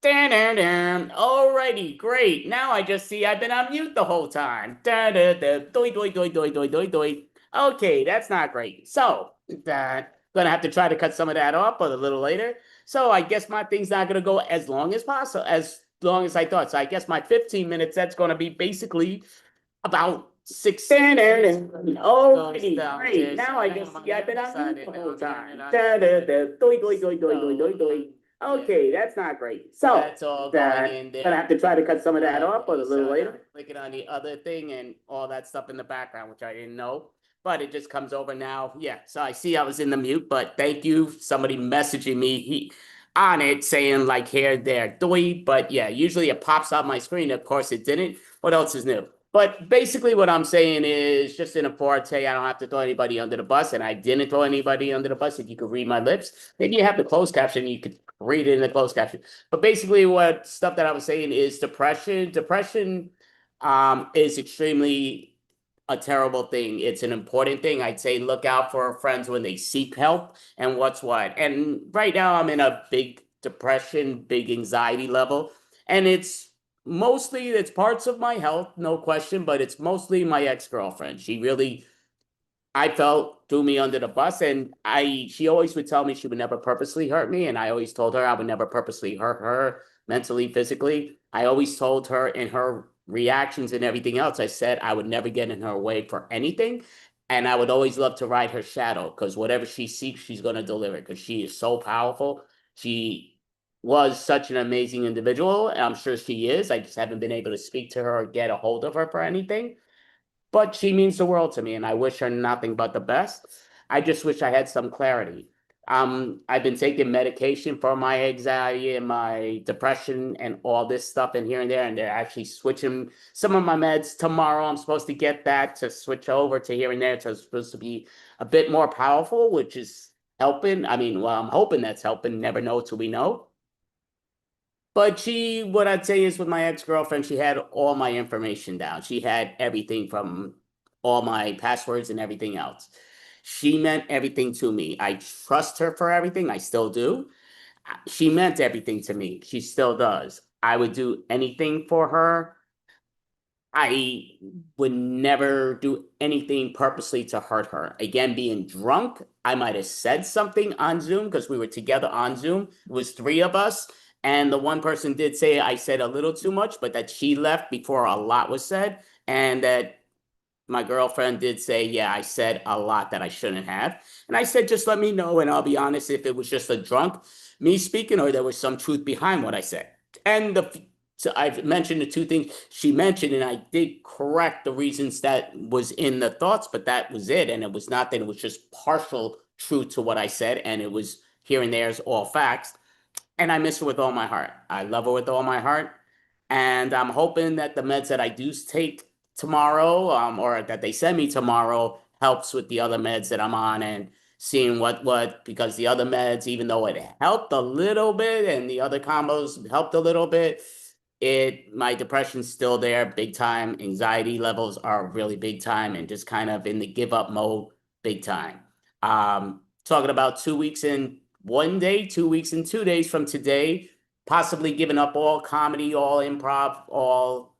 Alrighty, great. Now I just see I've been on mute the whole time. Doi, doi, doi, doi, doi, doi, doi. Okay, that's not great. So, gonna have to try to cut some of that off, but a little later. So I guess my thing's not gonna go as long as possible, as long as I thought. So I guess my 15 minutes, that's gonna be basically about 16. Alrighty, great. Now I just see I've been on mute the whole time. Doi, doi, doi, doi, doi, doi, doi. Okay, that's not great. So that's all going in there. Gonna have to try to cut some of that off, but a little later. Clicking on the other thing and all that stuff in the background, which I didn't know, but it just comes over now. Yeah, so I see I was in the mute, but thank you. Somebody messaging me on it saying like here, there, doi. But yeah, usually it pops on my screen. Of course, it didn't. What else is new? But basically, what I'm saying is just in a forte, I don't have to throw anybody under the bus, and I didn't throw anybody under the bus. If you could read my lips, maybe you have the closed caption, you could read it in the closed caption. But basically, what stuff that I was saying is depression. Depression is extremely a terrible thing. It's an important thing. I'd say look out for friends when they seek help and what's what. And right now, I'm in a big depression, big anxiety level, and it's parts of my health, no question, but it's mostly my ex-girlfriend. She really, I felt, threw me under the bus, and she always would tell me she would never purposely hurt me, and I always told her I would never purposely hurt her mentally, physically. I always told her in her reactions and everything else, I said I would never get in her way for anything, and I would always love to ride her shadow because whatever she seeks, she's going to deliver because she is so powerful. She was such an amazing individual, and I'm sure she is. I just haven't been able to speak to her or get a hold of her for anything. But she means the world to me, and I wish her nothing but the best. I just wish I had some clarity. I've been taking medication for my anxiety and my depression and all this stuff and here and there, and they're actually switching some of my meds tomorrow. I'm supposed to get that to switch over to here and there. So it's supposed to be a bit more powerful, which is helping. I mean, well, I'm hoping that's helping. Never know till we know. But what I'd say is with my ex-girlfriend, she had all my information down. She had everything from all my passwords and everything else. She meant everything to me. I trust her for everything. I still do. She meant everything to me. She still does. I would do anything for her. I would never do anything purposely to hurt her. Again, being drunk, I might have said something on Zoom because we were together on Zoom. It was three of us. And the one person did say I said a little too much, but that she left before a lot was said. And that my girlfriend did say, yeah, I said a lot that I shouldn't have. And I said, just let me know. And I'll be honest if it was just a drunk me speaking or there was some truth behind what I said. And so I've mentioned the two things she mentioned, and I did correct the reasons that was in the thoughts, but that was it. And it was not that it was just partial truth to what I said, and it was here and there's all facts. And I miss her with all my heart. I love her with all my heart. And I'm hoping that the meds that I do take tomorrow, or that they send me tomorrow, helps with the other meds that I'm on and seeing because the other meds, even though it helped a little bit and the other combos helped a little bit, my depression's still there, big time. Anxiety levels are really big time and just kind of in the give up mode, big time. Talking about 2 weeks in one day, 2 weeks in 2 days from today, possibly giving up all comedy, all improv, all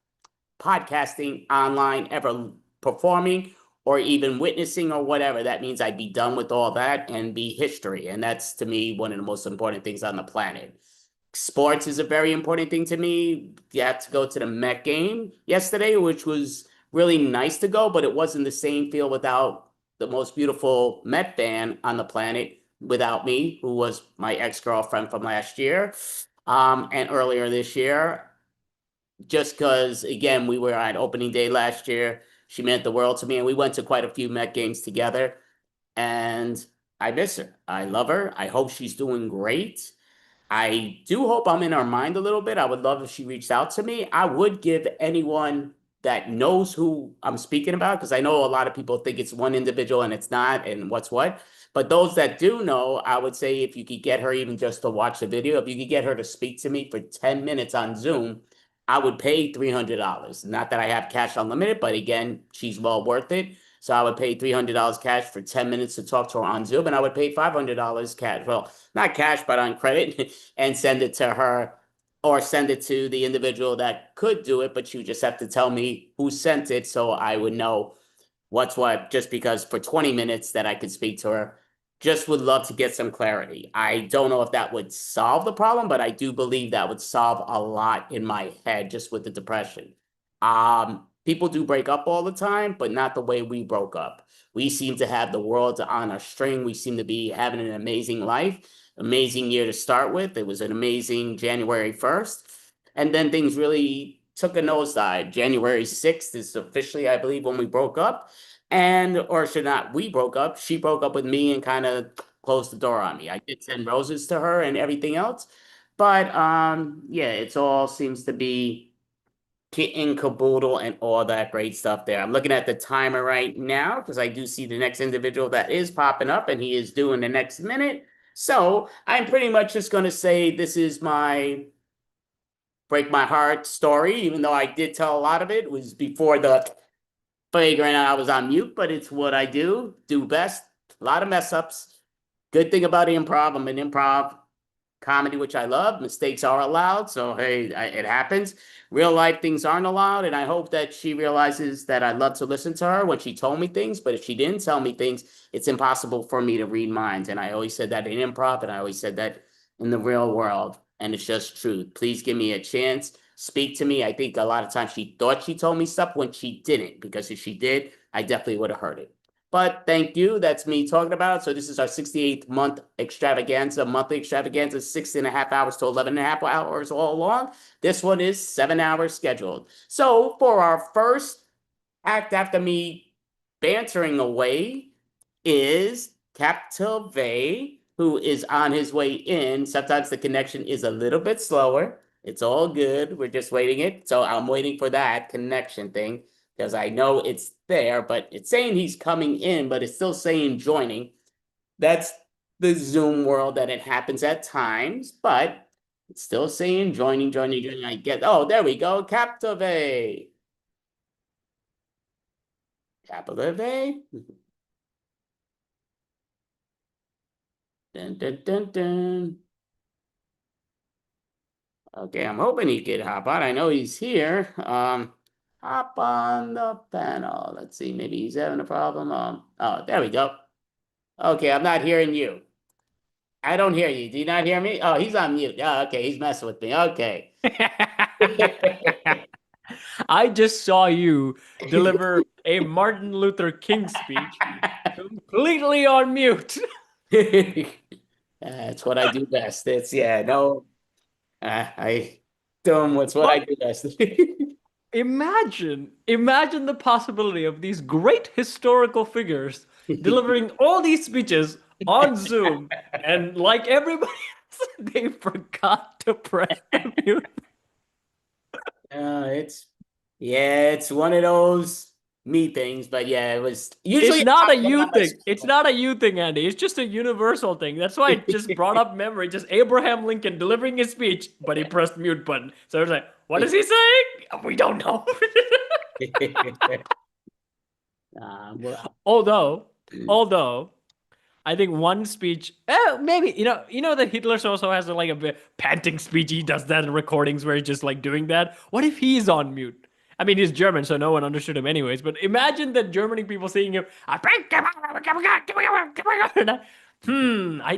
podcasting online, ever performing or even witnessing or whatever. That means I'd be done with all that and be history. And that's to me one of the most important things on the planet. Sports is a very important thing to me. You had to go to the Met game yesterday, which was really nice to go, but it wasn't the same feel without the most beautiful Met fan on the planet, without me, who was my ex-girlfriend from last year, and earlier this year. Just because, again, we were on opening day last year. She meant the world to me, and we went to quite a few Met games together. And I miss her. I love her. I hope she's doing great. I do hope I'm in her mind a little bit. I would love if she reached out to me. I would give anyone that knows who I'm speaking about, because I know a lot of people think it's one individual and it's not, and what's what. But those that do know, I would say if you could get her even just to watch the video, if you could get her to speak to me for 10 minutes on Zoom, I would pay $300. Not that I have cash unlimited, but again, she's well worth it. So I would pay $300 cash for 10 minutes to talk to her on Zoom, and I would pay $500 cash. Well, not cash, but on credit, and send it to her or send it to the individual that could do it, but you just have to tell me who sent it so I would know what's what, just because for 20 minutes that I could speak to her, just would love to get some clarity. I don't know if that would solve the problem, but I do believe that would solve a lot in my head just with the depression. People do break up all the time, but not the way we broke up. We seem to have the world on a string. We seem to be having an amazing life, amazing year to start with. It was an amazing January 1st. And then things really took a nosedive. January 6th is officially, I believe, when we broke up. And, or should not, we broke up. She broke up with me and kind of closed the door on me. I did send roses to her and everything else. But yeah, it's all seems to be kit and caboodle and all that great stuff there. I'm looking at the timer right now because I do see the next individual that is popping up and he is doing the next minute. So I'm pretty much just going to say this is my break my heart story, even though I did tell a lot of it. It was before the flagrant I was on mute, but it's what I do best. A lot of mess ups. Good thing about improv, I'm an improv comedy, which I love. Mistakes are allowed. So, hey, it happens. Real life things aren't allowed. And I hope that she realizes that I'd love to listen to her when she told me things. But if she didn't tell me things, it's impossible for me to read minds. And I always said that in improv, and I always said that in the real world. And it's just truth. Please give me a chance. Speak to me. I think a lot of times she thought she told me stuff when she didn't, because if she did, I definitely would have heard it. But thank you. That's me talking about it. So this is our 68th month extravaganza, monthly extravaganza, 6.5 hours to 11.5 hours all along. This one is 7 hours scheduled. So for our first act after me bantering away is Captivate, who is on his way in. Sometimes the connection is a little bit slower. It's all good. We're just waiting it. So I'm waiting for that connection thing because I know it's there, but it's saying he's coming in, but it's still saying joining. That's the Zoom world that it happens at times, but it's still saying joining. I get, oh, there we go. Captivate. Captivate. Dun, dun, dun, dun. Okay, I'm hoping he could hop on. I know he's here. Hop on the panel. Let's see, maybe he's having a problem. Oh, there we go. Okay, I'm not hearing you. I don't hear you. Do you not hear me? Oh, he's on mute. Oh, okay, he's messing with me. Okay. I just saw you deliver a Martin Luther King speech completely on mute. That's what I do best. It's yeah, no, I doing what's what I But do best. imagine the possibility of these great historical figures delivering all these speeches on Zoom, and like everybody else, they forgot to press the mute. It's yeah, it's one of those me things, but yeah, it was usually It's it's not a not you on my thing. It's schedule. not a you thing, Andy. It's just a universal thing. That's why it just brought up memory. Just Abraham Lincoln delivering his speech, but he pressed mute button. So it's like, what is he saying? We don't know. Well, although, although, I think one speech, maybe that Hitler also has like a bit panting speech. He does that in recordings where he's just like doing that. What if he's on mute? I mean, he's German, so no one understood him anyways. But imagine that German people seeing him. I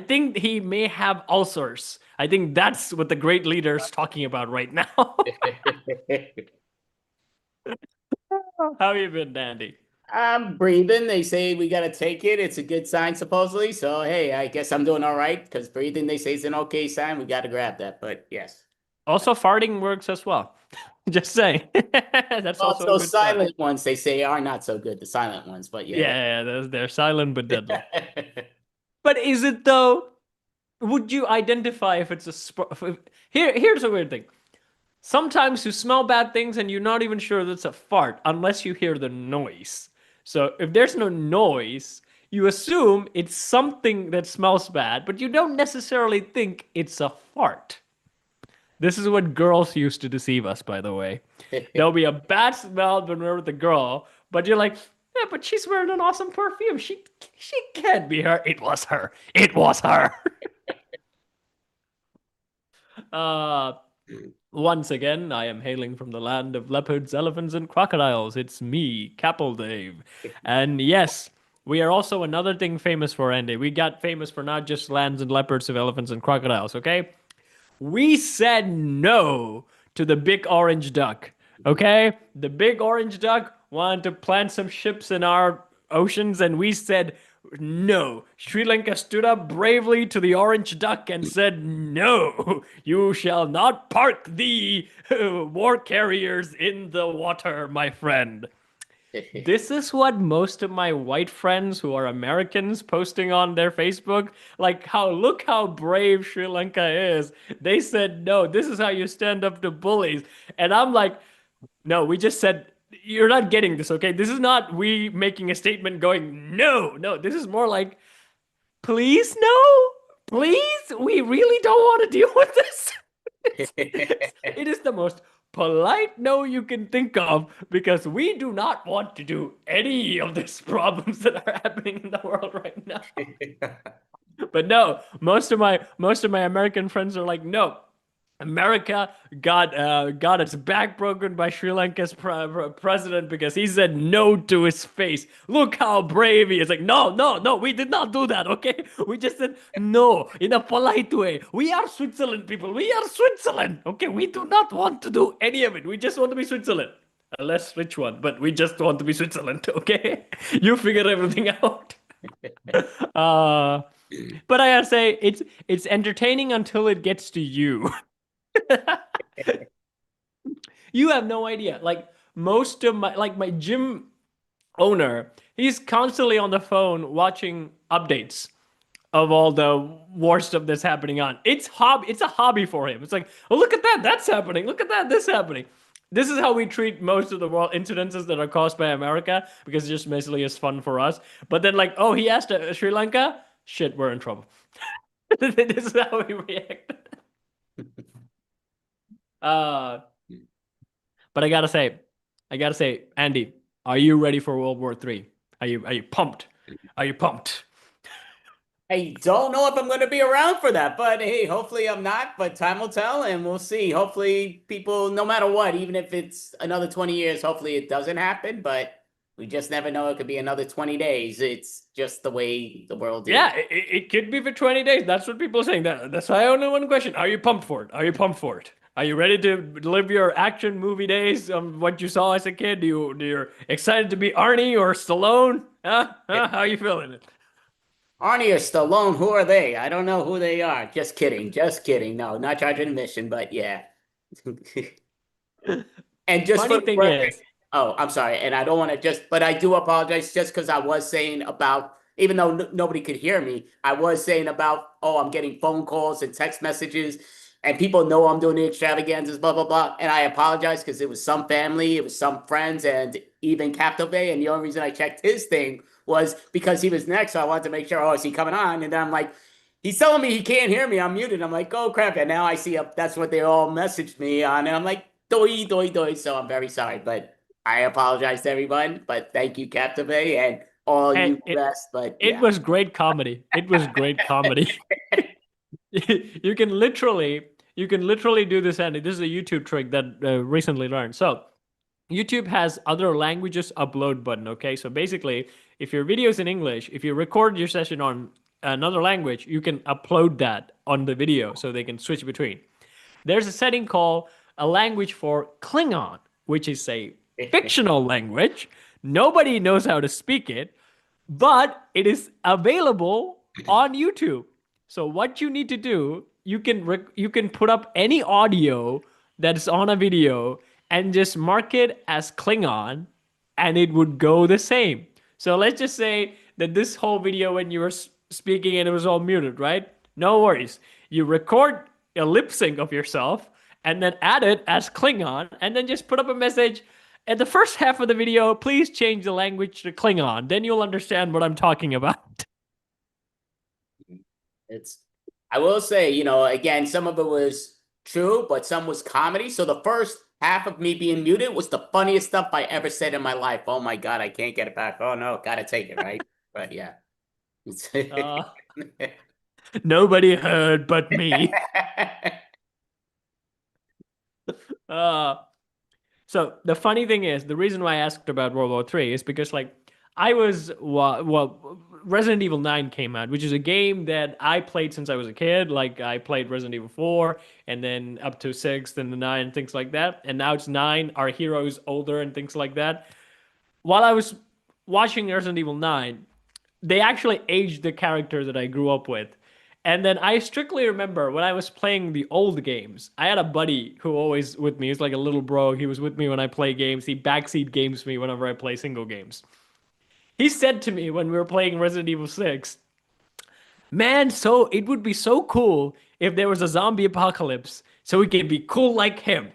think he may have ulcers. I think that's what the great leader's talking about right now. How have you been, Dandy? I'm breathing. They say we got to take it. It's a good sign, supposedly. So, hey, I guess I'm doing all right because breathing, they say, is an okay sign. We got to grab that. But yes. Also, farting works as well. Just saying. That's also a Also, good sign. silent ones, they say, are not so good, the silent ones. But yeah. Yeah, they're silent but deadly. That... But is it though? Would you identify if it's a here's a weird thing. Sometimes you smell bad things and you're not even sure that's a fart unless you hear the noise. So if there's no noise, you assume it's something that smells bad, but you don't necessarily think it's a fart. This is what girls used to deceive us, by the way. There'll be a bad smell when we're with the girl, but you're like, yeah, but she's wearing an awesome perfume. She can't be her. It was her. It was her. uh Once again, I am hailing from the land of leopards, elephants, and crocodiles. It's me, Capel Dave. And yes, we are also another thing famous for, Andy. We got famous for not just lands and leopards of elephants and crocodiles, okay? We said no to the big orange duck, okay? The big orange duck wanted to plant some ships in our oceans, and we said no. Sri Lanka stood up bravely to the orange duck and said, no, you shall not park the war carriers in the water, my friend. This is what most of my white friends who are Americans posting on their Facebook, like how look how brave Sri Lanka is. They said no, this is how you stand up to bullies. And I'm like, no, we just said you're not getting this, okay? This is not we making a statement going, no, this is more like, please no, please, we really don't want to deal with this. It is the most polite no you can think of because we do not want to do any of these problems that are happening in the world right now. But no, most of my American friends are like, no. America got its back broken by Sri Lanka's president because he said no to his face. Look how brave he is. Like, no, we did not do that, okay? We just said no in a polite way. We are Switzerland, people. We are Switzerland, okay? We do not want to do any of it. We just want to be Switzerland. A less rich one, but we just want to be Switzerland, okay? You figure everything out. Uh, but I gotta say, it's entertaining until it gets to you. You have no idea. Like most of my gym owner, he's constantly on the phone watching updates of all the war stuff that's happening on. It's a hobby for him. It's like, oh look at that, that's happening. Look at that, this happening. This is how we treat most of the world incidences that are caused by America because it's just basically is fun for us. But then like, oh, he asked Sri Lanka, shit, we're in trouble. This is how we react. Uh, but I gotta say, Andy, are you ready for World War III? Are you pumped? Are you pumped? I don't know if I'm going to be around for that, but hey, hopefully I'm not. But time will tell, and we'll see. Hopefully, people, no matter what, even if it's another 20 years, hopefully it doesn't happen. But we just never know. It could be another 20 days. It's just the way the world is. Yeah, it could be for 20 days. That's what people are saying. That's why I only one question. Are you pumped for it? Are you pumped for it? Are you ready to live your action movie days of what you saw as a kid? You're excited to be Arnie or Stallone? Huh? How are you feeling it? Arnie or Stallone, who are they? I don't know who they are. Just kidding. Just kidding. No, not charging admission, but yeah. And just for Funny the thing record, is, oh, I'm sorry. And I don't want to just, but I do apologize just because I was saying about, even though nobody could hear me, I was saying about, oh, I'm getting phone calls and text messages, and people know I'm doing the extravaganzas, blah, blah, blah. And I apologize because it was some family, it was some friends, and even Captivate. And the only reason I checked his thing was because he was next. So I wanted to make sure, oh, is he coming on? And then I'm like, he's telling me he can't hear me. I'm muted. I'm like, oh crap. And now I see that's what they all messaged me on. And I'm like, doi, doi, doi. So I'm very sorry. But I apologize to everyone. But thank you, Captivate, and all you hey, rest. But it yeah. was great comedy. It was great comedy. You can literally do this, Andy. This is a YouTube trick that recently learned. So YouTube has other languages upload button. Okay, so basically, if your video is in English, if you record your session on another language, you can upload that on the video so they can switch between. There's a setting called a language for Klingon, which is a fictional language. Nobody knows how to speak it, but it is available on YouTube. So what you need to do, you can put up any audio that's on a video and just mark it as Klingon, and it would go the same. So let's just say that this whole video when you were speaking and it was all muted, right? No worries. You record a lip sync of yourself and then add it as Klingon and then just put up a message. At the first half of the video, please change the language to Klingon. Then you'll understand what I'm talking about. It's, I will say, again, some of it was true, but some was comedy. So the first half of me being muted was the funniest stuff I ever said in my life. Oh my God, I can't get it back. Oh no, gotta take it, right? But yeah. Uh, Nobody heard but me. Uh, so the funny thing is, the reason why I asked about World War Three is because like I was Resident Evil 9 came out, which is a game that I played since I was a kid. Like I played Resident Evil 4 and then up to 6 and the 9 and things like that. And now it's 9, our hero is older and things like that. While I was watching Resident Evil 9, they actually aged the character that I grew up with. And then I strictly remember when I was playing the old games, I had a buddy who always with me. He's like a little bro. He was with me when I play games. He backseat games me whenever I play single games. He said to me when we were playing Resident Evil 6, man, so it would be so cool if there was a zombie apocalypse so we could be cool like him.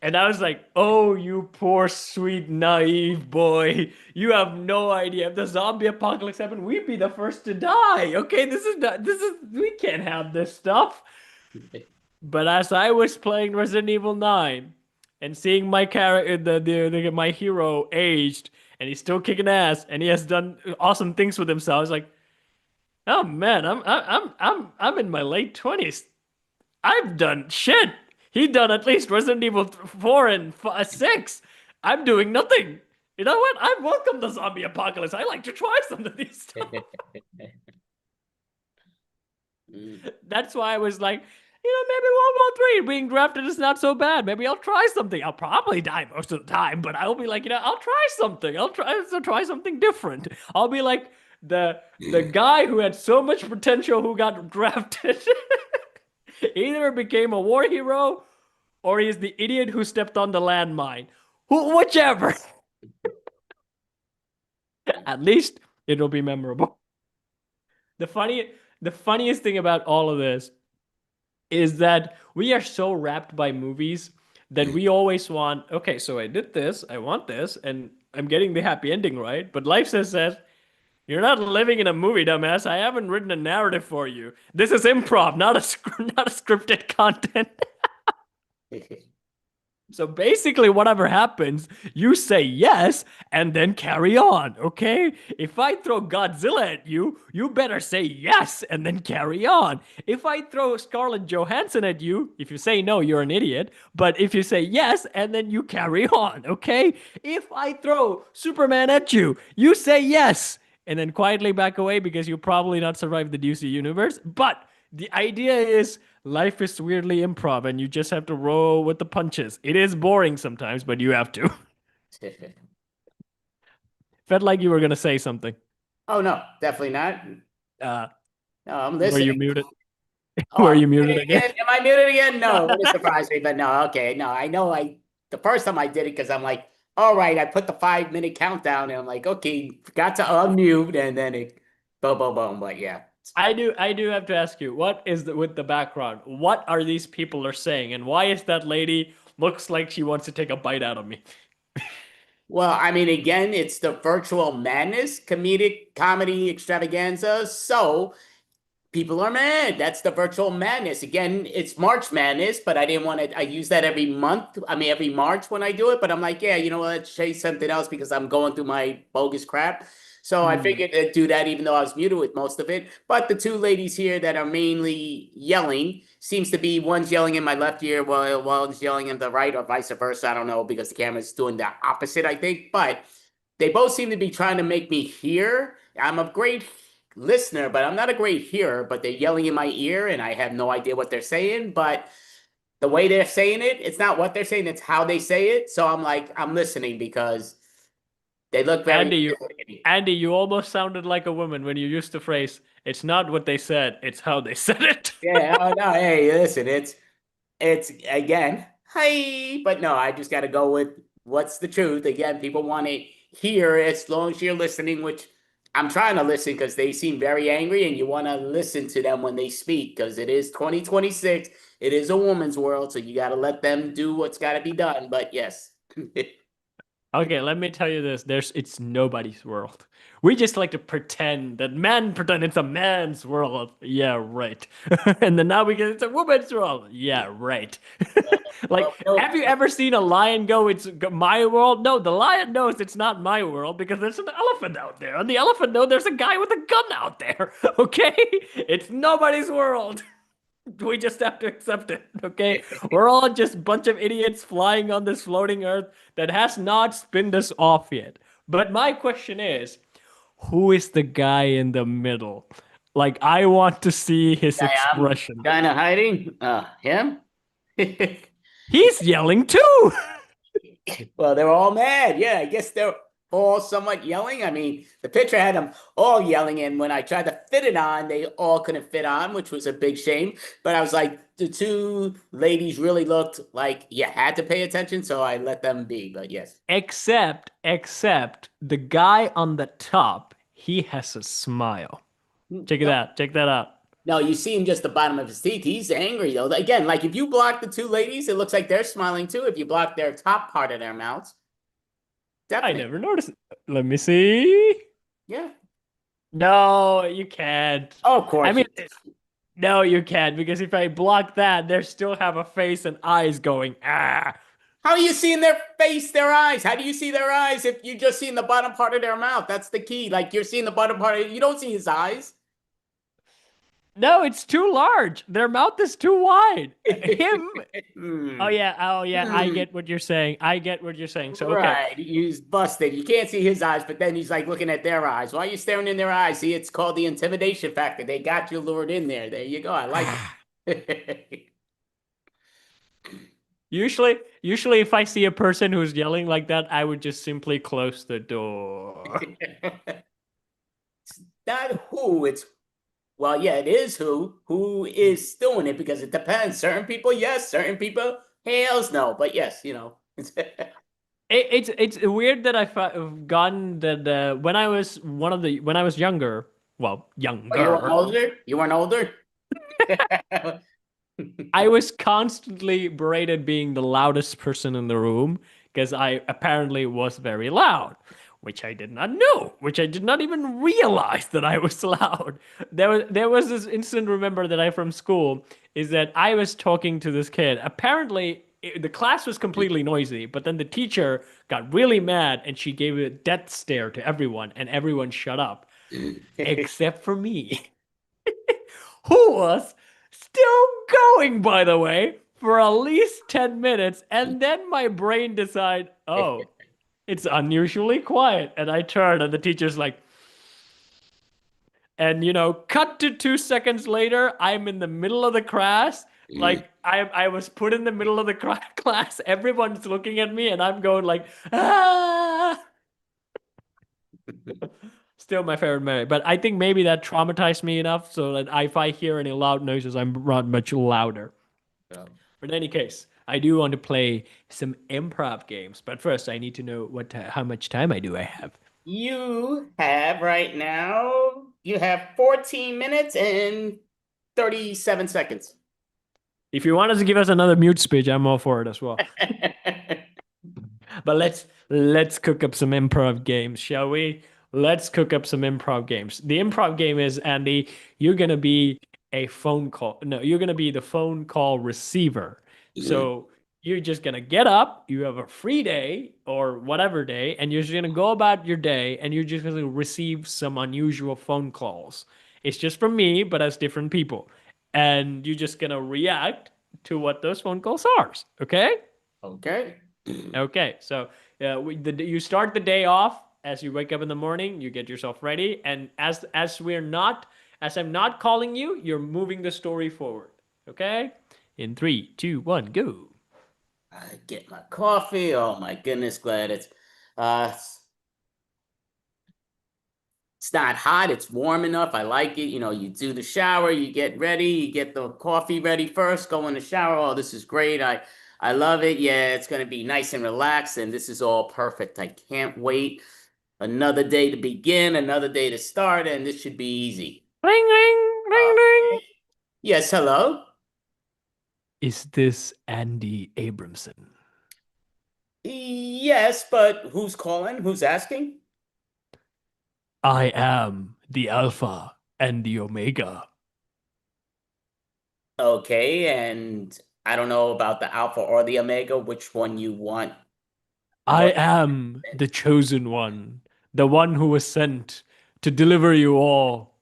And I was like, oh, you poor, sweet, naive boy. You have no idea. If the zombie apocalypse happened, we'd be the first to die. Okay, we can't have this stuff. But as I was playing Resident Evil 9 and seeing my character, my hero aged, and he's still kicking ass, and he has done awesome things with himself, I was like, oh man, I'm in my late 20s. I've done shit. He done at least Resident Evil 4 and 6. I'm doing nothing. You know what? I welcome the zombie apocalypse. I like to try some of these stuff. That's why I was like, maybe World War III being drafted is not so bad. Maybe I'll try something. I'll probably die most of the time, but I'll be like, I'll try something. I'll try something different. I'll be like the guy who had so much potential who got drafted. Either became a war hero or he's the idiot who stepped on the landmine. Whichever. At least it'll be memorable. The funniest thing about all of this is that we are so wrapped by movies that we always want, okay, so I did this, I want this, and I'm getting the happy ending, right? But life says, you're not living in a movie, dumbass. I haven't written a narrative for you. This is improv, not a scripted content. So basically, whatever happens, you say yes and then carry on, okay? If I throw Godzilla at you, you better say yes and then carry on. If I throw Scarlett Johansson at you, if you say no, you're an idiot. But if you say yes and then you carry on, okay? If I throw Superman at you, you say yes and then quietly back away because you'll probably not survive the DC universe. But the idea is life is weirdly improv and you just have to roll with the punches. It is boring sometimes, but you have to. Felt like you were going to say something. Oh, no, definitely not. No, I'm were you listening. muted? Oh, Were you muted again? Am I muted again? No, it wouldn't surprise me, but no, okay. No, I know the first time I did it because I'm like, all right, I put the 5-minute countdown and I'm like, okay, got to unmute and then it boom, boom, boom. But yeah. I do have to ask you, what is with the background? What are these people are saying? And why is that lady looks like she wants to take a bite out of me? Well, I mean, again, it's the virtual madness comedy extravaganza. So people are mad. That's the virtual madness. Again, it's March Madness, but I didn't want to. I use that every month. I mean, every March when I do it. But I'm like, yeah, you know what? Let's say something else because I'm going through my bogus crap. So I figured to do that, even though I was muted with most of it. But the two ladies here that are mainly yelling seems to be one's yelling in my left ear while one's yelling in the right, or vice versa. I don't know because the camera's doing the opposite, I think. But they both seem to be trying to make me hear. I'm a great listener, but I'm not a great hearer. But they're yelling in my ear, and I have no idea what they're saying. But the way they're saying it, it's not what they're saying; it's how they say it. So I'm like, I'm listening because they look very. Andy, you almost sounded like a woman when you used the phrase, "It's not what they said; it's how they said it." Yeah. Oh no. Hey, listen. It's again. Hey, but no. I just got to go with what's the truth. Again, people want to hear as long as you're listening, which I'm trying to listen because they seem very angry, and you want to listen to them when they speak because it is 2026. It is a woman's world, so you got to let them do what's got to be done. But yes. Okay, let me tell you this. It's nobody's world. We just like to pretend that men pretend it's a man's world. Yeah, right. And then now we get it's a woman's world. Yeah, right. Like, have you ever seen a lion go, it's my world? No, the lion knows it's not my world because there's an elephant out there. And the elephant knows there's a guy with a gun out there. Okay? It's nobody's world. We just have to accept it, okay? We're all just a bunch of idiots flying on this floating earth that has not spinned us off yet. But my question is, who is the guy in the middle? Like, I want to see his I am expression. kind of hiding. Him? He's yelling too. Well, they were all mad. Yeah, I guess they're all somewhat yelling. I mean, the picture had them all yelling, and when I tried to fit it on, they all couldn't fit on, which was a big shame. But I was like, the two ladies really looked like you had to pay attention, so I let them be. But yes. Except the guy on the top, he has a smile. Check it No, out. Check that out. no, you see him just the bottom of his teeth. He's angry though. Again, like if you block the two ladies, it looks like they're smiling too. If you block their top part of their mouths, I definitely. never noticed. Let me see. Yeah. No, you can't. Oh, of I course mean, you did. no, you can't because if I block that, they still have a face and eyes going, ah. How are you seeing their face, their eyes? How do you see their eyes if you're just seeing the bottom part of their mouth? That's the key. Like you're seeing the bottom part of, you don't see his eyes. No, it's too large. Their mouth is too wide. Him. Hmm. Oh yeah. I Hmm. get what you're saying. I get what you're saying. So okay. Right. He's busted. You can't see his eyes, but then he's like looking at their eyes. Why are you staring in their eyes? See, it's called the intimidation factor. They got you lured in there. There you go. I like it. Usually if I see a person who's yelling like that, I would just simply close the door. Not who, it's well, yeah, it is who. Who is doing it because it depends. Certain people, yes, certain people, hells no. But yes, you know. It's weird that I've gotten that when I was when I was younger, well, Oh, you weren't younger, older? You weren't older? I was constantly berated being the loudest person in the room because I apparently was very loud, which I did not know, which I did not even realize that I was loud. There was this incident, remember, that I from school is that I was talking to this kid. Apparently, the class was completely noisy, but then the teacher got really mad and she gave a death stare to everyone, and everyone shut up except for me, who was still going, by the way, for at least 10 minutes. And then my brain decided, oh, it's unusually quiet. And I turn, and the teacher's like, and cut to 2 seconds later, I'm in the middle of the class. Like I was put in the middle of the class. Everyone's looking at me, and I'm going like, ah. Still my favorite memory, but I think maybe that traumatized me enough so that if I hear any loud noises, I'm not much louder. But in any case, I do want to play some improv games. But first, I need to know how much time I have. You have right now, you have 14 minutes and 37 seconds. If you wanted to give us another mute speech, I'm all for it as well. But let's cook up some improv games, shall we? Let's cook up some improv games. The improv game is, Andy, you're gonna be a phone call. No, you're gonna be the phone call receiver. So you're just gonna get up, you have a free day or whatever day, and you're just gonna go about your day and you're just gonna receive some unusual phone calls. It's just from me, but as different people. And you're just gonna react to what those phone calls are. Okay? Okay. Okay, so you start the day off as you wake up in the morning. You get yourself ready, and as I'm not calling you, you're moving the story forward. Okay, in 3, 2, 1, go. I get my coffee. Oh my goodness, glad uh it's not hot, it's warm enough. I like it. You know, you do the shower, you get ready, you get the coffee ready first, go in the shower. Oh, this is great. I love it. Yeah, it's gonna be nice and relaxed, and this is all perfect. I can't wait. Another day to begin, another day to start, and this should be easy. Ring, ring, ring, ring. Okay. Yes, hello. Is this Andy Abramson? Yes, but who's calling? Who's asking? I am the Alpha and the Omega. Okay, and I don't know about the Alpha or the Omega, which one you want. I What? am the chosen one, the one who was sent to deliver you all.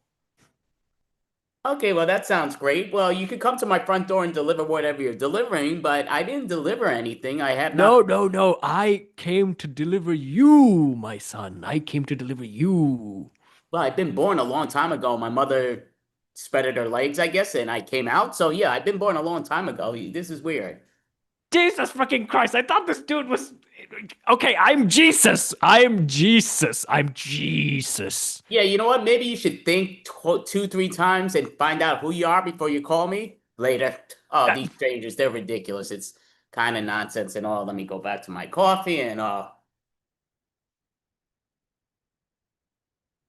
Okay, well, that sounds great. Well, you could come to my front door and deliver whatever you're delivering, but I didn't deliver anything. I have not. No, no, no. I came to deliver you, my son. I came to deliver you. Well, I've been born a long time ago. My mother spreaded her legs, I guess, and I came out. So, yeah, I've been born a long time ago. This is weird. Jesus fucking Christ. I thought this dude was. Okay, I'm Jesus. I'm Jesus. I'm Jesus. Yeah, you know what? Maybe you should think two, three times and find out who you are before you call me later. Oh, Uh, these strangers, they're ridiculous. It's kind of nonsense and all. Let me go back to my coffee and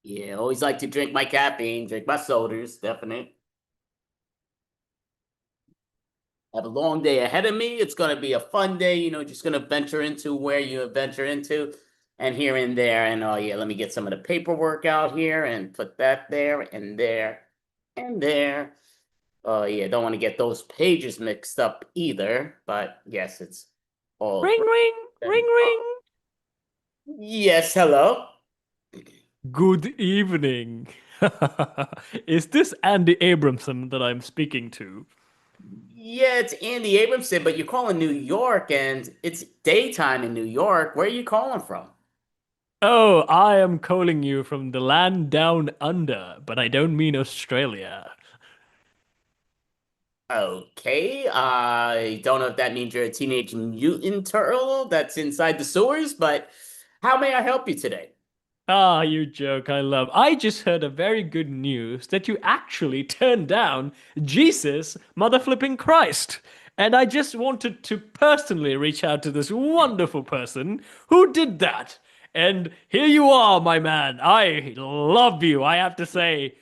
yeah, always like to drink my caffeine, drink my sodas, definite. I have a long day ahead of me. It's going to be a fun day, just going to venture into where you venture into and here and there. And oh, yeah, let me get some of the paperwork out here and put that there and there and there. Oh, yeah, don't want to get those pages mixed up either. But yes, it's all ring, ring, ring, and ring. yes, hello. Good evening. Is this Andy Abramson that I'm speaking to? Yeah, it's Andy Abramson, but you're calling New York and it's daytime in New York. Where are you calling from? Oh, I am calling you from the land down under, but I don't mean Australia. Okay, I don't know if that means you're a teenage mutant turtle that's inside the sewers, but how may I help you today? Ah, you joke, I love. I just heard a very good news that you actually turned down Jesus, mother flipping Christ. And I just wanted to personally reach out to this wonderful person who did that. And here you are, my man. I love you. I have to say,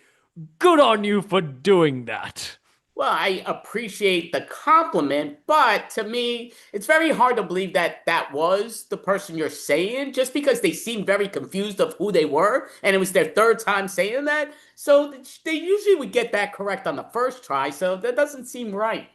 good on you for doing that. Well, I appreciate the compliment, but to me, it's very hard to believe that that was the person you're saying just because they seemed very confused of who they were and it was their third time saying that. So they usually would get that correct on the first try, so that doesn't seem right.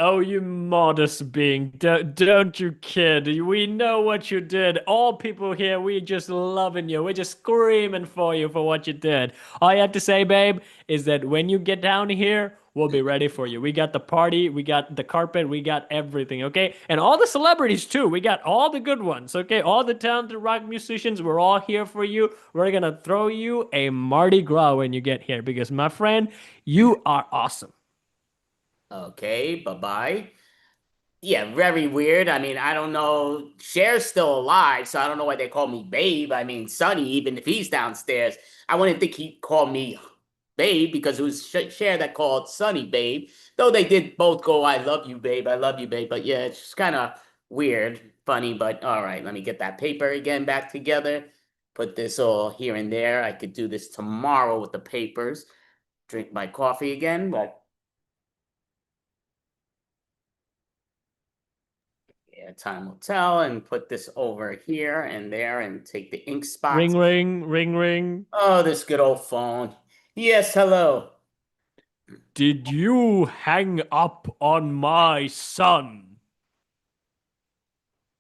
Oh, you modest being. Don't you kid. We know what you did. All people here, we just loving you. We're just screaming for you for what you did. All you have to say, babe, is that when you get down here, we'll be ready for you. We got the party, we got the carpet, we got everything, okay? And all the celebrities too. We got all the good ones, okay? All the talented rock musicians, we're all here for you. We're gonna throw you a Mardi Gras when you get here because, my friend, you are awesome. Okay, bye-bye. Yeah, very weird. I mean, I don't know. Cher's still alive, so I don't know why they call me Babe. I mean, Sonny, even if he's downstairs, I wouldn't think he'd call me Babe because it was Cher that called Sonny Babe. Though they did both go, I love you, babe. I love you, babe. But yeah, it's just kind of weird, funny. But all right, let me get that paper again back together. Put this all here and there. I could do this tomorrow with the papers. Drink my coffee again, but yeah, time will tell. And put this over here and there and take the ink Ring, spots. ring, ring, ring. Oh, this good old phone. Yes, hello. Did you hang up on my son?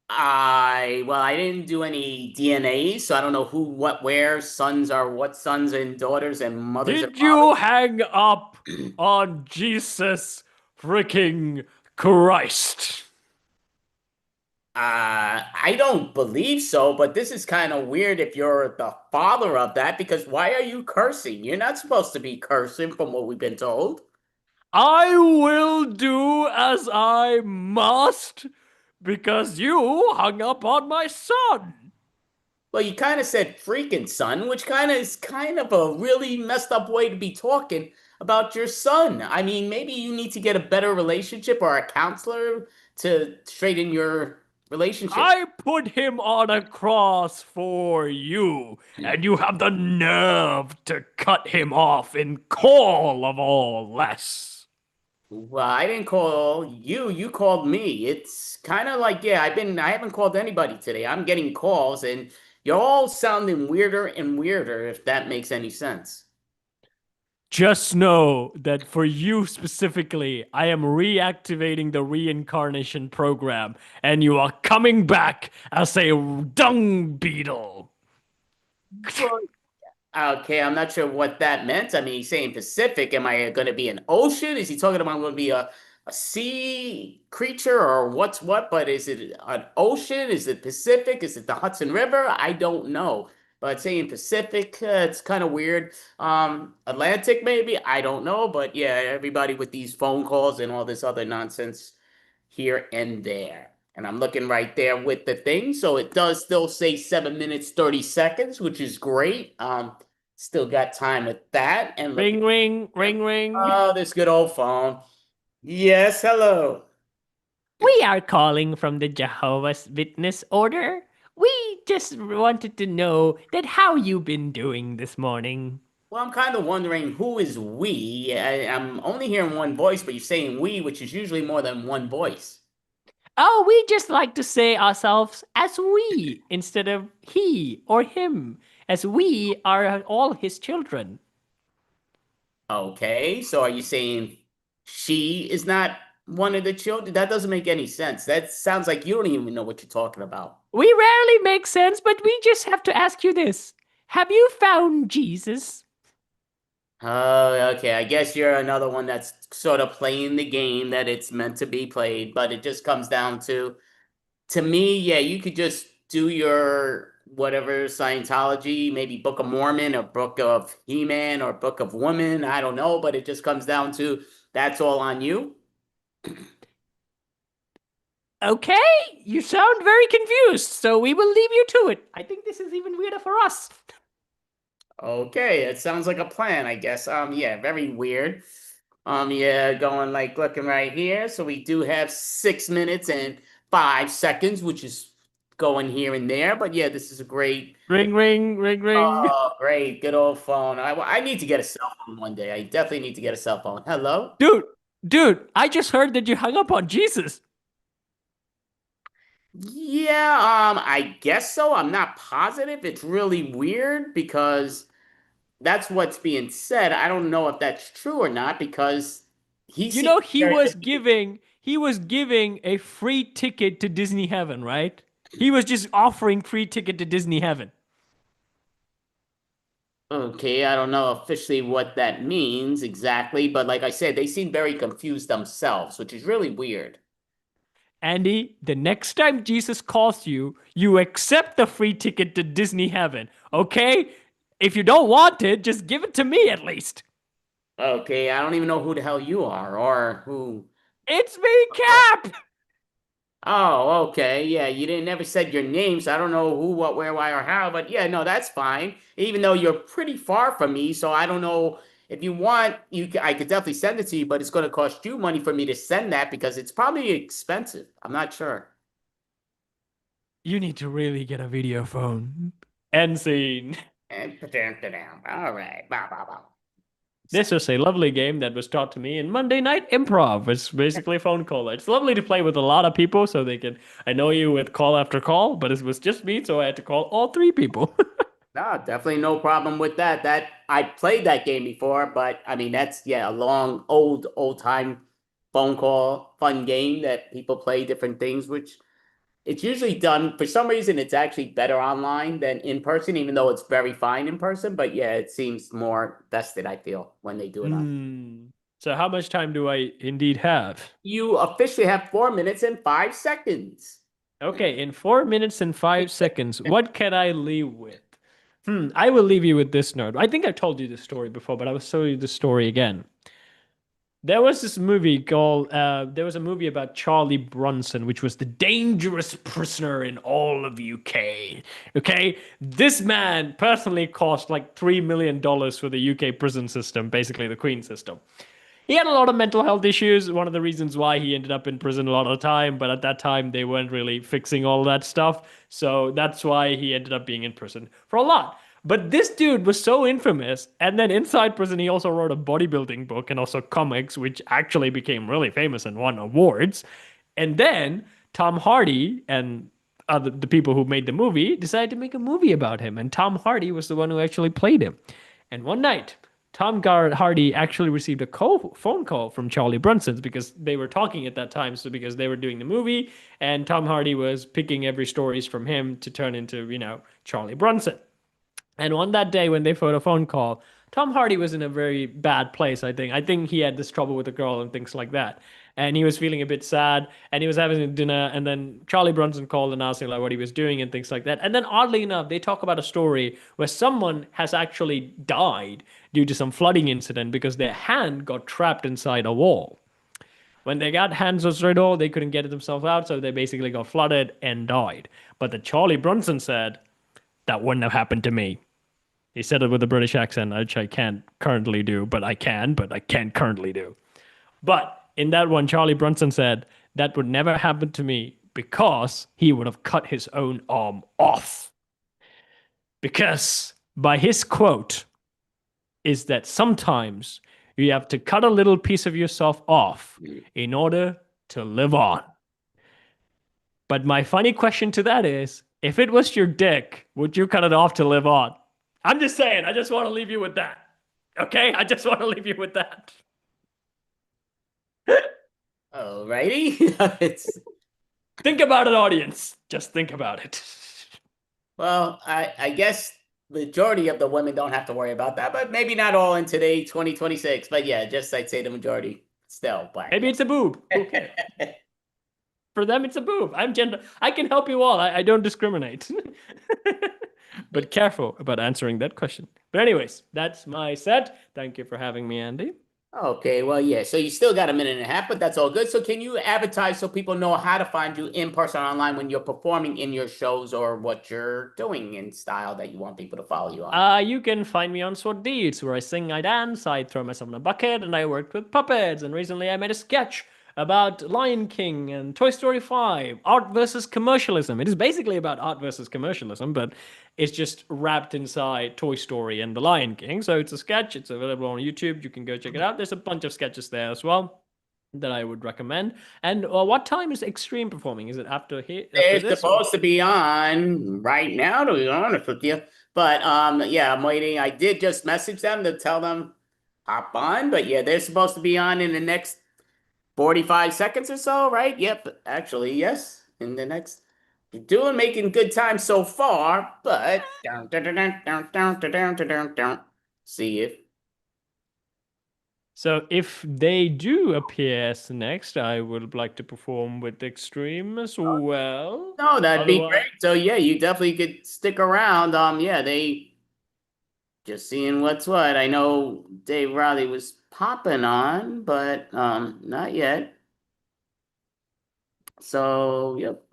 I didn't do any DNA, so I don't know who, what, where sons are what sons and daughters and mothers and Did you fathers. hang up on Jesus freaking Christ? I don't believe so, but this is kind of weird if you're the father of that, because why are you cursing? You're not supposed to be cursing from what we've been told. I will do as I must because you hung up on my son. Well, you kind of said freaking son, which kind of is kind of a really messed up way to be talking about your son. I mean, maybe you need to get a better relationship or a counselor to straighten your relationship. I put him on a cross for you, and you have the nerve to cut him off in call of all less. Well, I didn't call you, you called me. It's kind of like, yeah, I haven't called anybody today. I'm getting calls and you're all sounding weirder and weirder, if that makes any sense. Just know that for you specifically, I am reactivating the reincarnation program, and you are coming back as a dung beetle. Well, Okay, I'm not sure what that meant. I mean, he's saying Pacific. Am I going to be an ocean? Is he talking about going to be a sea creature or what's what? But is it an ocean? Is it Pacific? Is it the Hudson River? I don't know. But saying Pacific, it's kind of weird. Atlantic maybe? I don't know. But yeah, everybody with these phone calls and all this other nonsense here and there. And I'm looking right there with the thing. So it does still say 7 minutes, 30 seconds, which is great. Still got time with that. And look, Ring, ring, ring, ring. oh, this good old phone. Yes, hello. We are calling from the Jehovah's Witness order. We just wanted to know that how you been doing this morning. Well, I'm kind of wondering who is we? I'm only hearing one voice, but you're saying we, which is usually more than one voice. Oh, we just like to say ourselves as we instead of he or him, as we are all his children. Okay, so are you saying she is not one of the children? That doesn't make any sense. That sounds like you don't even know what you're talking about. We rarely make sense, but we just have to ask you this. Have you found Jesus? Oh, okay. I guess you're another one that's sort of playing the game that it's meant to be played, but it just comes down to me, yeah, you could just do your whatever Scientology, maybe Book of Mormon or Book of He-Man or Book of Woman. I don't know, but it just comes down to that's all on you. Okay, you sound very confused, so we will leave you to it. I think this is even weirder for us. Okay, it sounds like a plan, I guess. Yeah, very weird. Yeah, going like looking right here. So we do have 6 minutes and 5 seconds, which is going here and there. But yeah, this is a great, Ring, ring, ring, ring. oh, great, good old phone. I need to get a cell phone one day. I definitely need to get a cell phone. Hello? Dude, dude, I just heard that you hung up on Jesus. Yeah, I guess so. I'm not positive. It's really weird because that's what's being said. I don't know if that's true or not because he You seems know, he very was giving a free ticket to Disney Heaven, right? He was just offering free ticket to Disney Heaven. okay. I don't know officially what that means exactly, but like I said, they seem very confused themselves, which is really weird. Andy, the next time Jesus calls you, you accept the free ticket to Disney Heaven, okay? If you don't want it, just give it to me at least. Okay, I don't even know who the hell you are or who. It's me, Cap! Oh, okay. Yeah, you didn't never said your name, so I don't know who, what, where, why, or how. But yeah, no, that's fine. Even though you're pretty far from me, so I don't know if you want. I could definitely send it to you, but it's going to cost you money for me to send that because it's probably expensive. I'm not sure. You need to really get a video phone. End scene. And down. All right. Bow, bow, bow. This was a lovely game that was taught to me in Monday Night Improv. It's basically a phone call. It's lovely to play with a lot of people so they can annoy you with call after call, but it was just me, so I had to call all three people. No, definitely no problem with that. That I played that game before, but I mean that's yeah, a long, old time phone call fun game that people play different things, which it's usually done for some reason it's actually better online than in person, even though it's very fine in person. But yeah, it seems more vested, I feel, when they do it on. Hmm. So how much time do I indeed have? You officially have 4 minutes and 5 seconds. Okay, in 4 minutes and 5 seconds, what can I leave with? I will leave you with this note. I think I told you this story before, but I will tell you the story again. There was this movie called, there was a movie about Charlie Brunson, which was the dangerous prisoner in all of UK. Okay? This man personally cost like $3 million for the UK prison system, basically the Queen system. He had a lot of mental health issues, one of the reasons why he ended up in prison a lot of the time, but at that time they weren't really fixing all that stuff. So that's why he ended up being in prison for a lot. But this dude was so infamous, and then inside prison he also wrote a bodybuilding book and also comics, which actually became really famous and won awards. And then Tom Hardy and the people who made the movie decided to make a movie about him, and Tom Hardy was the one who actually played him. And one night, Hardy actually received a phone call from Charlie Brunson's because they were talking at that time. So because they were doing the movie, and Tom Hardy was picking every stories from him to turn into Charlie Brunson. And on that day when they put a phone call, Tom Hardy was in a very bad place, I think. I think he had this trouble with a girl and things like that. And he was feeling a bit sad and he was having a dinner. And then Charlie Brunson called and asked him like what he was doing and things like that. And then oddly enough, they talk about a story where someone has actually died due to some flooding incident because their hand got trapped inside a wall. When they got hands on straight all, they couldn't get themselves out, so they basically got flooded and died. But the Charlie Brunson said, that wouldn't have happened to me. He said it with a British accent, which I can't currently do, but I can't currently do. But in that one, Charlie Brunson said that would never happen to me because he would have cut his own arm off. Because by his quote is that sometimes you have to cut a little piece of yourself off in order to live on. But my funny question to that is, if it was your dick, would you cut it off to live on? I'm just saying, I just want to leave you with that. Okay? I just want to leave you with that. Alrighty. Think about it, audience. Just think about it. Well, I guess majority of the women don't have to worry about that, but maybe not all in today, 2026. But yeah, just I'd say the majority still black. Maybe it's a boob. Okay. For them, it's a boob. I'm gender. I can help you all. I don't discriminate. But careful about answering that question. But anyways, that's my set. Thank you for having me, Andy. Okay, well, yeah. So you still got a minute and a half, but that's all good. So can you advertise so people know how to find you in person or online when you're performing in your shows or what you're doing in style that you want people to follow you on? You can find me on Sword Deeds, where I sing, I dance, I throw myself in a bucket, and I worked with puppets. And recently I made a sketch about Lion King and Toy Story 5, art versus commercialism. It is basically about art versus commercialism, but it's just wrapped inside Toy Story and The Lion King. So it's a sketch. It's available on YouTube. You can go check it out. There's a bunch of sketches there as well that I would recommend. And what time is Extreme performing? Is it after here? They're supposed to be on right now, to be honest with you. But yeah, I'm waiting. I did just message them to tell them hop on, but yeah, they're supposed to be on in the next 45 seconds or so, right? Yep, actually, yes. In the next, you're making good time so far, but see if. So if they do appear as next, I would like to perform with Extreme as well. No, that'd be great. So yeah, you definitely could stick around. Yeah, they just seeing what's what. I know Dave Riley was popping on, but not yet. So yep.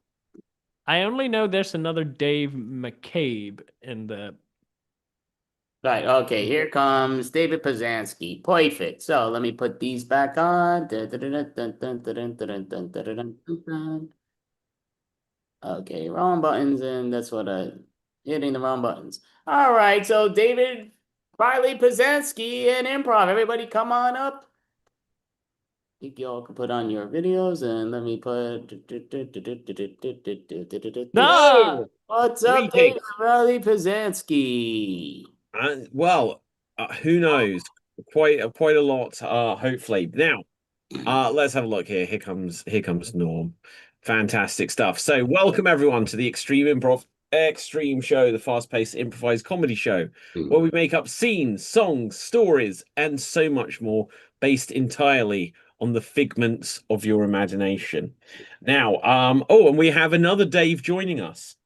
I only know there's another Dave McCabe in the. Right, okay, here comes David Pazanski. Perfect. So let me put these back on. Okay, wrong buttons, and that's what hitting the wrong buttons. All right, so David Riley Pazanski and Improv. Everybody come on up. I think y'all can put on your videos and let me put. What's up, David Riley Pazanski? Well, who knows? Quite a lot. Hopefully. Now, let's have a look here. Here comes Norm. Fantastic stuff. So, welcome everyone to the Extreme Show, the fast-paced improvised comedy show, where we make up scenes, songs, stories, and so much more based entirely on the figments of your imagination. Now, and we have another Dave joining us.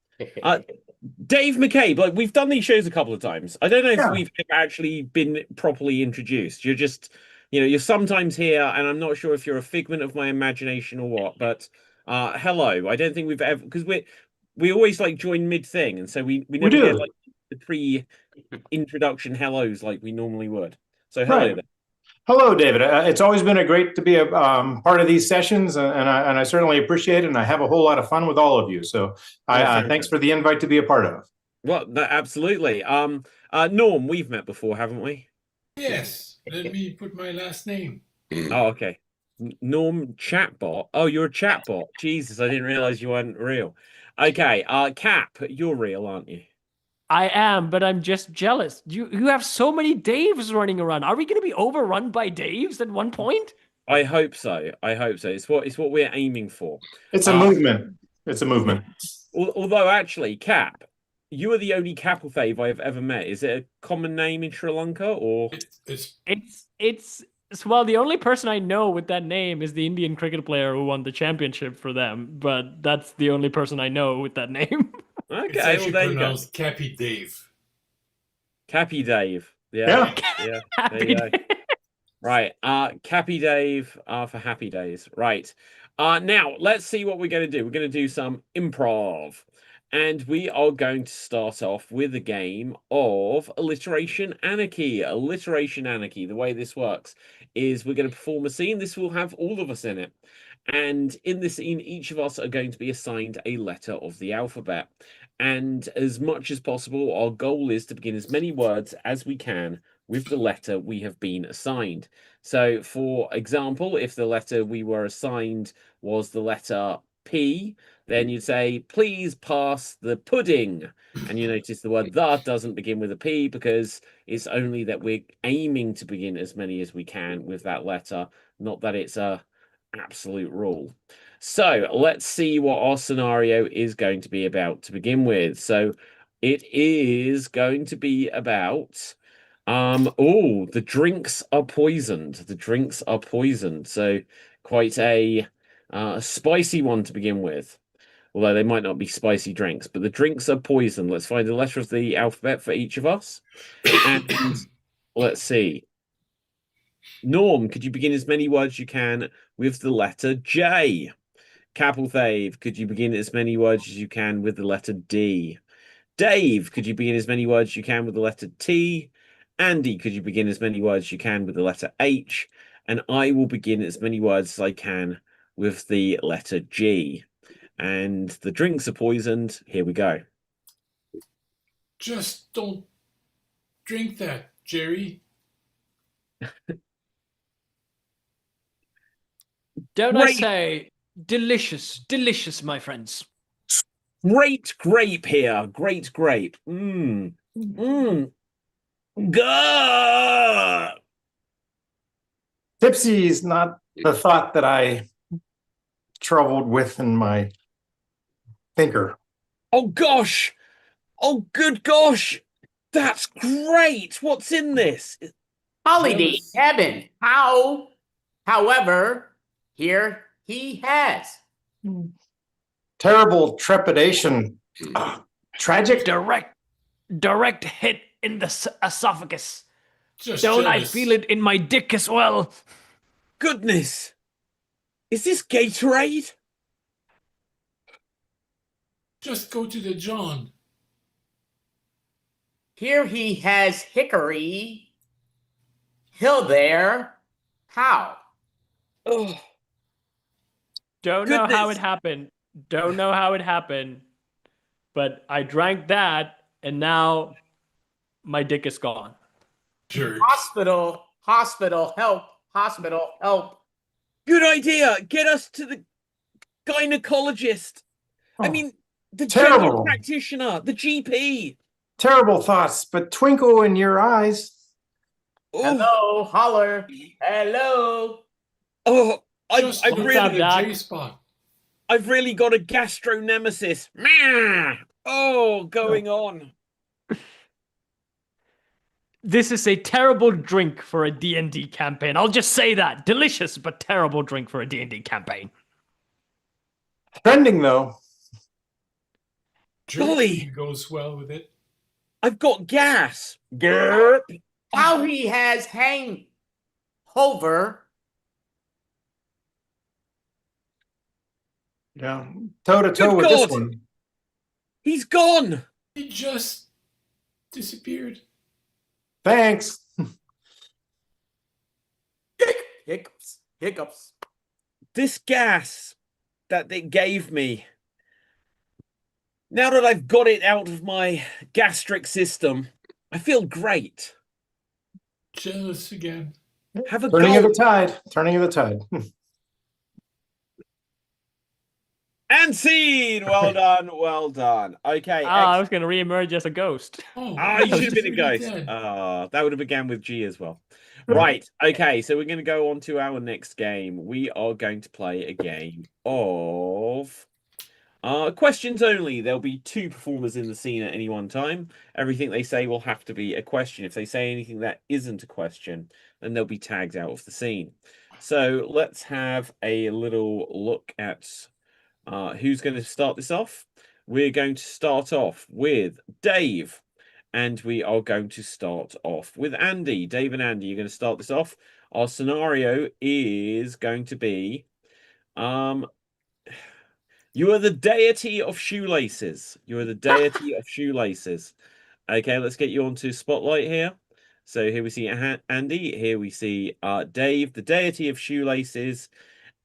Dave McCabe, like we've done these shows a couple of times. I don't know if we've actually been properly introduced. You're just, you're sometimes here, and I'm not sure if you're a figment of my imagination or what. But hello, I don't think we've ever, because we always like join mid thing, and so we never get like the pre-introduction hellos like we normally would. So hello there. Hello, David. It's always been great to be a part of these sessions, and I certainly appreciate it, and I have a whole lot of fun with all of you. So thanks for the invite to be a part of. Well, absolutely. Norm, we've met before, haven't we? Yes. Let me put my last name. Oh, okay. Norm Chatbot. Oh, you're a chatbot. Jesus, I didn't realize you weren't real. Okay, Cap, you're real, aren't you? I am, but I'm just jealous. You have so many Daves running around. Are we going to be overrun by Daves at one point? I hope so. It's what we're aiming for. It's a movement. It's a movement. Although, actually, Cap, you are the only Kapilthave I've ever met. Is it a common name in Sri Lanka or? It's well, the only person I know with that name is the Indian cricket player who won the championship for them, but that's the only person I know with that name. It's Okay, well actually there you go. pronounced Cappy Dave. Cappy Dave. Yeah. There Happy you go. day. Right. Cappy Dave for happy days. Right. Now let's see what we're going to do. We're going to do some improv. And we are going to start off with a game of alliteration anarchy. Alliteration anarchy. The way this works is we're going to perform a scene. This will have all of us in it. And in this scene, each of us are going to be assigned a letter of the alphabet. And as much as possible, our goal is to begin as many words as we can with the letter we have been assigned. So, for example, if the letter we were assigned was the letter P, then you'd say, please pass the pudding. And you notice the word the doesn't begin with a P because it's only that we're aiming to begin as many as we can with that letter, not that it's a absolute rule. So let's see what our scenario is going to be about to begin with. So it is going to be about the drinks are poisoned. The drinks are poisoned. So quite a spicy one to begin with. Although they might not be spicy drinks, but the drinks are poisoned. Let's find a letter of the alphabet for each of us. And let's see. Norm, could you begin as many words as you can with the letter J? Kapilthave, could you begin as many words as you can with the letter D? Dave, could you begin as many words as you can with the letter T? Andy, could you begin as many words as you can with the letter H? And I will begin as many words as I can with the letter G. And the drinks are poisoned. Here we go. Just don't drink that, Jerry. Don't I Great. say delicious, delicious, my friends. Great grape here. Great grape. Gah! Tipsy is not the thought that I troubled with in my thinker. Oh gosh. Oh good gosh. That's great. What's in this? Holiday Jealous. heaven. However, here he has. Terrible trepidation. Tragic. Direct hit in the esophagus. Just Don't I jealous. feel it in my dick as well? Goodness. Is this Gatorade? Just go to the John. Here he has hickory. Hill there. How? Oh, Don't know how Goodness. it happened. Don't know how it happened. But I drank that, and now my dick is gone. Jerks. Hospital, help, hospital, help. good idea. Get us to the gynecologist. I Oh, mean, the terrible. general practitioner, the GP. Terrible thoughts, but twinkle in your eyes. Oh, Hello, holler. Hello. oh Just I've look What's up, at really, the Doc? J spot. I've really got a gastro nemesis. Meow. Oh, going on. This is a terrible drink for a D&D campaign. I'll just say that. Delicious, but terrible drink for a D&D campaign. Trending though. Golly. Jerky goes well with it. I've got gas. Gerp. How he has hangover. Yeah. Toe to toe Good with this God. one. He's gone. He just disappeared. Thanks. Hiccups. This gas that it gave me. Now that I've got it out of my gastric system, I feel great. Jealous again. Have a Turning of go. the tide. Turning of the tide. And scene. Well done. Well done. Okay. I was going to reemerge as a ghost. Oh, You he's should have been a really ghost. dead. That would have began with G as well. Right. Okay. So we're going to go on to our next game. We are going to play a game of Questions only. There'll be 2 performers in the scene at any one time. Everything they say will have to be a question. If they say anything that isn't a question, then they'll be tagged out of the scene. So let's have a little look at who's going to start this off. We're going to start off with Dave, and we are going to start off with Andy. Dave and Andy, you're going to start this off. Our scenario is going to be you are the deity of shoelaces. You are the deity of shoelaces. Okay, let's get you onto spotlight here. So here we see Andy. Here we see Dave, the deity of shoelaces.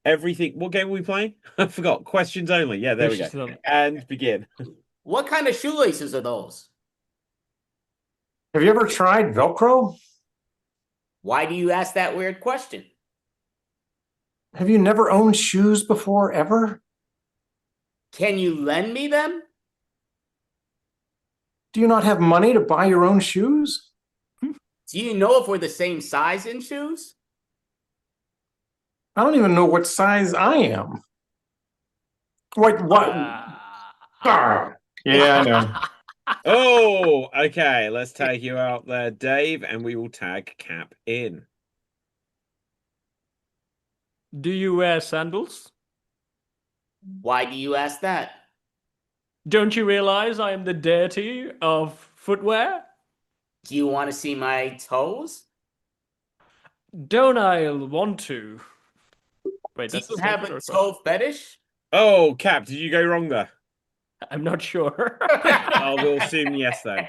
Everything. What game are we playing? I forgot. Questions only. Yeah, there we go. And begin. What kind of shoelaces are those? Have you ever tried Velcro? Why do you ask that weird question? Have you never owned shoes before, ever? Can you lend me them? Do you not have money to buy your own shoes? Do you know if we're the same size in shoes? I don't even know what size I am. Wait, what? Yeah, I know. Oh, okay. Let's tag you out there, Dave, and we will tag Cap in. Do you wear sandals? Why do you ask that? Don't you realize I am the deity of footwear? Do you want to see my toes? Don't I want to? Wait, Do that's you a have statement or a a toe fetish? Oh, Cap, did you go wrong there? question? I'm not sure. I will assume yes, then.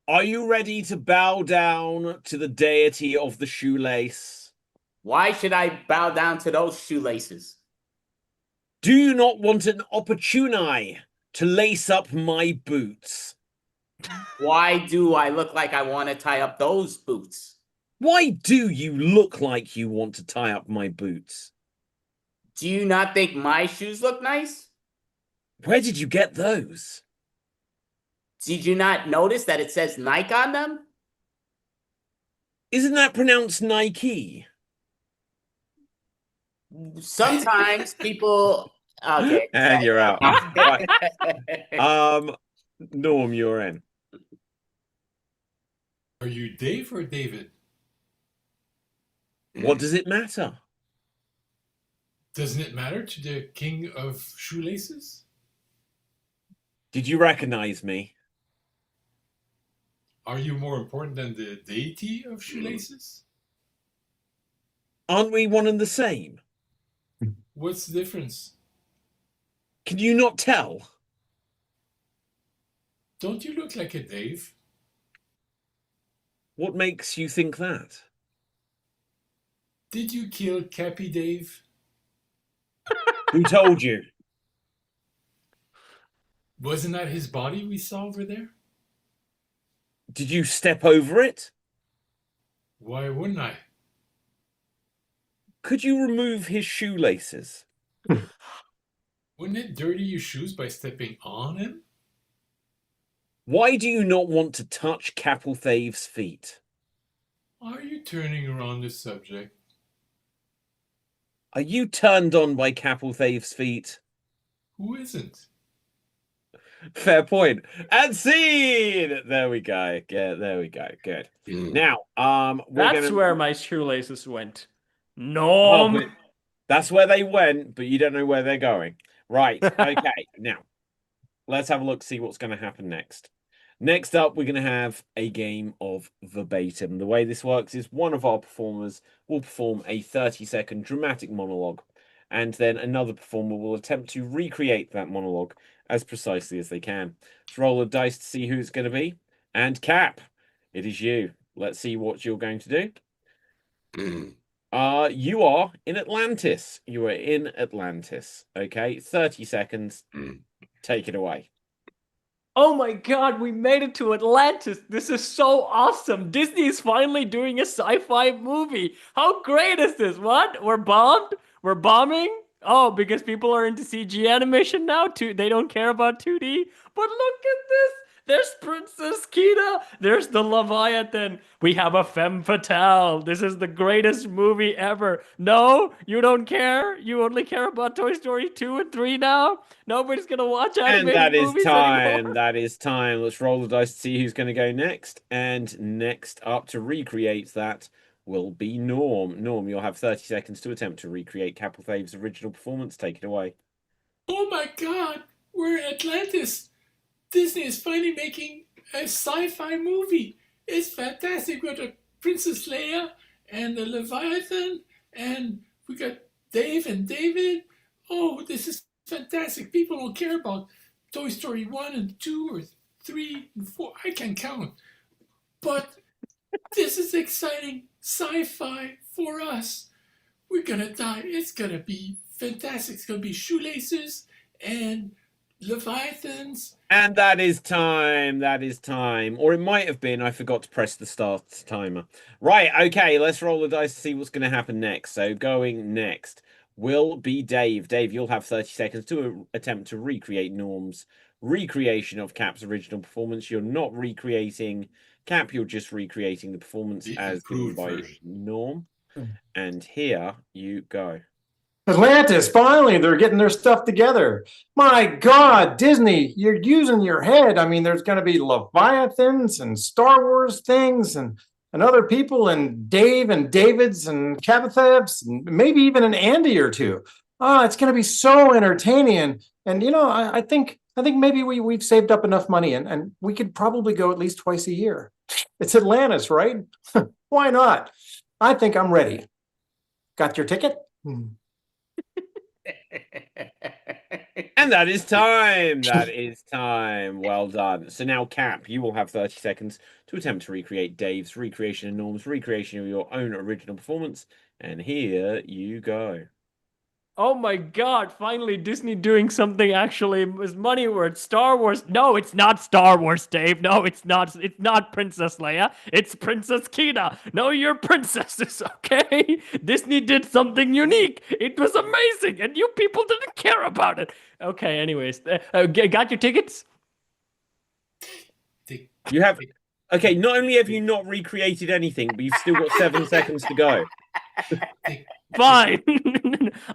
Are you ready to bow down to the deity of the shoelace? Why should I bow down to those shoelaces? Do you not want an opportunity to lace up my boots? Why do I look like I want to tie up those boots? Why do you look like you want to tie up my boots? Do you not think my shoes look nice? Where did you get those? Did you not notice that it says Nike on them? Isn't that pronounced Nike? Sometimes people. Okay. And you're out. Norm, you're in. Are you Dave or David? What does it matter? Doesn't it matter to the king of shoelaces? Did you recognize me? Are you more important than the deity of shoelaces? Aren't we one and the same? What's the difference? Can you not tell? Don't you look like a Dave? What makes you think that? Did you kill Cappy Dave? Who told you? Wasn't that his body we saw over there? Did you step over it? Why wouldn't I? Could you remove his shoelaces? Wouldn't it dirty your shoes by stepping on him? Why do you not want to touch Capelthave's feet? Are you turning around the subject? Are you turned on by Capelthave's feet? Who isn't? Fair point. And scene. There we go. Yeah, there we go. Good. Now, That's where my shoelaces went. Oh, No. but that's where they went, but you don't know where they're going. Right. Okay. Now, let's have a look, see what's going to happen next. Next up, we're going to have a game of verbatim. The way this works is one of our performers will perform a 30-second dramatic monologue, and then another performer will attempt to recreate that monologue as precisely as they can. Let's roll a dice to see who it's going to be. And Cap, it is you. Let's see what you're going to do. You are in Atlantis. You are in Atlantis. Okay, 30 seconds. Take it away. Oh my god, we made it to Atlantis. This is so awesome. Disney is finally doing a sci-fi movie. How great is this? What? We're bombed? We're bombing? Oh, because people are into CG animation now too. They don't care about 2D. But look at this. There's Princess Kita. There's the Leviathan. We have a femme fatale. This is the greatest movie ever. No, you don't care. You only care about Toy Story 2 and 3 now. Nobody's gonna watch And animated that is movies time. anymore. That is time. Let's roll the dice to see who's going to go next. And next up to recreate that will be Norm. Norm, you'll have 30 seconds to attempt to recreate Capital Fave's original performance. Take it away. Oh my God, we're in Atlantis. Disney is finally making a sci-fi movie. It's fantastic. We got a Princess Leia and the Leviathan, and we got Dave and David. Oh, this is fantastic. People don't care about Toy Story 1 and 2 or 3 and 4. I can count. But this is exciting sci-fi for us. We're gonna die. It's gonna be fantastic. It's gonna be shoelaces and Leviathans. And that is time. That is time. Or it might have been. I forgot to press the start timer. Right. Okay. Let's roll the dice to see what's going to happen next. So going next will be Dave. Dave, you'll have 30 seconds to attempt to recreate Norm's recreation of Cap's original performance. You're not recreating Cap. You're just recreating the performance The as given improved by version. Norm. And here you go. Atlantis, finally, they're getting their stuff together. My God, Disney, you're using your head. I mean, there's going to be Leviathans and Star Wars things and other people and Dave and Davids and Capathevs and maybe even an Andy or two. It's going to be so entertaining. And, you know, I think maybe we've saved up enough money and we could probably go at least twice a year. It's Atlantis, right? Why not? I think I'm ready. Got your ticket? And that is time. That is time. Well done. So now, Cap, you will have 30 seconds to attempt to recreate Dave's recreation and Norm's recreation of your own original performance. And here you go. Oh my God, finally Disney doing something actually is money worth. Star Wars. No, it's not Star Wars, Dave. No, it's not. It's not Princess Leia. It's Princess Kita. No, you're princesses, okay? Disney did something unique. It was amazing, and you people didn't care about it. Okay, anyways. Got your tickets? You have... Okay, not only have you not recreated anything, but you've still got 7 seconds to go. Fine.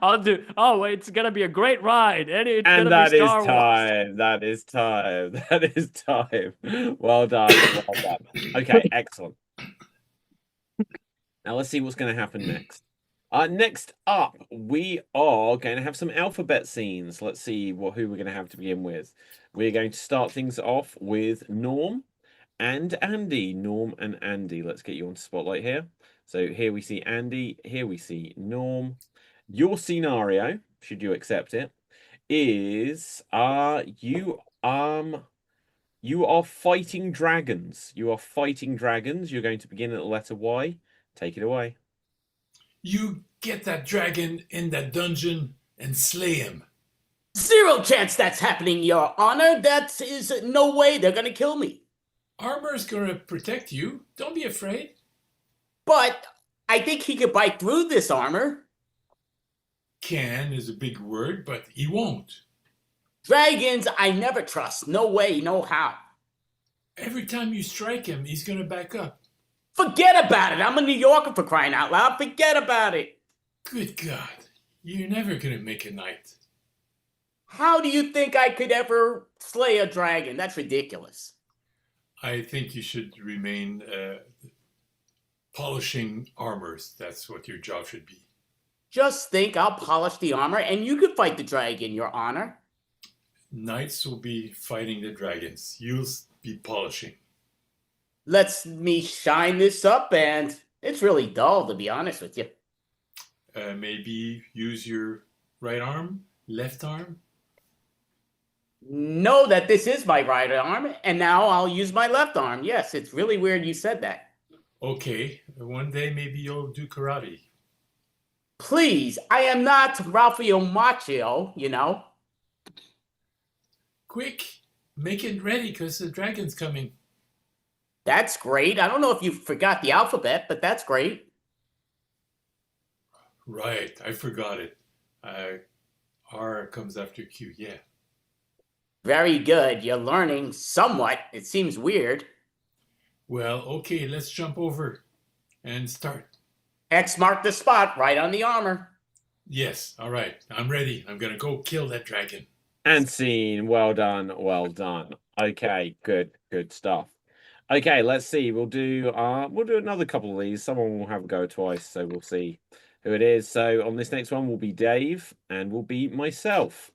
I'll do. Oh, it's gonna be a great ride, and it's And gonna that be is Star Wars. time. That is time. That is time. Well done. Well done. Okay, excellent. Now let's see what's going to happen next. Next up, we are going to have some alphabet scenes. Let's see who we're going to have to begin with. We're going to start things off with Norm and Andy. Norm and Andy. Let's get you on spotlight here. So here we see Andy. Here we see Norm. Your scenario, should you accept it, is you are fighting dragons. You are fighting dragons. You're going to begin at the letter Y. Take it away. You get that dragon in that dungeon and slay him. Zero chance that's happening, Your Honor. That is no way. They're gonna kill me. Armor's gonna protect you. Don't be afraid. But I think he could bite through this armor. Can is a big word, but he won't. Dragons, I never trust. No way, no how. Every time you strike him, he's gonna back up. Forget about it. I'm a New Yorker, for crying out loud. Forget about it. Good God, you're never gonna make a knight. How do you think I could ever slay a dragon? That's ridiculous. I think you should remain polishing armors. That's what your job should be. Just think, I'll polish the armor and you could fight the dragon, Your Honor. Knights will be fighting the dragons. You'll be polishing. Let's me shine this up, and it's really dull, to be honest with you. Maybe use your right arm, left arm. Know that this is my right arm, and now I'll use my left arm. Yes, it's really weird you said that. Okay, one day maybe you'll do karate. Please, I am not Ralphio Macchio, you know. Quick, make it ready because the dragon's coming. That's great. I don't know if you forgot the alphabet, but that's great. Right, I forgot it. R comes after Q, yeah. Very good. You're learning somewhat. It seems weird. Well, okay, let's jump over and start. X marked the spot right on the armor. Yes, all right. I'm ready. I'm gonna go kill that dragon. And scene. Well done. Well done. Okay, good stuff. Okay, let's see. We'll do another couple of these. Someone will have a go twice, so we'll see who it is. So on this next one will be Dave and will be myself.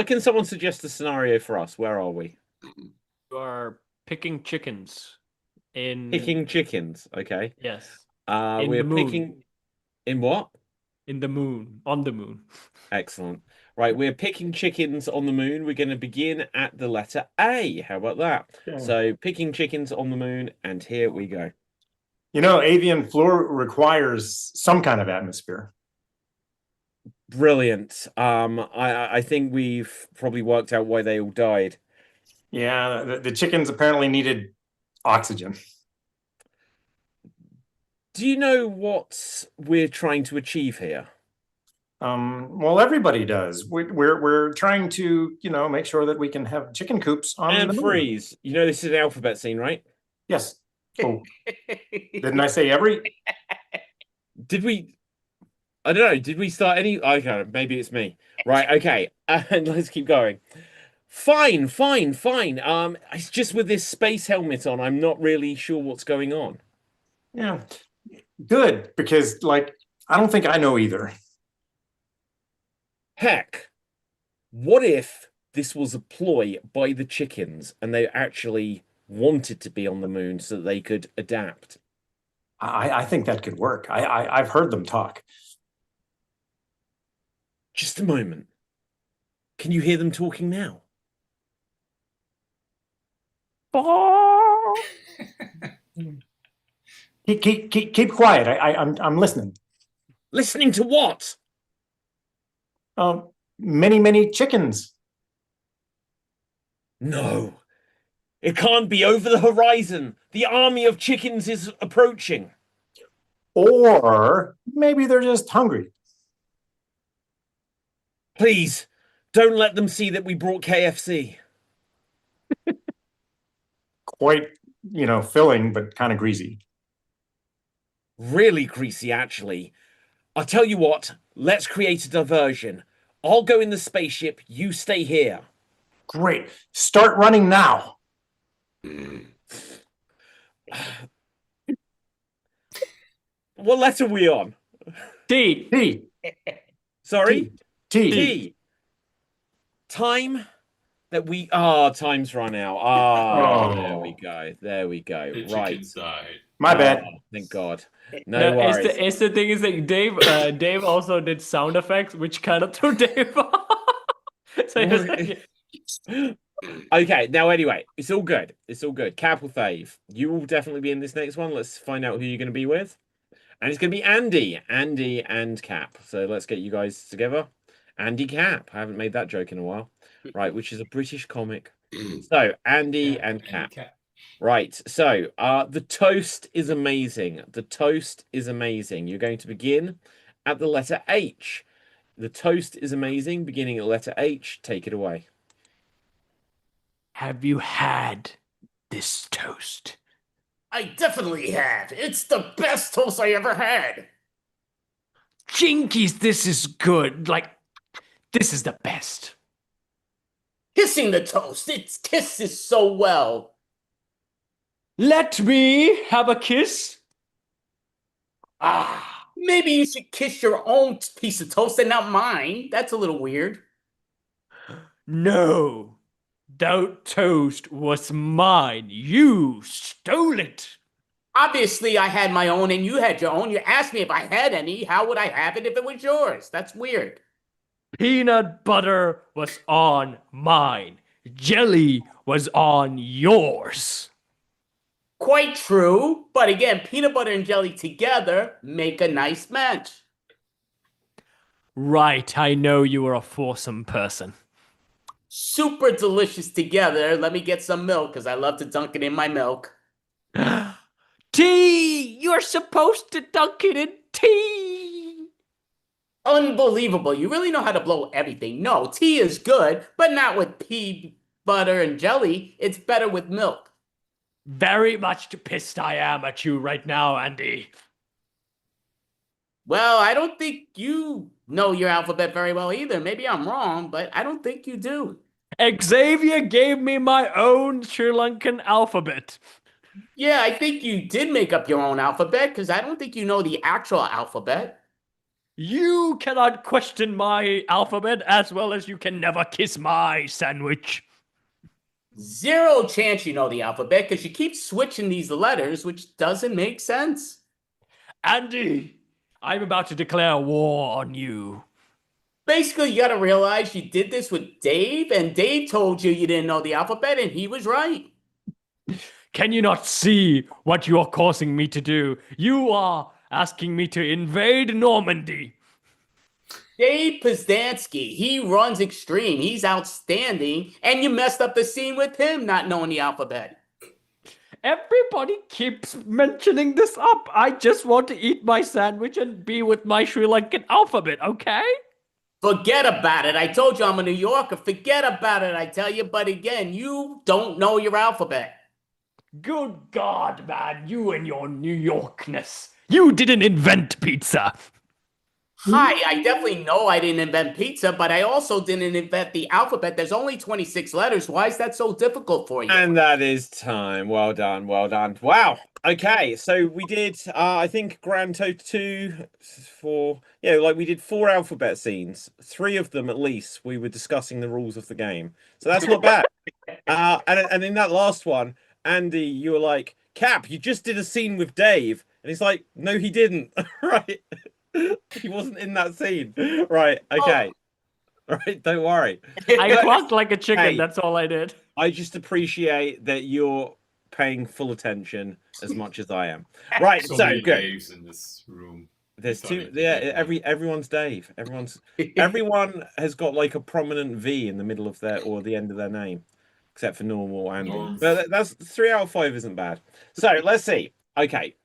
Can someone suggest a scenario for us? Where are we? You are picking chickens in Picking chickens. Okay. Yes. We're the moon. picking in what? In the moon. On the moon. Excellent. Right, we're picking chickens on the moon. We're going to begin at the letter A. How about that? Yeah. So picking chickens on the moon, and here we go. You know, avian flu requires some kind of atmosphere. Brilliant. I think we've probably worked out why they all died. Yeah, the chickens apparently needed oxygen. Do you know what we're trying to achieve here? Well, everybody does. We're trying to, make sure that we can have chicken coops on And the moon. freeze. You know this is an alphabet scene, right? Yes. Oh, didn't I say every? Did we? I don't know. Did we start any? Okay, maybe it's me. Right. Okay. And let's keep going. Fine. It's just with this space helmet on, I'm not really sure what's going on. Yeah. Good, because I don't think I know either. Heck, what if this was a ploy by the chickens and they actually wanted to be on the moon so that they could adapt? I think that could work. I've heard them talk. Just a moment. Can you hear them talking now? Keep quiet. I'm listening. Listening to what? Many chickens. No. It can't be. Over the horizon. The army of chickens is approaching. Or maybe they're just hungry. Please, don't let them see that we brought KFC. Quite, filling, but kind of greasy. Really greasy, actually. I'll tell you what, let's create a diversion. I'll go in the spaceship, you stay here. Great. Start running now. What letter are we on? T. T. Sorry? T. T. Time that we... time's run out. Oh. There we go. The Right. chickens died. My bad. Thank God. No It's worries. the thing is that Dave also did sound effects, which kind of threw Dave off. So he was like, Okay, now anyway, it's all good. It's all good. Cap or Fave, you will definitely be in this next one. Let's find out who you're going to be with. And it's going to be Andy and Cap. So let's get you guys together. Andy Cap. I haven't made that joke in a while. Right, which is a British comic. So Andy and Cap. Right, so the toast is amazing. The toast is amazing. You're going to begin at the letter H. The toast is amazing, beginning at the letter H. Take it away. have you had this toast? I definitely have. It's the best toast I ever had. Jinkies, this is good. This is the best. Kissing the toast. It kisses so well. Let me have a kiss. Maybe you should kiss your own piece of toast and not mine. That's a little weird. No, that toast was mine. You stole it. Obviously, I had my own and you had your own. You asked me if I had any. How would I have it if it was yours? That's weird. Peanut butter was on mine. Jelly was on yours. Quite true. But again, peanut butter and jelly together make a nice match. Right, I know you are a foursome person. Super delicious together. Let me get some milk because I love to dunk it in my milk. Tea! You're supposed to dunk it in tea! Unbelievable. You really know how to blow everything. No, tea is good, but not with peanut butter, and jelly. It's better with milk. Very much pissed I am at you right now, Andy. Well, I don't think you know your alphabet very well either. Maybe I'm wrong, but I don't think you do. Xavier gave me my own Sri Lankan alphabet. Yeah, I think you did make up your own alphabet because I don't think you know the actual alphabet. You cannot question my alphabet as well as you can never kiss my sandwich. Zero chance you know the alphabet because you keep switching these letters, which doesn't make sense. Andy, I'm about to declare war on you. Basically, you gotta realize you did this with Dave, and Dave told you didn't know the alphabet, and he was right. Can you not see what you are causing me to do? You are asking me to invade Normandy. Dave Pizdansky, he runs Extreme. He's outstanding, and you messed up the scene with him not knowing the alphabet. Everybody keeps mentioning this up. I just want to eat my sandwich and be with my Sri Lankan alphabet, okay? Forget about it. I told you I'm a New Yorker. Forget about it, I tell you. But again, you don't know your alphabet. Good God, man, you and your New Yorkness. You didn't invent pizza. Hi, I definitely know I didn't invent pizza, but I also didn't invent the alphabet. There's only 26 letters. Why is that so difficult for you? And that is time. Well done. Well done. Wow. Okay. So we did, I think, grand total 2, 4. Yeah, like we did 4 alphabet scenes. 3 of them, at least, we were discussing the rules of the game. So that's not bad. And in that last one, Andy, you were like, Cap, you just did a scene with Dave. And he's like, no, he didn't. Right. He wasn't in that scene. Right. Okay. All right. Don't worry. I clucked like a chicken. Hey. That's all I did. I just appreciate that you're paying full attention as much as I am. Right. So So many good. Daves in this room. There's Sorry. 2. Yeah. Everyone's Dave. Everyone has got like a prominent V in the middle of their or the end of their name, except for normal Andy. Norm. But that's 3 out of 5 isn't bad. So let's see. Okay.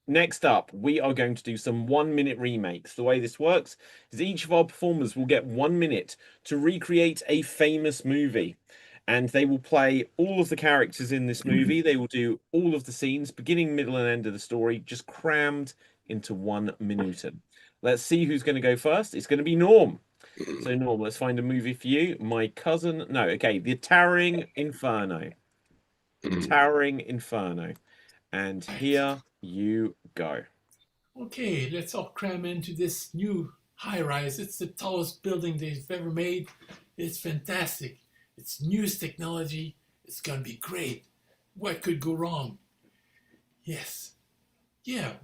Next up, we are going to do some 1-minute remakes. The way this works is each of our performers will get 1 minute to recreate a famous movie. And they will play all of the characters in this movie. They will do all of the scenes, beginning, middle, and end of the story, just crammed into 1 minute. Let's see who's going to go first. It's going to be Norm. So, Norm, let's find a movie for you. My cousin. No, okay. The Towering Inferno. The Towering Inferno. And here you go. Okay, let's all cram into this new high-rise. It's the tallest building they've ever made. It's fantastic. It's newest technology. It's gonna be great. What could go wrong? Yes. Yeah,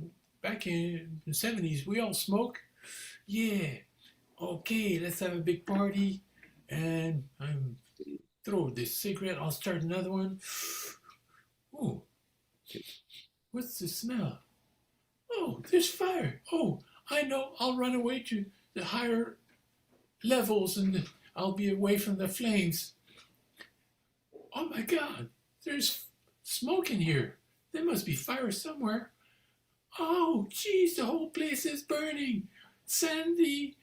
back in the 70s, we all smoke. Yeah. Okay, let's have a big party. And I'm throw this cigarette. I'll start another one. Ooh. What's the smell? Oh, there's fire. Oh, I know. I'll run away to the higher levels and I'll be away from the flames. Oh my God, there's smoke in here. There must be fire somewhere. Oh, geez, the whole place is burning. Send the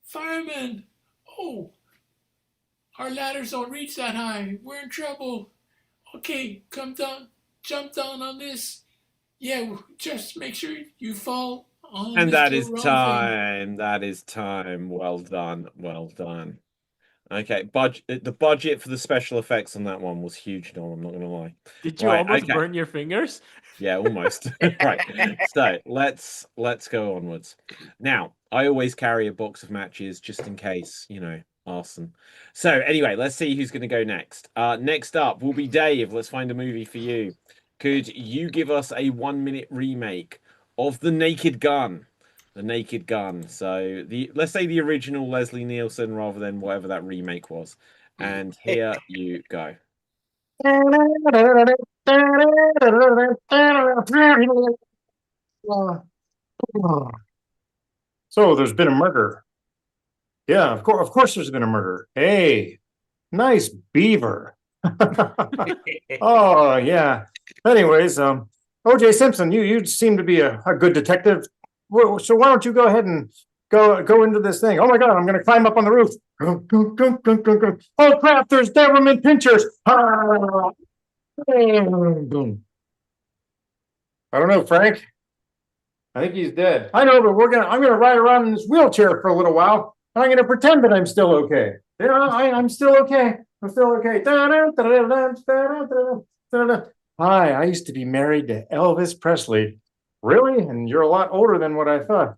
firemen. Oh, our ladders don't reach that high. We're in trouble. Okay, come down. Jump down on this. Yeah, just make sure you fall on. And this that little is round time. That is time. Well done. Well done. Okay, the budget for the special effects on that one was huge, Norm. I'm not going to lie. Did you Right, almost okay. burn your fingers? Yeah, almost. Right. So let's go onwards. Now, I always carry a box of matches just in case, arson. So anyway, let's see who's going to go next. Next up will be Dave. Let's find a movie for you. Could you give us a 1-minute remake of The Naked Gun? The Naked Gun. So let's say the original Leslie Nielsen rather than whatever that remake was. And here you go. So there's been a murder. Yeah, of course there's been a murder. Hey, nice beaver. Oh yeah. Anyways, O.J. Simpson, you seem to be a good detective. So why don't you go ahead and go into this thing. Oh my God, I'm going to climb up on the roof. Oh crap, there's Doberman pinchers. Ah. Boom. I don't know, Frank. I think he's dead. I know, but I'm gonna ride around in this wheelchair for a little while. And I'm gonna pretend that I'm still okay. Yeah, I'm still okay. I'm still okay. Hi, I used to be married to Elvis Presley. Really? And you're a lot older than what I thought.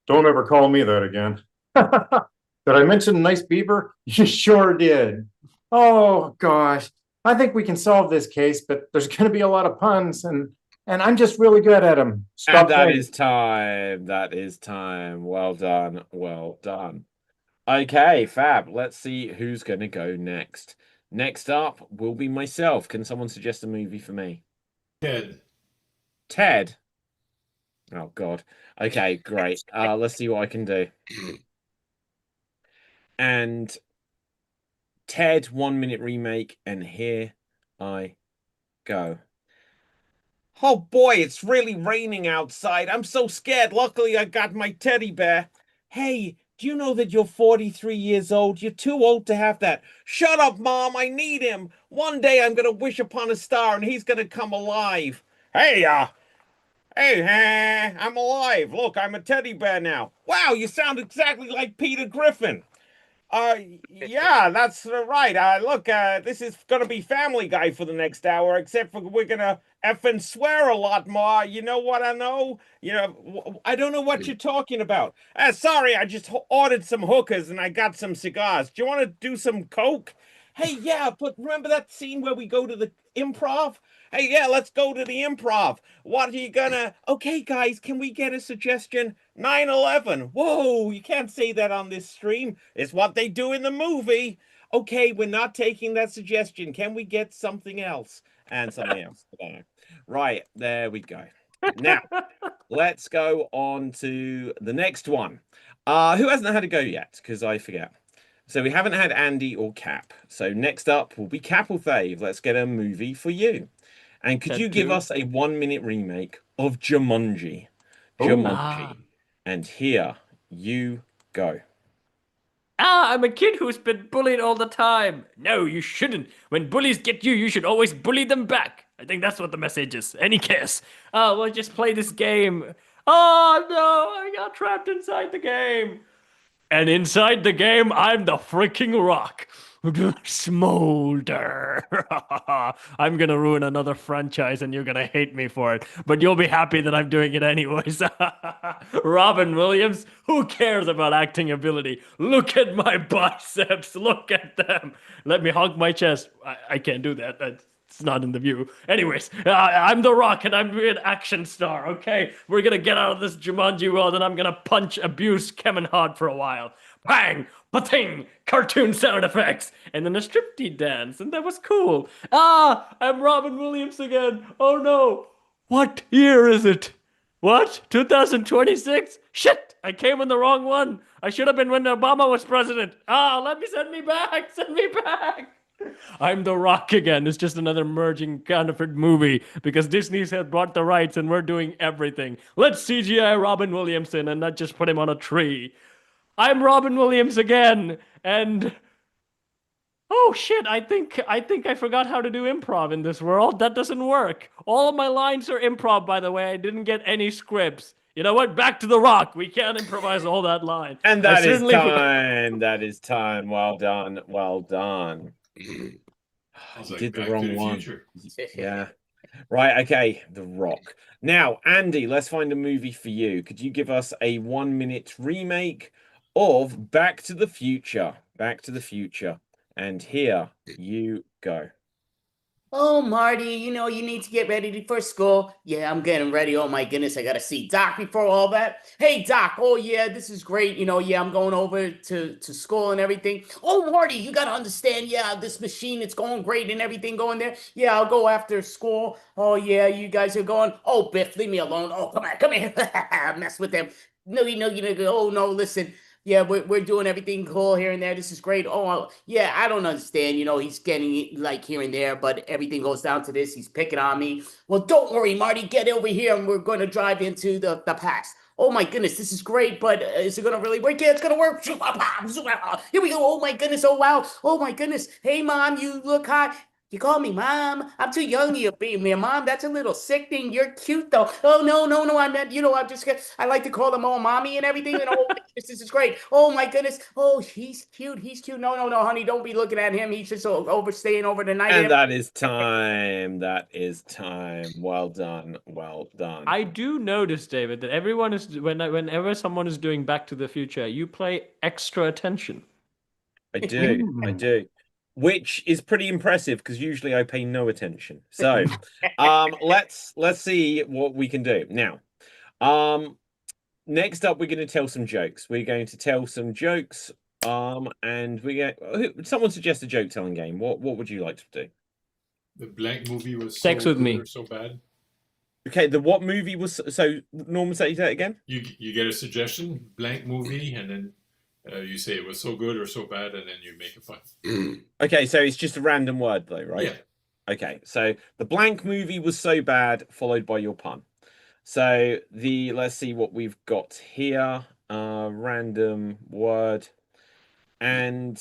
Don't ever call me that again. Did I mention nice beaver? You sure did. Oh gosh. I think we can solve this case, but there's going to be a lot of puns, and I'm just really good at them. And that is time. That is time. Well done. Well done. Okay, fab. Let's see who's going to go next. Next up will be myself. Can someone suggest a movie for me? Ted. Ted? Oh, God. Okay, great. Let's see what I can do. And Ted 1 minute remake, and here I go. Oh boy, it's really raining outside. I'm so scared. Luckily, I got my teddy bear. Hey, do you know that you're 43 years old? You're too old to have that. Shut up, Mom. I need him. One day I'm going to wish upon a star and he's going to come alive. Hey, I'm alive. Look, I'm a teddy bear now. Wow, you sound exactly like Peter Griffin. Yeah, that's right. Look, this is gonna be Family Guy for the next hour, except for we're gonna effing swear a lot more. You know what I know? You know, I don't know what you're talking about. Sorry, I just ordered some hookers and I got some cigars. Do you want to do some coke? Hey, yeah, but remember that scene where we go to the improv? Hey, yeah, let's go to the improv. What are you gonna... Okay, guys, can we get a suggestion? 9/11. Whoa, you can't say that on this stream. It's what they do in the movie. Okay, we're not taking that suggestion. Can we get something else? And something else. Right, there we go. Now, let's go on to the next one. Who hasn't had a go yet? Because I forget. So we haven't had Andy or Cap. So next up will be Cap or Fave. Let's get a movie for you. And could you give us a 1 minute remake of Jumanji? Jumanji. And here you go. I'm a kid who's been bullied all the time. No, you shouldn't. When bullies get you, you should always bully them back. I think that's what the message is. Any case. We'll just play this game. Oh no, I got trapped inside the game. And inside the game, I'm the freaking rock. Smolder. I'm gonna ruin another franchise and you're gonna hate me for it. But you'll be happy that I'm doing it anyways. Robin Williams, who cares about acting ability? Look at my biceps. Look at them. Let me hug my chest. I can't do that. It's not in the view. Anyways, I'm The Rock and I'm an action star, okay? We're gonna get out of this Jumanji world and I'm gonna punch, abuse Kevin Hart for a while. Bang! Ba-ting! Cartoon sound effects! And then a striptease dance, and that was cool. I'm Robin Williams again. Oh no! What year is it? What? 2026? Shit! I came in the wrong one. I should have been when Obama was president. Send me back! Send me back! I'm The Rock again. It's just another merging counterfeit movie because Disney's had bought the rights and we're doing everything. Let's CGI Robin Williamson and not just put him on a tree. I'm Robin Williams again, and oh shit, I think I forgot how to do improv in this world. That doesn't work. All of my lines are improv, by the way. I didn't get any scripts. You know what? Back to The Rock. We can't improvise all that line. And that is time. That is time. Well done. Well done. Like did the Back wrong to the one. Future. Yeah. Right, okay. The Rock. Now, Andy, let's find a movie for you. Could you give us a 1 minute remake of Back to the Future? Back to the Future. And here you go. Oh, Marty, you know, you need to get ready for school. Yeah, I'm getting ready. Oh, my goodness, I got to see Doc before all that. Hey, Doc, oh, yeah, this is great. You know, yeah, I'm going over to school and everything. Oh, Marty, you got to understand, yeah, this machine, it's going great and everything going there. Yeah, I'll go after school. Oh, yeah, you guys are going. Oh, Biff, leave me alone. Oh, come here. Mess with them. No, oh, no, listen. Yeah, we're doing everything cool here and there. This is great. Oh, yeah, I don't understand. You know, he's getting it like here and there, but everything goes down to this. He's picking on me. Well, don't worry, Marty. Get over here and we're going to drive into the past. Oh my goodness, this is great, but is it gonna really work? Yeah, it's gonna work. Here we go. Oh my goodness. Oh wow. Oh my goodness. Hey mom, you look hot. You call me mom. I'm too young to be me, mom. That's a little sickening. You're cute though. Oh no. I'm not. I'm just. I like to call them all mommy and everything. And oh, this is great. Oh my goodness. Oh, he's cute. He's cute. No, honey, don't be looking at him. He's just overstaying over the night. And that is time. That is time. Well done. Well done. I do notice, David, that everyone is whenever someone is doing Back to the Future, you play extra attention. I do. Which is pretty impressive because usually I pay no attention. So let's see what we can do. Now, next up we're going to tell some jokes. We're going to tell some jokes. And someone suggest a joke telling game. What would you like to do? The blank movie was Sex so with good me. or so bad. Okay, the what movie was so Norman, say that again? You get a suggestion, blank movie, and then you say it was so good or so bad, and then you make it fun. Okay, so it's just a random word though, right? Yeah. Okay, so the blank movie was so bad, followed by your pun. So let's see what we've got here. Random word. And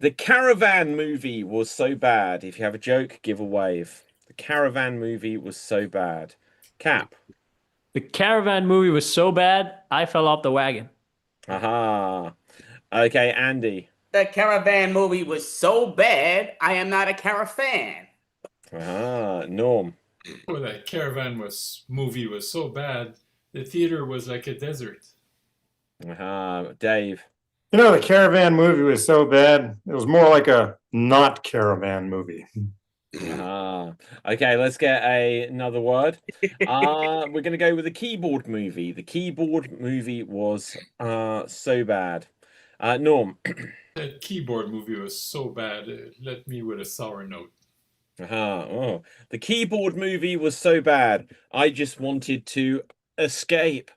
the Caravan movie was so bad. If you have a joke, give a wave. The Caravan movie was so bad. Cap. The Caravan movie was so bad, I fell off the wagon. Aha. Okay, Andy. The Caravan movie was so bad, I am not a caravan. Aha. Norm. Oh, that movie was so bad, the theater was like a desert. Aha. Dave. The Caravan movie was so bad, it was more like a not Caravan movie. Ah, okay, let's get another word. We're gonna go with the keyboard movie. The keyboard movie was so bad. Norm. That keyboard movie was so bad, it left me with a sour note. Oh, the keyboard movie was so bad. I just wanted to escape.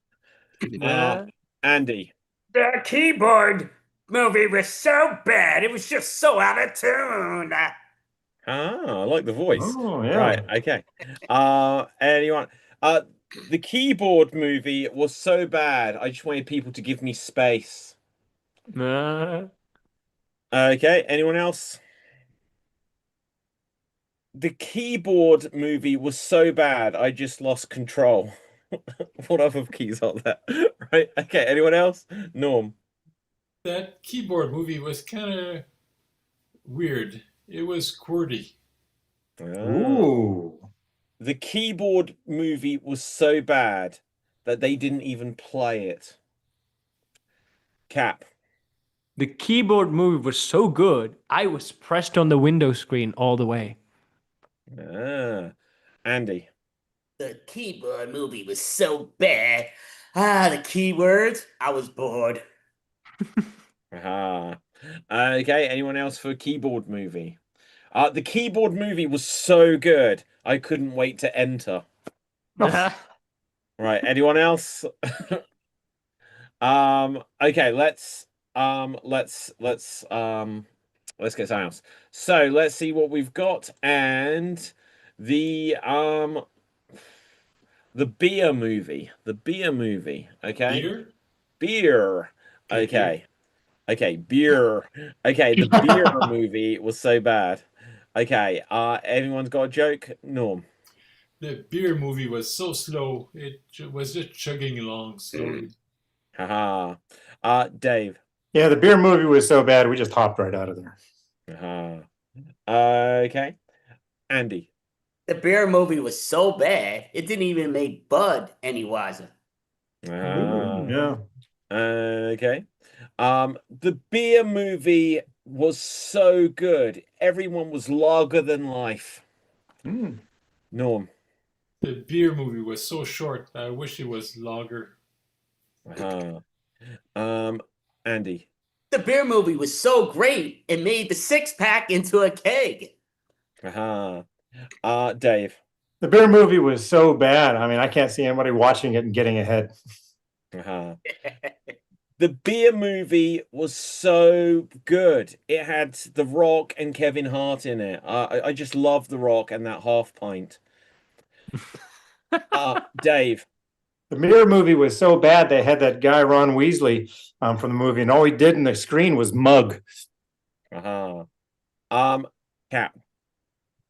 Andy. The keyboard movie was so bad, it was just so out of tune. I like the voice. Oh, yeah. Right, okay. Anyone? The keyboard movie was so bad. I just wanted people to give me space. Okay, anyone else? The keyboard movie was so bad. I just lost control. What other keys are there? Right. Okay, anyone else? Norm. That keyboard movie was kind of weird. It was QWERTY. Ooh. The keyboard movie was so bad that they didn't even play it. Cap. The keyboard movie was so good, I was pressed on the window screen all the way. Andy. The keyboard movie was so bad. The keywords, I was bored. Okay, anyone else for keyboard movie? The keyboard movie was so good, I couldn't wait to enter. Right, anyone else? Okay, let's get something else. So let's see what we've got. And the beer movie. The beer movie. Okay. Beer. Okay. Okay, beer. Okay, the beer movie was so bad. Okay, everyone's got a joke? Norm. The beer movie was so slow, it was just chugging along slowly. Haha. Dave. Yeah, the beer movie was so bad, we just hopped right out of there. Okay. Andy. The beer movie was so bad, it didn't even make Bud any wiser. Yeah. Okay. The beer movie was so good. Everyone was lager than life. Norm. The beer movie was so short, I wish it was longer. Andy. The beer movie was so great, it made the six-pack into a keg. Dave. The beer movie was so bad. I mean, I can't see anybody watching it and getting ahead. The beer movie was so good. It had The Rock and Kevin Hart in it. I just love The Rock and that half pint. Dave. The Mirror movie was so bad they had that guy Ron Weasley from the movie, and all he did in the screen was mug. Uh-huh. Cap.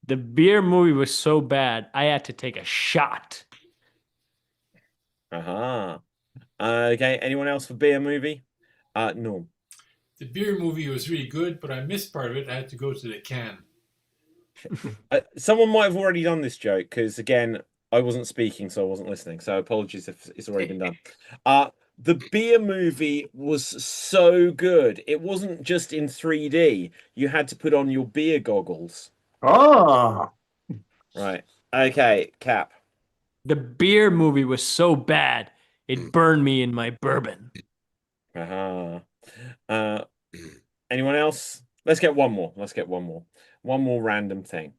The beer movie was so bad, I had to take a shot. Uh-huh. Okay, anyone else for beer movie? Norm. The beer movie was really good, but I missed part of it. I had to go to the can. Someone might have already done this joke because, again, I wasn't speaking, so I wasn't listening. So apologies if it's already been done. The beer movie was so good. It wasn't just in 3D. You had to put on your beer goggles. Oh, Right. Okay, Cap. The beer movie was so bad, it burned me in my bourbon. Uh-huh. Anyone else? Let's get one more. One more random thing.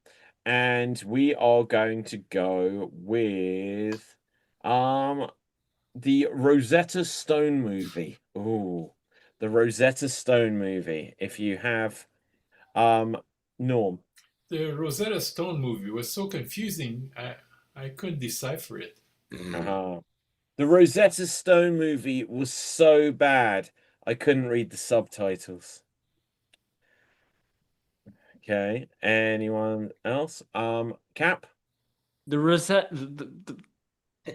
And we are going to go with the Rosetta Stone movie. Ooh, the Rosetta Stone movie. If you have Norm. The Rosetta Stone movie was so confusing, I couldn't decipher it. Uh-huh. The Rosetta Stone movie was so bad I couldn't read the subtitles. Okay. Anyone else? Cap? The Rosette.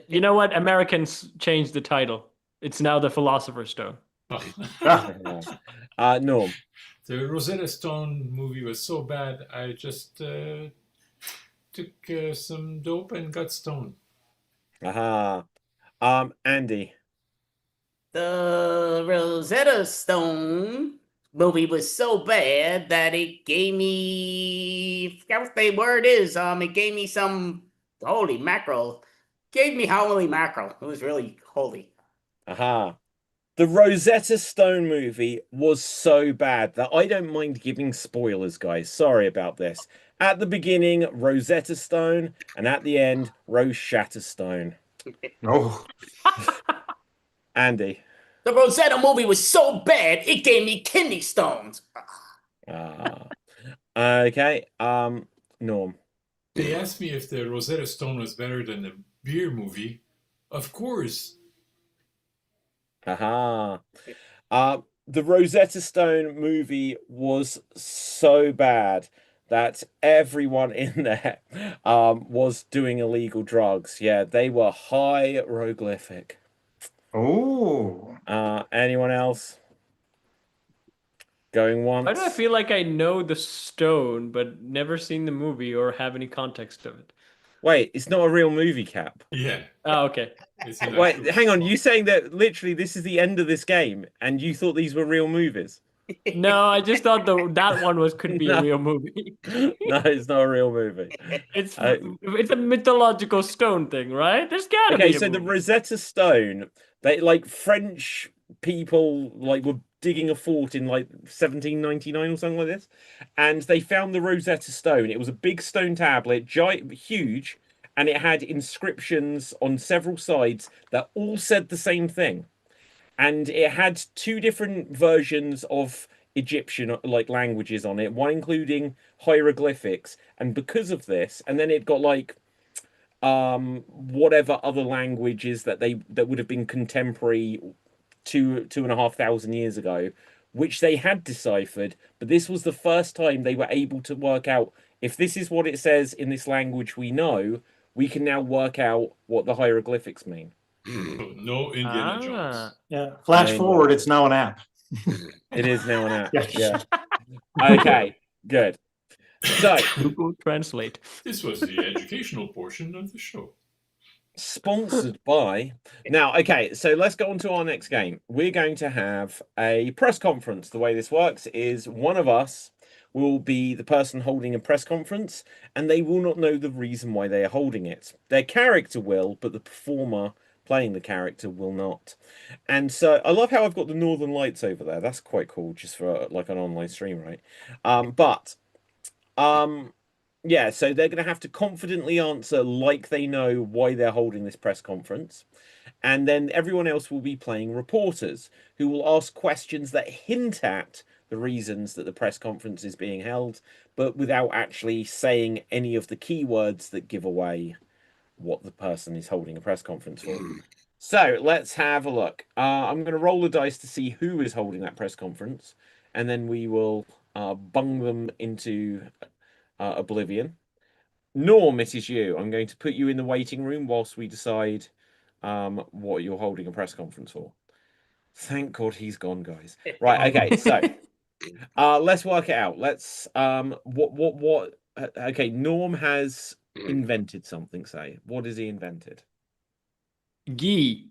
You know what? Americans changed the title. It's now the Philosopher's Stone. Norm. The Rosetta Stone movie was so bad, I just took some dope and got stoned. Aha. Andy. The Rosetta Stone movie was so bad that it gave me, I forgot what the word is. It gave me some holy mackerel. Gave me holy mackerel. It was really holy. Aha. The Rosetta Stone movie was so bad that I don't mind giving spoilers, guys. Sorry about this. At the beginning, Rosetta Stone, and at the end, Rose Shatterstone. no. Andy. The Rosetta movie was so bad it gave me kidney stones. Okay. Norm. They asked me if the Rosetta Stone was better than the beer movie. Of course. Haha. The Rosetta Stone movie was so bad that everyone in there was doing illegal drugs. Yeah, they were hieroglyphic. Oh. Anyone else? Going once? Why do I feel like I know the stone, but never seen the movie or have any context of it? Wait, it's not a real movie, Cap. Yeah. Oh, okay. It's an Wait, actual hang on. stone. You saying that literally this is the end of this game, and you thought these were real movies? No, I just thought that one could be No. a real movie. No, it's not a real movie. It's a mythological stone thing, right? There's gotta Okay, be a so the movie. Rosetta Stone, they like French people like were digging a fort in like 1799 or something like this, and they found the Rosetta Stone. It was a big stone tablet, giant, huge, and it had inscriptions on several sides that all said the same thing. And it had two different versions of Egyptian like languages on it, one including hieroglyphics, and because of this, and then it got like whatever other languages that would have been contemporary 2,500 years ago, which they had deciphered, but this was the first time they were able to work out if this is what it says in this language we know, we can now work out what the hieroglyphics mean. So no Indiana Jones. Yeah. Flash forward, it's now an app. It is now an app. Yeah. Yeah. Okay, good. So, Google Translate. This was the educational portion of the show. sponsored by. Now, okay, so let's go on to our next game. We're going to have a press conference. The way this works is one of us will be the person holding a press conference, and they will not know the reason why they are holding it. Their character will, but the performer playing the character will not. And so I love how I've got the Northern Lights over there. That's quite cool, just for like an online stream, right? Yeah, so they're going to have to confidently answer like they know why they're holding this press conference. And then everyone else will be playing reporters who will ask questions that hint at the reasons that the press conference is being held, but without actually saying any of the keywords that give away what the person is holding a press conference for. So let's have a look. I'm going to roll the dice to see who is holding that press conference, and then we will bung them into oblivion. Norm, it is you. I'm going to put you in the waiting room whilst we decide what you're holding a press conference for. Thank God he's gone, guys. Right, okay, so let's work it out. Let's okay, Norm has invented something, say. What has he invented? Gee.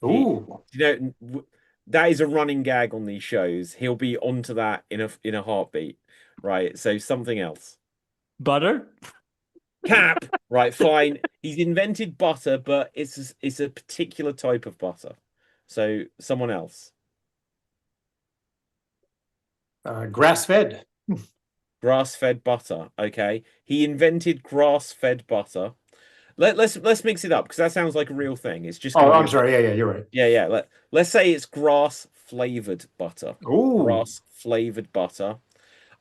Ooh. You know, that is a running gag on these shows. He'll be onto that in a heartbeat, right? So something else. Butter? Cap, right? Fine. He's invented butter, but it's a particular type of butter. So someone else. Grass-fed. Grass-fed butter. Okay. He invented grass-fed butter. Let's mix it up because that sounds like a real thing. It's just Oh, gonna I'm be sorry. Yeah, you're right. yeah. Let's say it's grass flavored butter. Ooh. Grass flavored butter.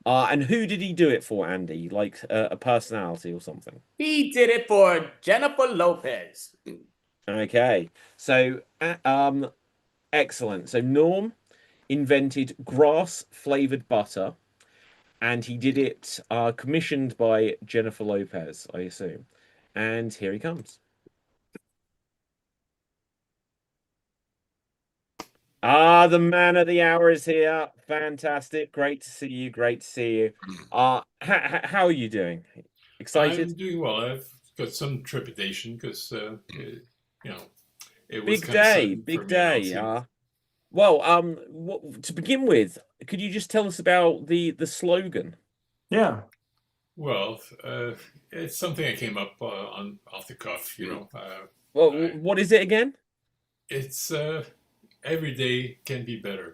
And who did he do it for, Andy? Like a personality or something? He did it for Jennifer Lopez. Okay. So excellent. So Norm invented grass flavored butter, and he did it commissioned by Jennifer Lopez, I assume. And here he comes. The man of the hour is here. Fantastic. Great to see you. Great to see you. How are you doing? Excited? I'm doing well. I've got some trepidation because, you know, it was Big kind of day. sudden for Big me day. announcing. Well, to begin with, could you just tell us about the slogan? Yeah. Well, it's something I came up on off the cuff, you know. Well, I- what is it again? It's every day can be better.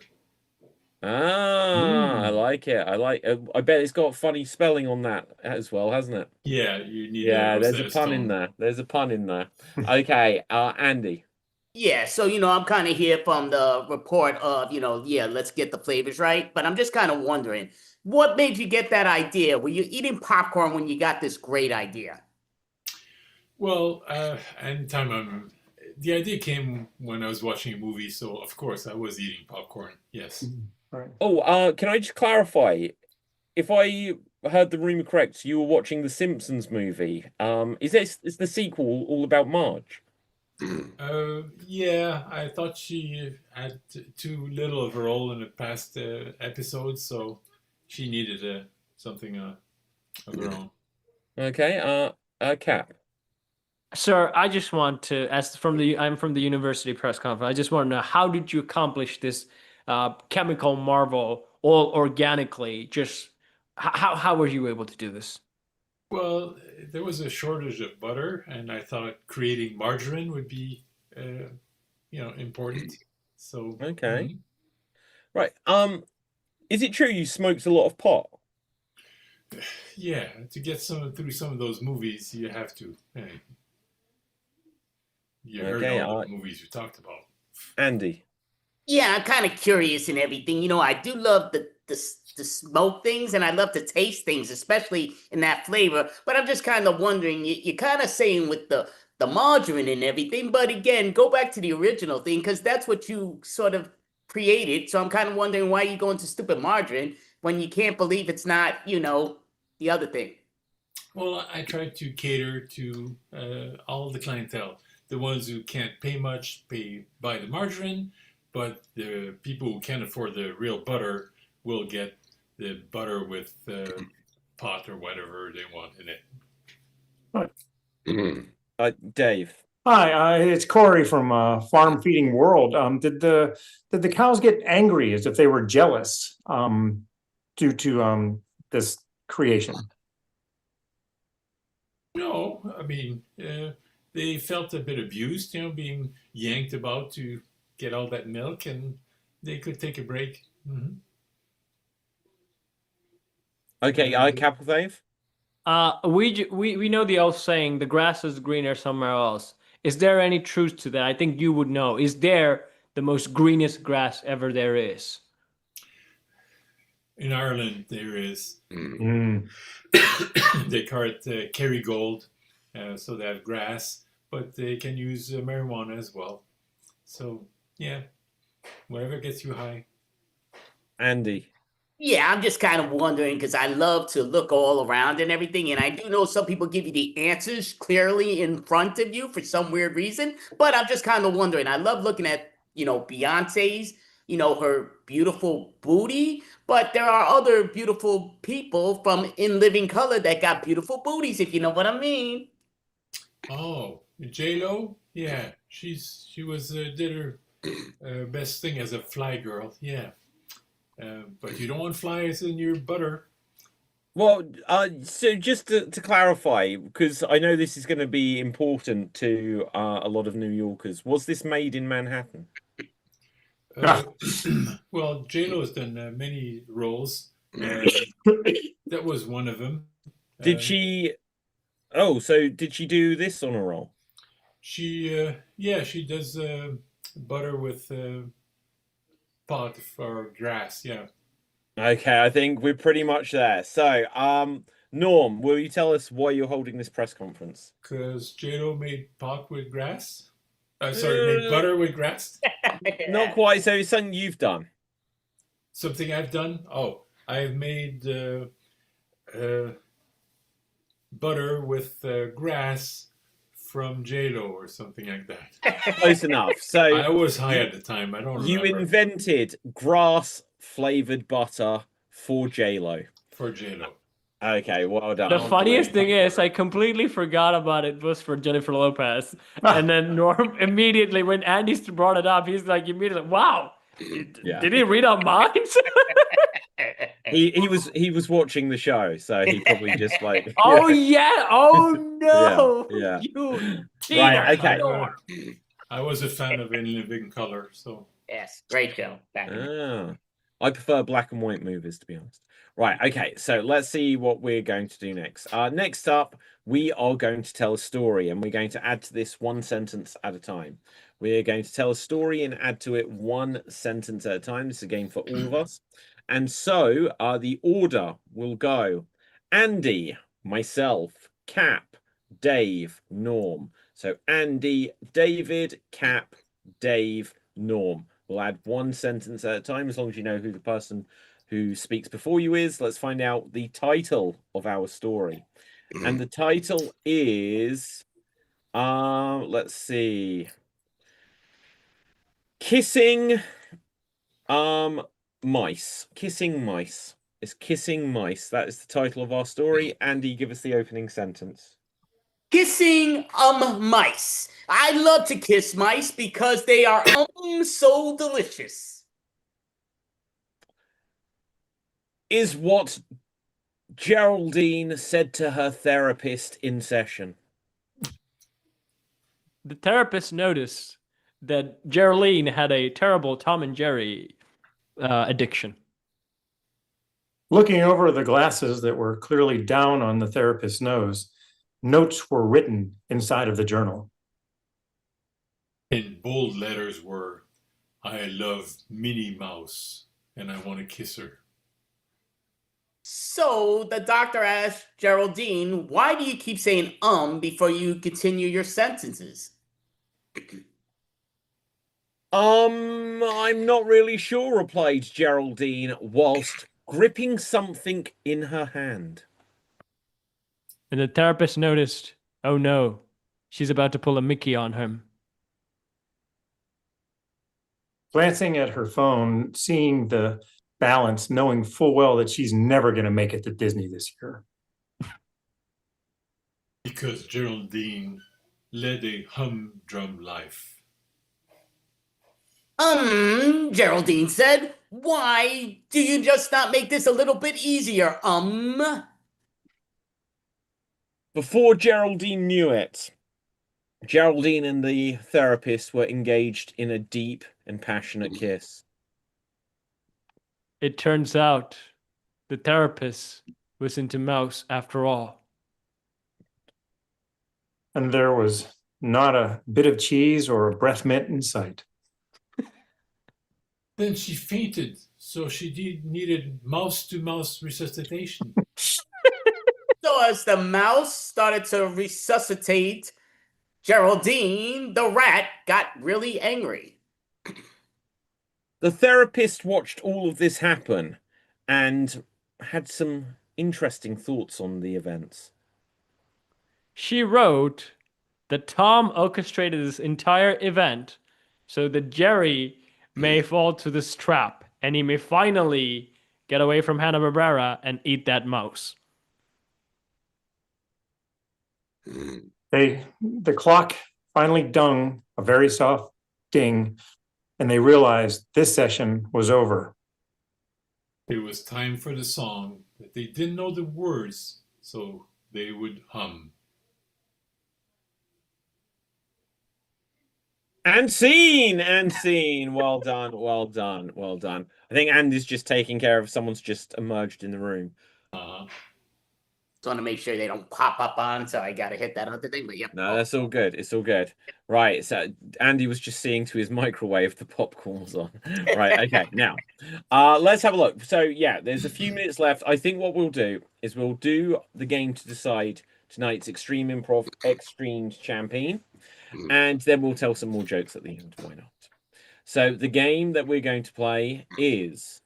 I like it. I bet it's got funny spelling on that as well, hasn't it? Yeah, you need Yeah, a there's a Rosetta pun in Stone. there. There's a pun in there. Okay, Andy. Yeah, so I'm kind of here from the report of, yeah, let's get the flavors right. But I'm just kind of wondering, what made you get that idea? Were you eating popcorn when you got this great idea? Well, anytime the idea came when I was watching a movie, so of course I was eating popcorn. Yes. Right. Oh, can I just clarify? If I heard the rumor correct, you were watching the Simpsons movie. Is the sequel all about Marge? Yeah, I thought she had too little of a role in the past episodes, so she needed something of her own. Okay, Cap. Sir, I just want to, I'm from the university press conference. I just want to know, how did you accomplish this chemical marvel all organically? Just how were you able to do this? Well, there was a shortage of butter, and I thought creating margarine would be, important. So, Okay. Right. Is it true you smoked a lot of pot? yeah, to get through some of those movies, you have to. Hey, you heard Okay, all the movies you talked about. Andy. Yeah, I'm kind of curious and everything. I do love the smoke things, and I love to taste things, especially in that flavor. But I'm just kind of wondering, you're kind of saying with the margarine and everything, but again, go back to the original thing because that's what you sort of created. So I'm kind of wondering why you go into stupid margarine when you can't believe it's not, the other thing. Well, I try to cater to all the clientele. The ones who can't pay much buy the margarine, but the people who can't afford the real butter will get the butter with pot or whatever they want in it. Dave. Hi, it's Corey from Farm Feeding World. Did the cows get angry as if they were jealous due to this creation? No, I mean, they felt a bit abused, being yanked about to get all that milk, and they could take a break. Mm-hmm. Okay, Cap Dave. We know the old saying, the grass is greener somewhere else. Is there any truth to that? I think you would know. Is there the most greenest grass ever there is? In Ireland, there is. Mm. They call it Kerrygold, so they have grass, but they can use marijuana as well. So yeah, whatever gets you high. Andy. Yeah, I'm just kind of wondering because I love to look all around and everything. And I do know some people give you the answers clearly in front of you for some weird reason. But I'm just kind of wondering. I love looking at, Beyonce's, her beautiful booty. But there are other beautiful people from In Living Color that got beautiful booties, if you know what I mean. Oh, J-Lo? Yeah, she was did her best thing as a fly girl. Yeah, but you don't want flies in your butter. Well, so just to clarify, because I know this is going to be important to a lot of New Yorkers, was this made in Manhattan? Well, J-Lo has done many roles. That was one of them. Did she? Oh, so did she do this on a roll? She does butter with pot or grass. Yeah. Okay, I think we're pretty much there. So, Norm, will you tell us why you're holding this press conference? Because J-Lo made pot with grass. Made butter with grass. Not quite. So it's something you've done. Something I've done. Oh, I've made butter with grass from J-Lo or something like that. Close enough. So I was high at the time. I don't you remember. invented grass flavored butter for J-Lo. For J-Lo. Okay, well done. The funniest thing is, I completely forgot about it was for Jennifer Lopez. And then Norm immediately, when Andy brought it up, he's like, immediately, wow, Yeah. did he read our minds? He was watching the show, so he probably just like. Oh, yeah. Oh, no. Yeah. You Right, okay. Norm. I was a fan of In Living Color, so. Yes, great show. Back in the- I prefer black and white movies, to be honest. Right, okay, so let's see what we're going to do next. Next up, we are going to tell a story, and we're going to add to this one sentence at a time. We're going to tell a story and add to it one sentence at a time. This is a game for all of us. And so the order will go Andy, myself, Cap, Dave, Norm. So Andy, David, Cap, Dave, Norm. We'll add one sentence at a time as long as you know who the person who speaks before you is. Let's find out the title of our story. And the title is, let's see, Kissing Mice. Kissing Mice. It's Kissing Mice. That is the title of our story. Andy, give us the opening sentence. Kissing mice. I love to kiss mice because they are so delicious. Is what Geraldine said to her therapist in session. The therapist noticed that Geraldine had a terrible Tom and Jerry addiction. Looking over the glasses that were clearly down on the therapist's nose, notes were written inside of the journal. In bold letters were, I love Minnie Mouse and I want to kiss her. So the doctor asked Geraldine, why do you keep saying before you continue your sentences? I'm not really sure, replied Geraldine, whilst gripping something in her hand. And the therapist noticed, oh no, she's about to pull a Mickey on him. Glancing at her phone, seeing the balance, knowing full well that she's never going to make it to Disney this year. Because Geraldine led a humdrum life. Geraldine said, why do you just not make this a little bit easier, Before Geraldine knew it, Geraldine and the therapist were engaged in a deep and passionate kiss. It turns out the therapist was into mouse after all. And there was not a bit of cheese or a breath mint in sight. Then she fainted, so she needed mouse-to-mouse resuscitation. So as the mouse started to resuscitate Geraldine, the rat got really angry. The therapist watched all of this happen and had some interesting thoughts on the events. She wrote that Tom orchestrated this entire event so that Jerry may fall to this trap and he may finally get away from Hanna-Barbera and eat that mouse. The clock finally dung a very soft ding, and they realized this session was over. It was time for the song, but they didn't know the words, so they would hum. And scene, and scene. Well done, well done, well done. I think Andy's just taking care of someone's just emerged in the room. Just want to make sure they don't pop up on, so I got to hit that other thing. But yep. No, that's all good. It's all good. Right. So Andy was just seeing to his microwave the popcorn was on. Right. Okay. Now, let's have a look. So yeah, there's a few minutes left. I think what we'll do is we'll do the game to decide tonight's Extreme Improv Extreme Champion, and then we'll tell some more jokes at the end. Why not? So the game that we're going to play is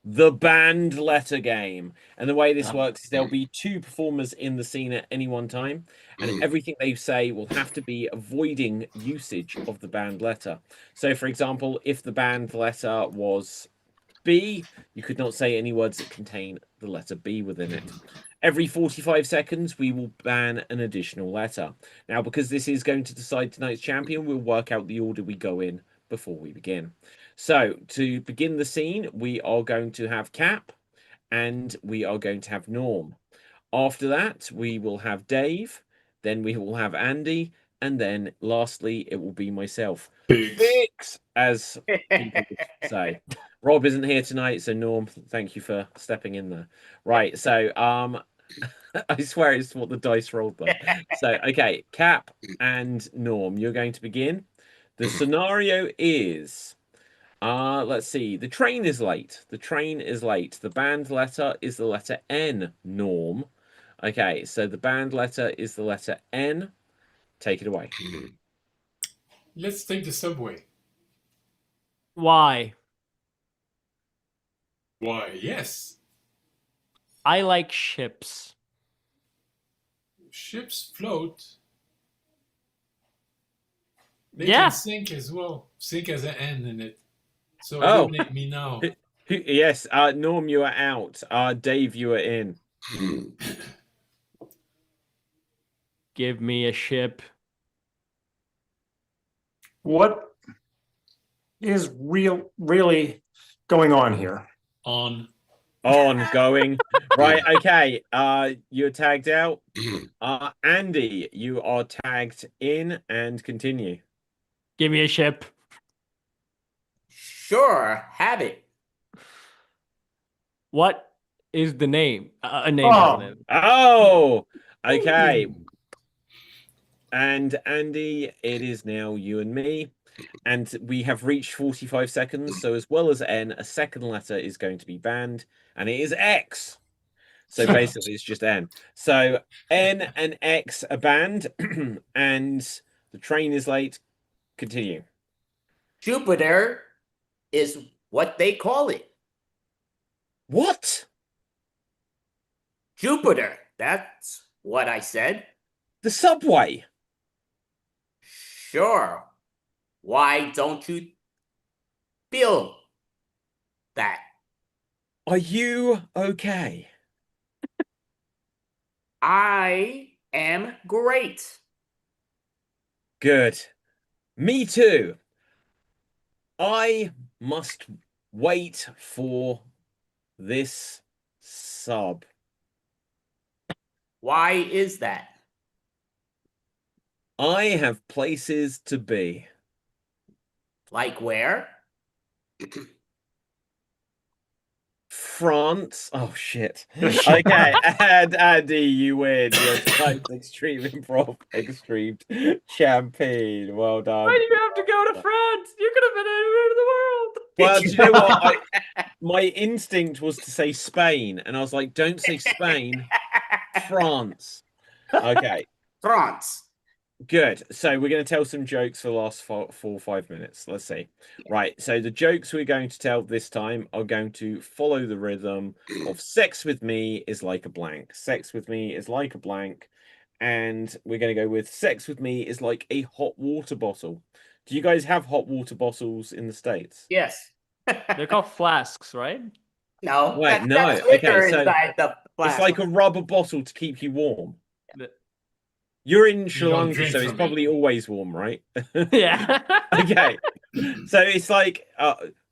the band letter game. And the way this works is there'll be two performers in the scene at any one time, and everything they say will have to be avoiding usage of the band letter. So for example, if the band letter was B, you could not say any words that contain the letter B within it. Every 45 seconds, we will ban an additional letter. Now, because this is going to decide tonight's champion, we'll work out the order we go in before we begin. So to begin the scene, we are going to have Cap and we are going to have Norm. After that, we will have Dave, then we will have Andy, and then lastly, it will be myself. Fix, as people would say. Rob isn't here tonight, so Norm, thank you for stepping in there. Right, so I swear it's what the dice rolled there. So, okay, Cap and Norm, you're going to begin. The scenario is, let's see, the train is late. The train is late. The band letter is the letter N, Norm. Okay, so the band letter is the letter N. Take it away. Let's take the subway. Why? Why, yes. I like ships. Ships float. They Yeah. can sink as well. Sink has an N in it. So Oh. eliminate me now. Yes, Norm, you are out. Dave, you are in. Give me a ship. What is really going on here? On. Ongoing. Right, okay. You're tagged out. Andy, you are tagged in and continue. Give me a ship. Sure, have it. What is the name? A name Oh. has a name. Oh, okay. And Andy, it is now you and me. And we have reached 45 seconds. So as well as N, a second letter is going to be banned. And it is X. So basically it's just N. So N and X are banned. And the train is late. Continue. Jupiter is what they call it. What? Jupiter. That's what I said. The subway? Sure. Why don't you feel that? Are you okay? I am great. Good. Me too. I must wait for this sub. Why is that? I have places to be. Like where? France. Oh shit. Okay, and Andy, you win. You're tonight's Extreme Improv Extreme Champion. Well done. Why do you have to go to France? You could have been anywhere in the world. Well, do you know what? My instinct was to say Spain, and I was like, don't say Spain, France. Okay. France. Good. So we're going to tell some jokes for the last 4 or 5 minutes. Let's see. Right. So the jokes we're going to tell this time are going to follow the rhythm of sex with me is like a blank. Sex with me is like a blank. And we're going to go with sex with me is like a hot water bottle. Do you guys have hot water bottles in the States? Yes. They're called flasks, right? No, Wait, no. that's liquor Okay, so inside the it's flask. like a rubber bottle to keep you warm. The- You're in Sri don't Lanka, drink so it's from it. probably always warm, right? Yeah. Okay. So it's like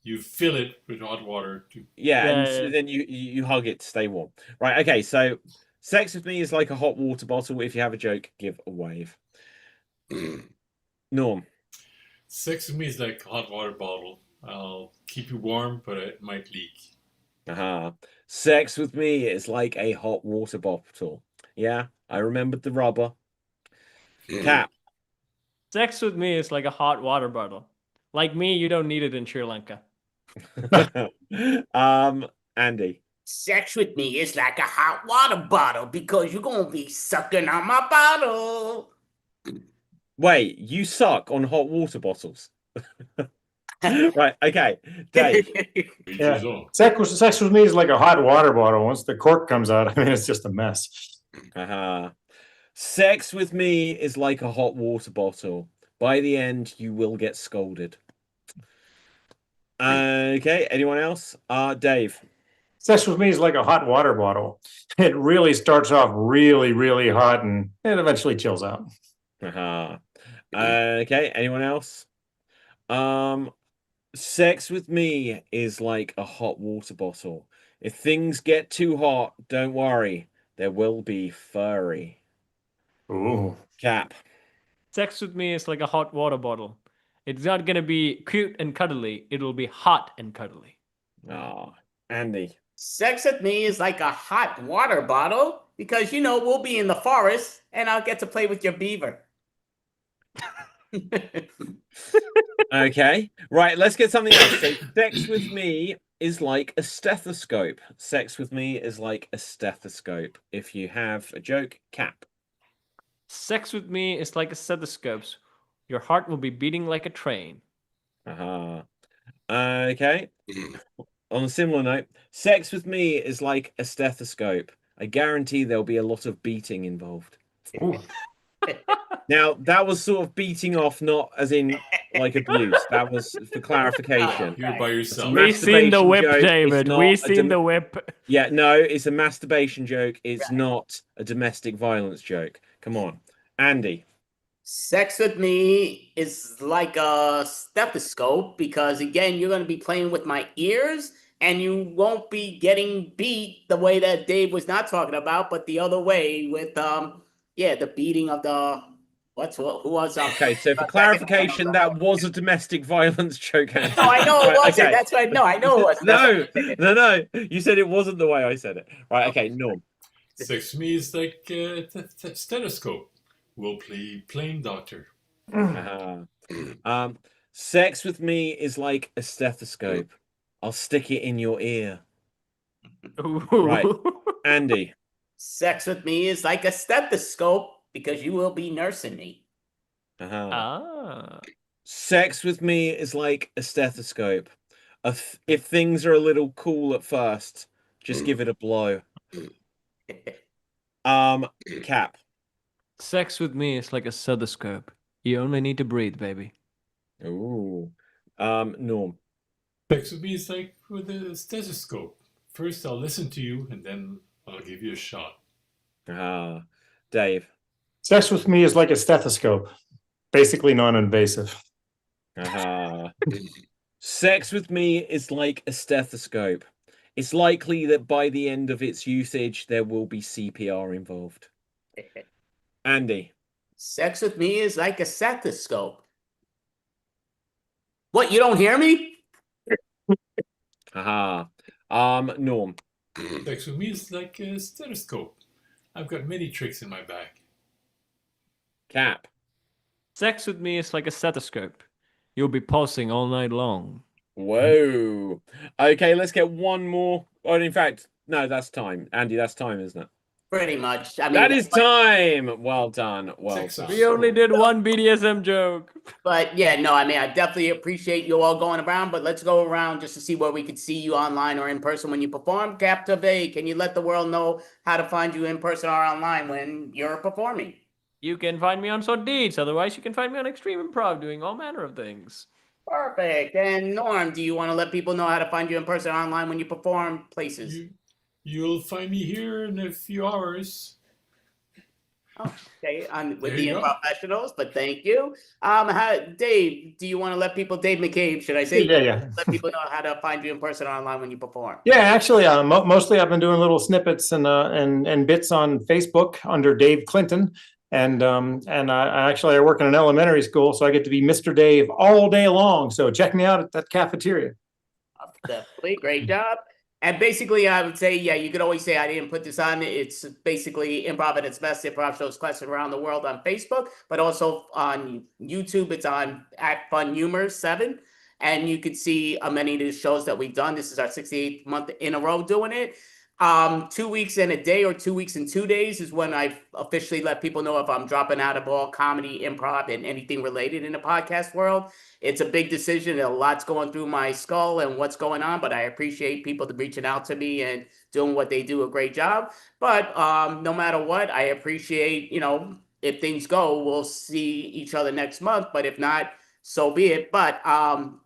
You fill it with hot water to yeah, and Yeah, so yeah. then you hug it to stay warm. Right, okay, so sex with me is like a hot water bottle. If you have a joke, give a wave. Norm. sex with me is like a hot water bottle. I'll keep you warm, but it might leak. Sex with me is like a hot water bottle. Yeah, I remembered the rubber. Cap. Sex with me is like a hot water bottle. Like me, you don't need it in Sri Lanka. Andy. Sex with me is like a hot water bottle because you're gonna be sucking on my bottle. Wait, you suck on hot water bottles. Right, okay. Dave. Each Yeah. his own. Sex with me is like a hot water bottle. Once the cork comes out, I mean, it's just a mess. Sex with me is like a hot water bottle. By the end, you will get scolded. Okay, anyone else? Dave. Sex with me is like a hot water bottle. It really starts off really, really hot and it eventually chills out. Okay, anyone else? Sex with me is like a hot water bottle. If things get too hot, don't worry. There will be furry. Ooh. Cap. Sex with me is like a hot water bottle. It's not gonna be cute and cuddly. It'll be hot and cuddly. Andy. Sex with me is like a hot water bottle because we'll be in the forest and I'll get to play with your beaver. Okay, right, let's get something else. So, sex with me is like a stethoscope. Sex with me is like a stethoscope. If you have a joke, Cap. Sex with me is like a stethoscope. Your heart will be beating like a train. Okay. On a similar note, sex with me is like a stethoscope. I guarantee there'll be a lot of beating involved. Ooh. Now, that was sort of beating off, not as in like abuse. That was for clarification. You're by yourself. It's We seen the masturbation whip, joke, it's David. not We a seen the whip. Yeah, no, it's a masturbation joke. It's Right. not a domestic violence joke. Come on. Andy. Sex with me is like a stethoscope because, again, you're going to be playing with my ears and you won't be getting beat the way that Dave was not talking about, but the other way with, the beating of the, who was Okay, so for clarification, that was a domestic violence joke, Andy. No, I know it Right, wasn't. okay. That's right. No, I know it wasn't. That's No. You said it wasn't the way I said it. Right, okay, Norm. Sex with me is like a stethoscope. We'll play plain doctor. Sex with me is like a stethoscope. I'll stick it in your ear. Right. Andy. Sex with me is like a stethoscope because you will be nursing me. Sex with me is like a stethoscope. If things are a little cool at first, just give it a blow. Cap. Sex with me is like a stethoscope. You only need to breathe, baby. Ooh. Norm. Sex with me is like with a stethoscope. First, I'll listen to you, and then I'll give you a shot. Dave. Sex with me is like a stethoscope, basically non-invasive. Sex with me is like a stethoscope. It's likely that by the end of its usage, there will be CPR involved. Andy. Sex with me is like a stethoscope. What, you don't hear me? Norm. Sex with me is like a stethoscope. I've got many tricks in my bag. Cap. Sex with me is like a stethoscope. You'll be pulsing all night long. Whoa. Okay, let's get one more. Oh, in fact, no, that's time. Andy, that's time, isn't it? Pretty much. I mean, That is time. Well done. Well Sex done. We only did one BDSM joke. but yeah, no, I mean, I definitely appreciate you all going around, but let's go around just to see where we could see you online or in person when you perform. Captivate, can you let the world know how to find you in person or online when you're performing? You can find me on So Deeds. Otherwise, you can find me on Extreme Improv doing all manner of things. Perfect. And Norm, do you want to let people know how to find you in person or online when you perform places? You'll find me here in a few hours. Okay, with There the you go. professionals, but thank you. Dave, do you want to let people, Dave McCabe, should I say, Yeah. let people know how to find you in person or online when you perform? Yeah, actually, mostly I've been doing little snippets and bits on Facebook under Dave Clinton, and I work in an elementary school, so I get to be Mr. Dave all day long. So check me out at that cafeteria. Definitely, great job. And basically, I would say, yeah, you could always say I didn't put this on. It's basically Improv at its best. Improv shows classes around the world on Facebook, but also on YouTube. It's on at Fun Humor 7. And you could see many of the shows that we've done. This is our 68th month in a row doing it. 2 weeks in a day or 2 weeks in 2 days is when I officially let people know if I'm dropping out of all comedy, improv, and anything related in the podcast world. It's a big decision. A lot's going through my skull and what's going on, but I appreciate people reaching out to me and doing what they do a great job. But no matter what, I appreciate, if things go, we'll see each other next month. But if not, so be it. But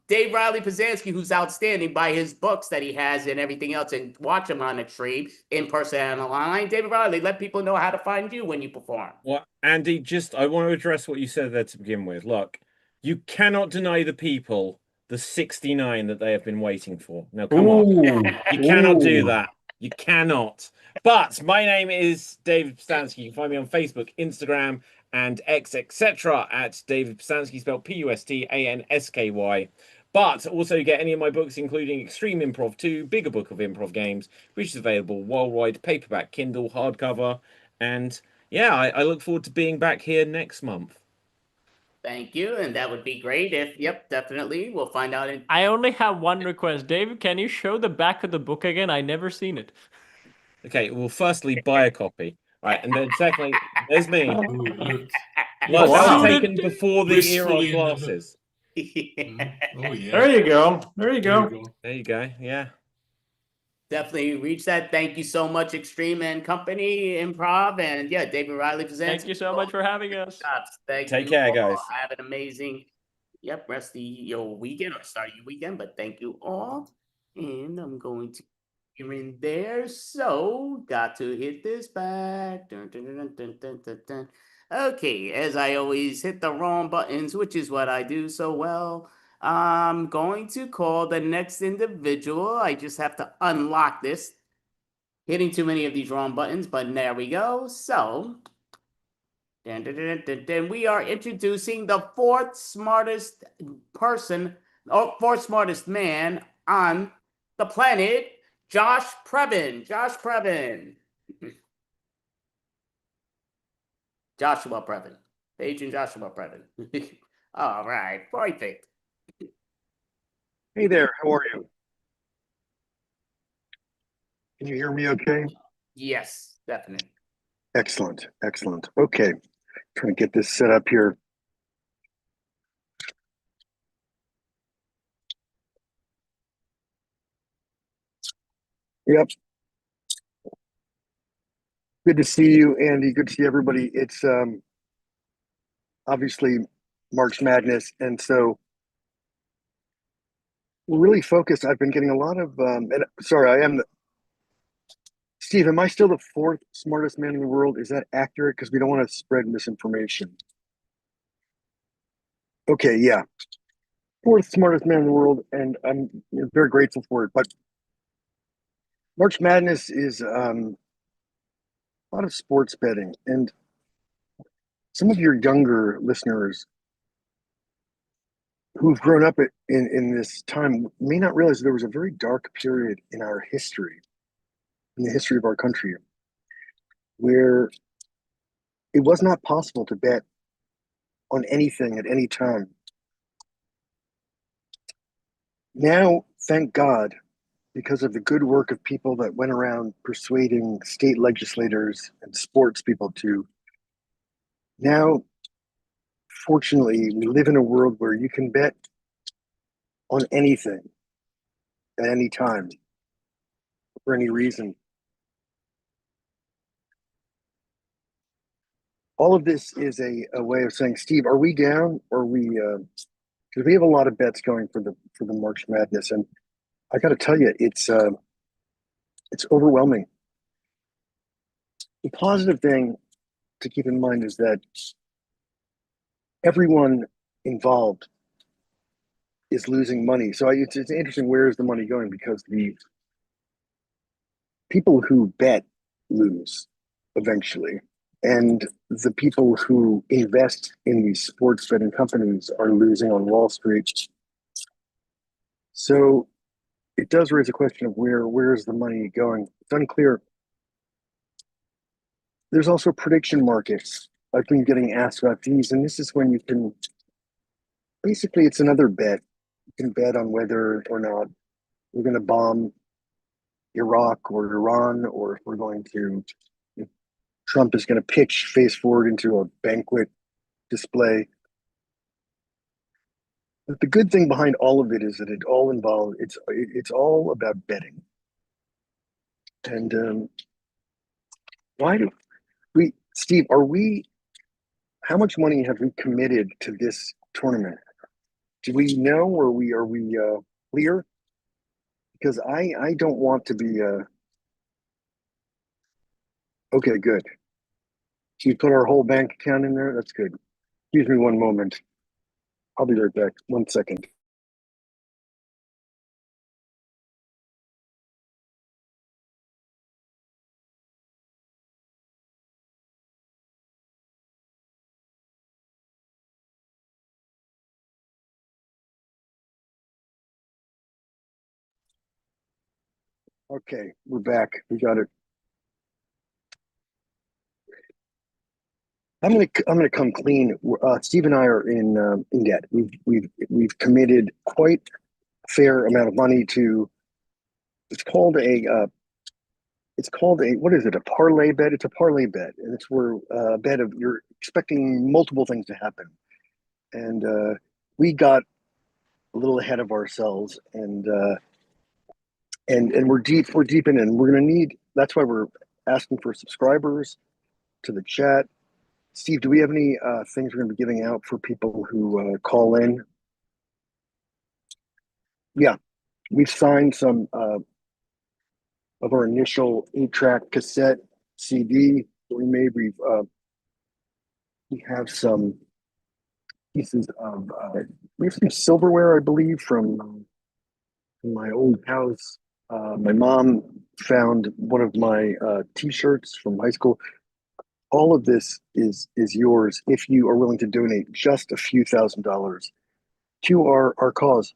Dave Riley Pizanski, who's outstanding by his books that he has and everything else, and watch him on Extreme in person and online. David Riley, let people know how to find you when you perform. Well, Andy, I want to address what you said there to begin with. Look, you cannot deny the people the 69 that they have been waiting for. Now, come on. You cannot do that. You cannot. But my name is David Pizanski. You can find me on Facebook, Instagram, and X, etc. at David Pizanski, spelled Pustansky. But also get any of my books, including Extreme Improv 2, Bigger Book of Improv Games, which is available worldwide, paperback, Kindle, hardcover. And yeah, I look forward to being back here next month. Thank you, and that would be great if, yep, definitely. We'll find out. I only have one request. David, can you show the back of the book again? I never seen it. Okay, well, firstly, buy a copy. Right, and then secondly, there's me. Oh, look. Well, wow. that was taken before the era of Wistfully glasses. Oh, yeah. There you go. There you There go. you go. There you go. Yeah. Definitely reach that. Thank you so much, Extreme and Company Improv, and yeah, David Riley Pizanski. Thank you so much for having us. Thank Take you care, all. guys. Have an amazing, rest of your weekend or start your weekend. But thank you all, and I'm going to you're in there. So got to hit this back. Dun, dun, dun, dun, dun, dun, dun. Okay, as I always hit the wrong buttons, which is what I do so well. I'm going to call the next individual. I just have to unlock this. Hitting too many of these wrong buttons, but there we go. So, we are introducing the fourth smartest person, or fourth smartest man on the planet, Josh Previn. Josh Previn. Joshua Previn. Agent Joshua Previn. All right, perfect. Hey there, how are you? Can you hear me okay? Yes, definitely. Excellent, excellent. Okay, trying to get this set up here. Yep. Good to see you, Andy. Good to see everybody. It's obviously March Madness, and so we're really focused. I've been getting a lot of and sorry, I am Steve, am I still the fourth smartest man in the world? Is that accurate? Because we don't want to spread misinformation. Okay, yeah. Fourth smartest man in the world, and I'm very grateful for it. But March Madness is a lot of sports betting, and some of your younger listeners who've grown up in this time may not realize there was a very dark period in our history, in the history of our country, where it was not possible to bet on anything at any time. Now, thank God, because of the good work of people that went around persuading state legislators and sports people to. Now, fortunately, we live in a world where you can bet on anything at any time for any reason. All of this is a way of saying, Steve, are we down or are we? Because we have a lot of bets going for the March Madness, and I got to tell you, it's overwhelming. The positive thing to keep in mind is that everyone involved is losing money. So it's interesting, where is the money going? Because the people who bet lose eventually. And the people who invest in these sports betting companies are losing on Wall Street. So it does raise a question of where is the money going? It's unclear. There's also prediction markets. I've been getting asked about these, and this is when you can basically, it's another bet. You can bet on whether or not we're going to bomb Iraq or Iran, or if we're going to, if Trump is going to pitch face forward into a banquet display. But the good thing behind all of it is that it all involves, it's all about betting. And why do we, Steve, how much money have we committed to this tournament? Do we know, or are we clear? Because I don't want to be okay, good. We put our whole bank account in there. That's good. Excuse me one moment. I'll be right back. 1 second. Okay, we're back. We got it. I'm gonna come clean. Steve and I are in debt. We've committed quite a fair amount of money to. It's called a what is it? A parlay bet. It's a parlay bet, and it's where a bet of you're expecting multiple things to happen, and we got a little ahead of ourselves, and we're deep in it. And we're gonna need. That's why we're asking for subscribers to the chat. Steve, do we have any things we're going to be giving out for people who call in? Yeah, we've signed some of our initial 8-track cassette CD that we made. We have some pieces of we have some silverware, I believe, from my old house. My mom found one of my T-shirts from high school. All of this is yours if you are willing to donate just a few $1,000s to our cause.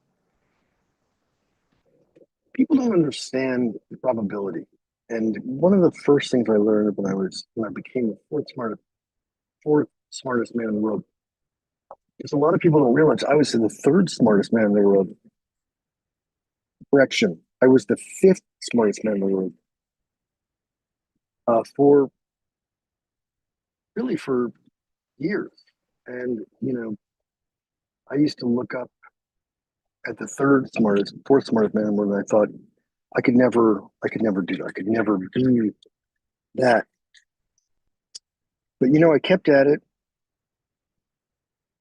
People don't understand the probability, and one of the first things I learned when I became the fourth smartest man in the world is a lot of people don't realize I was the third smartest man in the world. Correction, I was the fifth smartest man in the world. For years. And, I used to look up at the fourth smartest man when I thought I could never do that. I could never be that. But, I kept at it.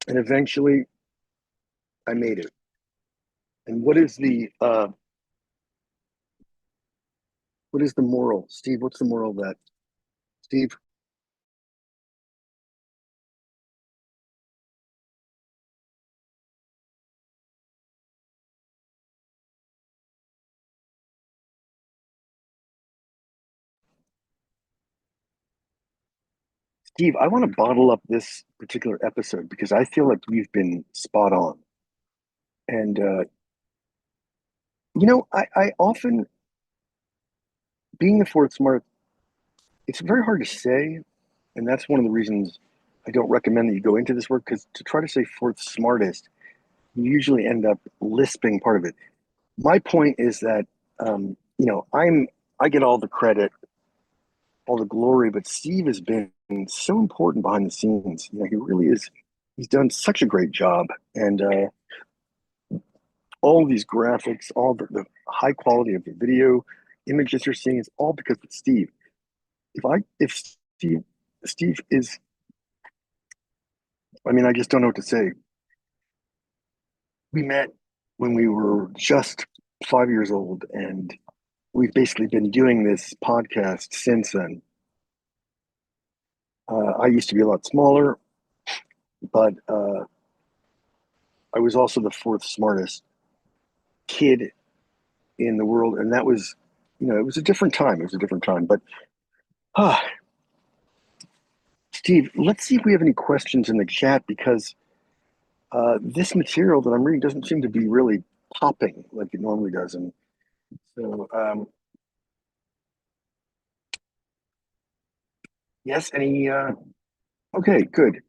And eventually I made it. And what is the moral? Steve, what's the moral of that? Steve? Steve, I want to bottle up this particular episode because I feel like you've been spot on. And, I often, being the fourth smart, it's very hard to say. And that's one of the reasons I don't recommend that you go into this work, because to try to say fourth smartest, you usually end up lisping part of it. My point is that I get all the credit, all the glory, but Steve has been so important behind the scenes. He really is. He's done such a great job, and all these graphics, all the high quality of the video images you're seeing is all because of Steve. If Steve is, I just don't know what to say. We met when we were just 5 years old, and we've basically been doing this podcast since then. I used to be a lot smaller, but I was also the fourth smartest kid in the world, and that was, it was a different time. It was a different time, but Steve, let's see if we have any questions in the chat, because this material that I'm reading doesn't seem to be really popping like it normally does, and so yes, any okay, good.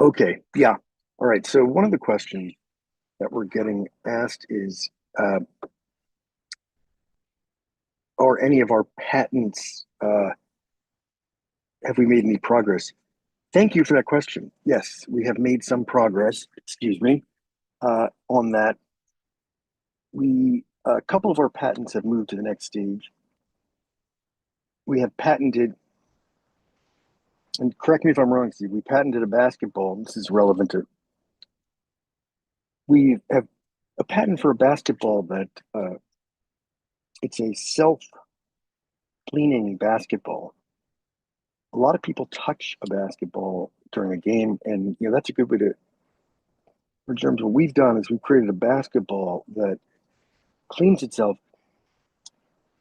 Okay, yeah. All right, so one of the questions that we're getting asked is, are any of our patents, have we made any progress? Thank you for that question. Yes, we have made some progress, on that. A couple of our patents have moved to the next stage. We have patented, and correct me if I'm wrong, Steve, we patented a basketball. This is relevant to, we have a patent for a basketball that it's a self-cleaning basketball. A lot of people touch a basketball during a game, and that's a good way to, in terms of what we've done is we've created a basketball that cleans itself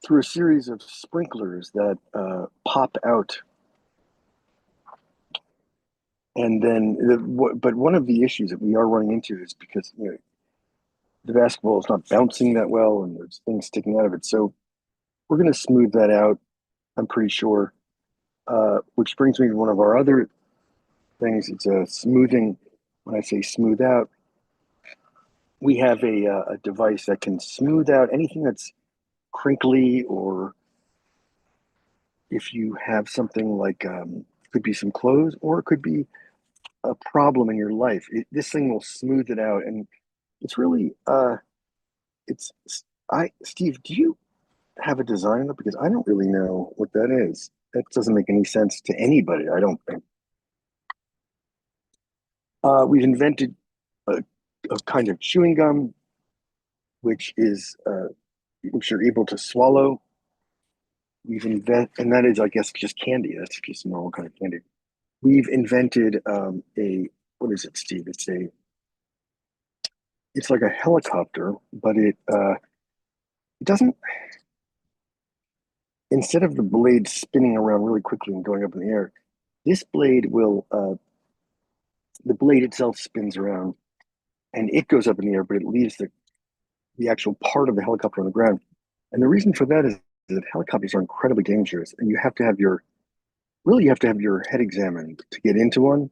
through a series of sprinklers that pop out. And then, but one of the issues that we are running into is because the basketball is not bouncing that well, and there's things sticking out of it. So we're going to smooth that out, I'm pretty sure. Which brings me to one of our other things. It's a smoothing. When I say smooth out, we have a device that can smooth out anything that's crinkly, or if you have something like, could be some clothes, or it could be a problem in your life. This thing will smooth it out, and it's really Steve, do you have a design of it? Because I don't really know what that is. That doesn't make any sense to anybody, I don't think. We've invented a kind of chewing gum, which you're able to swallow. And that is, I guess, just candy. That's just normal kind of candy. We've invented what is it, Steve? It's like a helicopter, but it doesn't. Instead of the blade spinning around really quickly and going up in the air, this blade will. The blade itself spins around, and it goes up in the air, but it leaves the actual part of the helicopter on the ground. And the reason for that is that helicopters are incredibly dangerous, and you have to have your head examined to get into one.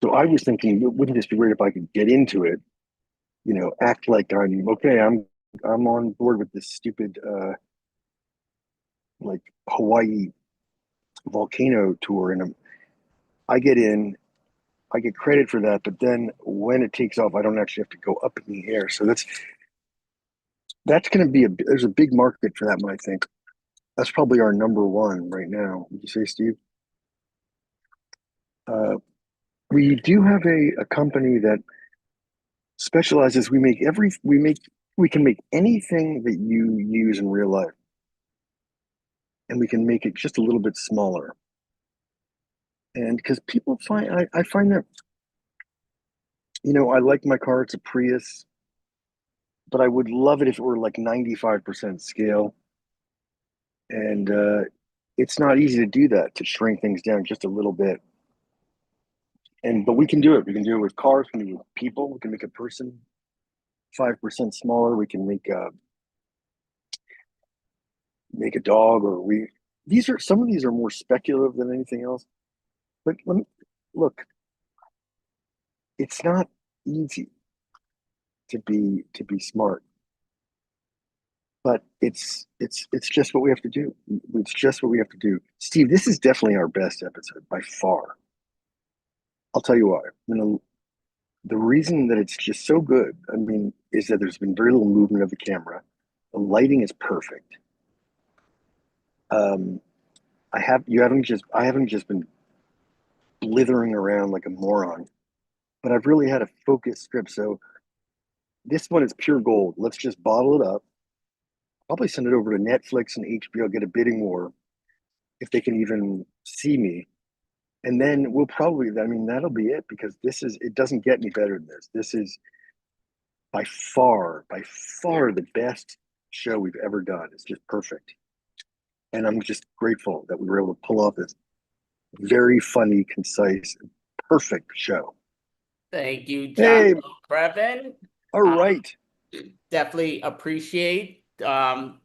So I was thinking, wouldn't this be weird if I could get into it, act like I'm okay, I'm on board with this stupid like Hawaii volcano tour, and I get in, I get credit for that, but then when it takes off, I don't actually have to go up in the air. So that's going to be there's a big market for that one, I think. That's probably our number one right now. Would you say, Steve? We do have a company that specializes. We can make anything that you use in real life, and we can make it just a little bit smaller. And because people I find that, I like my car, it's a Prius, but I would love it if it were like 95% scale. And it's not easy to do that, to shrink things down just a little bit. But we can do it. We can do it with cars, we can do it with people, we can make a person 5% smaller, we can make a dog, or some of these are more speculative than anything else. But look, it's not easy to be smart. but it's just what we have to do. It's just what we have to do. Steve, this is definitely our best episode by far. I'll tell you why. The reason that it's just so good, I mean, is that there's been very little movement of the camera. The lighting is perfect. I haven't just been blithering around like a moron, but I've really had a focused script. So this one is pure gold. Let's just bottle it up. Probably send it over to Netflix and HBO, get a bidding war if they can even see me. And then we'll probably, I mean, that'll be it, because it doesn't get any better than this. This is by far the best show we've ever done. It's just perfect. And I'm just grateful that we were able to pull off this very funny, concise, perfect show. Thank you, Hey. John Previn. All right. Definitely appreciate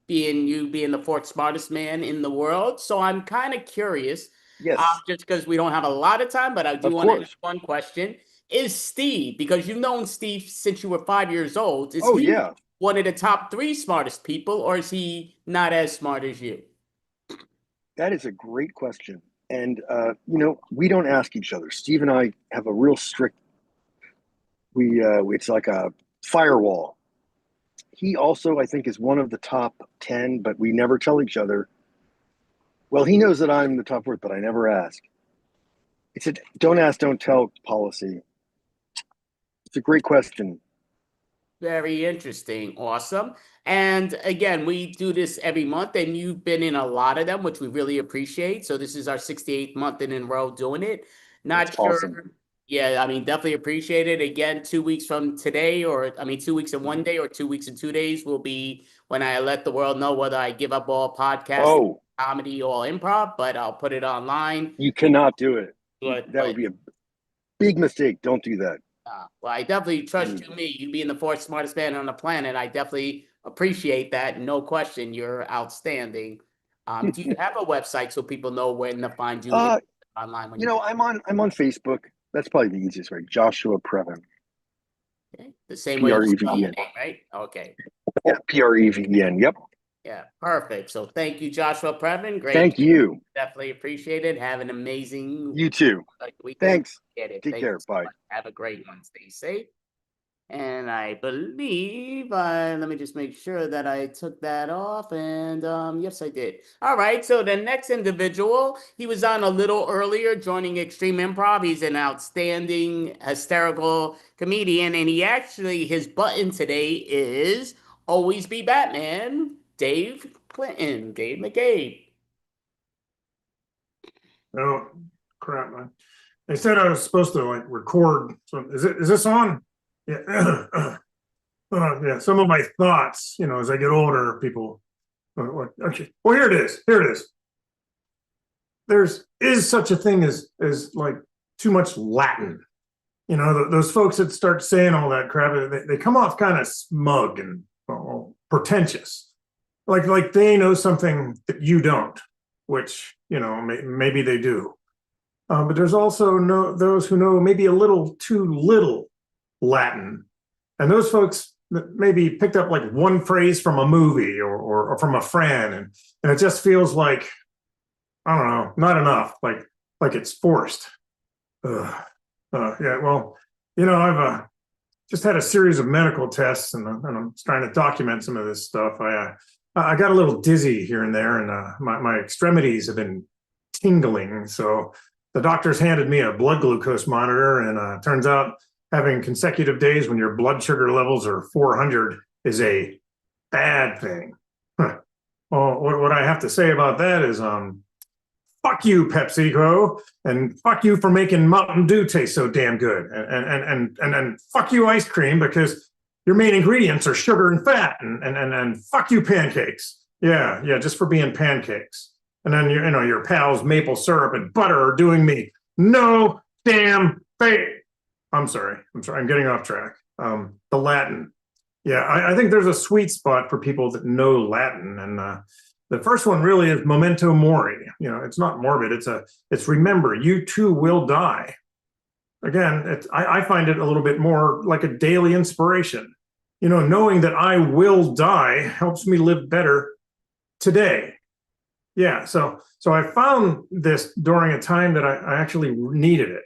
being the fourth smartest man in the world. So I'm kind of curious, Yes. just because we don't have a lot of time, but I do Of want to course. ask one question. Is Steve, because you've known Steve since you were 5 years old, is Oh, he yeah. one of the top 3 smartest people, or is he not as smart as you? That is a great question. And, we don't ask each other. Steve and I have a real strict, it's like a firewall. He also, I think, is one of the top 10, but we never tell each other. Well, he knows that I'm the top 4, but I never ask. It's a don't ask, don't tell policy. It's a great question. Very interesting. Awesome. And again, we do this every month, and you've been in a lot of them, which we really appreciate. So this is our 68th month in a row doing it. Not That's sure. awesome. Yeah, I mean, definitely appreciate it. Again, 2 weeks from today, 2 weeks and 1 day, or 2 weeks and 2 days will be when I let the world know whether I give up all podcasting, comedy, all improv, but I'll put it online. You cannot do it. But That would be a big mistake. Don't do that. well, I definitely trust you being the fourth smartest man on the planet. I definitely appreciate that. No question. You're outstanding. Do you have a website so people know when to find you online? I'm on Facebook. That's probably the easiest way. Joshua Previn. Okay. The same way you spell your Preven. name, right? Okay. Yeah, Preven. Yep. Yeah, perfect. So thank you, Joshua Previn. Great. Thank you. Definitely appreciate it. Have an amazing You too. weekend. Thanks. Get it. Take Thank care. you so Bye. much. Have a great one. Stay safe. And I believe, let me just make sure that I took that off. And yes, I did. All right. So the next individual, he was on a little earlier, joining Extreme Improv. He's an outstanding, hysterical comedian. And his button today is Always Be Batman, Dave Clinton, Dave McCabe. Oh, crap, man. They said I was supposed to record. So is this on? Yeah. Yeah. Some of my thoughts, as I get older, people. Okay. Well, here it is. There is such a thing as like too much Latin. Those folks that start saying all that crap, they come off kind of smug and pretentious, like they know something that you don't, which maybe they do. But there's also those who know maybe a little too little Latin, and those folks that maybe picked up like one phrase from a movie or from a friend, and it just feels like, I don't know, not enough, like it's forced. Yeah, well, I've just had a series of medical tests, and I'm trying to document some of this stuff. I got a little dizzy here and there, and my extremities have been tingling. So the doctors handed me a blood glucose monitor, and turns out having consecutive days when your blood sugar levels are 400 is a bad thing. Well, what I have to say about that is, fuck you, PepsiCo, and fuck you for making Mountain Dew taste so damn good, and fuck you, ice cream, because your main ingredients are sugar and fat, and fuck you, pancakes. Yeah, just for being pancakes. And then your pals maple syrup and butter are doing me no damn favor. I'm sorry, I'm getting off track. The Latin. Yeah, I think there's a sweet spot for people that know Latin, and the first one really is memento mori. It's not morbid. It's remember, you too will die. Again, I find it a little bit more like a daily inspiration. knowing that I will die helps me live better today. Yeah, so I found this during a time that I actually needed it.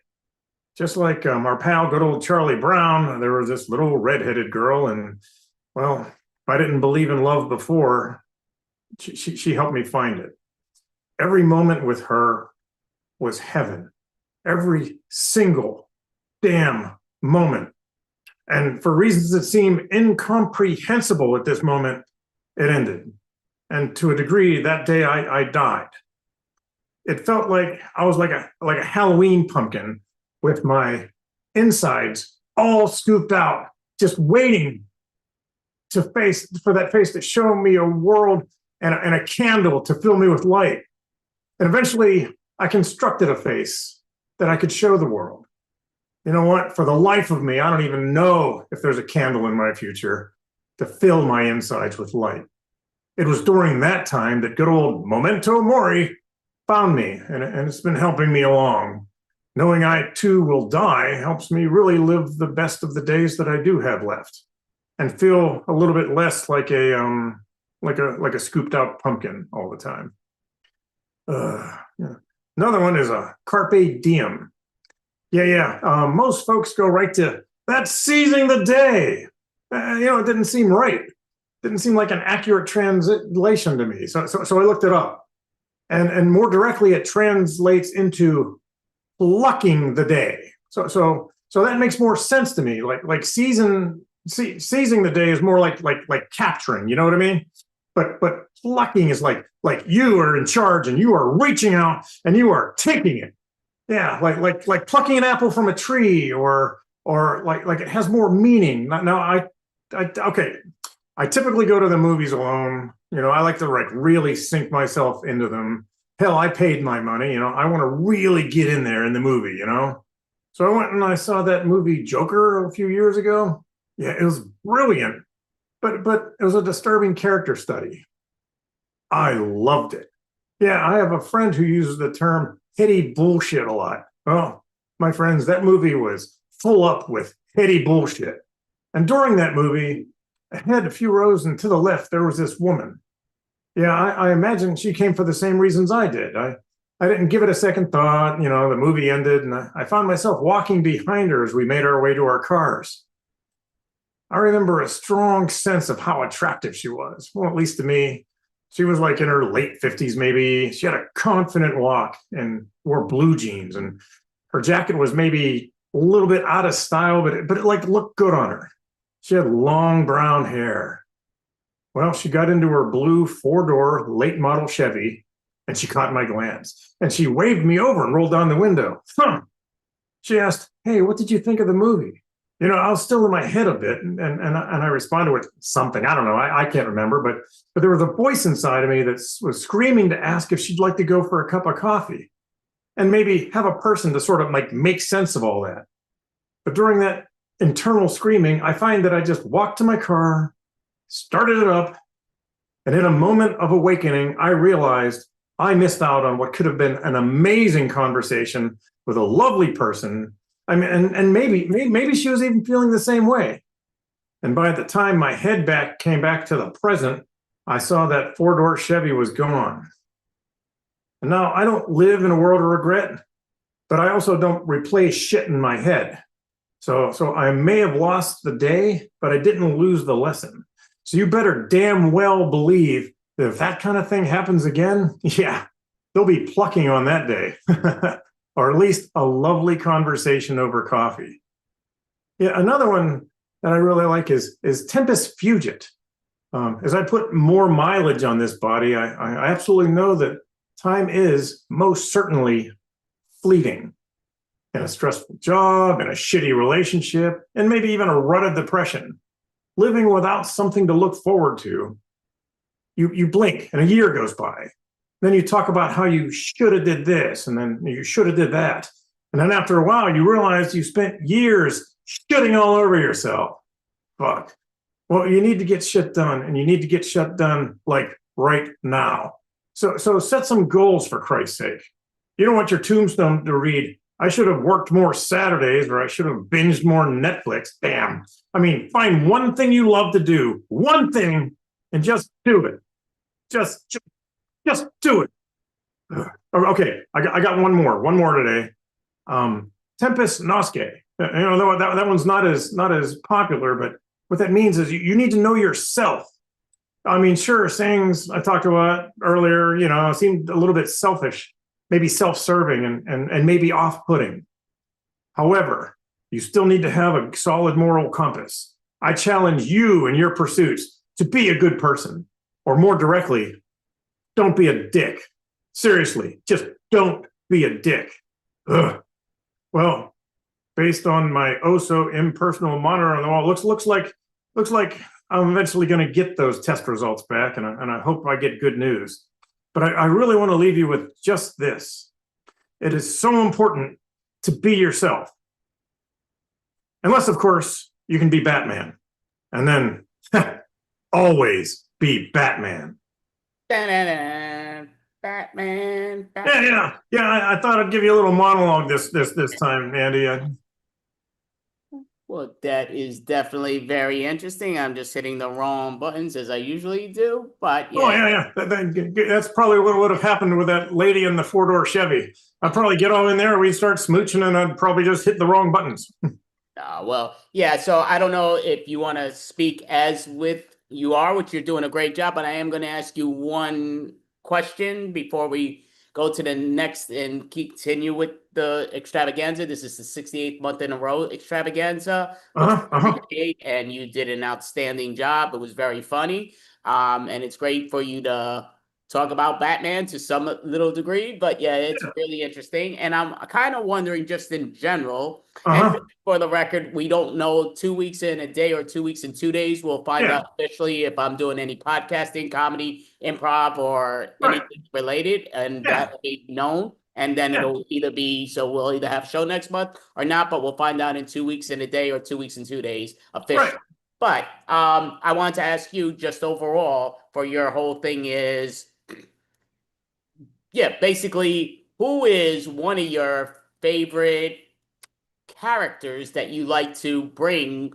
Just like our pal, good old Charlie Brown, there was this little redheaded girl, and well, if I didn't believe in love before, she helped me find it. Every moment with her was heaven. Every single damn moment. And for reasons that seem incomprehensible at this moment, it ended. And to a degree, that day I died. It felt like I was like a Halloween pumpkin with my insides all scooped out, just waiting for that face to show me a world and a candle to fill me with light. And eventually, I constructed a face that I could show the world. You know what? For the life of me, I don't even know if there's a candle in my future to fill my insides with light. It was during that time that good old Memento Mori found me, and it's been helping me along. Knowing I too will die helps me really live the best of the days that I do have left, and feel a little bit less like a scooped out pumpkin all the time. Yeah. Another one is a carpe diem. Yeah. Most folks go right to that's seizing the day. It didn't seem right. Didn't seem like an accurate translation to me. So I looked it up, and more directly, it translates into plucking the day. So that makes more sense to me. Like seizing the day is more like capturing. You know what I mean? But plucking is like you are in charge and you are reaching out and you are taking it. Yeah, like plucking an apple from a tree, or like it has more meaning. Now okay. I typically go to the movies alone. I like to really sink myself into them. Hell, I paid my money. I want to really get in there in the movie. So I went and I saw that movie Joker a few years ago. Yeah, it was brilliant, but it was a disturbing character study. I loved it. Yeah, I have a friend who uses the term heady bullshit a lot. Well, my friends, that movie was full up with heady bullshit. And during that movie, ahead a few rows and to the left, there was this woman. Yeah, I imagine she came for the same reasons I did. I didn't give it a second thought. The movie ended, and I found myself walking behind her as we made our way to our cars. I remember a strong sense of how attractive she was. Well, at least to me. She was like in her late 50s, maybe. She had a confident walk and wore blue jeans, and her jacket was maybe a little bit out of style, but it looked good on her. She had long brown hair. Well, she got into her blue 4-door late model Chevy, and she caught my glance. And she waved me over and rolled down the window. She asked, "Hey, what did you think of the movie?" I was still in my head a bit, and I responded with something. I don't know. I can't remember, but there was a voice inside of me that was screaming to ask if she'd like to go for a cup of coffee and maybe have a person to sort of make sense of all that. But during that internal screaming, I find that I just walked to my car, started it up, and in a moment of awakening, I realized I missed out on what could have been an amazing conversation with a lovely person. I mean, and maybe she was even feeling the same way. And by the time my head came back to the present, I saw that 4-door Chevy was gone. And now I don't live in a world of regret, but I also don't replay shit in my head. So I may have lost the day, but I didn't lose the lesson. So you better damn well believe that if that kind of thing happens again, yeah, there'll be plucking on that day. Or at least a lovely conversation over coffee. Yeah, another one that I really like is Tempus Fugit. As I put more mileage on this body, I absolutely know that time is most certainly fleeting. In a stressful job, in a shitty relationship, and maybe even a rut of depression. Living without something to look forward to, you blink and a year goes by. Then you talk about how you should have did this, and then you should have did that. And then after a while, you realize you spent years shitting all over yourself. Fuck. Well, you need to get shit done, and you need to get shit done like right now. So set some goals for Christ's sake. You don't want your tombstone to read, I should have worked more Saturdays, or I should have binged more Netflix. Damn. I mean, find one thing you love to do, one thing, and just do it. Just do it. Ugh. Okay, I got one more today. Tempest Nosce. That one's not as popular, but what that means is you need to know yourself. I mean, sure, sayings I talked about earlier, seemed a little bit selfish, maybe self-serving and maybe off-putting. However, you still need to have a solid moral compass. I challenge you in your pursuits to be a good person, or more directly, don't be a dick. Seriously, just don't be a dick. Ugh. Well, based on my so impersonal monitor on the wall, looks like I'm eventually going to get those test results back, and I hope I get good news. But I really want to leave you with just this. It is so important to be yourself. Unless, of course, you can be Batman. And then always be Batman. Da-da-da. Batman. Yeah. I thought I'd give you a little monologue this time, Andy. Well, that is definitely very interesting. I'm just hitting the wrong buttons as I usually do, but yeah. Oh, yeah. That's probably what would have happened with that lady in the 4-door Chevy. I'd probably get all in there, we'd start smooching, and I'd probably just hit the wrong buttons. Well, yeah, so I don't know if you want to speak as with you are, which you're doing a great job, but I am going to ask you one question before we go to the next and continue with the extravaganza. This is the 68th month in a row extravaganza. And you did an outstanding job. It was very funny. And it's great for you to talk about Batman to some little degree, but yeah, it's really interesting. And I'm kind of wondering just in general, and for the record, we don't know 2 weeks in a day or 2 weeks in 2 days. We'll find out officially if I'm doing any podcasting, comedy, improv, or anything related, and that will be known. And then it'll either be, so we'll either have a show next month or not, but we'll find out in 2 weeks in a day or 2 weeks in 2 days officially. But I want to ask you just overall for your whole thing is, basically, who is one of your favorite characters that you like to bring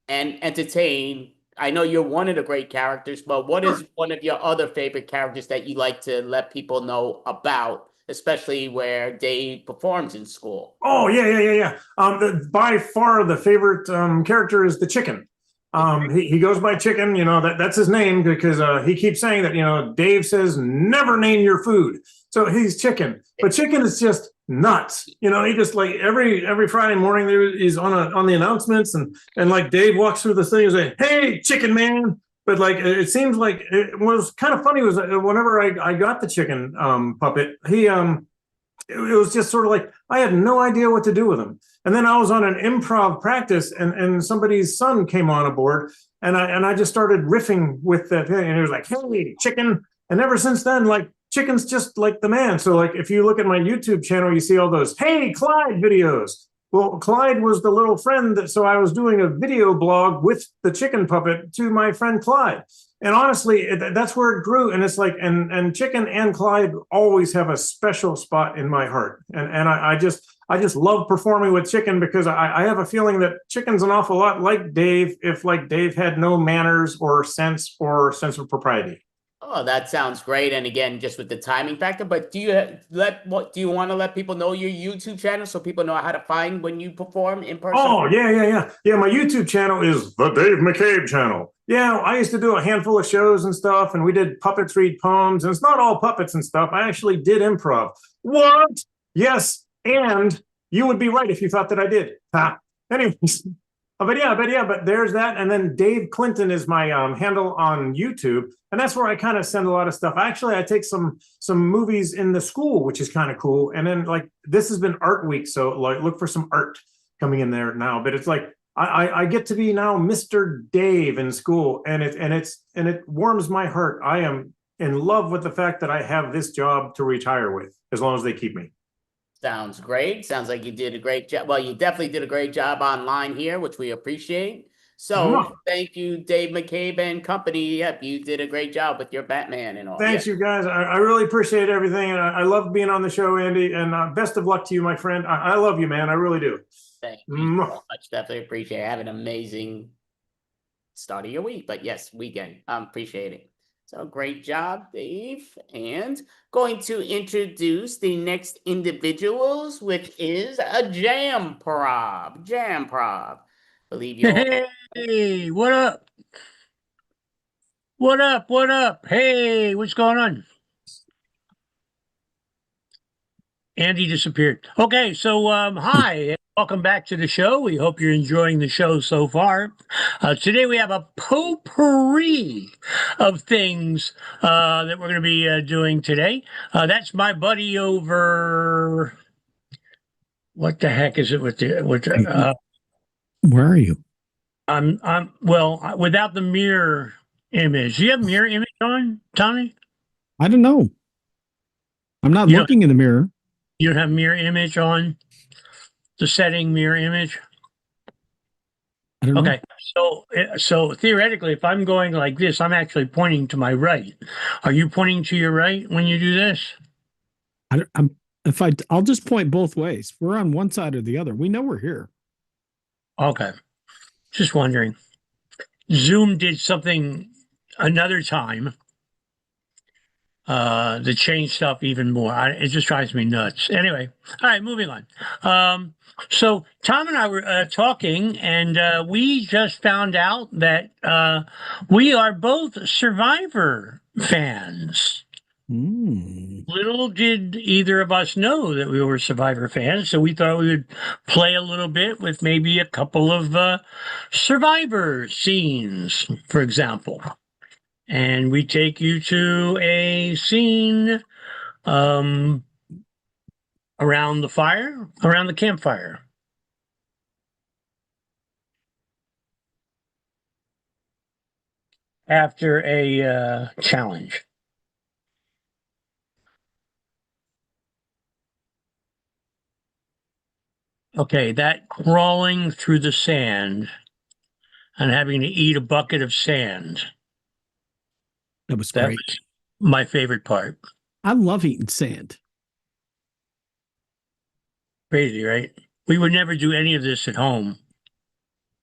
and entertain? I know you're one of the great characters, but what is one of your other favorite characters that you like to let people know about, especially where Dave performs in school? Oh, yeah. By far the favorite character is the chicken. He goes by Chicken, that's his name because he keeps saying that, Dave says, never name your food. So he's Chicken, but Chicken is just nuts. He just like every Friday morning he's on the announcements and like Dave walks through the thing and say, hey, Chicken man. But like, it seems like it was kind of funny was whenever I got the chicken puppet, it was just sort of like, I had no idea what to do with him. And then I was on an improv practice and somebody's son came on aboard and I just started riffing with that thing. And he was like, hey, Chicken. And ever since then, like Chicken's just like the man. So like, if you look at my YouTube channel, you see all those, hey, Clyde videos. Well, Clyde was the little friend so I was doing a video blog with the chicken puppet to my friend Clyde. And honestly, that's where it grew. And it's like, and Chicken and Clyde always have a special spot in my heart. And I just love performing with Chicken because I have a feeling that Chicken's an awful lot like Dave, if like Dave had no manners or sense of propriety. Oh, that sounds great. And again, just with the timing factor, but do you want to let people know your YouTube channel so people know how to find when you perform in person? Oh, yeah. My YouTube channel is the Dave McCabe channel. Yeah, I used to do a handful of shows and stuff, and we did puppets read poems, and it's not all puppets and stuff. I actually did improv. What? Yes, and you would be right if you thought that I did. Anyways. But there's that. And then Dave Clinton is my handle on YouTube. And that's where I kind of send a lot of stuff. Actually, I take some movies in the school, which is kind of cool. And then like, this has been art week. So like, look for some art coming in there now. But it's like, I get to be now Mr. Dave in school. And it warms my heart. I am in love with the fact that I have this job to retire with, as long as they keep me. Sounds great. Sounds like you did a great job. Well, you definitely did a great job online here, which we appreciate. So thank you, Dave McCabe and company. Yep, you did a great job with your Batman and all. Thanks, Yep. you guys. I really appreciate everything, and I love being on the show, Andy. And best of luck to you, my friend. I love you, man. I really do. Thank you so much. Definitely appreciate it. Have an amazing start of your week, but yes, weekend. Appreciate it. So great job, Dave. And going to introduce the next individuals, which is a Jam Prob. Jam Prob. Believe you all. Hey, what up? What up? What up? Hey, what's going on? Andy disappeared. Okay, so hi, welcome back to the show. We hope you're enjoying the show so far. Today we have a potpourri of things that we're going to be doing today. That's my buddy over. What the heck is it with the? Where are you? I'm well without the mirror image. Do you have mirror image on, Tommy? I don't know. I'm not looking in the mirror. You don't have mirror image on the setting mirror image. I don't know. Okay, so theoretically, if I'm going like this, I'm actually pointing to my right. Are you pointing to your right when you do this? I'll just point both ways. We're on one side or the other. We know we're here. Okay, just wondering. Zoom did something another time to change stuff even more. It just drives me nuts. Anyway, all right, moving on. So Tom and I were talking, and we just found out that we are both Survivor fans. Little did either of us know that we were Survivor fans, so we thought we would play a little bit with maybe a couple of Survivor scenes, for example. And we take you to a scene around the campfire. After a challenge. Okay, that crawling through the sand and having to eat a bucket of sand. That was That great. was my favorite part. I love eating sand. Crazy, right? We would never do any of this at home.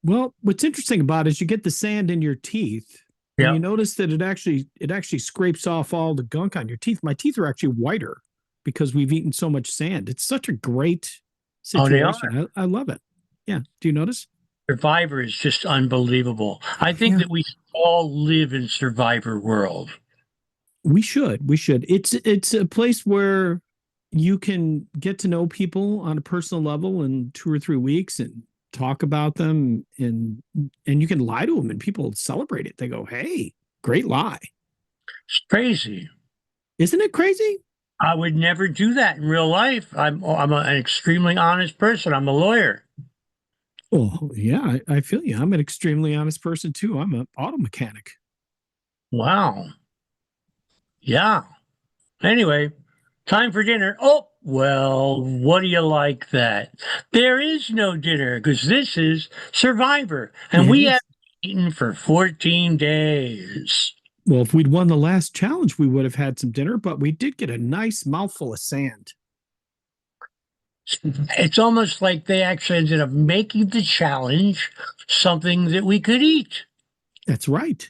Well, what's interesting about it is you get the sand in your teeth, and Yeah. you notice that it actually scrapes off all the gunk on your teeth. My teeth are actually whiter because we've eaten so much sand. It's such a great situation. I love it. Yeah. Do you notice? Survivor is just unbelievable. I think that we all live in Survivor world. We should. It's a place where you can get to know people on a personal level in 2 or 3 weeks and talk about them, and you can lie to them and people celebrate it. They go, "Hey, great lie." It's crazy. Isn't it crazy? I would never do that in real life. I'm an extremely honest person. I'm a lawyer. Oh, yeah, I feel you. I'm an extremely honest person too. I'm an auto mechanic. Wow. Yeah. Anyway, time for dinner. Oh, well, what do you like that? There is no dinner because this is Survivor, and we have eaten for 14 days. Well, if we'd won the last challenge, we would have had some dinner, but we did get a nice mouthful of sand. It's almost like they actually ended up making the challenge something that we could eat. That's right.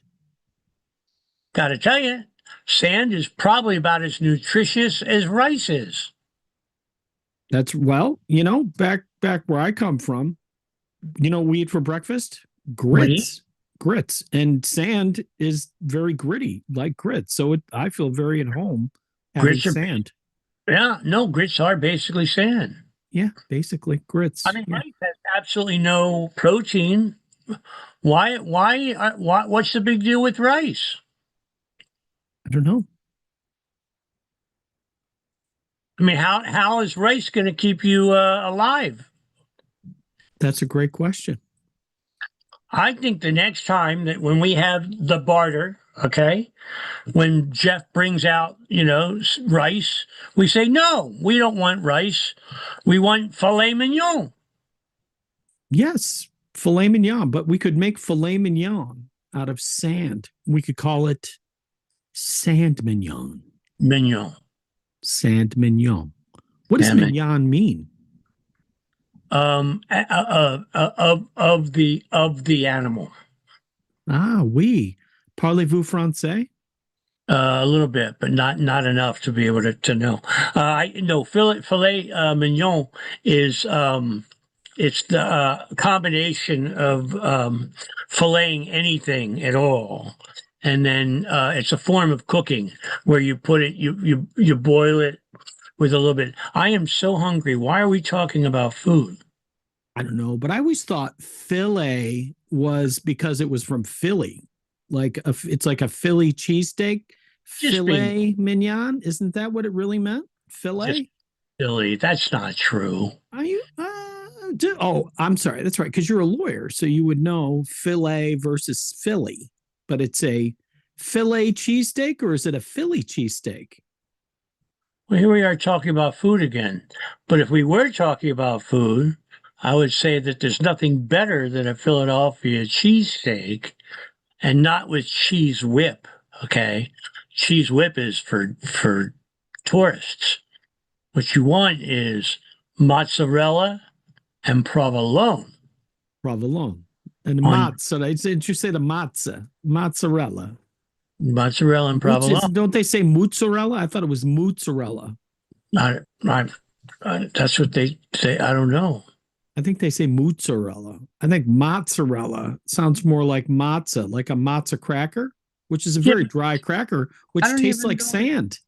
Got to tell you, sand is probably about as nutritious as rice is. That's back where I come from, we eat for breakfast? Grits. Grits. And sand is very gritty, like grits. So I feel very at home having sand. Grits are basically sand. Yeah, basically grits. I mean, rice has absolutely no protein. Why? What's the big deal with rice? I don't know. I mean, how is rice going to keep you alive? That's a great question. I think the next time that when we have the barter, okay, when Jeff brings out, rice, we say, no, we don't want rice. We want filet mignon. Yes, filet mignon, but we could make filet mignon out of sand. We could call it sand mignon. Mignon. Sand mignon. What does Damn it. mignon mean? Of the animal. Ah, oui. Parlez-vous français? A little bit, but not enough to be able to know. I know filet mignon is it's the combination of filleting anything at all, and then it's a form of cooking where you put it, you boil it with a little bit. I am so hungry. Why are we talking about food? I don't know, but I always thought filet was because it was from Philly. It's like a Philly cheesesteak. Filet mignon. Isn't that what it really meant? Filet? Philly. That's not true. Are you? Oh, I'm sorry. That's right. Because you're a lawyer, so you would know filet versus Philly. But it's a filet cheesesteak, or is it a Philly cheesesteak? Well, here we are talking about food again. But if we were talking about food, I would say that there's nothing better than a Philadelphia cheesesteak, and not with cheese whip. Okay, cheese whip is for tourists. What you want is mozzarella and provolone. Provolone. And the matzah. Did you say the matzah? Mozzarella. Mozzarella and provolone. Don't they say mozzarella? I thought it was mozzarella. That's what they say. I don't know. I think they say mozzarella. I think mozzarella sounds more like matzah, like a matzah cracker, which is a very dry cracker, which tastes like sand.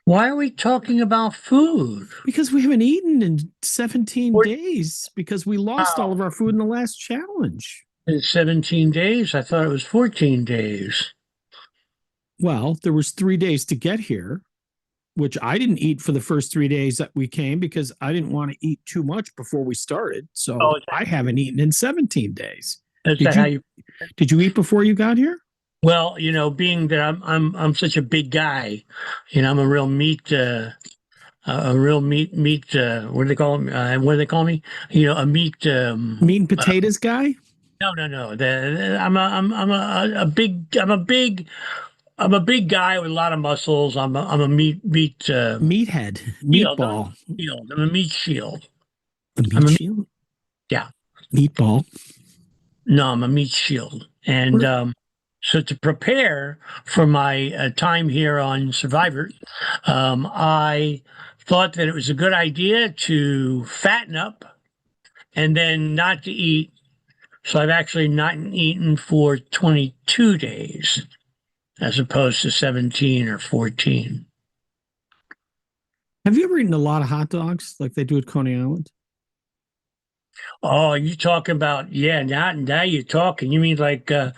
Why are we talking about food? Because we haven't eaten in 17 days because we lost all of our food in the last challenge. In 17 days? I thought it was 14 days. Well, there was 3 days to get here, which I didn't eat for the first 3 days that we came because I didn't want to eat too much before we started. So I haven't eaten in 17 days. Did you eat before you got here? Well, being that I'm such a big guy, I'm a real meat. What do they call them? What do they call me? A meat. Meat and potatoes guy? No. I'm a big guy with a lot of muscles. I'm a meathead, meatball. Shield. I'm a meat shield. A meat shield? Yeah. Meatball. No, I'm a meat shield, and so to prepare for my time here on Survivor, I thought that it was a good idea to fatten up and then not to eat. So I've actually not eaten for 22 days as opposed to 17 or 14. Have you ever eaten a lot of hot dogs like they do at Coney Island? Oh, you talking about, now you're talking. You mean like Coney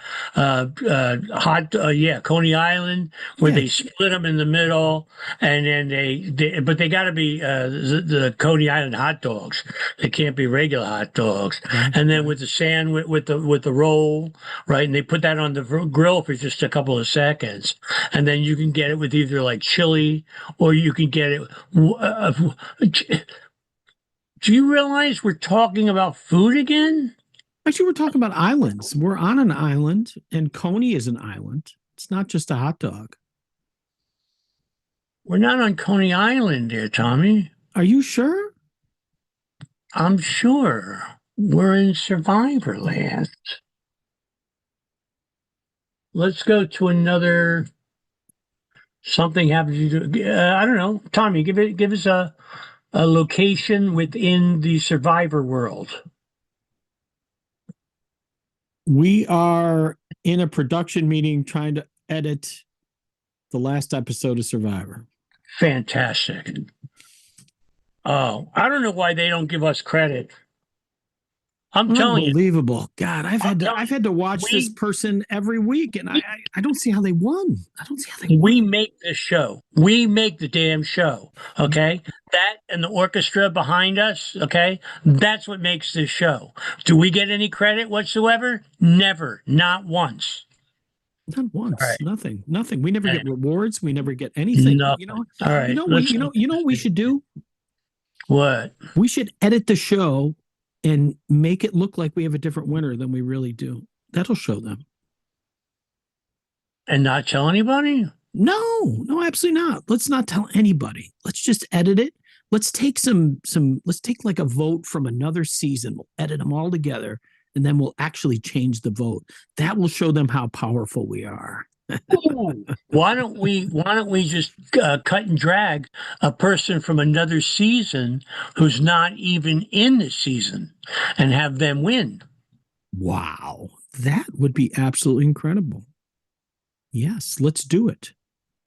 Island, where they split them in the middle, and then but they got to be the Coney Island hot dogs. They can't be regular hot dogs. Mm-hmm. And then with the sandwich, with the roll, right? And they put that on the grill for just a couple of seconds, and then you can get it with either like chili, or you can get it. Do you realize we're talking about food again? Actually, we're talking about islands. We're on an island, and Coney is an island. It's not just a hot dog. We're not on Coney Island, dear Tommy. Are you sure? I'm sure. We're in Survivor Land. Let's go to another. Something happens to do. I don't know, Tommy. Give us a location within the Survivor world. We are in a production meeting trying to edit the last episode of Survivor. Fantastic. Oh, I don't know why they don't give us credit. I'm telling you. Unbelievable. God, I've had to watch this person every week, and I don't see how they won. I don't see how they won. We make this show. We make the damn show. Okay? That and the orchestra behind us, okay? That's what makes this show. Do we get any credit whatsoever? Never. Not once. Not once. Right. Nothing. We never get rewards. We never get anything. Nothing. All right. You know what we should do? What? We should edit the show and make it look like we have a different winner than we really do. That'll show them. And not tell anybody? No, absolutely not. Let's not tell anybody. Let's just edit it. Let's take let's take like a vote from another season. We'll edit them all together, and then we'll actually change the vote. That will show them how powerful we are. Why don't we just cut and drag a person from another season who's not even in the season and have them win? Wow. That would be absolutely incredible. Yes, let's do it.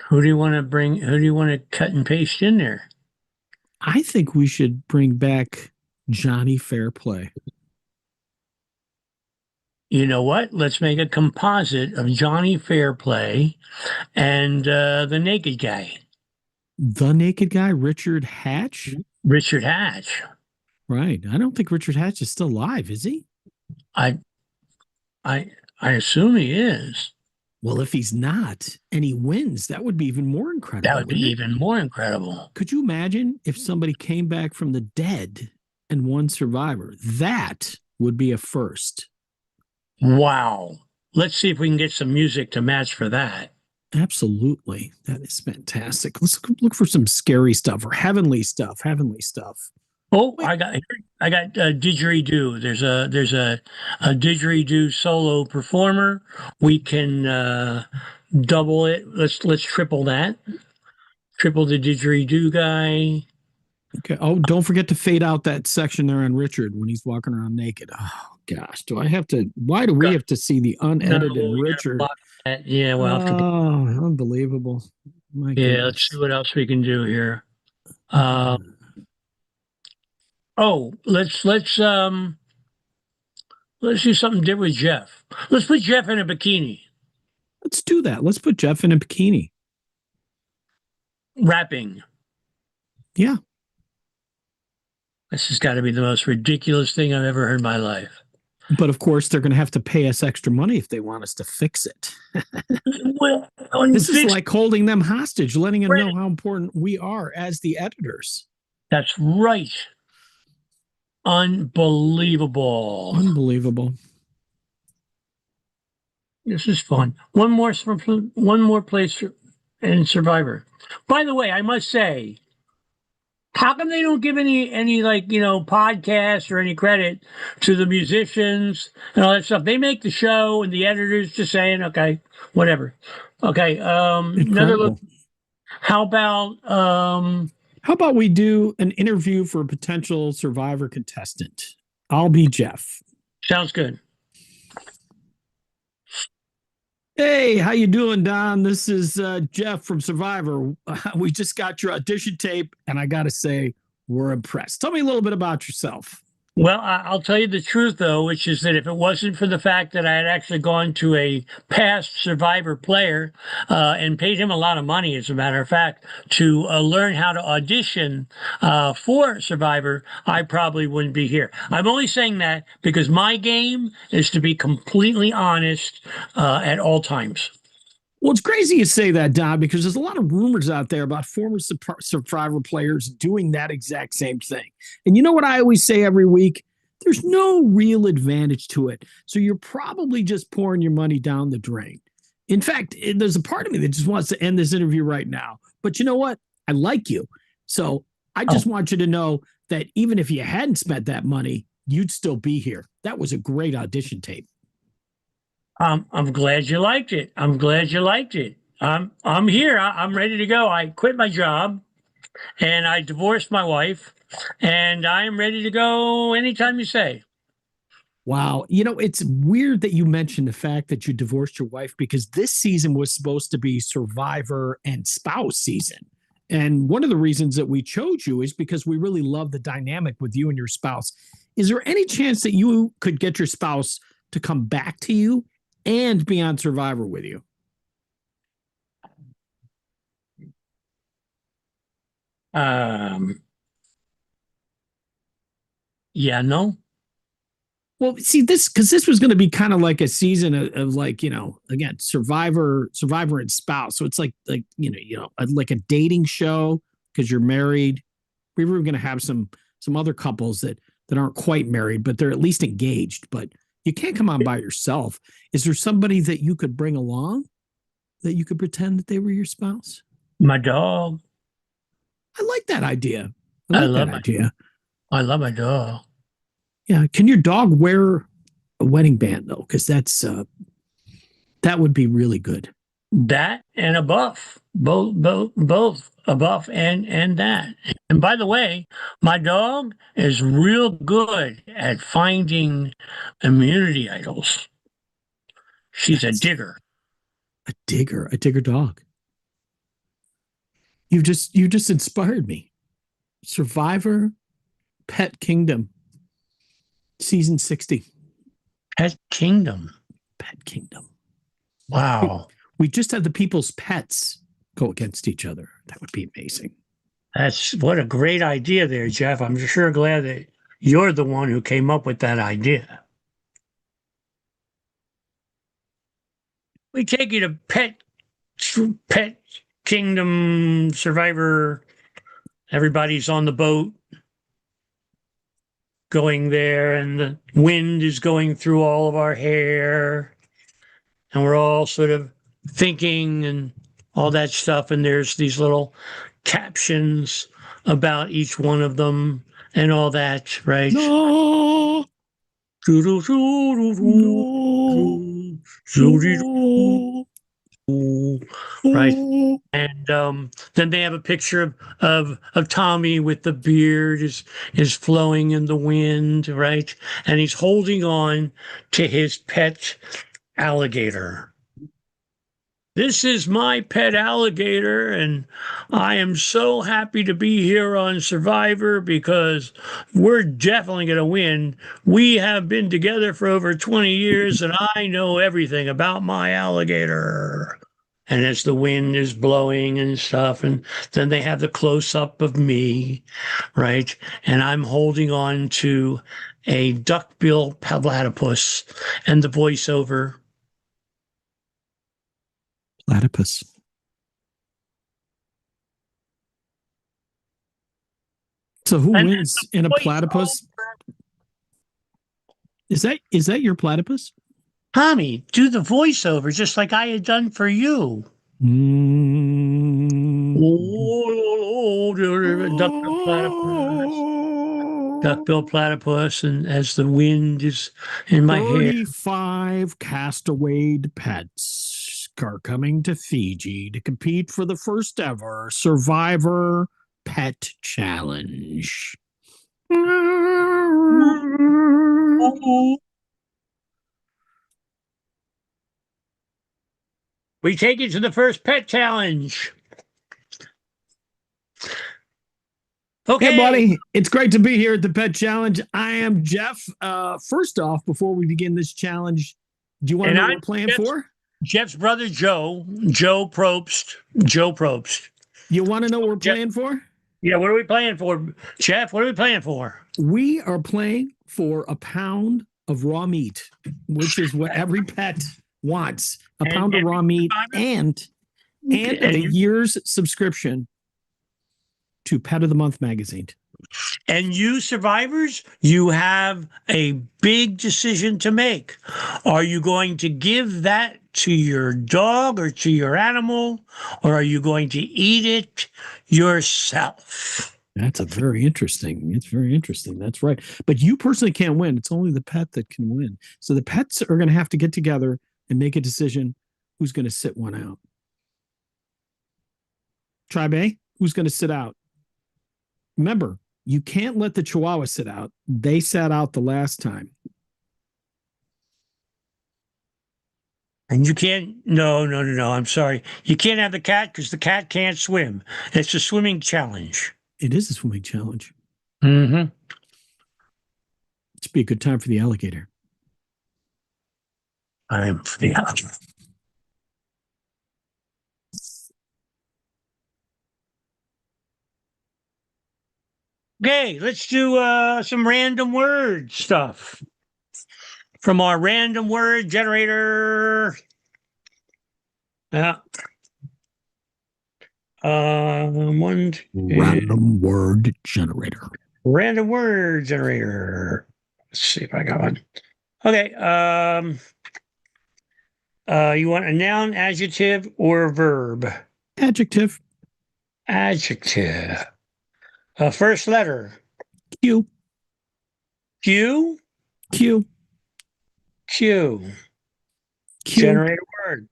Who do you want to bring? Who do you want to cut and paste in there? I think we should bring back Johnny Fairplay. You know what? Let's make a composite of Johnny Fairplay and the naked guy. The naked guy, Richard Hatch? Richard Hatch. Right. I don't think Richard Hatch is still alive, is he? I assume he is. Well, if he's not and he wins, that would be even more incredible. That would be even more incredible. Could you imagine if somebody came back from the dead and won Survivor? That would be a first. Wow. Let's see if we can get some music to match for that. Absolutely. That is fantastic. Let's look for some scary stuff or heavenly stuff. Heavenly stuff. Oh, I got didgeridoo. There's a didgeridoo solo performer. We can double it. Let's triple that. Triple the didgeridoo guy. Okay. Oh, don't forget to fade out that section there on Richard when he's walking around naked. Oh gosh, why do we have to see the unedited Richard? Yeah, well, unbelievable. My goodness. Let's see what else we can do here. Let's do something different with Jeff. Let's put Jeff in a bikini. Let's do that. Let's put Jeff in a bikini. Rapping. Yeah. This has got to be the most ridiculous thing I've ever heard in my life. But of course, they're going to have to pay us extra money if they want us to fix it. Well, this is like holding them hostage, letting them know how important we are as the editors. That's right. Unbelievable. Unbelievable. This is fun. One more place in Survivor. By the way, I must say, how come they don't give any podcasts or any credit to the musicians and all that stuff? They make the show and the editors just saying, okay, whatever. Okay. Another look. How about we do an interview for a potential Survivor contestant? I'll be Jeff. Sounds good. Hey, how you doing, Don? This is Jeff from Survivor. We just got your audition tape, and I got to say, we're impressed. Tell me a little bit about yourself. Well, I'll tell you the truth, though, which is that if it wasn't for the fact that I had actually gone to a past Survivor player and paid him a lot of money, as a matter of fact, to learn how to audition for Survivor, I probably wouldn't be here. I'm only saying that because my game is to be completely honest at all times. Well, it's crazy you say that, Don, because there's a lot of rumors out there about former Survivor players doing that exact same thing. And you know what I always say every week? There's no real advantage to it. So you're probably just pouring your money down the drain. In fact, there's a part of me that just wants to end this interview right now. But you know what? I like you. So I just want you to know that even if you hadn't spent that money, you'd still be here. That was a great audition tape. I'm glad you liked it. I'm here. I'm ready to go. I quit my job and I divorced my wife and I am ready to go anytime you say. Wow. You know, it's weird that you mentioned the fact that you divorced your wife because this season was supposed to be Survivor and spouse season. And one of the reasons that we chose you is because we really love the dynamic with you and your spouse. Is there any chance that you could get your spouse to come back to you and be on Survivor with you? Yeah, no. Well, see, this was going to be kind of like a season of like, you know, again, Survivor and spouse. So it's like like a dating show because you're married. We were going to have some other couples that that aren't quite married, but they're at least engaged. But you can't come on by yourself. Is there somebody that you could bring along that you could pretend that they were your spouse? My dog. I like that idea. I I like love that my- idea. I love my dog. Yeah. Can your dog wear a wedding band though? Because that would be really good. That and a buff, both a buff and that. And by the way, my dog is real good at finding immunity idols. She's a digger. A digger dog. You just inspired me. Survivor, Pet Kingdom, season 60. Pet Kingdom. Pet Kingdom. Wow. We just had the people's pets go against each other. That would be amazing. That's what a great idea there, Jeff. I'm sure glad that you're the one who came up with that idea. We take you to Pet Kingdom Survivor. Everybody's on the boat going there, and the wind is going through all of our hair, and we're all sort of thinking and all that stuff. And there's these little captions about each one of them and all that, right? No, Right. And then they have a picture of Tommy with the beard is flowing in the wind, right? And he's holding on to his pet alligator. This is my pet alligator, and I am so happy to be here on Survivor because we're definitely going to win. We have been together for over 20 years, and I know everything about my alligator. And as the wind is blowing and stuff, and then they have the close-up of me, right? And I'm holding on to a duckbill platypus, and the voiceover. Platypus. So who And wins in a voiceover. platypus? Is that your platypus? Tommy, do the voiceover just like I had done for you. Duckbill platypus. Duckbill platypus, and as the wind is in my hair. 35 castawayed pets are coming to Fiji to compete for the first ever Survivor Pet Challenge. We take you to the first pet challenge. Okay, Hey, buddy, it's great to be here at the Pet Challenge. I am Jeff. First off, before we begin this challenge, do you want to And know what I'm we're playing Jeff's- for? Jeff's brother Joe Probst. You want to know what we're playing for? Yeah, what are we playing for, Jeff? What are we playing for? We are playing for a pound of raw meat, which is what every pet wants. A pound of raw meat and a year's subscription to Pet of the Month magazine. And you survivors, you have a big decision to make. Are you going to give that to your dog or to your animal, or are you going to eat it yourself? That's very interesting. It's very interesting. That's right. But you personally can't win. It's only the pet that can win. So the pets are going to have to get together and make a decision who's going to sit one out. Tribe A, who's going to sit out? Remember, you can't let the Chihuahua sit out. They sat out the last time. And you can't, no, I'm sorry. You can't have the cat because the cat can't swim. It's a swimming challenge. It is a swimming challenge. Mm-hmm. It's be a good time for the alligator. I'm for the alligator. Okay, let's do some random word stuff from our random word generator. Yeah. One, two, Random word generator. Random word generator. Let's see if I got one. Okay. You want a noun, adjective, or verb? Adjective. Adjective. First letter. Q. Q. Q. Q. Q. Generate a word.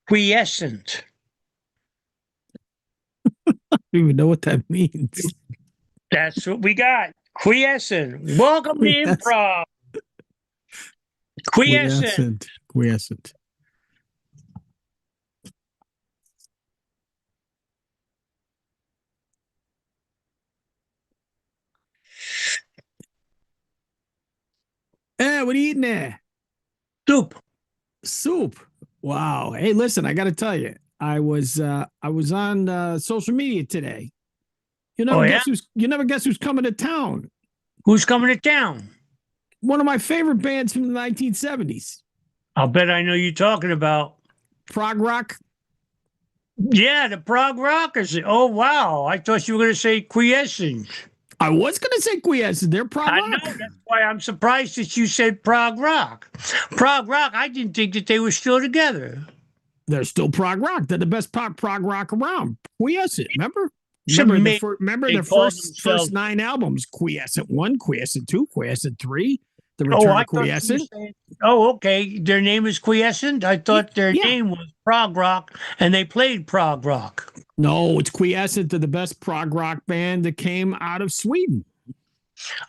Quiescent. I don't even know what that means. That's what we got. Quiescent. Welcome to improv. Quiescent. Quiescent. Hey, what are you eating there? Soup. Wow. Hey, listen, I got to tell you, I was on social media today. You never guess who's coming to town? Who's coming to town? One of my favorite bands from the 1970s. I'll bet I know you're talking about. Prog rock. Yeah, the prog rockers. Oh, wow. I thought you were going to say Quiescent. I was going to say Quiescent. They're prog rock. I know. That's why I'm surprised that you said prog rock. Prog rock, I didn't think that they were still together. They're still prog rock. They're the best prog rock around. Quiescent, remember? Remember the first 9 albums? Quiescent 1, Quiescent 2, Quiescent 3. The Return of Quiescent. Okay. Their name is Quiescent? I thought their name was prog rock, and they played prog rock. No, it's Quiescent. They're the best prog rock band that came out of Sweden.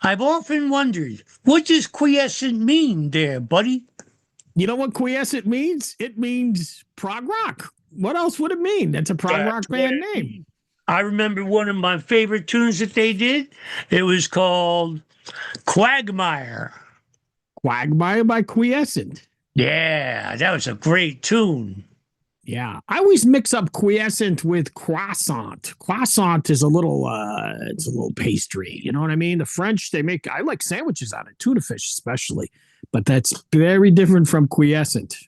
I've often wondered, what does quiescent mean there, buddy? You know what quiescent means? It means prog rock. What else would it mean? That's a prog rock band name. I remember one of my favorite tunes that they did. It was called Quagmire. Quagmire by Quiescent. Yeah, that was a great tune. Yeah, I always mix up quiescent with croissant. Croissant is it's a little pastry. You know what I mean? The French, I like sandwiches on it, tuna fish especially, but that's very different from quiescent.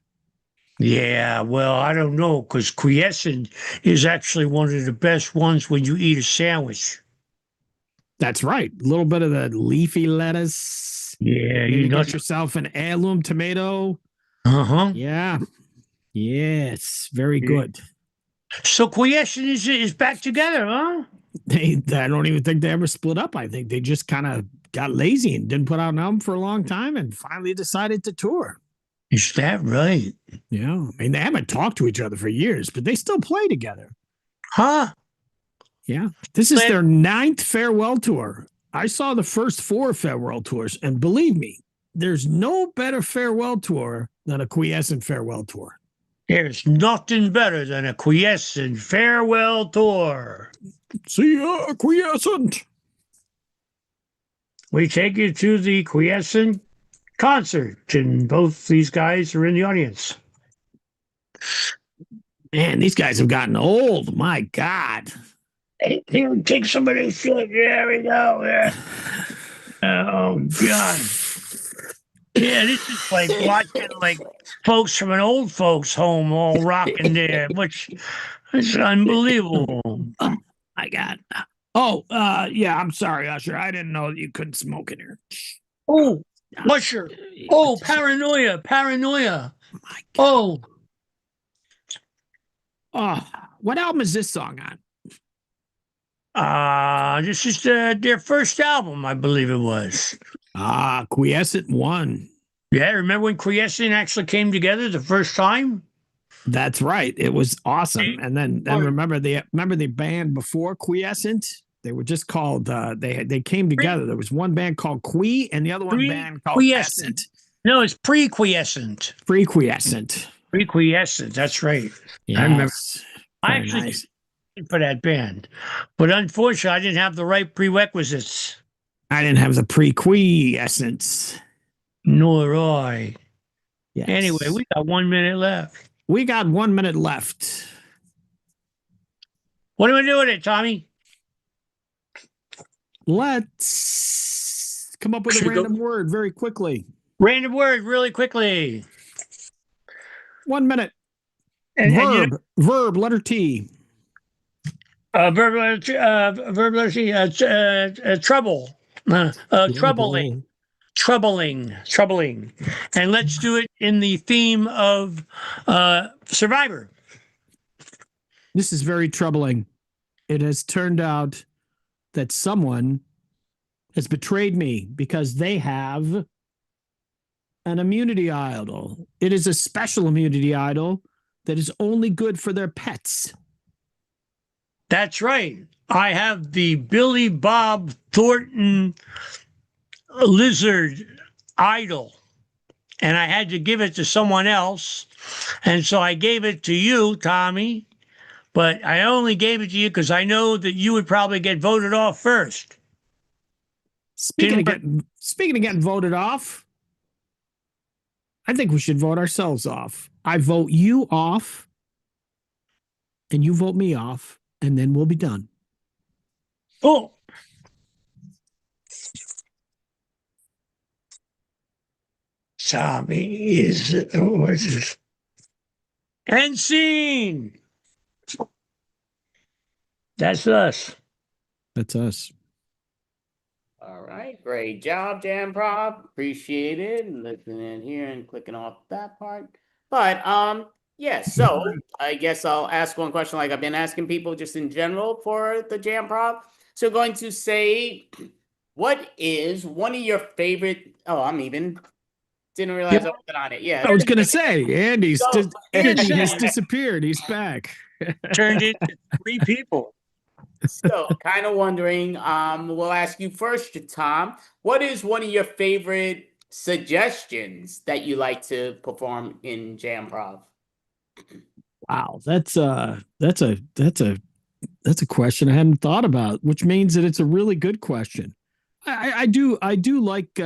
Yeah, well, I don't know, because quiescent is actually one of the best ones when you eat a sandwich. That's right. A little bit of the leafy lettuce. Yeah, you got yourself an heirloom tomato. Uh-huh. Yeah. Yes, very good. So Quiescent is back together, huh? I don't even think they ever split up. I think they just kind of got lazy and didn't put out an album for a long time and finally decided to tour. Is that right? Yeah. I mean, they haven't talked to each other for years, but they still play together. Huh? Yeah. This is their 9th farewell tour. I saw the first 4 farewell tours, and believe me, there's no better farewell tour than a Quiescent farewell tour. There's nothing better than a Quiescent farewell tour. See ya, Quiescent. We take you to the Quiescent concert, and both these guys are in the audience. Man, these guys have gotten old. My God. Hey, take some of this shit. There we go. Yeah. Oh, God. Yeah, this is like watching like folks from an old folks home all rocking there, which is unbelievable. My God. Oh, yeah, I'm sorry, Usher. I didn't know that you couldn't smoke in here. Oh, Usher. Oh, paranoia. My God. Oh, what album is this song on? This is their first album, I believe it was. Quiescent 1. Yeah, remember when Quiescent actually came together the first time? That's right. It was awesome. And then remember the band before Quiescent? They were just called they came together. There was one band called Qui and the other band called Quiescent. No, it's pre-Quiescent. Pre-Quiescent. Pre-Quiescent, that's right. Yes. I remember. I Very actually nice. for that band, but unfortunately, I didn't have the right prerequisites. I didn't have the pre-Quiescence. Nor I. Yes. Anyway, we got 1 minute left. We got 1 minute left. What do we do with it, Tommy? Let's come up with a random word very quickly. Random word really quickly. 1 minute. And Verb, letter T. Trouble. Troubling. And let's do it in the theme of Survivor. This is very troubling. It has turned out that someone has betrayed me because they have an immunity idol. It is a special immunity idol that is only good for their pets. That's right. I have the Billy Bob Thornton lizard idol, and I had to give it to someone else. And so I gave it to you, Tommy, but I only gave it to you because I know that you would probably get voted off first. Speaking of getting voted off, I think we should vote ourselves off. I vote you off, and you vote me off, and then we'll be done. Oh. Tommy is end scene. That's us. That's us. All right, great job, Jamprov. Appreciate it. And listening in here and clicking off that part. But yeah, so I guess I'll ask one question like I've been asking people just in general for the Jamprov. So going to say, what is one of your favorite? Oh, didn't realize I wasn't on it. Yeah, I was gonna say Andy has So- disappeared. He's back. Turned into 3 people. So, kind of wondering, we'll ask you first, Tom. What is one of your favorite suggestions that you like to perform in Jamprov? Wow, that's a question I hadn't thought about, which means that it's a really good question. I do like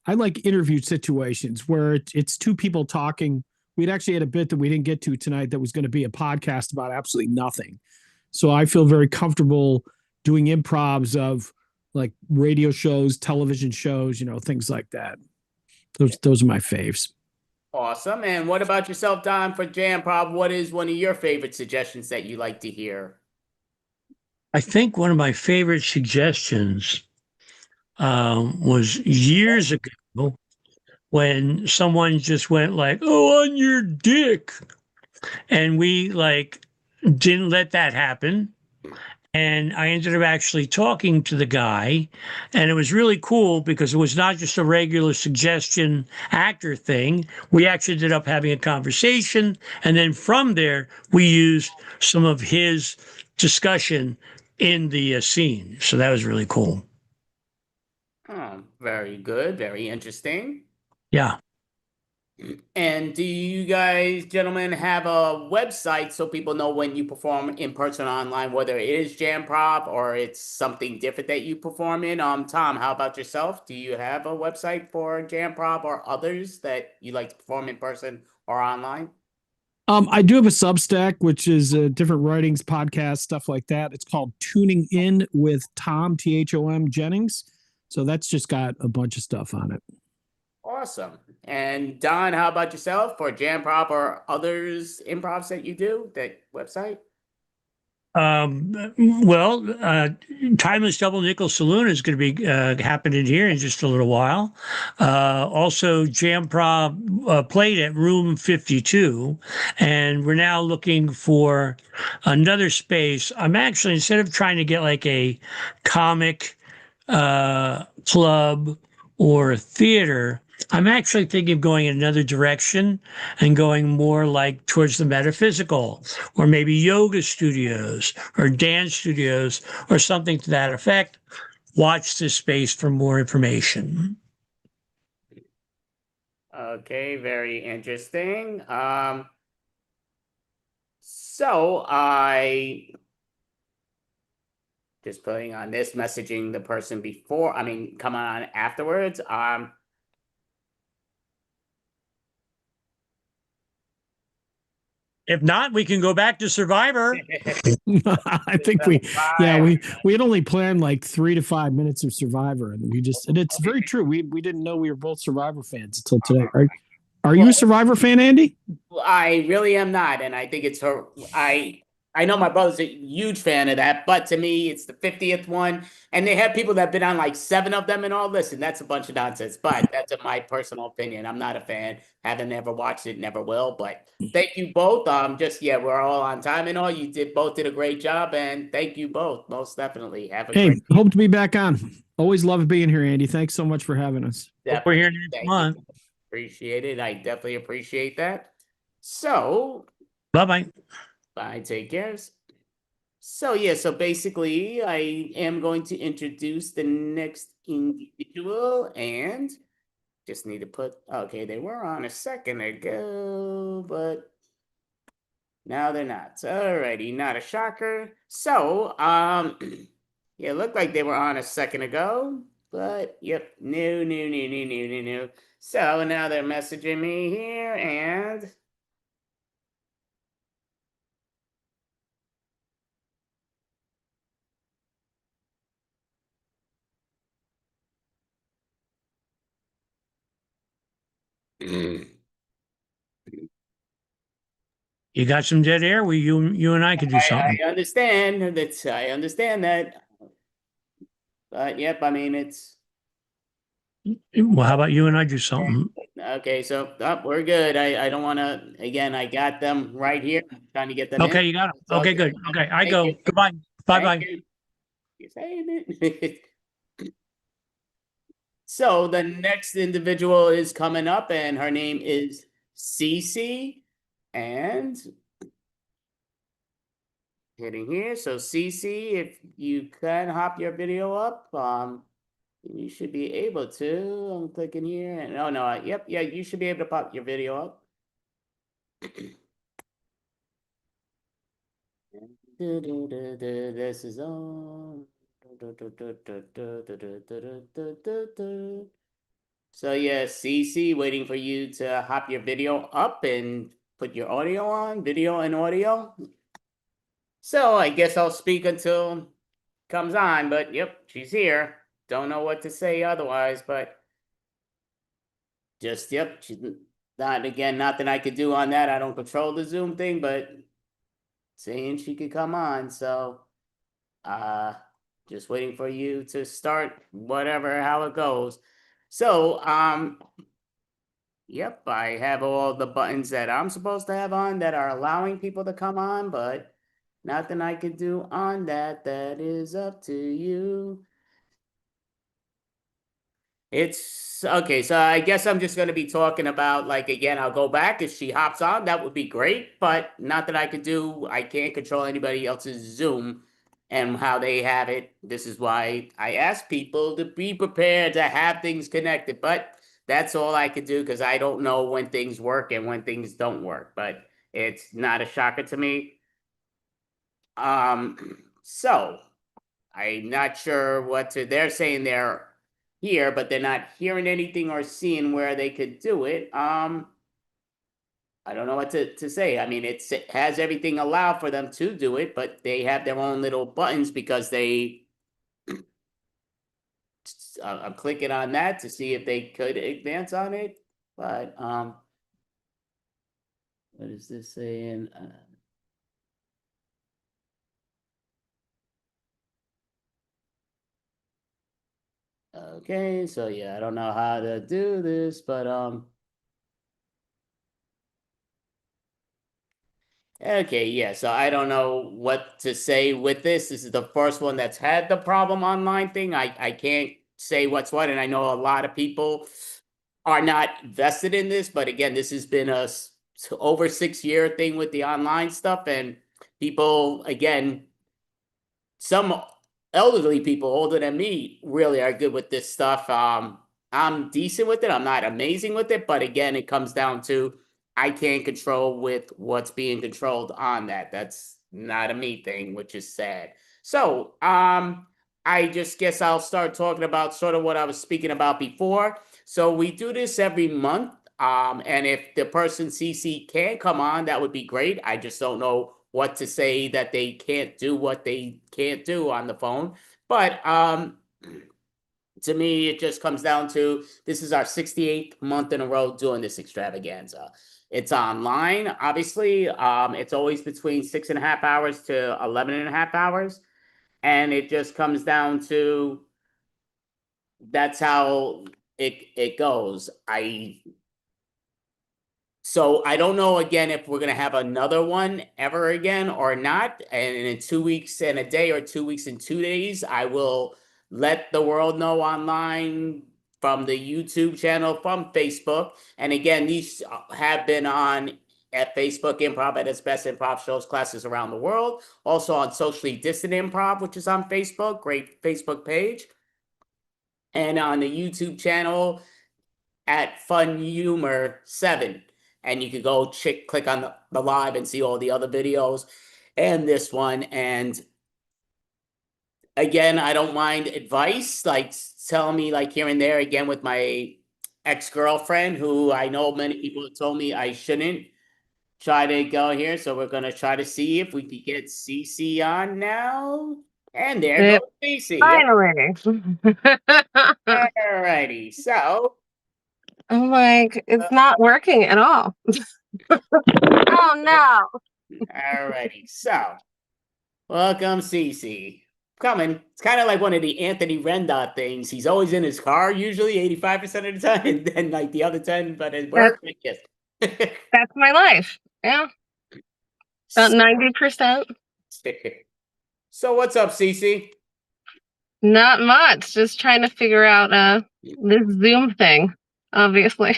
I like interview situations where it's 2 people talking. We'd actually had a bit that we didn't get to tonight that was going to be a podcast about absolutely nothing. So I feel very comfortable doing improvs of like radio shows, television shows, things like that. Those are my faves. Awesome. And what about yourself, Don, for Jamprov? What is one of your favorite suggestions that you like to hear? I think one of my favorite suggestions was years ago when someone just went like, "Oh, on your dick," and we didn't let that happen. And I ended up actually talking to the guy, and it was really cool because it was not just a regular suggestion actor thing. We actually ended up having a conversation, and then from there we used some of his discussion in the scene. So that was really cool. Oh, very good. Very interesting. Yeah. And do you guys, gentlemen, have a website so people know when you perform in person or online, whether it is Jamprov or it's something different that you perform in? Tom, how about yourself? Do you have a website for Jamprov or others that you like to perform in person or online? I do have a Substack, which is different writings, podcasts, stuff like that. It's called Tuning In with Tom, Thom Jennings. So that's just got a bunch of stuff on it. Awesome. And Don, how about yourself for Jamprov or others improvs that you do? That website? Timeless Double Nickel Saloon is going to be happening here in just a little while. Also, Jamprov played at Room 52, and we're now looking for another space. I'm actually, instead of trying to get like a comic club or a theater, I'm actually thinking of going in another direction and going more like towards the metaphysical, or maybe yoga studios or dance studios or something to that effect. Watch this space for more information. Okay, very interesting. So I just putting on this, messaging the person before, coming on afterwards. If not, we can go back to Survivor. I think we had only planned like 3 to 5 minutes of Survivor, and it's very true. We didn't know we were both Survivor fans until today. Are you a Survivor fan, Andy? I really am not, and I think I know my brother's a huge fan of that, but to me, it's the 50th one, and they have people that have been on like 7 of them and all. Listen, that's a bunch of nonsense, but that's my personal opinion. I'm not a fan. Haven't ever watched it, never will. But thank you both. Just yeah, we're all on time and all. You both did a great job, and thank you both, most definitely. Have a Hey, great hope to be back on. Always love being here, Andy. Thanks so much for having us. Hope we're here Definitely. next Thank month. you. Appreciate it. I definitely appreciate that. So Bye bye. bye. Take care. So yeah, so basically I am going to introduce the next individual and just need to put, okay, they were on a second ago, but now they're not. Alrighty, not a shocker. So, yeah, it looked like they were on a second ago, but yep, no. So now they're messaging me here and You got some dead air where you and I could do something. I understand that. I understand that. But yep, I mean it's Well, how about you and I do something? okay. So we're good. I don't want to. Again, I got them right here. I'm trying to get them Okay, in. you got it. It's all Okay, good. Okay, I Thank go. you. Goodbye. Bye Thank bye. you. You're saying it. So the next individual is coming up, and her name is Cece, and hitting here. So Cece, if you can hop your video up, you should be able to. I'm clicking here, and oh no, yep, yeah, you should be able to pop your video up. This is on. So yeah, CC, waiting for you to hop your video up and put your audio on, video and audio. So I guess I'll speak until it comes on, but yep, she's here. Don't know what to say otherwise, but just yep, she's not again, nothing I could do on that. I don't control the Zoom thing, but saying she could come on, so just waiting for you to start whatever how it goes. So yep, I have all the buttons that I'm supposed to have on that are allowing people to come on, but nothing I can do on that. That is up to you. It's okay, so I guess I'm just gonna be talking about like again, I'll go back if she hops on, that would be great, but not that I could do, I can't control anybody else's Zoom and how they have it. This is why I ask people to be prepared to have things connected, but that's all I could do because I don't know when things work and when things don't work, but it's not a shocker to me. So I'm not sure what to, they're saying they're here, but they're not hearing anything or seeing where they could do it. I don't know what to say. I mean, it has everything allowed for them to do it, but they have their own little buttons because they, I'm clicking on that to see if they could advance on it, but, what is this saying? Okay, so yeah, I don't know how to do this, but okay, yeah, so I don't know what to say with this. This is the first one that's had the problem online thing. I can't say what's what, and I know a lot of people are not vested in this, but again, this has been a over 6 year thing with the online stuff, and people again, some elderly people older than me really are good with this stuff. I'm decent with it. I'm not amazing with it, but again, it comes down to I can't control with what's being controlled on that. That's not a me thing, which is sad. So, I just guess I'll start talking about sort of what I was speaking about before. So we do this every month. And if the person CC can come on, that would be great. I just don't know what to say that they can't do what they can't do on the phone. But to me, it just comes down to this is our 68th month in a row doing this extravaganza. It's online, obviously. It's always between 6.5 hours to 11.5 hours. And it just comes down to that's how it goes. So I don't know again if we're gonna have another one ever again or not. And in 2 weeks and a day or 2 weeks and 2 days, I will let the world know online from the YouTube channel, from Facebook. And again, these have been on at Facebook Improv at its best improv shows classes around the world. Also on Socially Distant Improv, which is on Facebook, great Facebook page. And on the YouTube channel at Fun Humor 7. And you could go click on the live and see all the other videos and this one. And again, I don't mind advice, like tell me like here and there, again with my ex-girlfriend, who I know many people have told me I shouldn't try to go here. So we're going to try to see if we can get Cece on now. And there goes Cece. Finally. All righty. So I'm like, it's not working at all. Oh no. Alrighty, so welcome, Cece. Coming. It's kind of like one of the Anthony Rendot things. He's always in his car, usually 85% of the time, and then like the other 10, but at work, yes. That's my life. Yeah. About 90%. So what's up, Cece? Not much. Just trying to figure out this Zoom thing, obviously.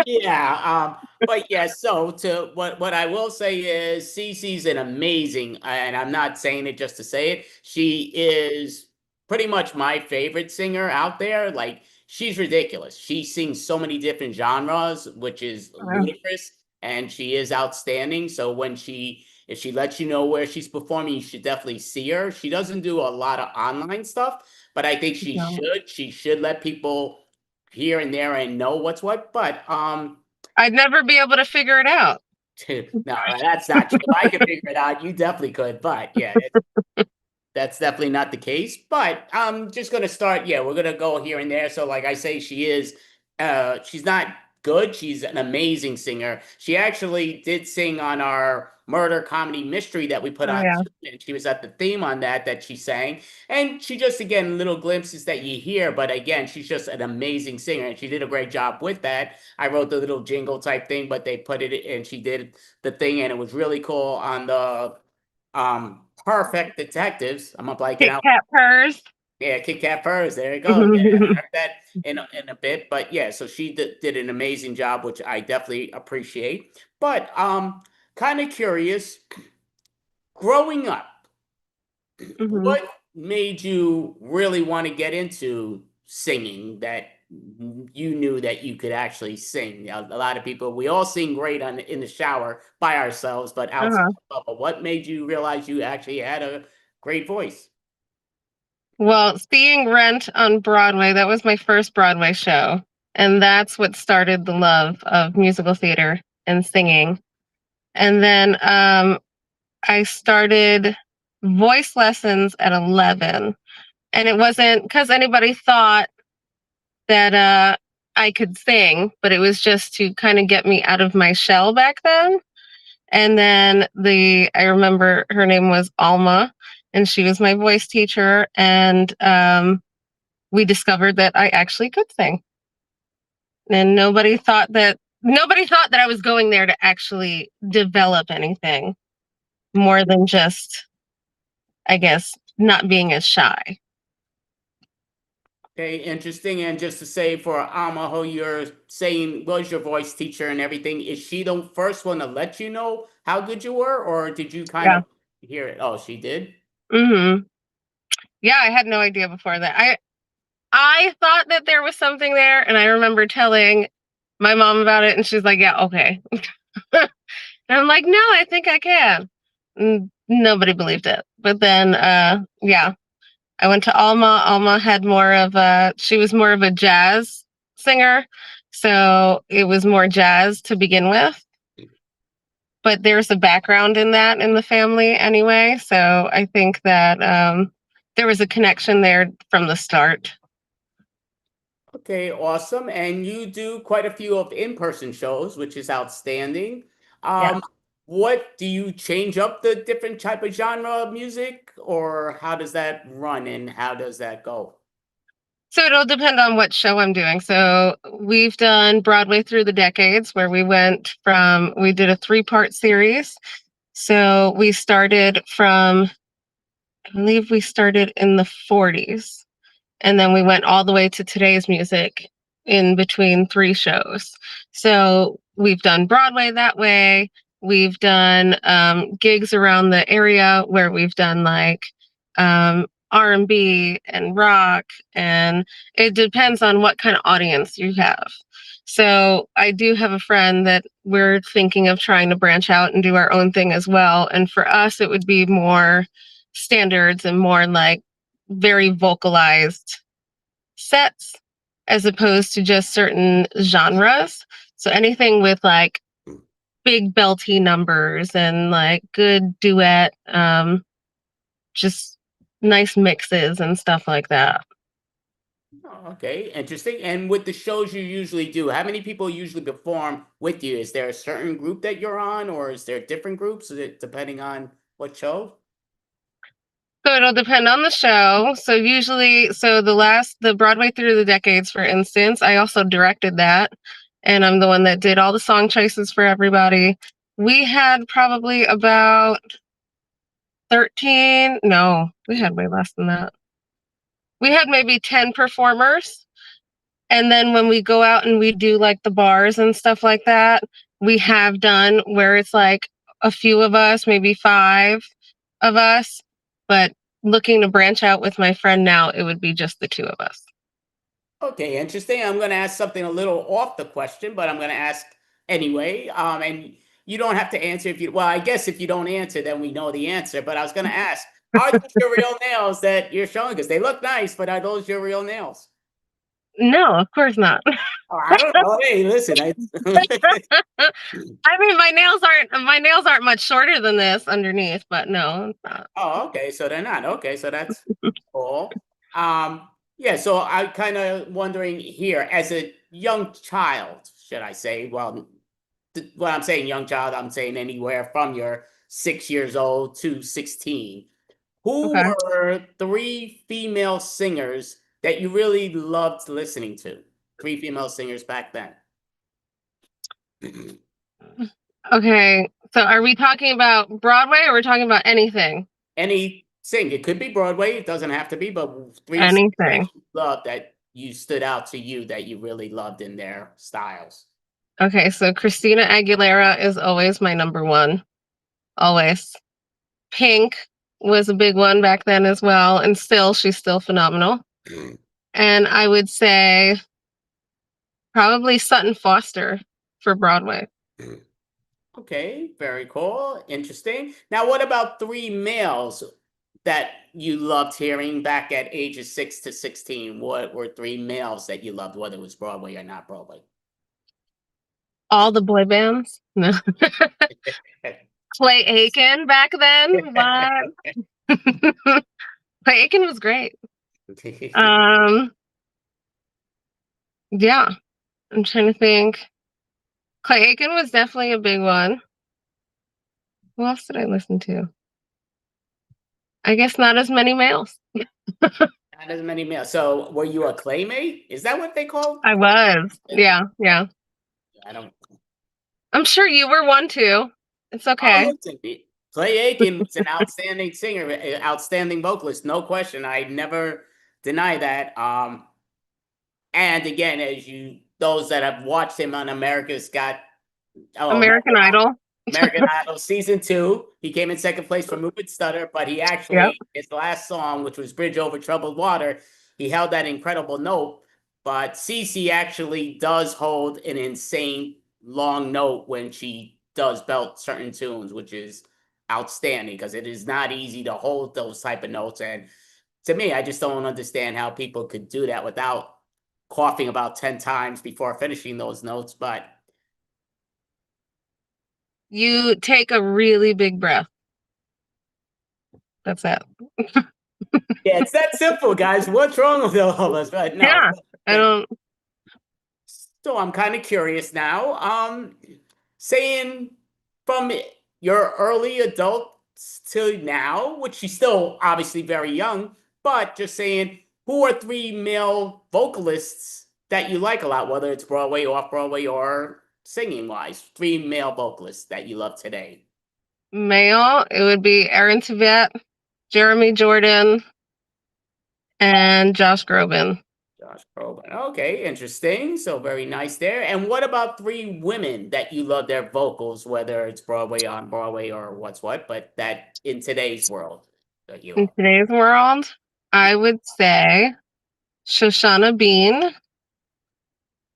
Yeah, but yeah, so to what I will say is Cece's an amazing, and I'm not saying it just to say it, she is pretty much my favorite singer out there. Like, she's ridiculous. She sings so many different genres, which is ludicrous, and she is outstanding. So if she lets you know where she's performing, you should definitely see her. She doesn't do a lot of online stuff, but I think she should. She should let people here and there and know what's what, but I'd never be able to figure it out. no, that's not true. I could figure it out. You definitely could, but yeah, that's definitely not the case. But I'm just gonna start. Yeah, we're gonna go here and there. So, like I say, she's not good. She's an amazing singer. She actually did sing on our murder comedy mystery that we put on, and she was at the theme on that she sang. And she just, again, little glimpses that you hear, but again, she's just an amazing singer, and she did a great job with that. I wrote the little jingle type thing, but they put it, and she did the thing, and it was really cool on the Perfect Detectives. I'm blanking out. Kit Kat purrs. Yeah, Kit Kat purrs. There you go. Yeah, I haven't heard that in a bit, but yeah, so she did an amazing job, which I definitely appreciate. But kind of curious, growing up, what made you really want to get into singing, that you knew that you could actually sing? A lot of people, we all sing great in the shower by ourselves, but outside the bubble, what made you realize you actually had a great voice? Well, seeing Rent on Broadway, that was my first Broadway show. And that's what started the love of musical theater and singing. And then I started voice lessons at 11. And it wasn't because anybody thought that I could sing, but it was just to kind of get me out of my shell back then. And then I remember her name was Alma, and she was my voice teacher. And we discovered that I actually could sing. And nobody thought that I was going there to actually develop anything more than just, I guess, not being as shy. Okay, interesting. And just to say for Alma, who you're saying was your voice teacher and everything, is she the first one to let you know how good you were, or did you kind of hear it? Oh, she did? Yeah, I had no idea before that. I thought that there was something there, and I remember telling my mom about it, and she's like, yeah, okay. And I'm like, no, I think I can. And nobody believed it. But then, yeah, I went to Alma. Alma had she was more of a jazz singer. So it was more jazz to begin with. But there's a background in that in the family anyway. So I think that there was a connection there from the start. Okay, awesome. And you do quite a few of in-person shows, which is outstanding. Yeah. What do you change up the different type of genre of music, or how does that run and how does that go? So it'll depend on what show I'm doing. So we've done Broadway through the decades, where we did a 3-part series. So we started from, I believe we started in the 40s. And then we went all the way to today's music in between 3 shows. So we've done Broadway that way. We've done gigs around the area where we've done like R&B and rock, and it depends on what kind of audience you have. So I do have a friend that we're thinking of trying to branch out and do our own thing as well. And for us, it would be more standards and more like very vocalized sets as opposed to just certain genres. So anything with like big belty numbers and like good duet, just nice mixes and stuff like that. Oh, okay, interesting. And with the shows you usually do, how many people usually perform with you? Is there a certain group that you're on, or is there different groups? Is it depending on what show? So it'll depend on the show. So usually, the Broadway through the decades, for instance, I also directed that. And I'm the one that did all the song choices for everybody. We had probably about 13. No, we had way less than that. We had maybe 10 performers. And then when we go out and we do like the bars and stuff like that, we have done where it's like a few of us, maybe 5 of us. But looking to branch out with my friend now, it would be just the 2 of us. Okay, interesting. I'm going to ask something a little off the question, but I'm going to ask anyway. And you don't have to answer well, I guess if you don't answer, then we know the answer. But I was going to ask, are those your real nails that you're showing? Because they look nice, but are those your real nails? No, of course not. Oh, I don't know. Hey, listen. I mean, my nails aren't much shorter than this underneath, but no, it's not. Oh, okay. So they're not. Okay, so that's cool. Yeah, so I'm kind of wondering here, as a young child, should I say? Well, when I'm saying young child, I'm saying anywhere from your 6 years old to 16. Who Okay. were 3 female singers that you really loved listening to? 3 female singers back then. Okay, so are we talking about Broadway or we're talking about anything? Any sing. It could be Broadway. It doesn't have to be, but 3 singers Anything. that you love that you stood out to you that you really loved in their styles. Okay, so Christina Aguilera is always my number 1. Always. Pink was a big one back then as well, and she's still phenomenal. And I would say probably Sutton Foster for Broadway. Okay, very cool. Interesting. Now, what about 3 males that you loved hearing back at ages 6 to 16? What were 3 males that you loved, whether it was Broadway or not Broadway? All the boy bands? No. Clay Aiken back then? What? Clay Aiken was great. Yeah, I'm trying to think. Clay Aiken was definitely a big one. Who else did I listen to? I guess not as many males. Not as many males. So, were you a claymate? Is that what they call? I was. Yeah. I don't. I'm sure you were one too. It's okay. Oh, listen, Clay Aiken was an outstanding singer, outstanding vocalist, no question. I never deny that. And again, those that have watched him on American Idol. American Idol season 2, he came in 2nd place for Move It Stutter, but he actually, his last song, which was Bridge Over Troubled Water, he held that incredible note. But Cece actually does hold an insane long note when she does belt certain tunes, which is outstanding because it is not easy to hold those type of notes. And to me, I just don't understand how people could do that without coughing about 10 times before finishing those notes. But You take a really big breath. That's it. yeah, it's that simple, guys. What's wrong with all of us? But no. Yeah, I don't. So I'm kind of curious now. Saying from your early adults to now, which she's still obviously very young, but just saying, who are three male vocalists that you like a lot, whether it's Broadway, off Broadway, or singing wise? Three male vocalists that you love today. Male, it would be Aaron Tveit, Jeremy Jordan, and Josh Groban. Josh Groban. Okay, interesting. So very nice there. And what about three women that you love their vocals, whether it's Broadway, on Broadway, or what's what, but that in today's world that you In love? today's world, I would say Shoshana Bean,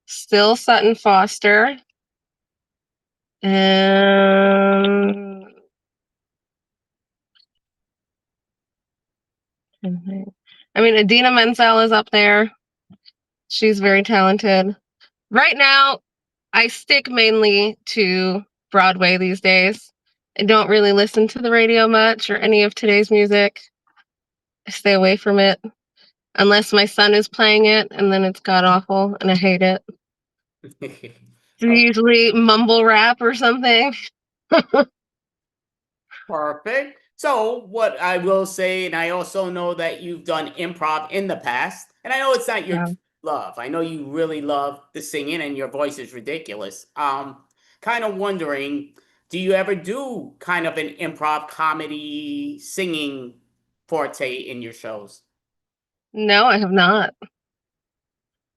Still Sutton Foster, and I mean, Idina Menzel is up there. She's very talented. Right now, I stick mainly to Broadway these days. I don't really listen to the radio much or any of today's music. I stay away from it unless my son is playing it, and then it's god awful and I hate it. It's usually mumble rap or something. Perfect. So what I will say, and I also know that you've done improv in the past, and I know it's not your Yeah. love. I know you really love the singing and your voice is ridiculous. Kind of wondering, do you ever do kind of an improv comedy singing forte in your shows? No, I have not.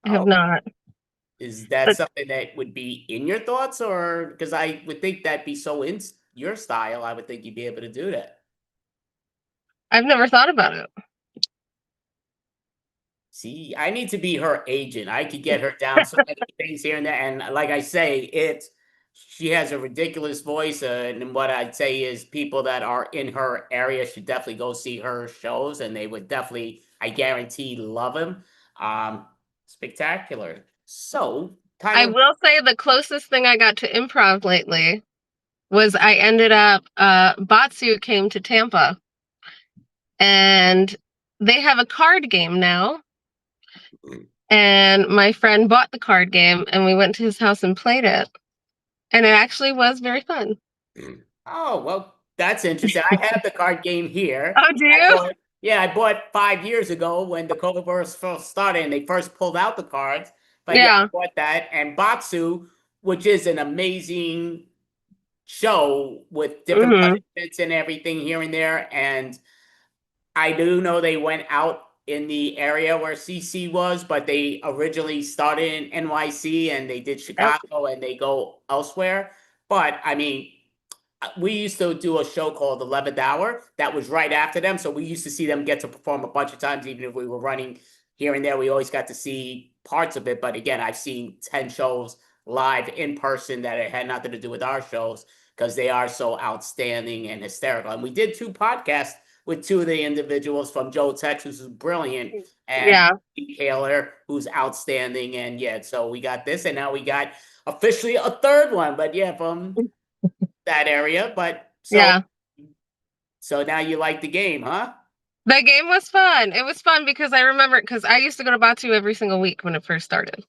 I have Oh, not. is that But something that would be in your thoughts, or because I would think that'd be so in your style, I would think you'd be able to do that. I've never thought about it. See, I need to be her agent. I could get her down so many things here and there. And like I say, she has a ridiculous voice. And what I'd say is people that are in her area should definitely go see her shows, and they would definitely, I guarantee, love him. Spectacular. So, kind I of. will say the closest thing I got to improv lately was I ended up, Batsu came to Tampa and they have a card game now. And my friend bought the card game and we went to his house and played it. And it actually was very fun. Oh, well, that's interesting. I have the card game here. Oh, do you? I bought 5 years ago when the Coviverse first started and they first pulled out the cards. But yeah, Yeah. I bought that. And Batsu, which is an amazing show with different Mhm. punishments and everything here and there. And I do know they went out in the area where CC was, but they originally started in NYC and they did Chicago and they go elsewhere. But I mean, we used to do a show called 11th Hour that was right after them. So we used to see them get to perform a bunch of times, even if we were running here and there. We always got to see parts of it. But again, I've seen 10 shows live in person that it had nothing to do with our shows because they are so outstanding and hysterical. And we did 2 podcasts with 2 of the individuals, from Joe Texas, who's brilliant, and Yeah. Taylor, who's outstanding. And yeah, so we got this, and now we got officially a third one. But yeah, from that area. But Yeah. so now you like the game, huh? The game was fun. It was fun because I remember, because I used to go to Batu every single week when it first started.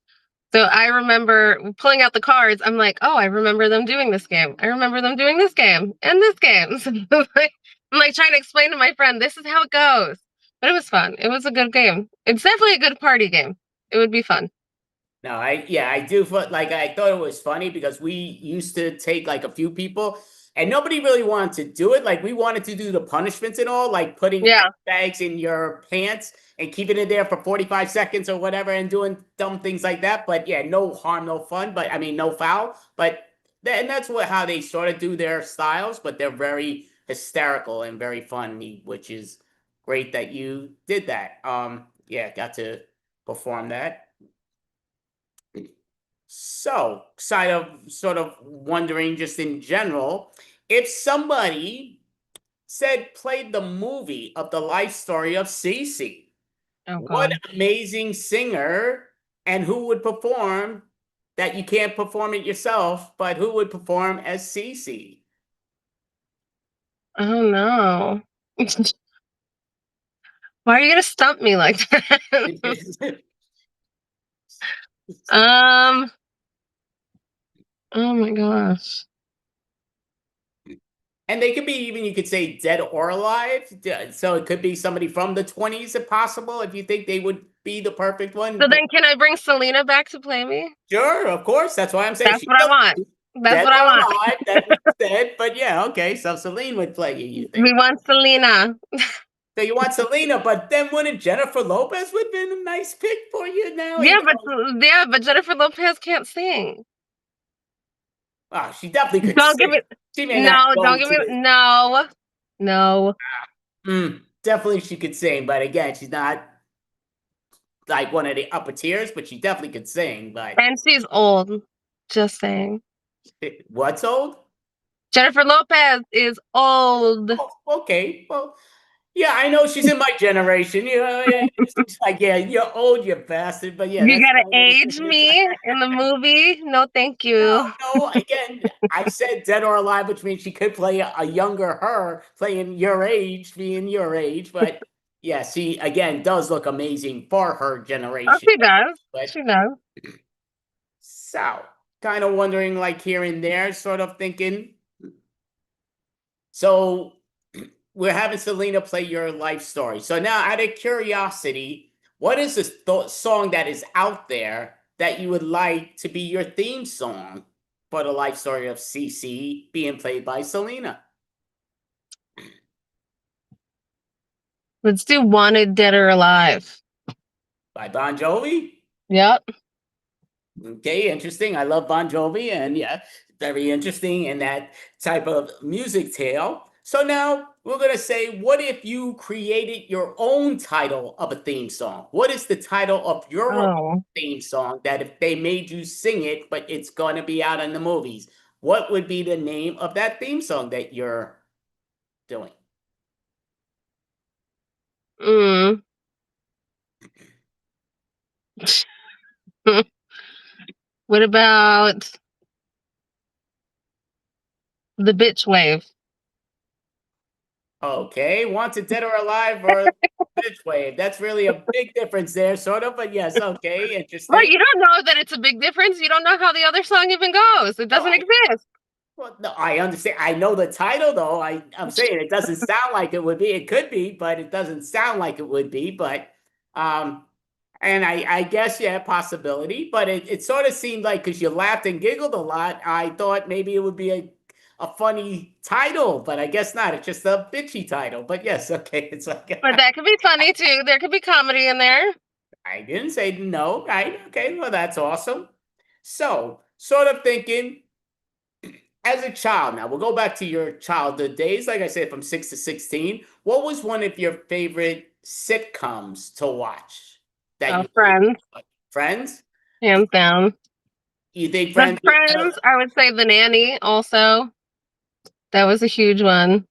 So I remember pulling out the cards. I'm like, oh, I remember them doing this game. I remember them doing this game and this game. So I'm like trying to explain to my friend, this is how it goes. But it was fun. It was a good game. It's definitely a good party game. It would be fun. No, I do. Like, I thought it was funny because we used to take like a few people and nobody really wanted to do it. Like, we wanted to do the punishments and all, like putting Yeah. bags in your pants and keeping it there for 45 seconds or whatever and doing dumb things like that. But yeah, no harm, no fun. But I mean, no foul. But and that's how they sort of do their styles. But they're very hysterical and very funny, which is great that you did that. Yeah, got to perform that. So, sort of wondering, just in general, if somebody played the movie of the life story of Cece, Oh, what God. amazing singer, and who would perform that? You can't perform it yourself, but who would perform as Cece? Oh, no. Why are you going to stump me like that? um, Oh my gosh. And they could be even, you could say, dead or alive. So it could be somebody from the 20s, if possible, if you think they would be the perfect one. So then can I bring Selena back to play me? Sure, of course. That's why I'm saying That's what I want. That's dead what I or want. alive. That we said, but yeah, okay. So Celine would play you think? We want Selena. So you want Selena, but then wouldn't Jennifer Lopez would have been a nice pick for you now? Yeah, even but Jennifer Lopez can't sing. though- she definitely could Don't sing. give it. She may No, not don't go give to me. the- No, no. Definitely she could sing, but again, she's not like one of the upper tiers, but she definitely could sing. But And she's old. Just saying. what's old? Jennifer Lopez is old. Oh, okay, well, yeah, I know she's in my generation. You know, it's like, yeah, you're old, you bastard. But yeah, You that's gotta fine. age me in the movie? No, thank you. No, again, I said dead or alive, which means she could play a younger her, playing your age, being your age. But yeah, she again does look amazing for her generation. Oh, she does. But She does. so kind of wondering, like here and there, sort of thinking. So we're having Selena play your life story. So now, out of curiosity, what is this song that is out there that you would like to be your theme song for the life story of CC being played by Selena? Let's do Wanted Dead or Alive. By Bon Jovi? Yep. Okay, interesting. I love Bon Jovi, and yeah, very interesting in that type of music tale. So now we're going to say, what if you created your own title of a theme song? What is the title of your own theme song that if they made you sing it, but it's going to be out in the movies? What would be the name of that theme song that you're doing? What about The Bitch Wave? Okay, Wanted Dead or Alive or Bitch Wave. That's really a big difference there, sort of, but yes, okay, interesting. Well, you don't know that it's a big difference. You don't know how the other song even goes. It doesn't exist. Well, no, I understand. I know the title, though. I'm saying it doesn't sound like it would be. It could be, but it doesn't sound like it would be. But, and I guess, yeah, possibility. But it sort of seemed like, because you laughed and giggled a lot, I thought maybe it would be a funny title, but I guess not. It's just a bitchy title. But yes, okay. It's like, But that could be funny too. There could be comedy in there. I didn't say no. Right? Okay. Well, that's awesome. So, sort of thinking, as a child, now we'll go back to your childhood days. Like I said, from 6 to 16, what was one of your favorite sitcoms to watch? Friends. Friends? Hands down. You think Friends? Friends? I would say The Nanny also. That was a huge one.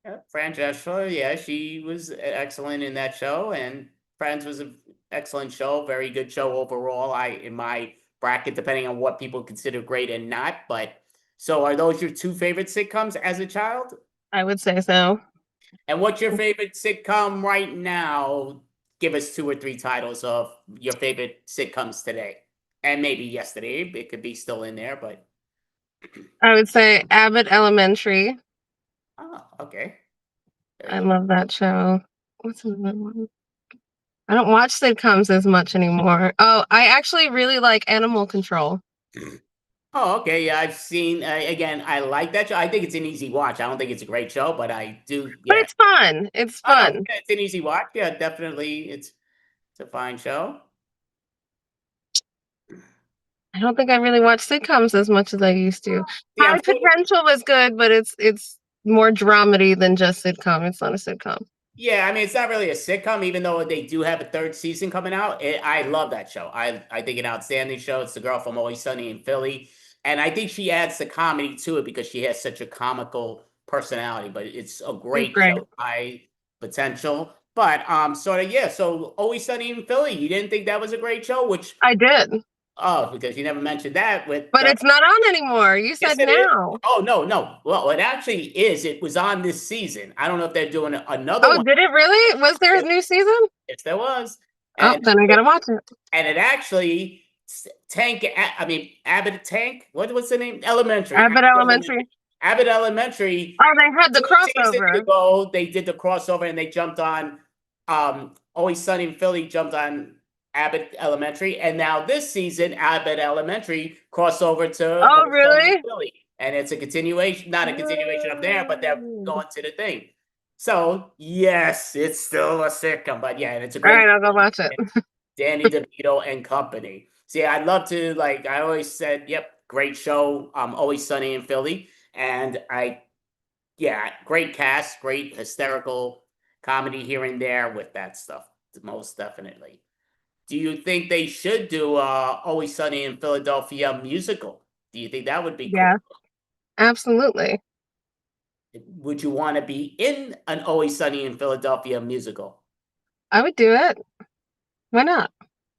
Yeah, Fran Drescher, yeah, she was excellent in that show, and Friends was an excellent show, very good show overall. In my bracket, depending on what people consider great and not. But so, are those your two favorite sitcoms as a child? I would say so. And what's your favorite sitcom right now? Give us 2 or 3 titles of your favorite sitcoms today, and maybe yesterday. It could be still in there, but I would say Abbott Elementary. oh, okay. I love that show. What's another one? I don't watch sitcoms as much anymore. Oh, I actually really like Animal Control. Oh, okay. Yeah, I've seen. Again, I like that show. I think it's an easy watch. I don't think it's a great show, but I do. Yeah. But it's fun. It's Oh, no, fun. yeah, it's an easy watch. Yeah, definitely. It's a fine show. I don't think I really watch sitcoms as much as I used to. Yeah, High Potential was good, but it's more dramedy than just sitcom. It's not a sitcom. Yeah, I mean, it's not really a sitcom, even though they do have a 3rd season coming out. I love that show. I think an outstanding show. It's the girl from Always Sunny in Philly. And I think she adds the comedy to it because she has such a comical personality. But it's a great show. High Potential. But sort of, yeah. So Always Sunny in Philly, you didn't think that was a great show? Which I did. Oh, because you never mentioned that with. But it's not on anymore. You said now. Oh no. Well, it actually is. It was on this season. I don't know if they're doing another one. Oh, did it really? Was there a new season? Yes, there was. Oh, then I gotta watch it. And it actually Tank. I mean, Abbott Tank. What's the name? Elementary. Abbott Elementary. Abbott Elementary. Oh, they had the 2 seasons crossover. ago, they did the crossover and they jumped on. Always Sunny in Philly jumped on Abbott Elementary, and now this season, Abbott Elementary crossover to Oh, Always Sunny in really? Philly, and it's a continuation, not a continuation of there, but they're going to the thing. So yes, it's still a sitcom, but yeah, and it's a All great. right, I'll go watch it. Danny DeVito and company. See, I'd love to, like I always said, yep, great show. Always Sunny in Philly. And great cast, great hysterical comedy here and there with that stuff. Most definitely. Do you think they should do Always Sunny in Philadelphia musical? Do you think that would be Yeah. cool? Absolutely. Would you want to be in an Always Sunny in Philadelphia musical? I would do it. Why not?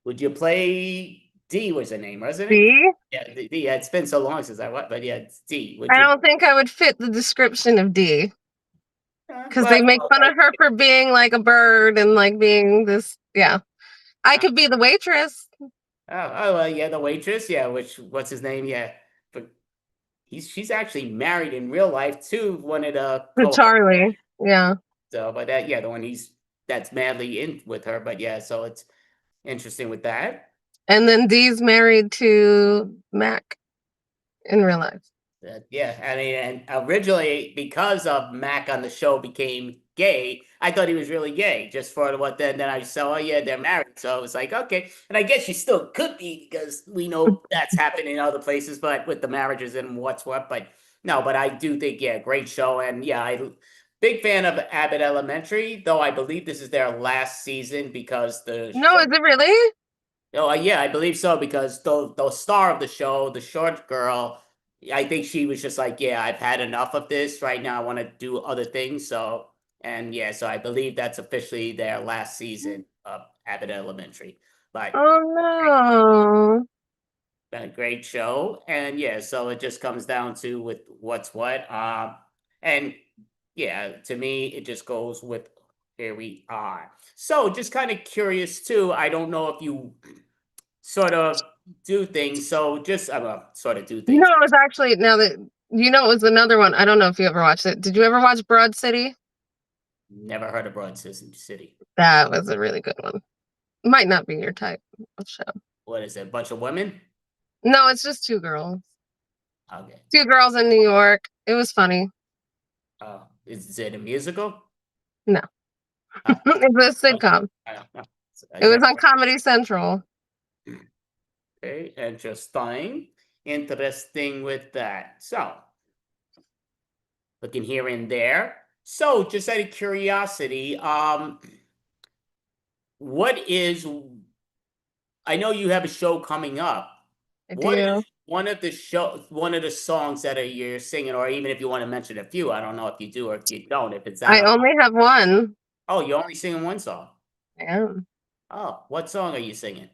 Would you play D was her name, wasn't it? D? Yeah, D. Yeah, it's been so long since I watched, but yeah, it's D. Would I you? don't think I would fit the description of D because Well, they make fun of her for being like a bird and like being this. Yeah. I could be the waitress. well, yeah, the waitress, yeah, what's his name? Yeah. But she's actually married in real life to one of the To Charlie. Yeah. So, but the one that's madly in with her, but yeah, so it's interesting with that. And then D's married to Mac in real life. Yeah, I mean, and originally because of Mac on the show became gay, I thought he was really gay. Just for what then I saw, oh yeah, they're married, so it was like okay, and I guess you still could be because we know that's happening in other places, but with the marriages and what's what. But no, but I do think great show, and I big fan of Abbott Elementary, though I believe this is their last season because No, is it really? Oh yeah, I believe so because the star of the show, the short girl. I think she was just like, I've had enough of this. Right now, I want to do other things. So, so I believe that's officially their last season of Abbott Elementary. But Oh no. a great show, and so it just comes down to with what's what. And to me, it just goes with here we are. So, just kind of curious too. I don't know if you sort of do things. So just sort of do things. No, it was actually now that it was another one. I don't know if you ever watched it. Did you ever watch Broad City? Never heard of Broad City. That was a really good one. Might not be your type of show. What is it? A bunch of women? No, it's just two girls. Okay. Two girls in New York. It was funny. Is it a musical? No. It was a sitcom. It was on Comedy Central. Okay, interesting with that. So, looking here and there. So, just out of curiosity, what is? I know you have a show coming up. What is one of the songs that you're singing, or even if you want to mention a few? I don't know if you do or if you don't. If it's that I only have one. Oh, you're only singing one song. I am. Oh, what song are you singing?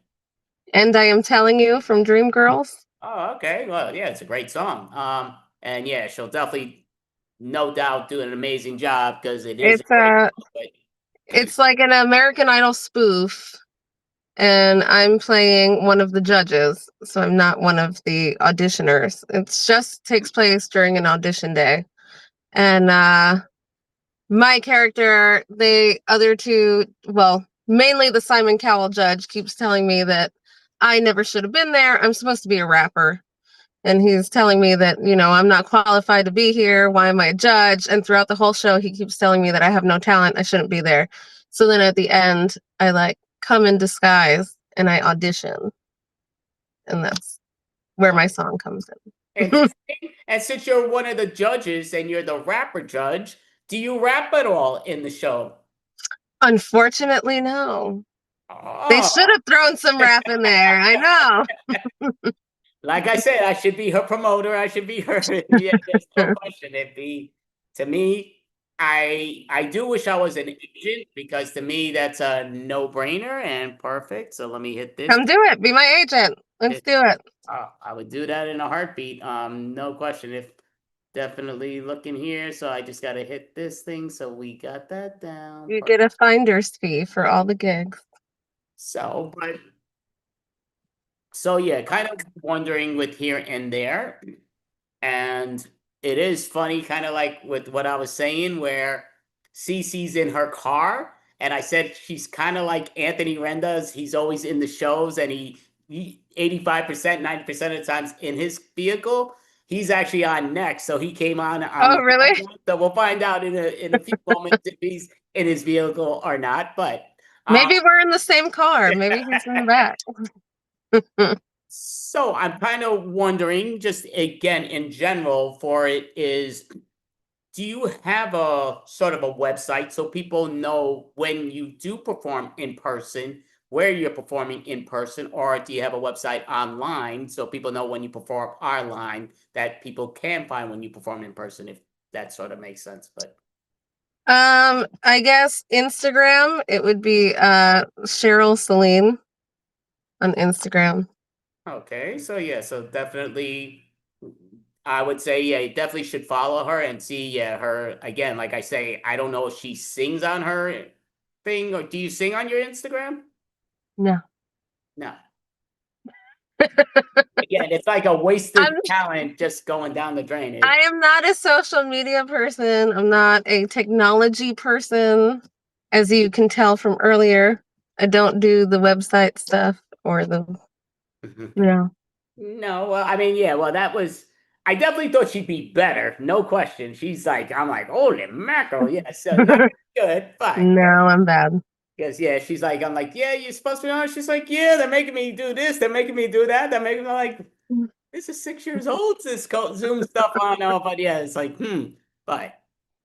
And I Am Telling You from Dreamgirls. Oh, okay. Well, yeah, it's a great song. And she'll definitely, no doubt, do an amazing job because it is. It's like an American Idol spoof, and I'm playing one of the judges, so I'm not one of the auditioners. It just takes place during an audition day, and my character, the other two, well, mainly the Simon Cowell judge, keeps telling me that I never should have been there. I'm supposed to be a rapper. And he's telling me that, I'm not qualified to be here. Why am I a judge? And throughout the whole show, he keeps telling me that I have no talent. I shouldn't be there. So then at the end, I come in disguise and I audition. And that's where my song comes in. And since you're one of the judges and you're the rapper judge, do you rap at all in the show? Unfortunately, no. Oh. They should have thrown some rap in there. I know. Like I said, I should be her promoter. I should be her. Yeah, there's no question. To me, I do wish I was an agent because to me that's a no-brainer and perfect. So let me hit this. Come do it. Be my agent. Let's do it. I would do that in a heartbeat. No question. If definitely looking here, so I just got to hit this thing. So we got that down. You get a finder's fee for all the gigs. So, but So yeah, kind of wondering with here and there. And it is funny, kind of like with what I was saying, where Cece's in her car, and I said she's kind of like Anthony Renda's. He's always in the shows, and he 85%, 90% of the times in his vehicle. He's actually on next, so he came on Oh, the really? podcast. So we'll find out in a few moments if he's in his vehicle or not. But Maybe we're in the same car. Maybe he's in the back. so I'm kind of wondering, just again in general, for it is, do you have a sort of a website so people know when you do perform in person, where you're performing in person, or do you have a website online so people know when you perform online that people can find when you perform in person, if that sort of makes sense? But I guess Instagram, it would be Cheryl Celine on Instagram. okay, so yeah, so definitely I would say, yeah, you definitely should follow her and see, yeah, her again. Like I say, I don't know if she sings on her thing, or do you sing on your Instagram? No. No. Again, it's like a wasted I'm talent just going down the drain. I am not a social media person. I'm not a technology person, as you can tell from earlier. I don't do the website stuff or the yeah. No, well, I mean, yeah, well, that was. I definitely thought she'd be better, no question. She's like, I'm like, holy mackerel, yeah. So not good, fine. No, I'm bad. Because yeah, she's like, I'm like, yeah, you're supposed to be on. She's like, yeah, they're making me do this, they're making me do that, they're making me like, this is 6 years old. This Zoom stuff on now, but yeah, it's like, but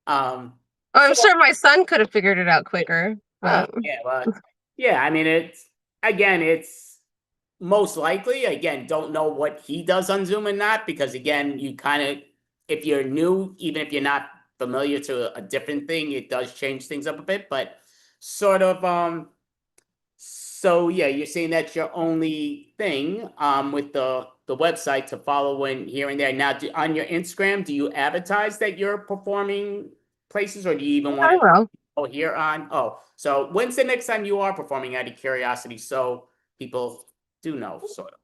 Oh, I'm so sure my son could have figured it out quicker. But yeah, well, yeah. I mean, it's most likely. Again, don't know what he does on Zoom and not, because again, you kind of, if you're new, even if you're not familiar to a different thing, it does change things up a bit. But sort of, so yeah, you're saying that's your only thing, with the website to follow when here and there. Now, on your Instagram, do you advertise that you're performing places, or do you even want I to? will. Oh, here on. Oh, so when's the next time you are performing, out of curiosity, so people do know, sort of?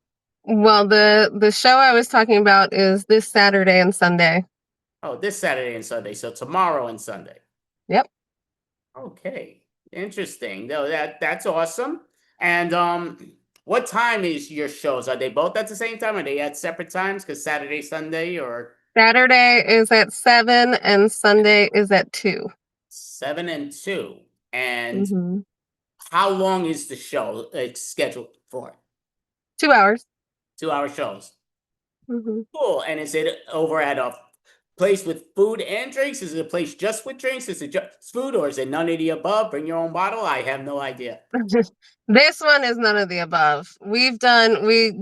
Well, the show I was talking about is this Saturday and Sunday. Oh, this Saturday and Sunday. So tomorrow and Sunday. Yep. Okay, interesting. No, that's awesome. And what time is your shows? Are they both at the same time? Are they at separate times? Because Saturday, Sunday, or Saturday is at 7 and Sunday is at 2. 7 and 2? And Mm-hmm. how long is the show scheduled for? 2 hours. 2 hour shows. Mm-hmm. Cool. And is it over at a place with food and drinks? Is it a place just with drinks? Is it just food, or is it none of the above? Bring your own bottle? I have no idea. This one is none of the above. We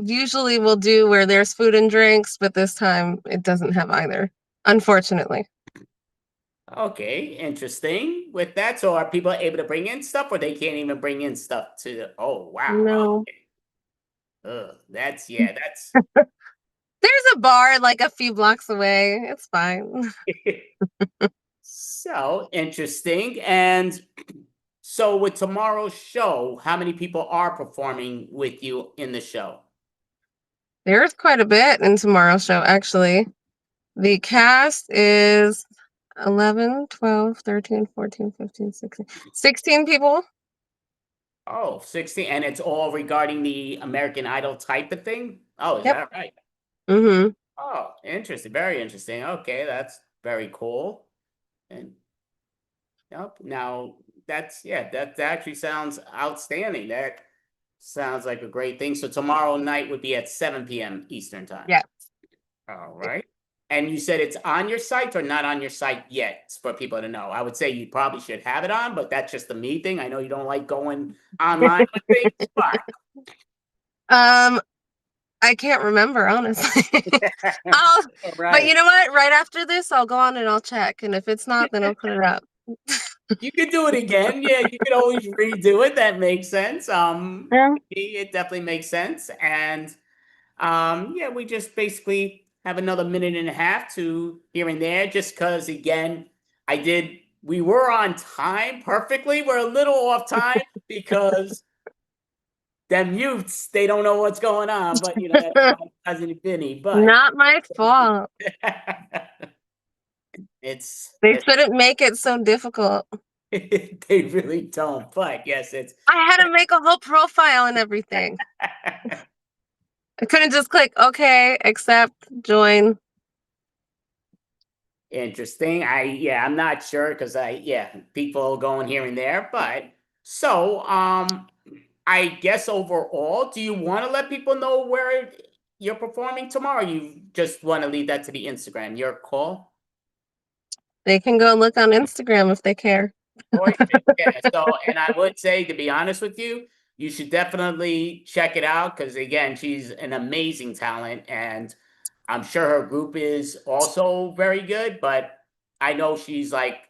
usually will do where there's food and drinks, but this time it doesn't have either, unfortunately. Okay, interesting. With that, so are people able to bring in stuff, or they can't even bring in stuff to the? Oh wow. No. Okay. That's that's There's a bar like a few blocks away. It's fine. so interesting. And so with tomorrow's show, how many people are performing with you in the show? There's quite a bit in tomorrow's show, actually. The cast is 11, 12, 13, 14, 15, 16. 16 people. Oh, 16, and it's all regarding the American Idol type of thing? Oh, is Yep. that right? Mm-hmm. Oh, interesting. Very interesting. Okay, that's very cool. And yep. Now that actually sounds outstanding. That sounds like a great thing. So tomorrow night would be at 7 p.m. Eastern time. Yeah. All right. And you said it's on your site or not on your site yet for people to know? I would say you probably should have it on, but that's just a me thing. I know you don't like going online with things, but I can't remember, honestly. But right. you know what? Right after this, I'll go on and I'll check. And if it's not, then I'll put it up. You could do it again. Yeah, you could always redo it. That makes sense. Yeah. It definitely makes sense. And yeah, we just basically have another minute and a half to here and there, just because again, we were on time perfectly. We're a little off time because them mutes, they don't know what's going on, but that's my cousin Vinny. But Not my fault. it's They shouldn't make it so difficult. they really don't. But yes, it's I had to make a whole profile and everything. I couldn't just click okay, accept, join. interesting. I'm not sure because people going here and there, but so I guess overall, do you want to let people know where you're performing tomorrow? Or you just want to leave that to the Instagram? Your call. They can go look on Instagram if they care. Yeah. So, and I would say, to be honest with you, you should definitely check it out because again, she's an amazing talent, and I'm sure her group is also very good. But I know she's like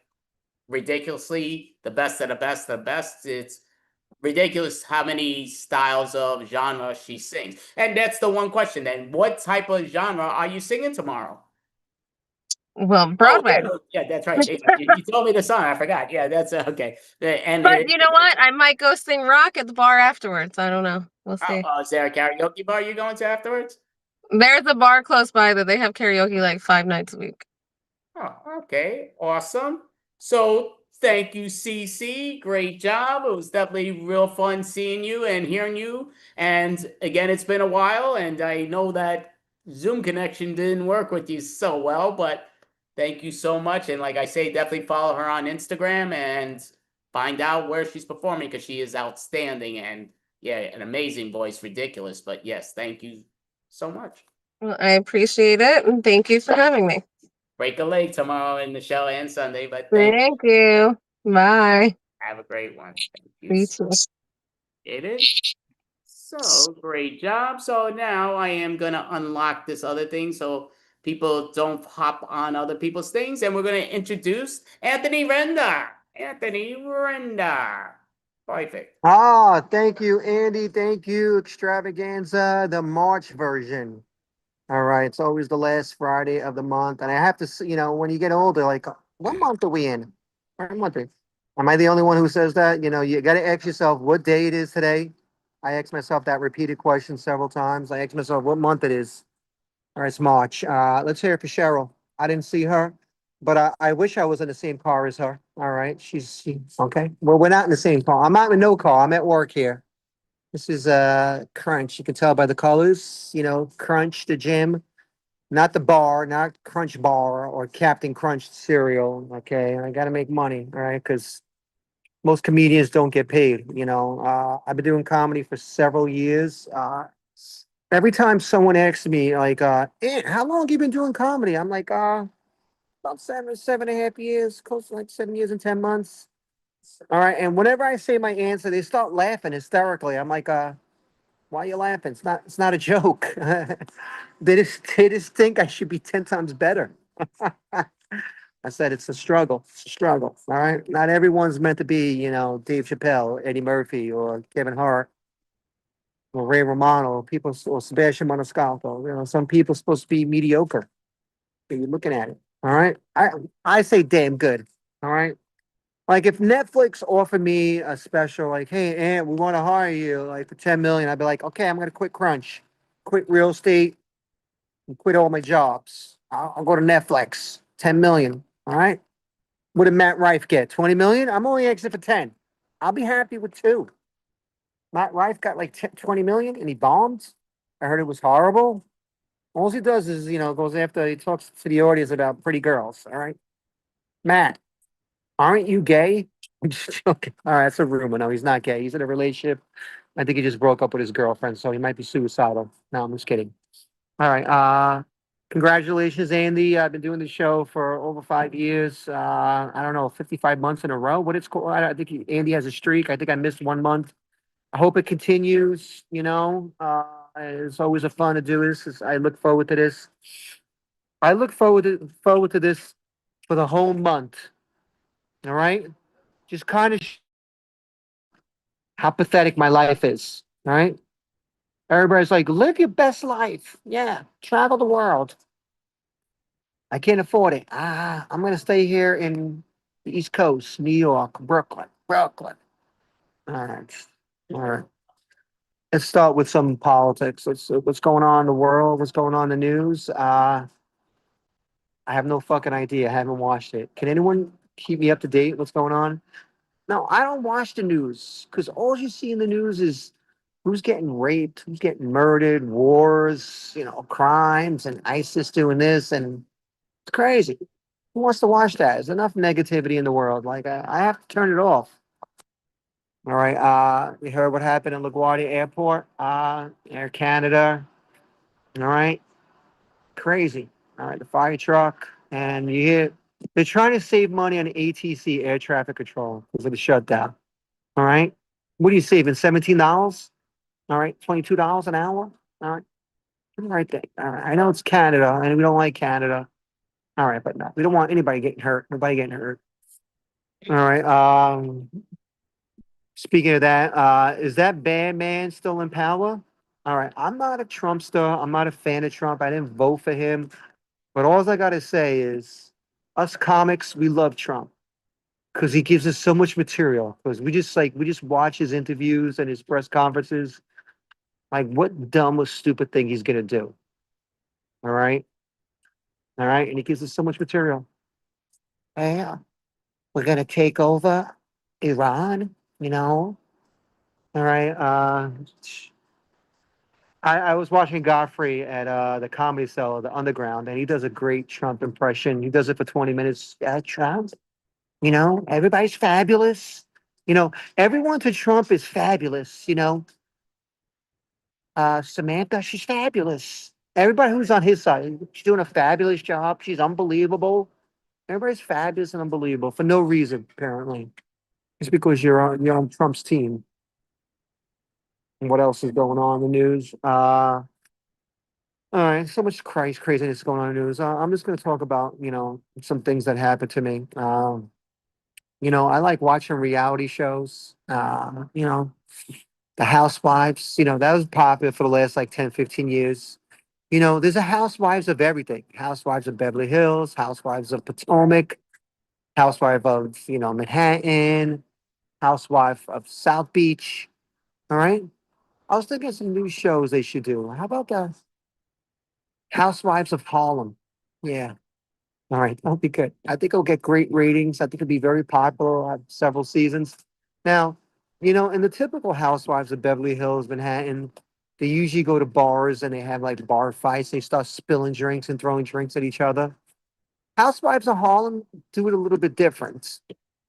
ridiculously the best of the best of the best. It's ridiculous how many styles of genre she sings. And that's the one question then. What type of genre are you singing tomorrow? Well, Oh, Broadway. yeah, that's right. You told me the song. I forgot. Yeah, that's okay. And But you know what? I might go sing rock at the bar afterwards. I don't know. We'll see. is there a karaoke bar you're going to afterwards? There's a bar close by that they have karaoke like 5 nights a week. Oh, okay. Awesome. So thank you, CC. Great job. It was definitely real fun seeing you and hearing you. And again, it's been a while, and I know that Zoom connection didn't work with you so well, but thank you so much. And like I say, definitely follow her on Instagram and find out where she's performing because she is outstanding and an amazing voice, ridiculous. But yes, thank you so much. Well, I appreciate it, and thank you for having me. Break a leg tomorrow in the show and Sunday, but thank you. Thank you. Bye. Have a great one. Thank you. You too. It is. So great job. So now I am gonna unlock this other thing so people don't hop on other people's things, and we're gonna introduce Anthony Renda. Anthony Renda. Perfect. Ah, thank you, Andy. Thank you, Extravaganza, the March version. All right, it's always the last Friday of the month, and I have to, when you get older, like, what month are we in? What month are we? Am I the only one who says that? You got to ask yourself what day it is today. I asked myself that repeated question several times. I asked myself what month it is. All right, it's March. Let's hear it for Cheryl. I didn't see her, but I wish I was in the same car as her. All right, she's okay. Well, we're not in the same car. I'm not in no car. I'm at work here. This is Crunch. You can tell by the colors. Crunch, the gym, not the bar, not Crunch Bar or Captain Crunch cereal. Okay, I got to make money. All right, because most comedians don't get paid. I've been doing comedy for several years. Every time someone asks me, like, how long have you been doing comedy? I'm like, about 7.5 years, close to like 7 years and 10 months. All right. And whenever I say my answer, they start laughing hysterically. I'm like, why are you laughing? It's not a joke. They just think I should be 10 times better. I said, it's a struggle. It's a struggle. All right. Not everyone's meant to be, Dave Chappelle, Eddie Murphy, or Kevin Hart, or Ray Romano, or Sebastian Maniscalco. Some people are supposed to be mediocre. But you're looking at it. All right. I say damn good. All right. Like if Netflix offered me a special, like, hey, Ant, we want to hire you like for 10 million, I'd be like, okay, I'm gonna quit Crunch, quit real estate, and quit all my jobs. I'll go to Netflix. 10 million. All right. What did Matt Rife get? 20 million? I'm only asking for 10. I'll be happy with 2. Matt Rife got like 10, 20 million and he bombed. I heard it was horrible. All he does is, goes after, he talks to the audience about pretty girls. All right. Matt, aren't you gay? I'm just joking. All right, that's a rumor. No, he's not gay. He's in a relationship. I think he just broke up with his girlfriend, so he might be suicidal. No, I'm just kidding. All right. Congratulations, Andy. I've been doing the show for over 5 years. I don't know, 55 months in a row. What it's called? I think Andy has a streak. I think I missed 1 month. I hope it continues. It's always a fun to do this. I look forward to this. I look forward to this for the whole month. All right, just kind of how pathetic my life is. All right, everybody's like, live your best life. Yeah, travel the world. I can't afford it. I'm gonna stay here in the East Coast, New York, Brooklyn. All right, all right. let's start with some politics. What's going on in the world? What's going on in the news? I have no fucking idea. I haven't watched it. Can anyone keep me up to date? What's going on? No, I don't watch the news because all you see in the news is who's getting raped, who's getting murdered, wars, crimes, and ISIS doing this, and it's crazy. Who wants to watch that? There's enough negativity in the world. Like I have to turn it off. All right. You heard what happened in LaGuardia Airport? Air Canada. All right. Crazy. All right. The fire truck, and you hear they're trying to save money on ATC, air traffic control, because of the shutdown. All right. What are you saving? $17? All right. $22 an hour. All right. Right there. All right. I know it's Canada, and we don't like Canada. All right, but no, we don't want anybody getting hurt. Nobody getting hurt. All right. Speaking of that, is that bad man still in power? All right. I'm not a Trumpster. I'm not a fan of Trump. I didn't vote for him. But all I gotta say is, us comics, we love Trump because he gives us so much material. Because we just watch his interviews and his press conferences. Like, what dumb or stupid thing he's gonna do? All right. All right. And he gives us so much material. Yeah. We're gonna take over Iran, All right. I was watching Godfrey at the Comedy Cellar, the Underground, and he does a great Trump impression. He does it for 20 minutes. Trump, everybody's fabulous. Everyone to Trump is fabulous. Samantha, she's fabulous. Everybody who's on his side, she's doing a fabulous job. She's unbelievable. Everybody's fabulous and unbelievable for no reason, apparently. It's because you're on Trump's team. And what else is going on in the news? All right, so much craziness going on in the news. I'm just going to talk about, some things that happened to me. I like watching reality shows. The Housewives, that was popular for the last like 10, 15 years. There's a Housewives of everything. Housewives of Beverly Hills, Housewives of Potomac, Housewife of, Manhattan, Housewife of South Beach. All right. I was thinking of some new shows they should do. How about the Housewives of Harlem? Yeah. All right. That'll be good. I think it'll get great ratings. I think it'll be very popular. I'll have several seasons. Now, in the typical Housewives of Beverly Hills, Manhattan, they usually go to bars and they have like bar fights. They start spilling drinks and throwing drinks at each other. Housewives of Harlem do it a little bit different.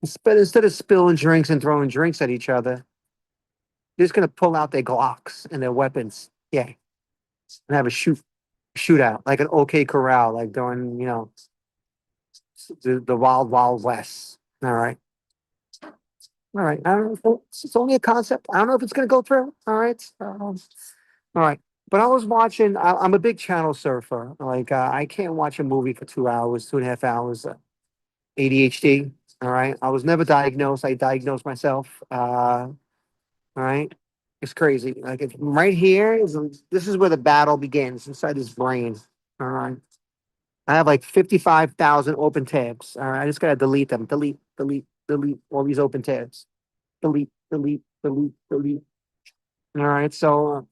Instead of spilling drinks and throwing drinks at each other, they're just gonna pull out their Glocks and their weapons. Yeah. And have a shootout, like an OK Corral, like during, the Wild Wild West. All right. All right. I don't know. It's only a concept. I don't know if it's gonna go through. All right. All right. But I was watching. I'm a big channel surfer. Like I can't watch a movie for 2 hours, 2.5 hours. ADHD. All right. I was never diagnosed. I diagnosed myself. All right. It's crazy. Like right here this is where the battle begins inside his brain. All right. I have like 55,000 open tabs. All right. I just gotta delete them. Delete, delete, delete all these open tabs. Delete, delete, delete, delete. All right. So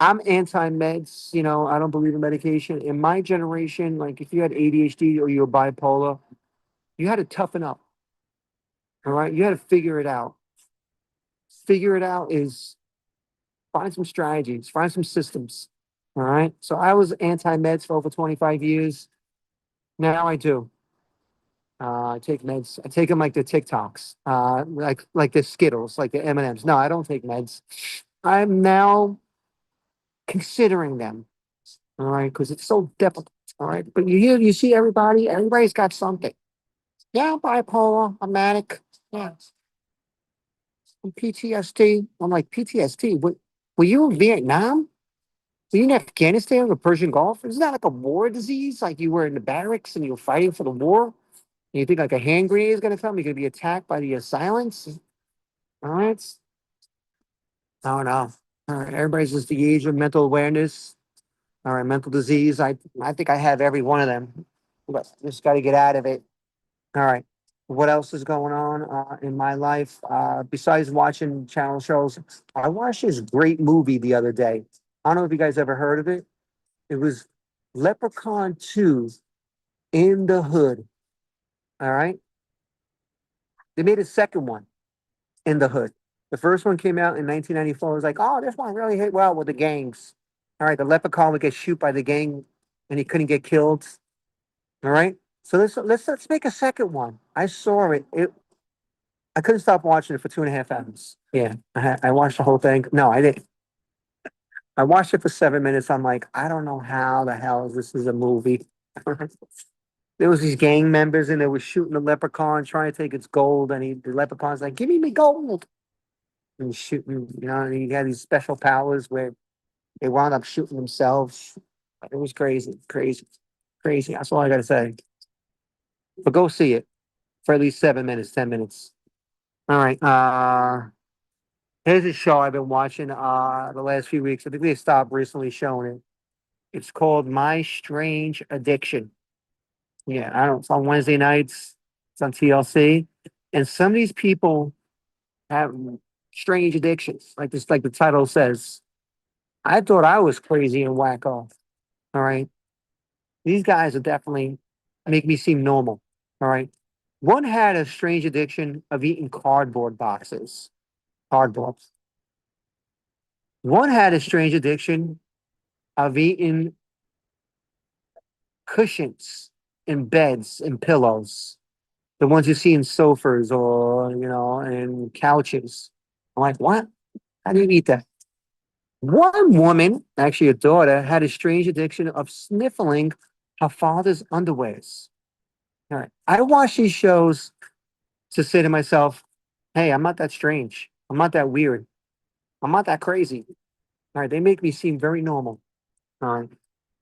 I'm anti-meds. I don't believe in medication. In my generation, like if you had ADHD or you were bipolar, you had to toughen up. All right. You had to figure it out. Figure it out is find some strategies, find some systems. All right. So I was anti-meds for over 25 years. Now I do. I take meds. I take them like the TikToks, like the Skittles, like the M&Ms. No, I don't take meds. I'm now considering them. All right, because it's so difficult. All right, but you see everybody's got something. Yeah, I'm bipolar, I'm manic. Yeah, I'm PTSD. I'm like PTSD. Were you in Vietnam? Were you in Afghanistan or the Persian Gulf? Isn't that like a war disease? Like you were in the barracks and you were fighting for the war? And you think like a hand grenade is going to come? You're going to be attacked by the assailants? All right. I don't know. All right. Everybody's just the age of mental awareness. All right. Mental disease. I think I have every one of them. But just got to get out of it. All right. what else is going on in my life? Besides watching channel shows, I watched this great movie the other day. I don't know if you guys ever heard of it. It was Leprechaun 2 in the Hood. All right. They made a second one, In the Hood. The first one came out in 1994. It was like, oh, this one really hit well with the gangs. All right. The leprechaun would get shoot by the gang and he couldn't get killed. All right. So let's make a second one. I saw it. I couldn't stop watching it for 2.5 hours. Yeah, I watched the whole thing. No, I didn't. I watched it for 7 minutes. I'm like, I don't know how the hell this is a movie. There was these gang members and they were shooting the leprechaun, trying to take its gold, and the leprechaun's like, "Give me my gold!" And he's shooting, and he had these special powers where they wound up shooting themselves. It was crazy, crazy, crazy. That's all I gotta say. But go see it for at least 7 minutes, 10 minutes. All right. Here's a show I've been watching the last few weeks. I think they stopped recently showing it. It's called My Strange Addiction. Yeah, I don't. It's on Wednesday nights. It's on TLC, and some of these people have strange addictions, like the title says. I thought I was crazy and wacko. All right, these guys are definitely make me seem normal. All right, one had a strange addiction of eating cardboard boxes, cardboard. One had a strange addiction of eating cushions and beds and pillows, the ones you see in sofas or, and couches. I'm like, what? How do you eat that? One woman, actually a daughter, had a strange addiction of sniffling her father's underwears. All right. I watch these shows to say to myself, hey, I'm not that strange. I'm not that weird. I'm not that crazy. All right. They make me seem very normal. All right.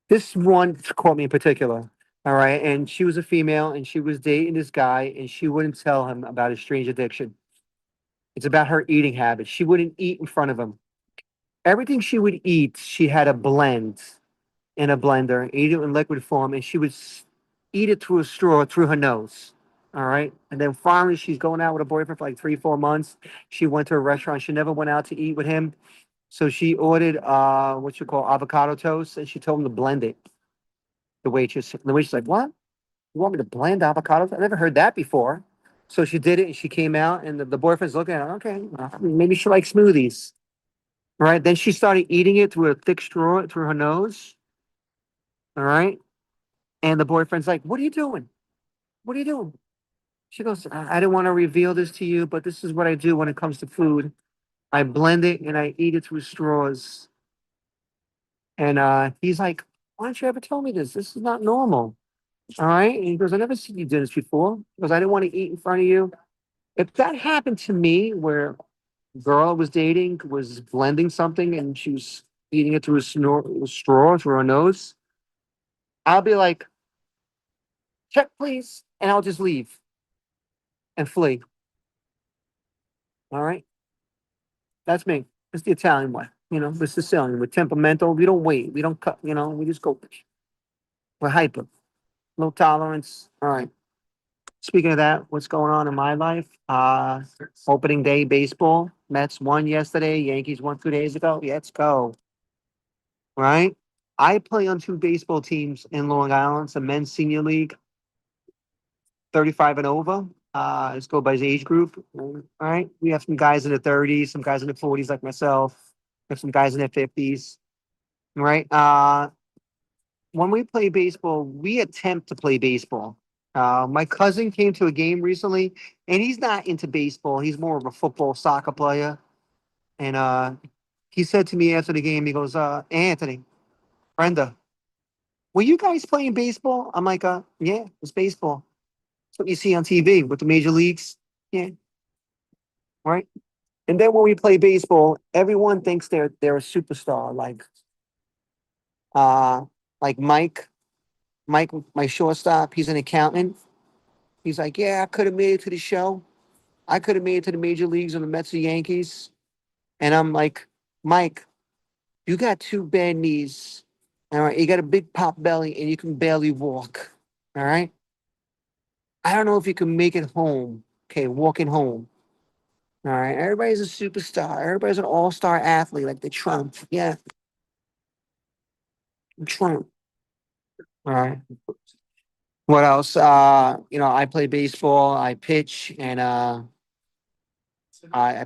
This one caught me in particular. All right. And she was a female and she was dating this guy and she wouldn't tell him about his strange addiction. It's about her eating habits. She wouldn't eat in front of him. Everything she would eat, she had a blend in a blender, eat it in liquid form, and she would eat it through a straw through her nose. All right. And then finally, she's going out with a boyfriend for like 3, 4 months. She went to a restaurant. She never went out to eat with him. So she ordered what you call avocado toast, and she told him to blend it. The waitress like, what? You want me to blend avocados? I never heard that before. So she did it, and she came out, and the boyfriend's looking at her. Okay, maybe she likes smoothies. All right. Then she started eating it through a thick straw through her nose. All right. And the boyfriend's like, what are you doing? What are you doing? She goes, I didn't want to reveal this to you, but this is what I do when it comes to food. I blend it and I eat it through straws. And he's like, why don't you ever tell me this? This is not normal. All right. And he goes, I never seen you do this before. He goes, I didn't want to eat in front of you. If that happened to me where a girl I was dating was blending something and she was eating it through a straw through her nose, I'll be like, check please. And I'll just leave and flee. All right. That's me. It's the Italian way. The Sicilian. We're temperamental. We don't wait. We don't cut, we just go. We're hyper. Low tolerance. All right. Speaking of that, what's going on in my life? Opening day baseball. Mets won yesterday. Yankees won 2 days ago. Let's go. Right? I play on 2 baseball teams in Long Island. It's a men's senior league. 35 and over. Let's go by his age group. All right. We have some guys in the 30s, some guys in the 40s like myself. We have some guys in their 50s. All right. When we play baseball, we attempt to play baseball. My cousin came to a game recently, and he's not into baseball. He's more of a football, soccer player. And he said to me after the game, he goes, Anthony, Brenda, were you guys playing baseball? I'm like, yeah, it's baseball. That's what you see on TV with the major leagues. Yeah. Right. And then when we play baseball, everyone thinks they're a superstar. Like Mike, my shortstop, he's an accountant. He's like, yeah, I could have made it to the show. I could have made it to the major leagues on the Mets or Yankees. And I'm like, Mike, you got 2 bad knees. All right. You got a big pop belly and you can barely walk. All right. I don't know if you can make it home. Okay, walking home. All right, everybody's a superstar. Everybody's an all-star athlete, like the Trump. Yeah, Trump. All right. What else? I play baseball. I pitch, and I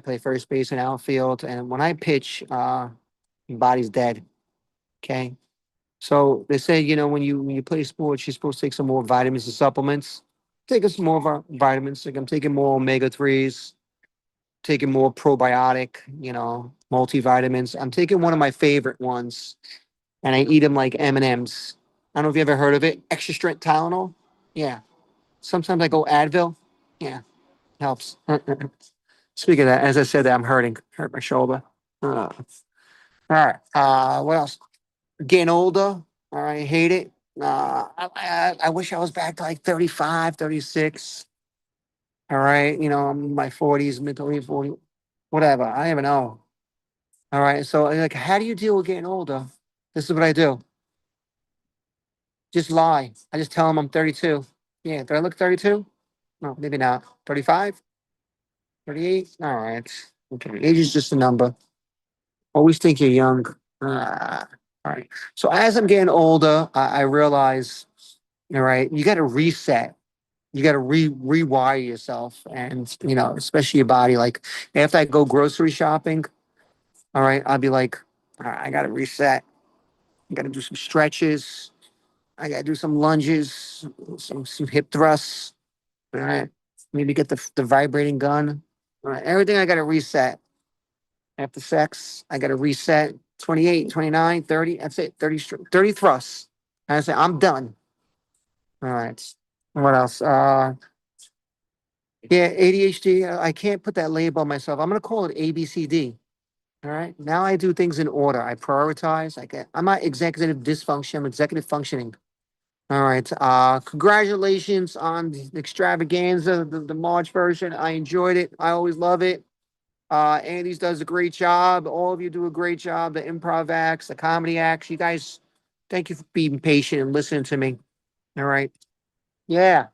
play first base and outfield. And when I pitch, your body's dead. Okay. So they say, when you play sports, you're supposed to take some more vitamins and supplements. Taking some more of our vitamins. Like I'm taking more omega-3s, taking more probiotic, multivitamins. I'm taking one of my favorite ones, and I eat them like M&Ms. I don't know if you ever heard of it. Extra strength Tylenol. Yeah. Sometimes I go Advil. Yeah, helps. Speaking of that, as I said, that I'm hurt my shoulder. All right. What else? Getting older. All right. Hate it. I wish I was back to like 35, 36. All right. I'm in my 40s, mid to late 40s, whatever. I don't even know. All right. So, like, how do you deal with getting older? This is what I do. Just lie. I just tell them I'm 32. Yeah. Do I look 32? No, maybe not. 35? 38? All right. Okay. Age is just a number. Always think you're young. All right. So as I'm getting older, I realize, all right, you got to reset. You got to rewire yourself, and especially your body. Like after I go grocery shopping, all right, I'll be like, all right, I got to reset. I got to do some stretches. I got to do some lunges, some hip thrusts. All right. Maybe get the vibrating gun. All right. Everything I got to reset. After sex, I got to reset 28, 29, 30. That's it. 30 thrusts. And I say, I'm done. All right. What else? Yeah, ADHD. I can't put that label on myself. I'm going to call it ABCD. All right. Now I do things in order. I prioritize. I'm not executive dysfunction. I'm executive functioning. All right. Congratulations on the Extravaganza, the March version. I enjoyed it. I always love it. Andy's does a great job. All of you do a great job. The improv acts, the comedy acts. You guys, thank you for being patient and listening to me. All right. Yeah.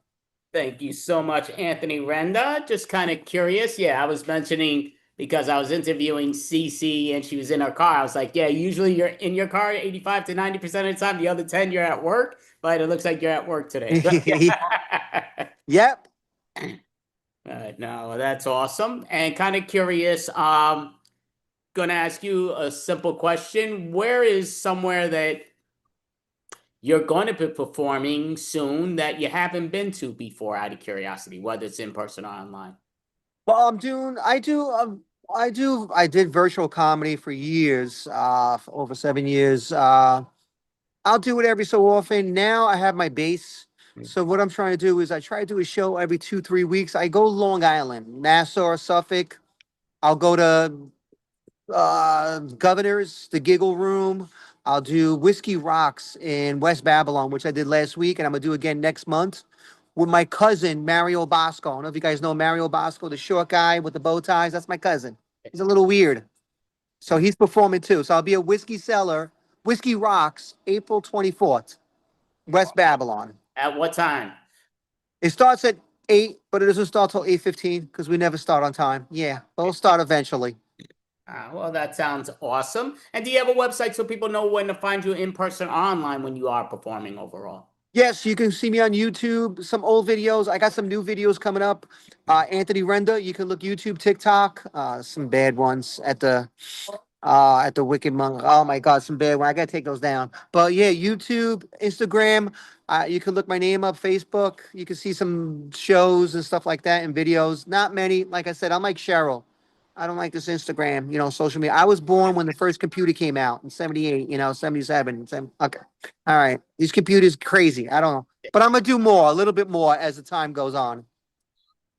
Thank you so much, Anthony Renda. Just kind of curious. Yeah, I was mentioning because I was interviewing Cece and she was in her car. I was like, yeah, usually you're in your car 85 to 90% of the time. The other 10 you're at work, but it looks like you're at work today. Yep. No, that's awesome. And kind of curious, gonna ask you a simple question. Where is somewhere that you're going to be performing soon that you haven't been to before, out of curiosity, whether it's in person or online? Well, I did virtual comedy for years, for over 7 years. I'll do it every so often. Now I have my base. So what I'm trying to do is I try to do a show every 2, 3 weeks. I go Long Island, Nassau, Suffolk. I'll go to Governor's, the Giggle Room. I'll do Whiskey Rocks in West Babylon, which I did last week, and I'm gonna do again next month with my cousin Mario Bosco. I don't know if you guys know Mario Bosco, the short guy with the bow ties. That's my cousin. He's a little weird, so he's performing too. So I'll be at Whiskey Cellar, Whiskey Rocks, April 24th, West Babylon. At what time? It starts at 8, but it doesn't start till 8:15 because we never start on time. Yeah, but we'll start eventually. Well, that sounds awesome. And do you have a website so people know when to find you in person or online when you are performing overall? Yes, you can see me on YouTube, some old videos. I got some new videos coming up. Anthony Renda, you can look YouTube, TikTok, some bad ones at the Wicked Monk. Oh my God, some bad ones. I gotta take those down. But yeah, YouTube, Instagram, you can look my name up, Facebook. You can see some shows and stuff like that and videos. Not many. Like I said, I'm like Cheryl. I don't like this Instagram, social media. I was born when the first computer came out in 78, 77. Okay. All right. These computers crazy. I don't know. But I'm going to do more, a little bit more as the time goes on.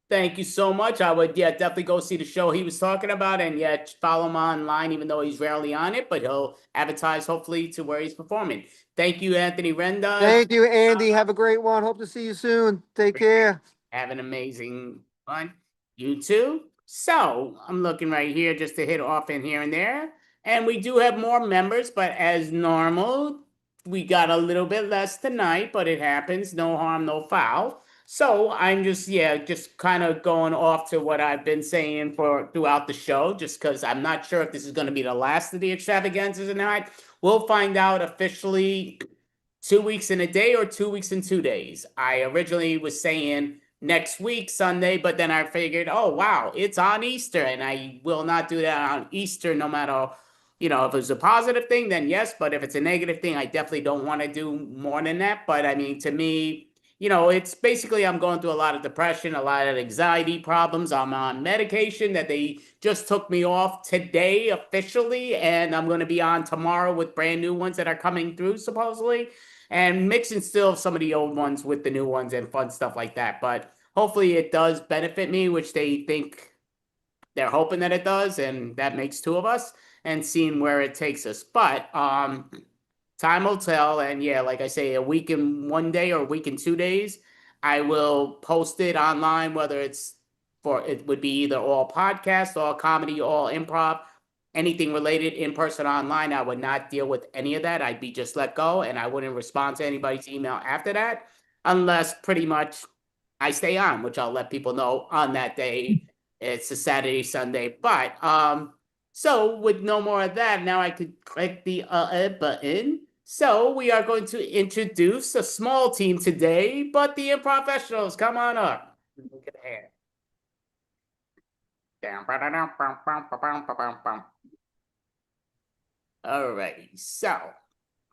Thank you so much. I would, definitely go see the show he was talking about, and follow him online, even though he's rarely on it, but he'll advertise hopefully to where he's performing. Thank you, Anthony Renda. Thank you, Andy. Have a great one. Hope to see you soon. Take care. Have an amazing one. You too. So I'm looking right here just to hit off in here and there. And we do have more members, but as normal, we got a little bit less tonight, but it happens. No harm, no foul. So I'm just kind of going off to what I've been saying for throughout the show, just because I'm not sure if this is going to be the last of the extravaganzas or not. We'll find out officially 2 weeks in a day or 2 weeks in 2 days. I originally was saying next week, Sunday, but then I figured, oh, wow, it's on Easter, and I will not do that on Easter no matter, if it's a positive thing, then yes, but if it's a negative thing, I definitely don't want to do more than that. But I mean, to me, it's basically I'm going through a lot of depression, a lot of anxiety problems. I'm on medication that they just took me off today officially, and I'm going to be on tomorrow with brand new ones that are coming through supposedly, and mixing still some of the old ones with the new ones and fun stuff like that. But hopefully it does benefit me, which they're hoping that it does, and that makes two of us, and seeing where it takes us. But time will tell, and yeah, like I say, a week in 1 day or a week in 2 days, I will post it online, whether it would be either all podcast, all comedy, all improv, anything related in person or online. I would not deal with any of that. I'd be just let go, and I wouldn't respond to anybody's email after that, unless pretty much I stay on, which I'll let people know on that day. It's a Saturday, Sunday, but so with no more of that, now I could click the button. So we are going to introduce a small team today, but the Improfessionals, come on up. Look at the hair. Alrighty, so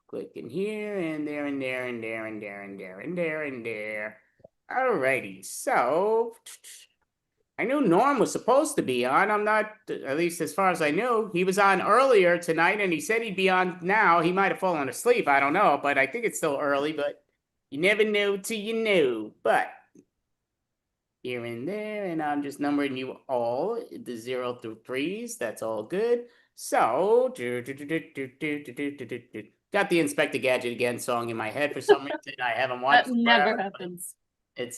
click in here and there and there and there and there and there and there and there. Alrighty, so I knew Norm was supposed to be on. I'm not, at least as far as I knew. He was on earlier tonight, and he said he'd be on now. He might have fallen asleep. I don't know, but I think it's still early, but you never know till you know. But here and there, and I'm just numbering you all, the 0 through 3s. That's all good. So, got the Inspector Gadget again song in my head for some reason. I haven't watched That never forever. happens. It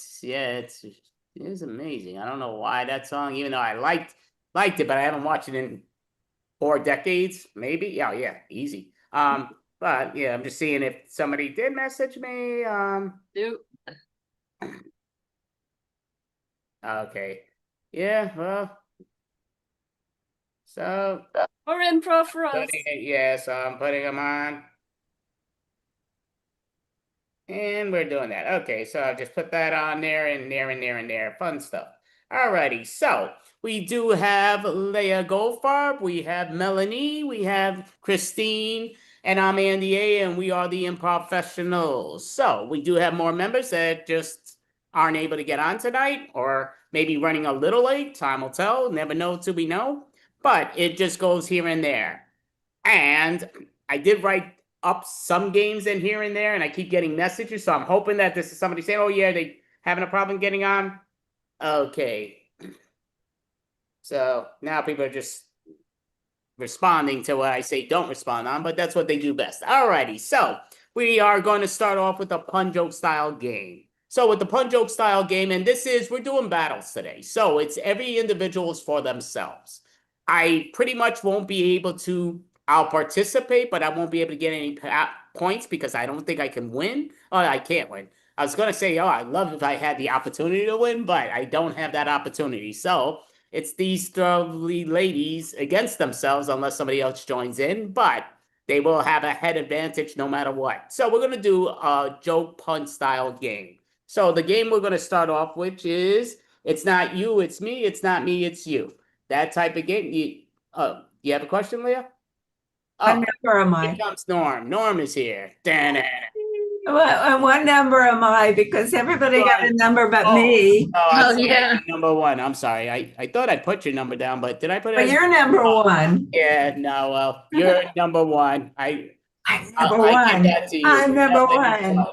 is amazing. I don't know why that song, even though I liked it, but I haven't watched it in 4 decades, maybe. Yeah, easy. But yeah, I'm just seeing if somebody did message me. Nope. Okay. Yeah, well. So Or improv for us. so I'm putting them on. And we're doing that. Okay, so I'll just put that on there and there and there and there. Fun stuff. Alrighty, so we do have Leah Goldfarb, we have Melanie, we have Christine, and I'm Andy A, and we are the Improfessionals. So we do have more members that just aren't able to get on tonight, or maybe running a little late. Time will tell. Never know till we know. But it just goes here and there. And I did write up some games in here and there, and I keep getting messages, so I'm hoping that this is somebody saying, oh yeah, they having a problem getting on. Okay. So now people are just responding to what I say don't respond on, but that's what they do best. Alrighty, so we are going to start off with a pun joke style game. So with the pun joke style game, and we're doing battles today. So it's every individual is for themselves. I pretty much won't be able to, I'll participate, but I won't be able to get any points because I don't think I can win. Oh, I can't win. I was going to say, oh, I'd love if I had the opportunity to win, but I don't have that opportunity. So it's these lovely ladies against themselves unless somebody else joins in, but they will have a head advantage no matter what. So we're going to do a joke pun style game. So the game we're going to start off with is, it's not you, it's me. It's not me, it's you. That type of game. You have a question, Leah? What number am Here I? comes Norm. Norm is here. What number am I? Because everybody got a number but me. Yeah. Number 1. I'm sorry. I thought I put your number down, but did I put it? But you're number 1. Yeah, no, well, you're number 1. I'm number 1. I'm number 1.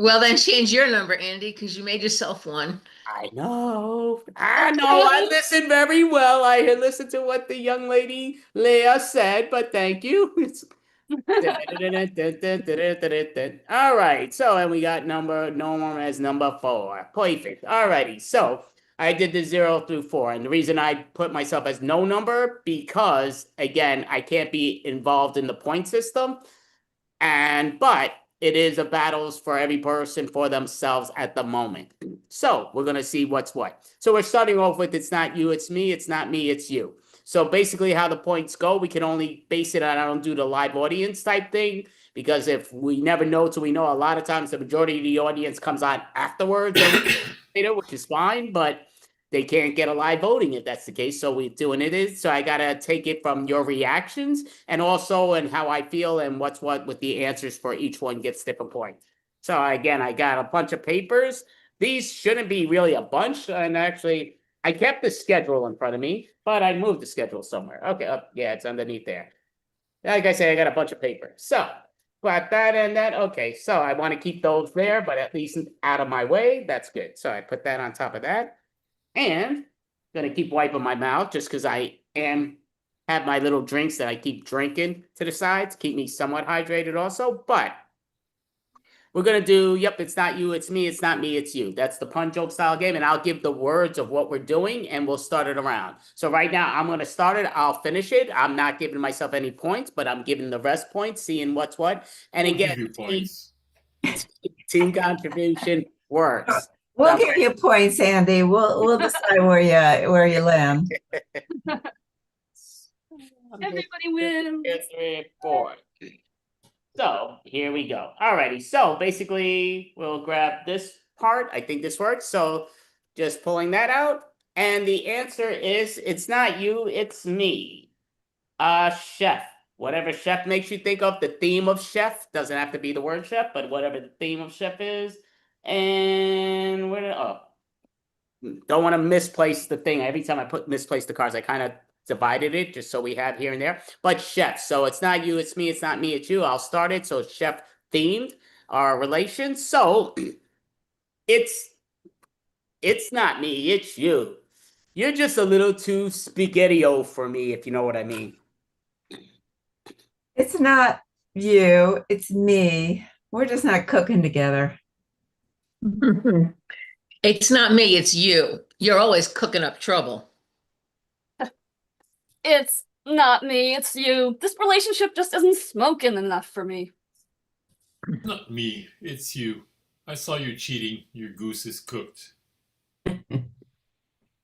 Well, then change your number, Andy, because you made yourself one. I know. I listened very well. I had listened to what the young lady Leah said, but thank you. All right. So, and we got Norm as number 4. Perfect. All righty. So I did the 0 through 4. And the reason I put myself as no number, because again, I can't be involved in the point system. But it is a battles for every person for themselves at the moment. So we're gonna see what's what. So we're starting off with it's not you, it's me, it's not me, it's you. So basically how the points go, we can only base it on, I don't do the live audience type thing, because if we never know till we know, a lot of times the majority of the audience comes on afterwards, which is fine, but they can't get a live voting if that's the case. So we're doing it. So I gotta take it from your reactions and also and how I feel and what's what with the answers for each one gets different points. So again, I got a bunch of papers. These shouldn't be really a bunch. And actually, I kept the schedule in front of me, but I moved the schedule somewhere. Okay, yeah, it's underneath there. Like I say, I got a bunch of paper. So got that and that. Okay, so I want to keep those there, but at least out of my way. That's good. So I put that on top of that. And gonna keep wiping my mouth just because I have my little drinks that I keep drinking to the side to keep me somewhat hydrated also. But we're gonna do, yep, it's not you, it's me, it's not me, it's you. That's the pun joke style game, and I'll give the words of what we're doing and we'll start it around. So right now I'm gonna start it, I'll finish it. I'm not giving myself any points, but I'm giving the rest points, seeing what's what. And We'll again, give you points. team contribution works. We'll give you points, Andy. We'll decide where you land. Everybody wins. 2, 3, 4. So here we go. Alrighty. So basically, we'll grab this part. I think this works. So just pulling that out, and the answer is it's not you, it's me. Chef. Whatever chef makes you think of. The theme of chef doesn't have to be the word chef, but whatever the theme of chef is. And don't want to misplace the thing. Every time I misplace the cards, I kind of divided it just so we have here and there. But chef, so it's not you, it's me, it's not me, it's you. I'll start it. So it's chef themed, our relations. So it's not me, it's you. You're just a little too spaghetti-o for me, if you know what I mean. It's not you, it's me. We're just not cooking together. It's not me, it's you. You're always cooking up trouble. It's not me, it's you. This relationship just isn't smoking enough for me. Not me, it's you. I saw you cheating. Your goose is cooked.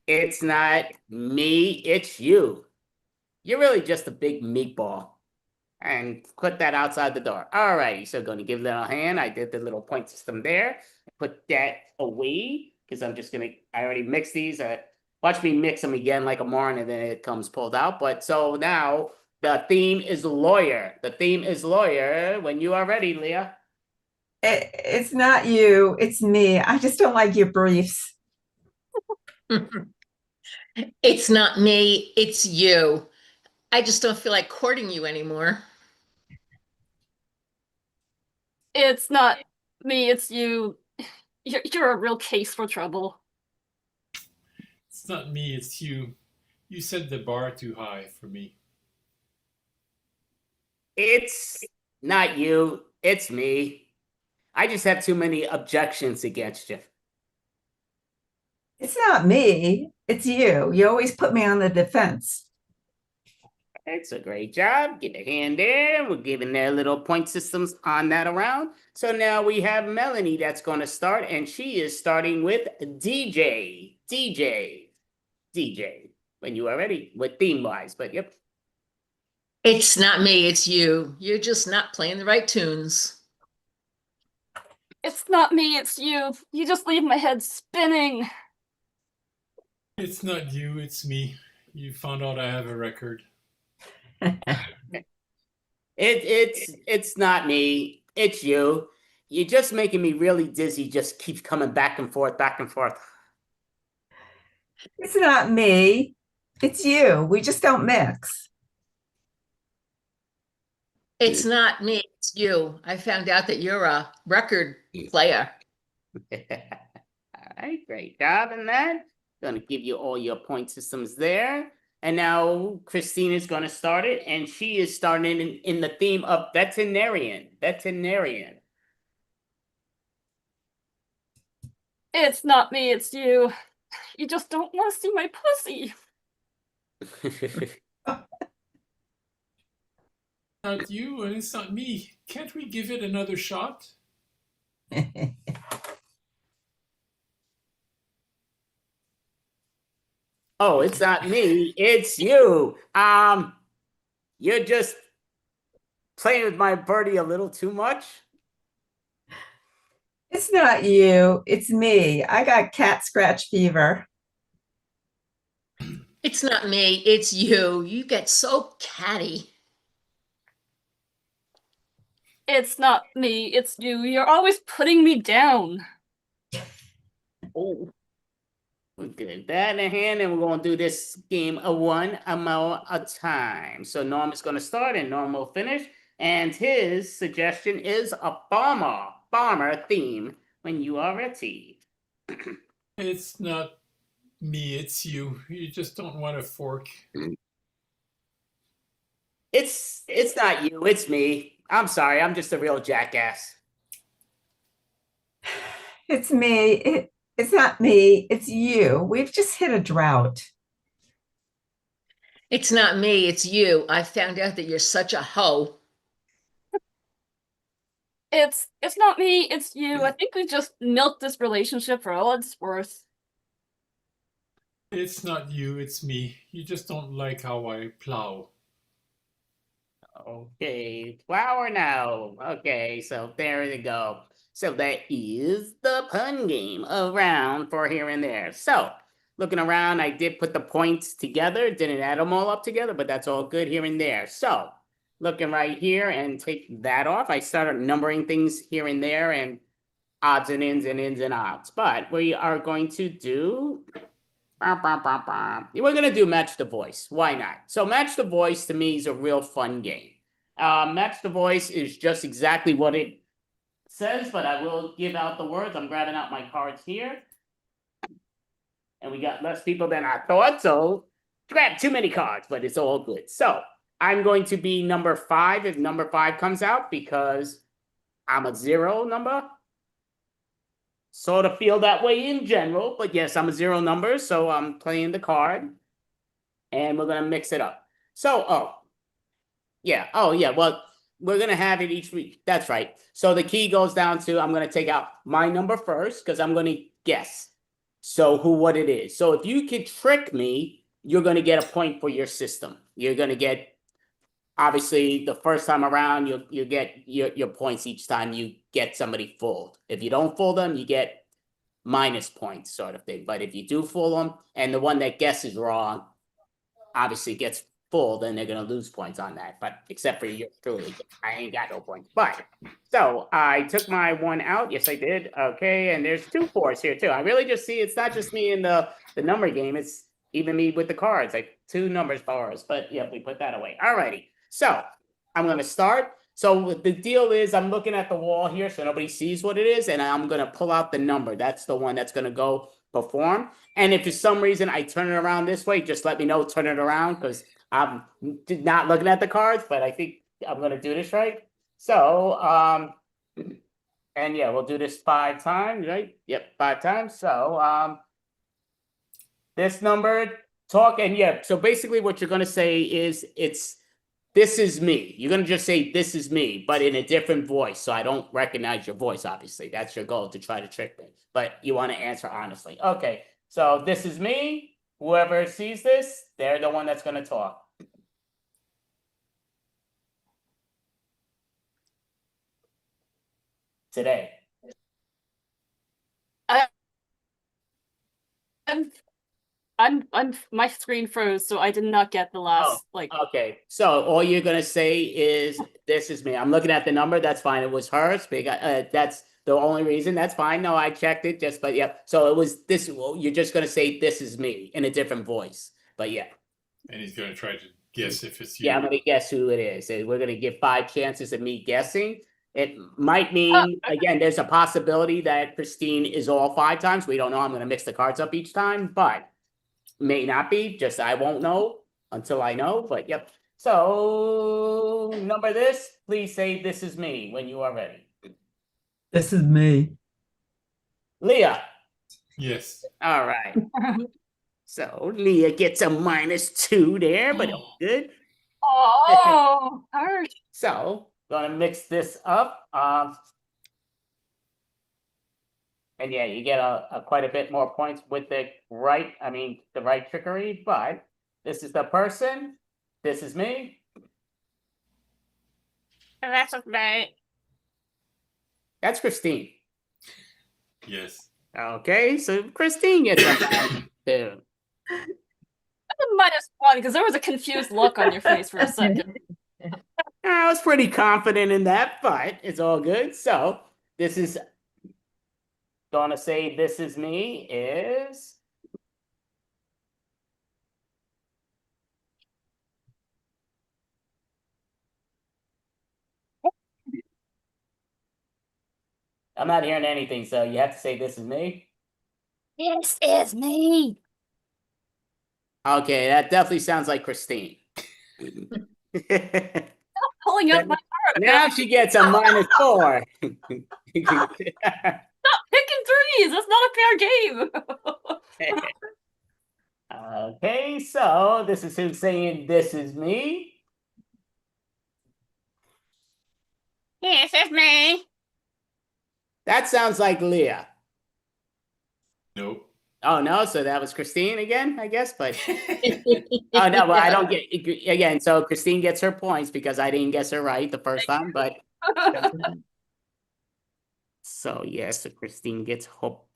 It's not me, it's you. You're really just a big meatball. And put that outside the door. All righty, so going to give a little hand. I did the little point system there. Put that away because I'm just going to, I already mixed these. Watch me mix them again like a moron and then it comes pulled out. But so now the theme is lawyer. The theme is lawyer when you are ready, Leah. It's not you, it's me. I just don't like your briefs. It's not me, it's you. I just don't feel like courting you anymore. It's not me, it's you. You're a real case for trouble. It's not me, it's you. You set the bar too high for me. It's not you, it's me. I just have too many objections against you. It's not me, it's you. You always put me on the defense. It's a great job. Get a hand there. We're giving their little point systems on that around. So now we have Melanie that's going to start, and she is starting with DJ. When you are ready, with theme-wise, but yep. It's not me, it's you. You're just not playing the right tunes. It's not me, it's you. You just leave my head spinning. It's not you, it's me. You found out I have a record. It's not me. It's you. You're just making me really dizzy. Just keeps coming back and forth, back and forth. It's not me, it's you. We just don't mix. It's not me, it's you. I found out that you're a record player. All right, great job in that. Gonna give you all your point systems there. And now Christina's going to start it, and she is starting in the theme of veterinarian. It's not me, it's you. You just don't want to see my pussy. Now not you and it's not me. Can't we give it another shot? Oh, it's not me, it's you. You're just playing with my birdie a little too much. It's not you, it's me. I got cat scratch fever. It's not me, it's you. You get so catty. It's not me, it's you. You're always putting me down. Oh. We'll get that in hand, and we're going to do this game a one more a time. So Norm is going to start, and Norm will finish. And his suggestion is a bomber theme when you are ready. It's not me, it's you. You just don't want a fork. It's not you, it's me. I'm sorry, I'm just a real jackass. It's me. It's not me, it's you. We've just hit a drought. It's not me, it's you. I found out that you're such a hoe. It's not me, it's you. I think we just milked this relationship for all it's worth. It's not you, it's me. You just don't like how I plow. Okay, flower now. Okay, so there you go. So that is the pun game around for here and there. So looking around, I did put the points together, didn't add them all up together, but that's all good here and there. So looking right here and take that off, I started numbering things here and there and odds and ends and ins and outs. But we are going to do we're going to do Match the Voice. Why not? So Match the Voice to me is a real fun game. Match the Voice is just exactly what it says, but I will give out the words. I'm grabbing out my cards here. And we got less people than I thought, so grab too many cards, but it's all good. So I'm going to be number 5 if number 5 comes out because I'm a 0 number. Sort of feel that way in general, but yes, I'm a 0 number, so I'm playing the card. And we're going to mix it up. So, well, we're going to have it each week. That's right. So the key goes down to, I'm going to take out my number first, because I'm going to guess. So what it is. So if you can trick me, you're going to get a point for your system. You're going to get, obviously, the first time around, you get your points each time you get somebody fooled. If you don't fool them, you get minus points sort of thing. But if you do fool them, and the one that guesses wrong, obviously gets full, then they're going to lose points on that. But except for you, truly, I ain't got no points. But, so I took my 1 out. Yes, I did. Okay, and there's 2 4s here, too. I really just see it's not just me in the number game. It's even me with the cards, like 2 numbers bars. But, yeah, we put that away. All righty. So, I'm going to start. So, the deal is I'm looking at the wall here so nobody sees what it is, and I'm going to pull out the number. That's the one that's going to go perform. And if for some reason I turn it around this way, just let me know, turn it around, because I'm not looking at the cards, but I think I'm going to do this right. So, and yeah, we'll do this 5 times, right? Yep, 5 times. So, this number, talk, and yeah, so basically what you're going to say is this is me. You're going to just say, this is me, but in a different voice. So I don't recognize your voice, obviously. That's your goal, to try to trick me. But you want to answer honestly. Okay, so this is me. Whoever sees this, they're the one that's going to talk. Today. I'm my screen froze, so I did not get the last Okay, so all you're gonna say is this is me. I'm looking at the number. That's fine. It was hers. That's the only reason. That's fine. No, I checked it. Just but yeah. So it was this. Well, you're just gonna say this is me in a different voice. But yeah. And he's gonna try to guess if it's you. Yeah, I'm gonna guess who it is. And we're gonna give 5 chances of me guessing. It might mean again. There's a possibility that Christine is all 5 times. We don't know. I'm gonna mix the cards up each time, but. May not be, just I won't know until I know, but yep. So, number this, please say this is me when you are ready. This is me. Leah. Yes. All right. So, Leah gets a -2 there, but good. Oh, hard. So, gonna mix this up. And yeah, you get a quite a bit more points with the right trickery, but this is the person, this is me. That's okay. That's Christine. Yes. Okay, so Christine gets a point too. -1 because there was a confused look on your face for a second. I was pretty confident in that, but it's all good. So this is gonna say this is me is I'm not hearing anything, so you have to say this is me. This is me. Okay, that definitely sounds like Christine. Pulling up my card. Now she gets a -4. Stop picking threes. That's not a fair game. Okay, so this is who's saying this is me. This is me. That sounds like Leah. Nope. Oh no, so that was Christine again, I guess, but oh no, well I don't get again. So Christine gets her points because I didn't guess her right the first time, but so yes, so Christine gets hope.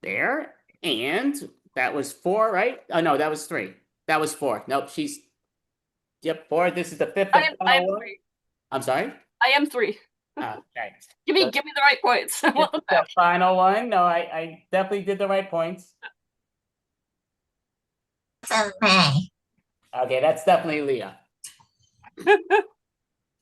There, and that was 4, right? Oh no, that was 3. That was 4. Nope, she's 4. This is the 5th. I am 3. I'm sorry. I am 3. Okay. Give me the right points. I want them The back. final one. No, I definitely did the right points. Okay, that's definitely Leah.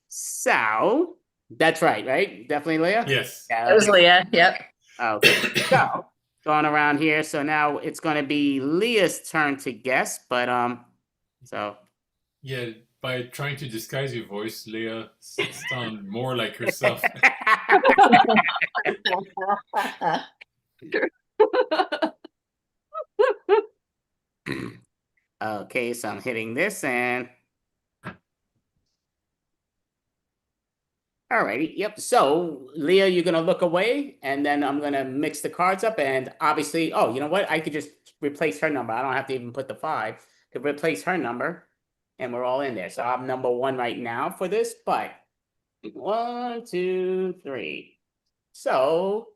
So that's right? Definitely Leah? Yes. Yeah, It was Leah. Yep. okay. So going around here. So now it's gonna be Leah's turn to guess, but so Yeah, by trying to disguise your voice, Leah sound more like herself. okay, so I'm hitting this and alrighty, yep. So Leah, you're gonna look away and then I'm gonna mix the cards up and obviously, oh, you know what? I could just replace her number. I don't have to even put the 5. Could replace her number and we're all in there. So I'm number 1 right now for this, but 1, 2, 3. So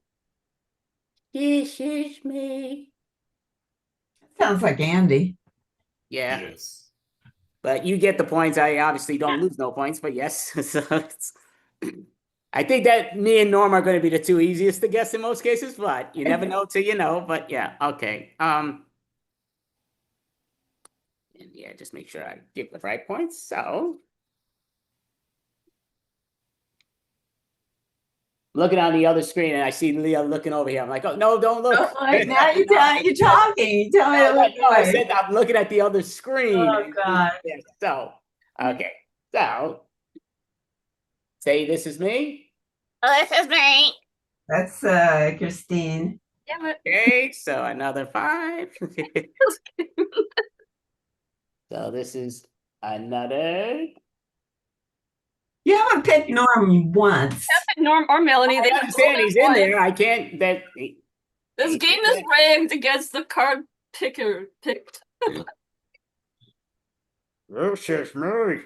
this is me. Sounds like Andy. Yeah. Yes. But you get the points. I obviously don't lose no points, but yes. So I think that me and Norm are going to be the 2 easiest to guess in most cases, but you never know till you know. But yeah, okay. And yeah, just make sure I give the right points. So looking on the other screen and I see Leah looking over here. I'm like, oh no, don't look. Oh, now you're talking. You tell me to look No, I away. said I'm looking at the other screen. Oh, God. Yeah, so okay. So say this is me. This is me. That's Christine. Yeah, but Okay, so another 5. So this is another. You haven't picked Norm once. Norm or Melanie. They I understand he's in there. I can't. This game is rigged against the card picker picked. This is me.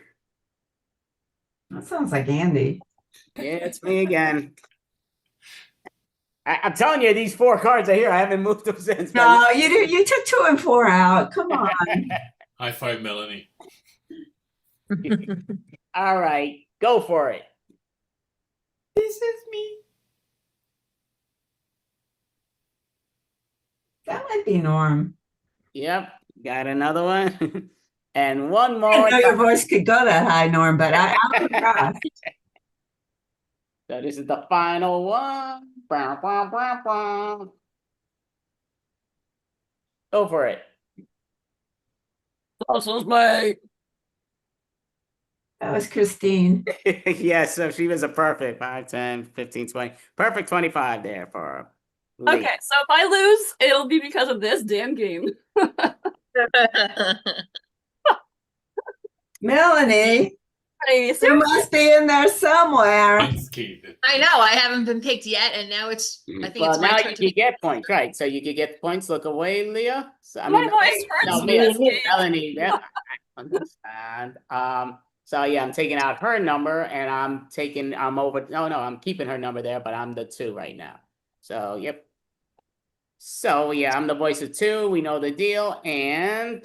That sounds like Andy. Yeah, it's me again. I'm telling you, these 4 cards are here. I haven't moved them since. No, you did. You took 2 and 4 out. Come on. High five, Melanie. All right, go for it. This is me. That might be Norm. Yep, got another one. And one I more. didn't know your voice could go that high, Norm, but I'm impressed. So this is the final one. Bow, bow, bow, bow. Go for it. This is me. That was Christine. Yes, so she was a perfect 5, 10, 15, 20. Perfect 25 there for Lee. Okay, so if I lose, it'll be because of this damn game. Melanie, Hey, you must be in there somewhere. I know. I haven't been picked yet, and now it's. I think Well, it's my now turn you to be. can get points, right? So you can get points. Look away, Leah. So, I My mean, voice hurts no, in this game. Melanie. Yeah, I understand. So yeah, I'm taking out her number, and I'm over. No, I'm keeping her number there, but I'm the 2 right now. So yep. So yeah, I'm the voice of 2. We know the deal, and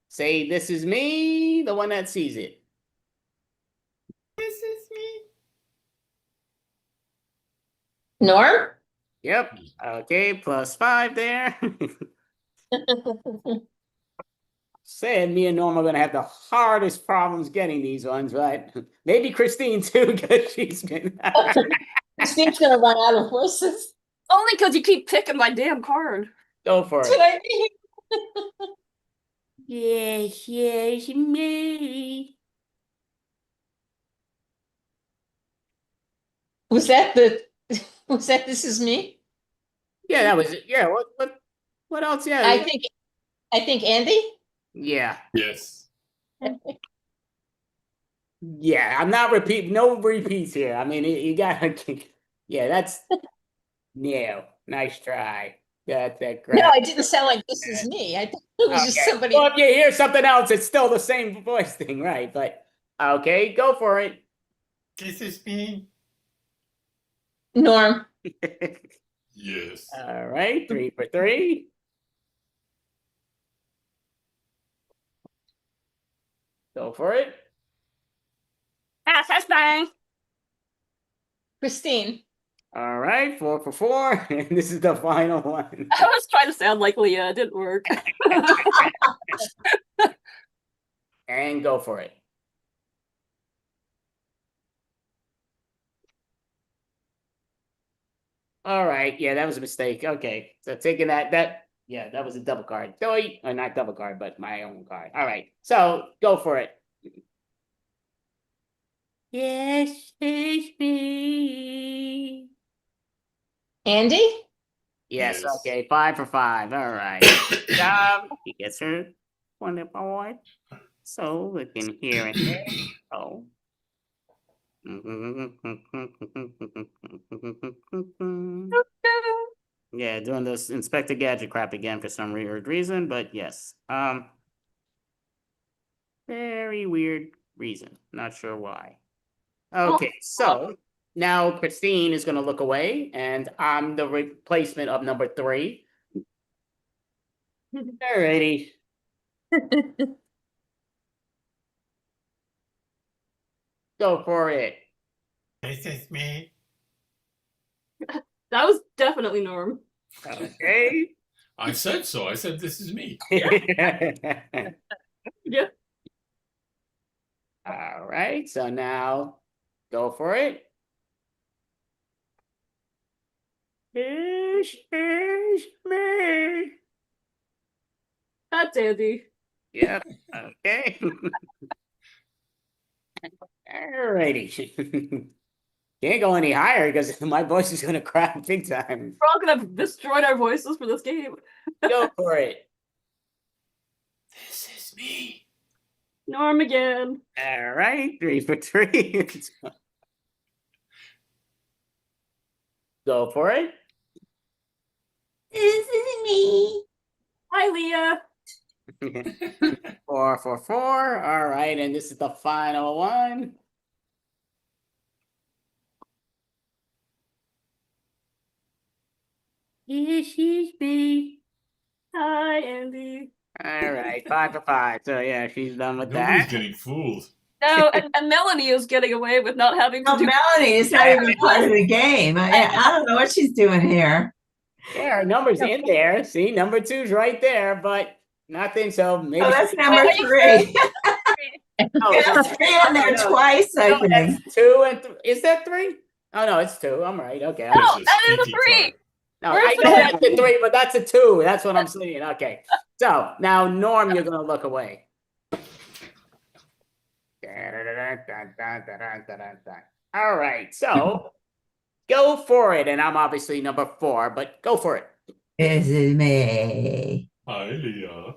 say this is me, the one that sees it. This is me. Norm? Yep. Okay, +5 there. Said me and Norm are gonna have the hardest problems getting these ones, right? Maybe Christine too, because she's been. Christine's gonna run out of voices. Only because you keep picking my damn card. Go for That's it. what I mean. Yes, me. Was that the? Was that This Is Me? Yeah, that was it. Yeah, what else? Yeah. I think Andy. Yeah. Yes. Yeah, I'm not no repeats here. I mean, you gotta. Yeah, that's. No, nice try. Got that No, crap. I didn't sound like This Is Me. I thought it was just Okay. somebody. Well, if you hear something else, it's still the same voice thing, right? But okay, go for it. This is me. Norm. Yes. All right, 3 for 3. Go for it. That's bang. Christine. All right, 4 for 4. And this is the final one. I was trying to sound like Leah. It didn't work. And go for it. All right, yeah, that was a mistake. Okay, so taking that was a double card. Or not double card, but my own card. All right, so go for it. Yes, it's me. Andy? Yes, Yes. okay, 5 for 5. All right. He gets her 1 point. So we can hear it there. Oh. Yeah, doing this Inspector Gadget crap again for some weird reason, but yes. Very weird reason. Not sure why. Okay, so now Christine is going to look away, and I'm the replacement of number 3. Alrighty. Go for it. This is me. That was definitely Norm. Okay. I said so. I said this is me. Yeah. All right, so now go for it. It's me. That's Andy. Yep. Okay. Alrighty. Can't go any higher because my voice is gonna crack big time. We're all gonna destroy our voices for this game. Go for it. This is me. Norm again. All right, 3 for 3. Go for it. This is me. Hi, Leah. 4 for 4. All right, and this is the final one. This is me. Hi, Andy. All right, 5 for 5. So yeah, she's done with Nobody's that. getting fooled. No, and Melanie is getting away with not having to Well, do. Melanie is not even part of the game. I don't know what she's doing here. Yeah, her number's in there. See, number 2's right there, but nothing. So maybe. Oh, that's number 3. Oh, There's 3 in there twice, I think. that's 2 and is that 3? Oh no, it's 2. I'm right. Okay. No, that is a 3. No, Where's I know that's the 3, but that's a 2. That's what I'm saying. Okay. So now, Norm, you're gonna look away. All right. So go for it, and I'm obviously number 4, but go for it. This is me. Hi, Leah.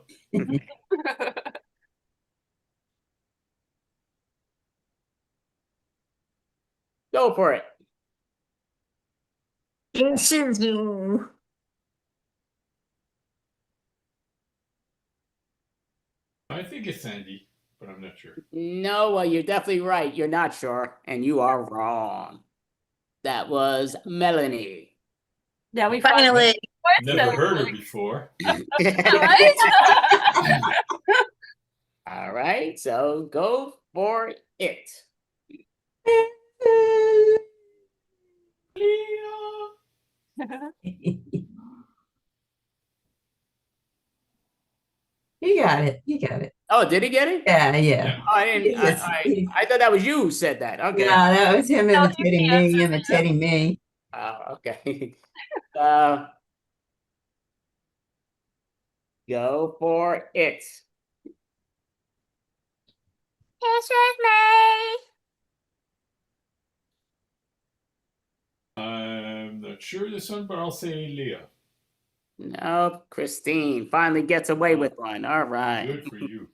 Go for it. This is you. I think it's Sandy, but I'm not sure. No, well, you're definitely right. You're not sure, and you are wrong. That was Melanie. Yeah, we Finally. Never heard her before. Right? All right, so go for it. You got it. You got it. Oh, did he get it? Yeah, yeah. Oh, I didn't. I thought that was you who said that. Okay. Yeah, that was him No, imitating me, imitating me. Oh, okay. Go for it. This is me. I'm not sure this one, but I'll say Leah. No, Christine finally gets away with one. All right. Good for you.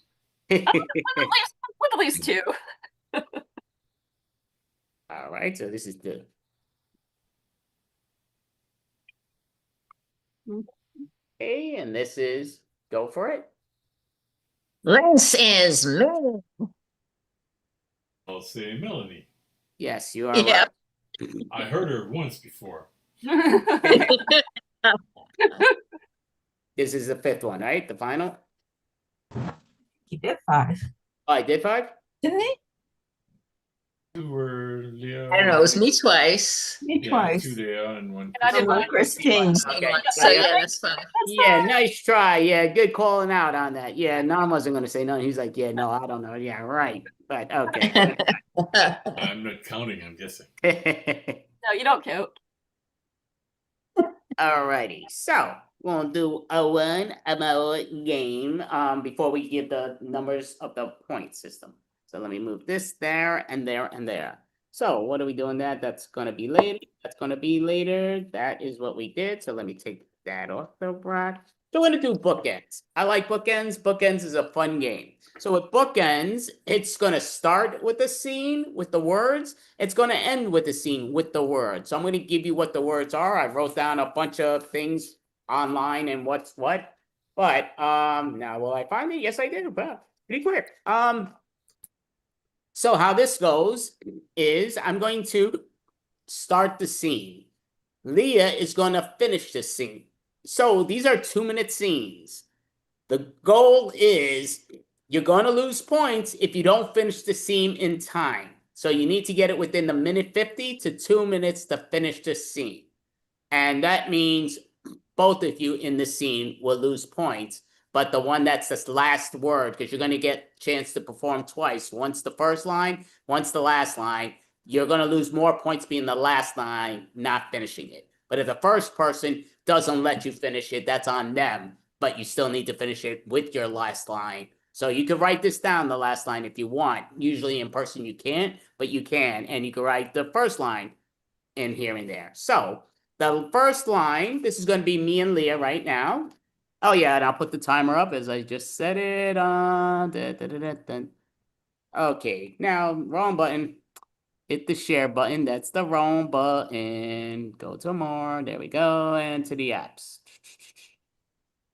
With at least two. All right, so this is the okay, and this is go for it. This is me. I'll say Melanie. Yes, you are Yeah. right. I heard her once before. This is the fifth one, right? The final. He did 5. Oh, I did 5? Didn't he? 2 were Leah. I don't know. It was me twice. Me Yeah, twice. 2 Leah and 1. And I did One mine. Christine. Okay. So yeah, that's fine. Yeah, nice try. Yeah, good calling out on that. Yeah, Norm wasn't going to say no. He's like, yeah, no, I don't know. Yeah, right. But okay. I'm not counting, I'm guessing. No, you don't count. Alrighty, so we'll do a one more game before we give the numbers of the point system. So let me move this there and there and there. So what are we doing that? That's gonna be later. That's gonna be later. That is what we did. So let me take that off the rack. So we're gonna do bookends. I like bookends. Bookends is a fun game. So with bookends, it's gonna start with a scene with the words. It's gonna end with a scene with the words. So I'm gonna give you what the words are. I wrote down a bunch of things online and what's what. But now will I find it? Yes, I did. Wow, pretty quick. So how this goes is I'm going to start the scene. Leah is gonna finish the scene. So these are 2-minute scenes. The goal is you're going to lose points if you don't finish the scene in time. So you need to get it within the minute 50 to 2 minutes to finish the scene. And that means both of you in the scene will lose points. But the one that's the last word, because you're going to get a chance to perform twice. Once the first line, once the last line. You're going to lose more points being the last line, not finishing it. But if the first person doesn't let you finish it, that's on them. But you still need to finish it with your last line. So you can write this down, the last line, if you want. Usually in person you can't, but you can. And you can write the first line in here and there. So the first line, this is going to be me and Leah right now. Oh yeah, and I'll put the timer up as I just said it. Okay, now wrong button. Hit the share button. That's the wrong button. Go to more. There we go. And to the apps.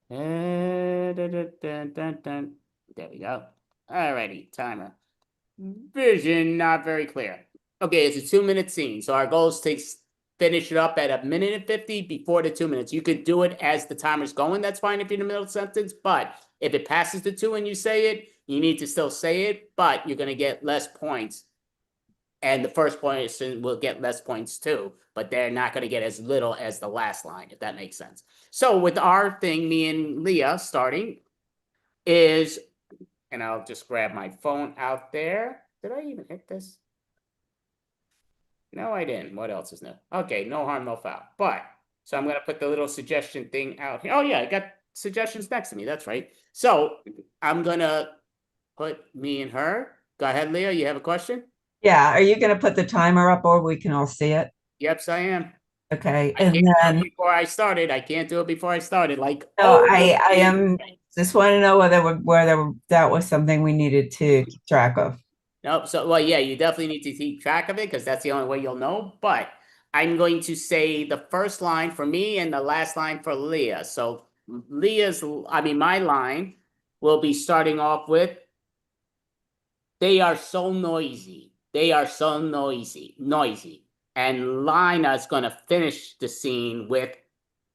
There we go. Alrighty, timer. Vision not very clear. Okay, it's a 2-minute scene. So our goal is to finish it up at 1:50 before the 2 minutes. You could do it as the timer's going. That's fine if you're in the middle of the sentence. But if it passes the 2 and you say it, you need to still say it. But you're going to get less points. And the first person will get less points too, but they're not going to get as little as the last line, if that makes sense. So with our thing, me and Leah starting is, and I'll just grab my phone out there. Did I even hit this? No, I didn't. What else is new? Okay, no harm, no foul. But, so I'm going to put the little suggestion thing out here. Oh yeah, I got suggestions next to me. That's right. So I'm going to put me and her. Go ahead, Leah. You have a question? Yeah, are you going to put the timer up or we can all see it? Yep, I am. Okay, I and can't do it then before I started, I can't do it before I started. Like, no, oh, I am just want to know whether that was something we needed to keep track of. Nope. So, well, yeah, you definitely need to keep track of it because that's the only way you'll know. But I'm going to say the first line for me and the last line for Leah. So my line will be starting off with, they are so noisy. They are so noisy. And Lina's going to finish the scene with,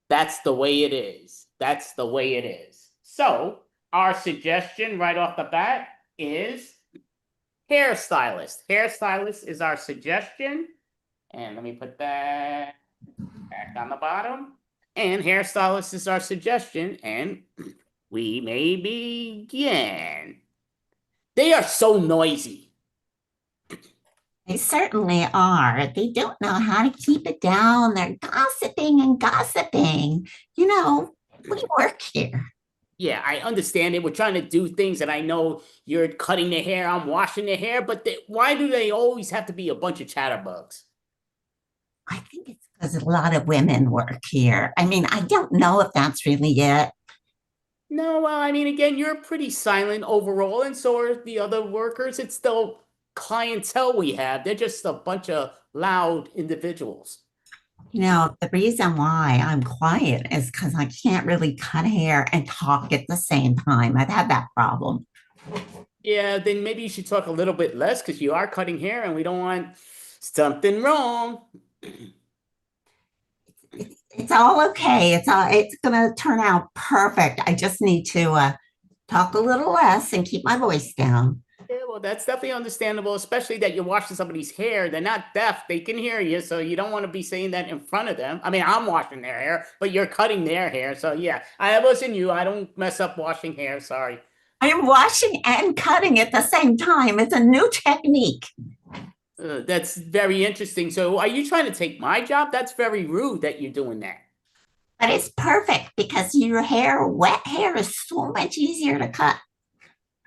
that's the way it is. That's the way it is. So our suggestion right off the bat is hairstylist. Hairstylist is our suggestion. And let me put that back on the bottom. And hairstylist is our suggestion. And we may begin. They are so noisy. They certainly are. They don't know how to keep it down. They're gossiping and gossiping. You know, we work here. Yeah, I understand it. We're trying to do things, and I know you're cutting their hair, I'm washing their hair, but why do they always have to be a bunch of chatterbugs? I think it's because a lot of women work here. I mean, I don't know if that's really it. No, well, I mean, again, you're pretty silent overall, and so are the other workers. It's the clientele we have. They're just a bunch of loud individuals. You know, the reason why I'm quiet is because I can't really cut hair and talk at the same time. I've had that problem. Yeah, then maybe you should talk a little bit less because you are cutting hair and we don't want something wrong. It's all okay. It's gonna turn out perfect. I just need to talk a little less and keep my voice down. Yeah, well, that's definitely understandable, especially that you're washing somebody's hair. They're not deaf. They can hear you, so you don't want to be saying that in front of them. I mean, I'm washing their hair, but you're cutting their hair. So, yeah, I wasn't you. I don't mess up washing hair. Sorry. I am washing and cutting at the same time. It's a new technique. That's very interesting. So, are you trying to take my job? That's very rude that you're doing that. But it's perfect because your hair, wet hair, is so much easier to cut.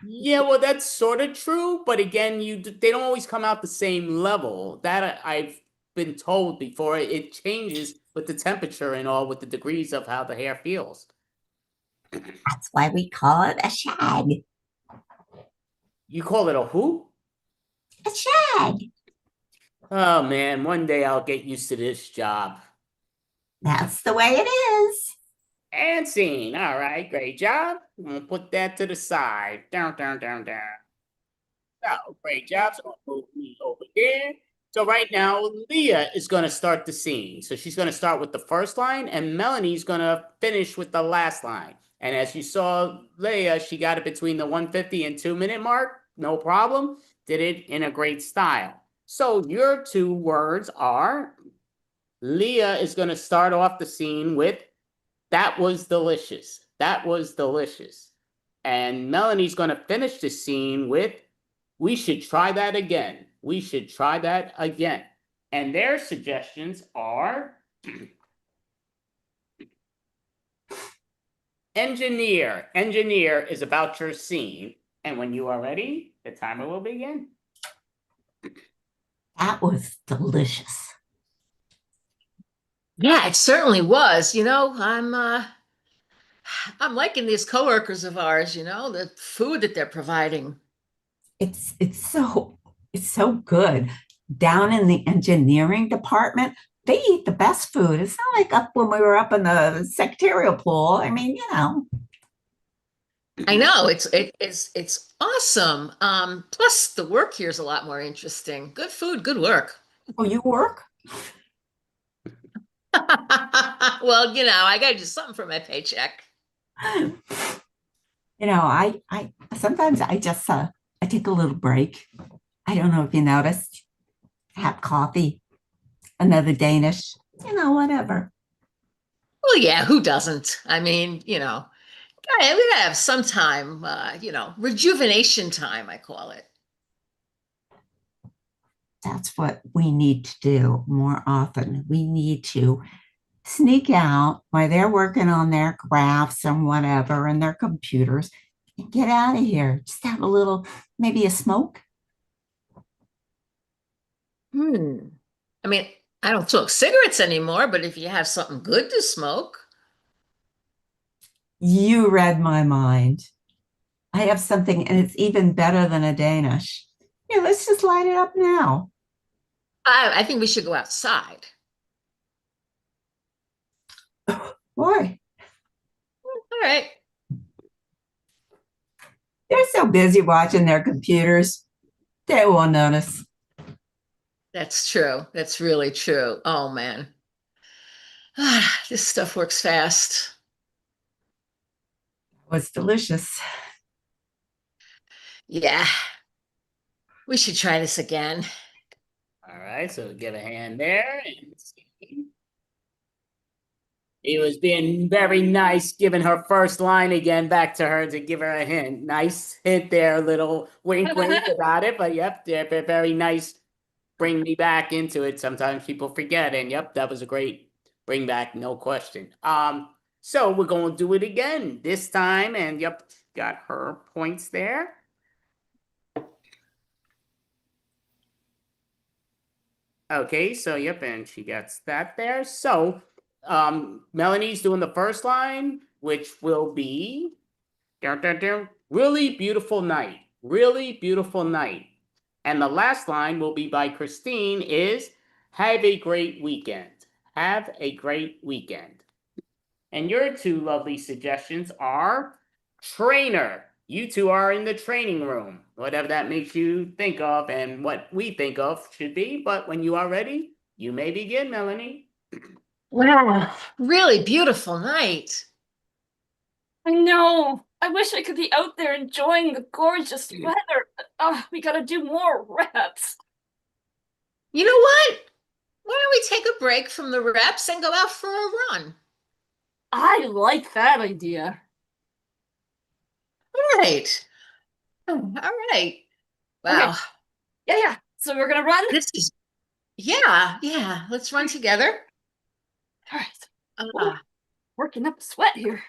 Yeah, well, that's sort of true, but again, they don't always come out the same level. That I've been told before. It changes with the temperature and all, with the degrees of how the hair feels. That's why we call it a shag. You call it a who? A shag. Oh man, one day I'll get used to this job. That's the way it is. And scene. All right, great job. I'm gonna put that to the side. Down. Oh, great job. So I'll move me over here. So right now, Leah is gonna start the scene. So she's gonna start with the first line, and Melanie's gonna finish with the last line. And as you saw, Leah, she got it between the 150 and 2-minute mark. No problem. Did it in a great style. So your two words are, Leah is gonna start off the scene with, that was delicious. That was delicious. And Melanie's going to finish the scene with, we should try that again. We should try that again. And their suggestions are, engineer. Engineer is about your scene. And when you are ready, the timer will begin. That was delicious. Yeah, it certainly was. I'm liking these coworkers of ours, the food that they're providing. It's so good. Down in the engineering department, they eat the best food. It's not like up when we were up in the secretarial pool. I mean, I know it's awesome. Plus the work here is a lot more interesting. Good food, good work. Oh, you work? Well, I gotta do something for my paycheck. I sometimes I just I take a little break. I don't know if you noticed. Have coffee, another Danish, whatever. Well, yeah, who doesn't? I mean, we gotta have some time, rejuvenation time, I call it. That's what we need to do more often. We need to sneak out while they're working on their graphs and whatever and their computers and get out of here. Just have a little, maybe a smoke. I mean, I don't smoke cigarettes anymore, but if you have something good to smoke. You read my mind. I have something, and it's even better than a Danish. Yeah, let's just light it up now. I think we should go outside. Boy, All right. they're so busy watching their computers. They won't notice. That's true. That's really true. Oh man. This stuff works fast. Oh, it's delicious. Yeah. We should try this again. All right, so give a hand there. And see. He was being very nice, giving her first line again back to her to give her a hint. Nice hint there, little wink, wink about it. But yep, they're very nice. Bring me back into it. Sometimes people forget, and yep, that was a great bring back, no question. So we're going to do it again this time, and yep, got her points there. Okay, so yep, and she gets that there. So Melanie's doing the first line, which will be really beautiful night. Really beautiful night. And the last line will be by Christine is have a great weekend. Have a great weekend. And your two lovely suggestions are trainer. You two are in the training room, whatever that makes you think of and what we think of should be. But when you are ready, you may begin, Melanie. Wow. Really beautiful night. I know. I wish I could be out there enjoying the gorgeous weather. We gotta do more reps. You know what? Why don't we take a break from the reps and go out for a run? I like that idea. All right. All right. Wow. Okay. Yeah. So we're gonna run? Yeah. Let's run together. All right. Working up a sweat here.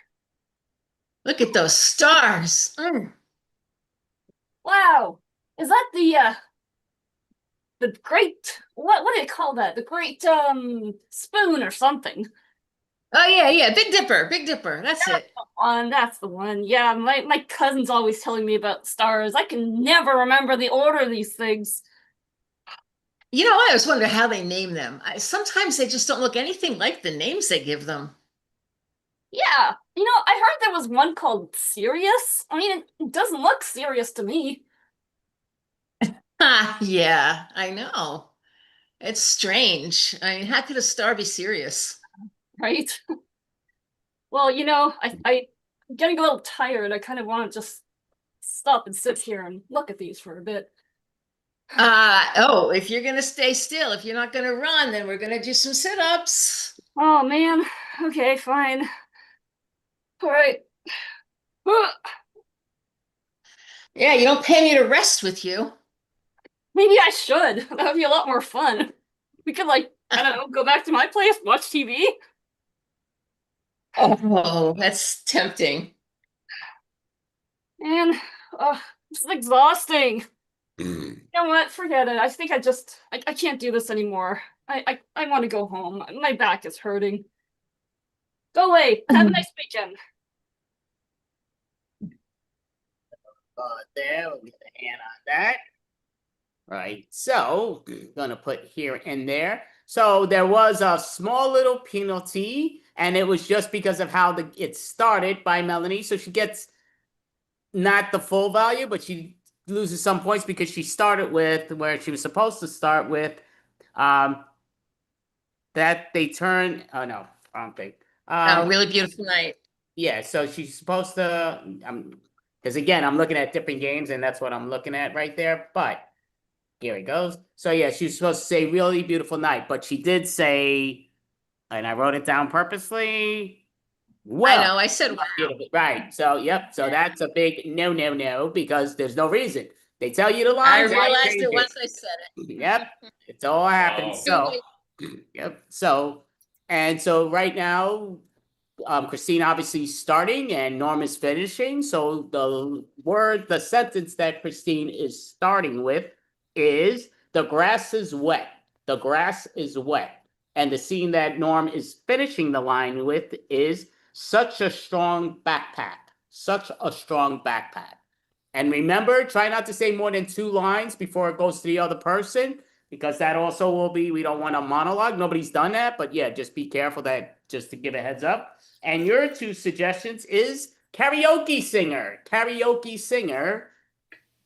Look at those stars. Wow. Is that the great what do you call that? The great spoon or something. Oh yeah. Big Dipper. That's it. That's the one. Yeah, my cousin's always telling me about stars. I can never remember the order of these things. You know, I always wonder how they name them. Sometimes they just don't look anything like the names they give them. Yeah, I heard there was one called Sirius. I mean, it doesn't look serious to me. Yeah, I know. It's strange. I mean, how could a star be serious? Right? Well, I'm getting a little tired. I kind of want to just stop and sit here and look at these for a bit. If you're gonna stay still, if you're not gonna run, then we're gonna do some sit-ups. Oh man. Okay, fine. All right. Yeah, you don't pay me to rest with you. Maybe I should. That would be a lot more fun. We could I don't know, go back to my place, watch TV. Oh, that's tempting. Man, this is exhausting. You know what? Forget it. I think I can't do this anymore. I want to go home. My back is hurting. Go away. Have a nice weekend. There, we'll get a hand on that. Right, so gonna put here and there. So there was a small little penalty, and it was just because of how it started by Melanie. So she gets not the full value, but she loses some points because she started with where she was supposed to start with. That they turn. Oh no, wrong thing. Really beautiful night. Yeah, so she's supposed to. Because again, I'm looking at different games, and that's what I'm looking at right there. But here it goes. So yeah, she's supposed to say really beautiful night, but she did say, and I wrote it down purposely. Well, I know, I said wow. Right. So yep. So that's a big no, because there's no reason. They tell you the I lines. realized it once I said it. Yep. It's all happened. So yep. So right now, Christine obviously starting and Norm is finishing. So the sentence that Christine is starting with is the grass is wet. The grass is wet. And the scene that Norm is finishing the line with is such a strong backpack. Such a strong backpack. And remember, try not to say more than 2 lines before it goes to the other person, because that also will be, we don't want a monologue. Nobody's done that, but yeah, just be careful that, just to give a heads up. And your 2 suggestions is karaoke singer. Karaoke singer.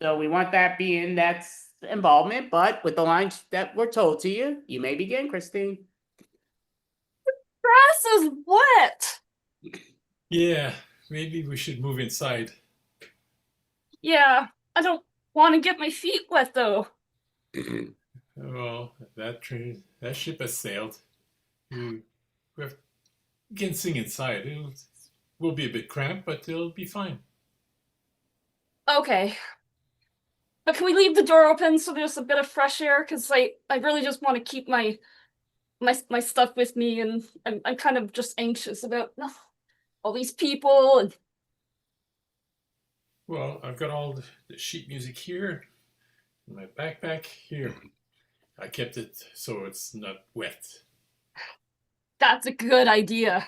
So we want that being, that's involvement, but with the lines that were told to you, you may begin, Christine. Grass is wet. Yeah, maybe we should move inside. Yeah, I don't want to get my feet wet though. Well, that ship has sailed. We can sing inside. We'll be a bit cramped, but it'll be fine. Okay. But can we leave the door open so there's a bit of fresh air? Because I really just want to keep my stuff with me, and I'm kind of just anxious about all these people. And Well, I've got all the sheet music here, in my backpack here. I kept it so it's not wet. that's a good idea.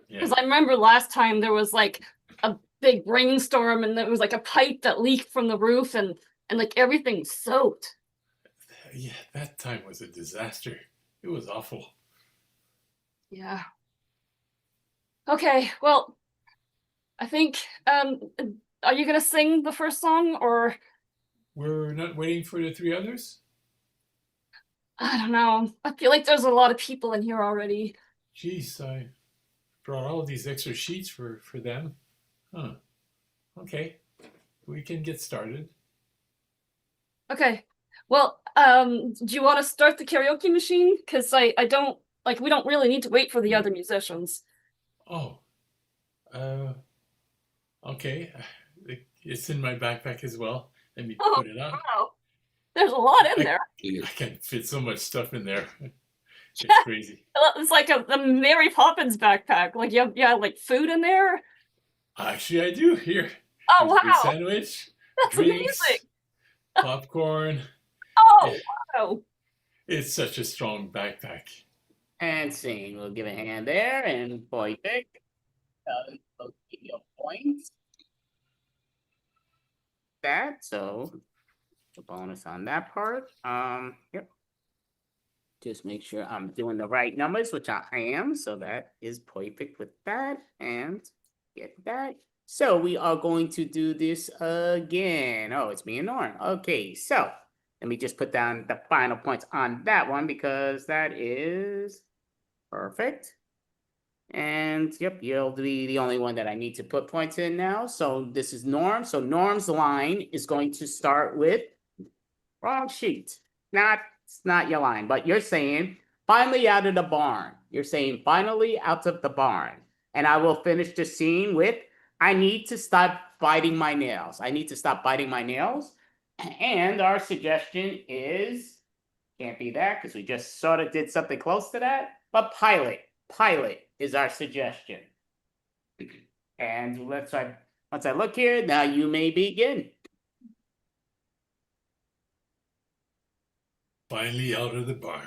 Because Yeah. I remember last time there was like a big rainstorm, and there was like a pipe that leaked from the roof, and like everything soaked. Yeah, that time was a disaster. It was awful. Yeah. Okay, well, I think, are you gonna sing the first song, or We're not waiting for the 3 others? I don't know. I feel like there's a lot of people in here already. Jeez, I brought all of these extra sheets for them. Huh. Okay, we can get started. Okay. Well, do you want to start the karaoke machine? Because I don't, like, we don't really need to wait for the other musicians. Oh, okay. It's in my backpack as well. Let me Oh, put it on. wow. There's a lot in there. I can fit so much stuff in there. It's crazy. It's like a Mary Poppins backpack. Like, you have like food in there. Actually, I do. Here. Oh, Here's your wow. sandwich, That's drinks, amazing. popcorn. Oh, wow. It's such a strong backpack. And sing. We'll give a hand there, and boy pick. We'll give you a point. That, so a bonus on that part. Yep. Just make sure I'm doing the right numbers, which I am. So that is perfect with that, and get that. So we are going to do this again. Oh, it's me and Norm. Okay, so let me just put down the final points on that one, because that is perfect. And yep, you'll be the only one that I need to put points in now. So this is Norm. So Norm's line is going to start with wrong sheet. It's not your line, but you're saying finally out of the barn. You're saying finally out of the barn. And I will finish the scene with I need to stop biting my nails. I need to stop biting my nails. And our suggestion is, can't be that because we just sort of did something close to that, but pilot. Pilot is our suggestion. And once I look here, now you may begin. Finally out of the barn.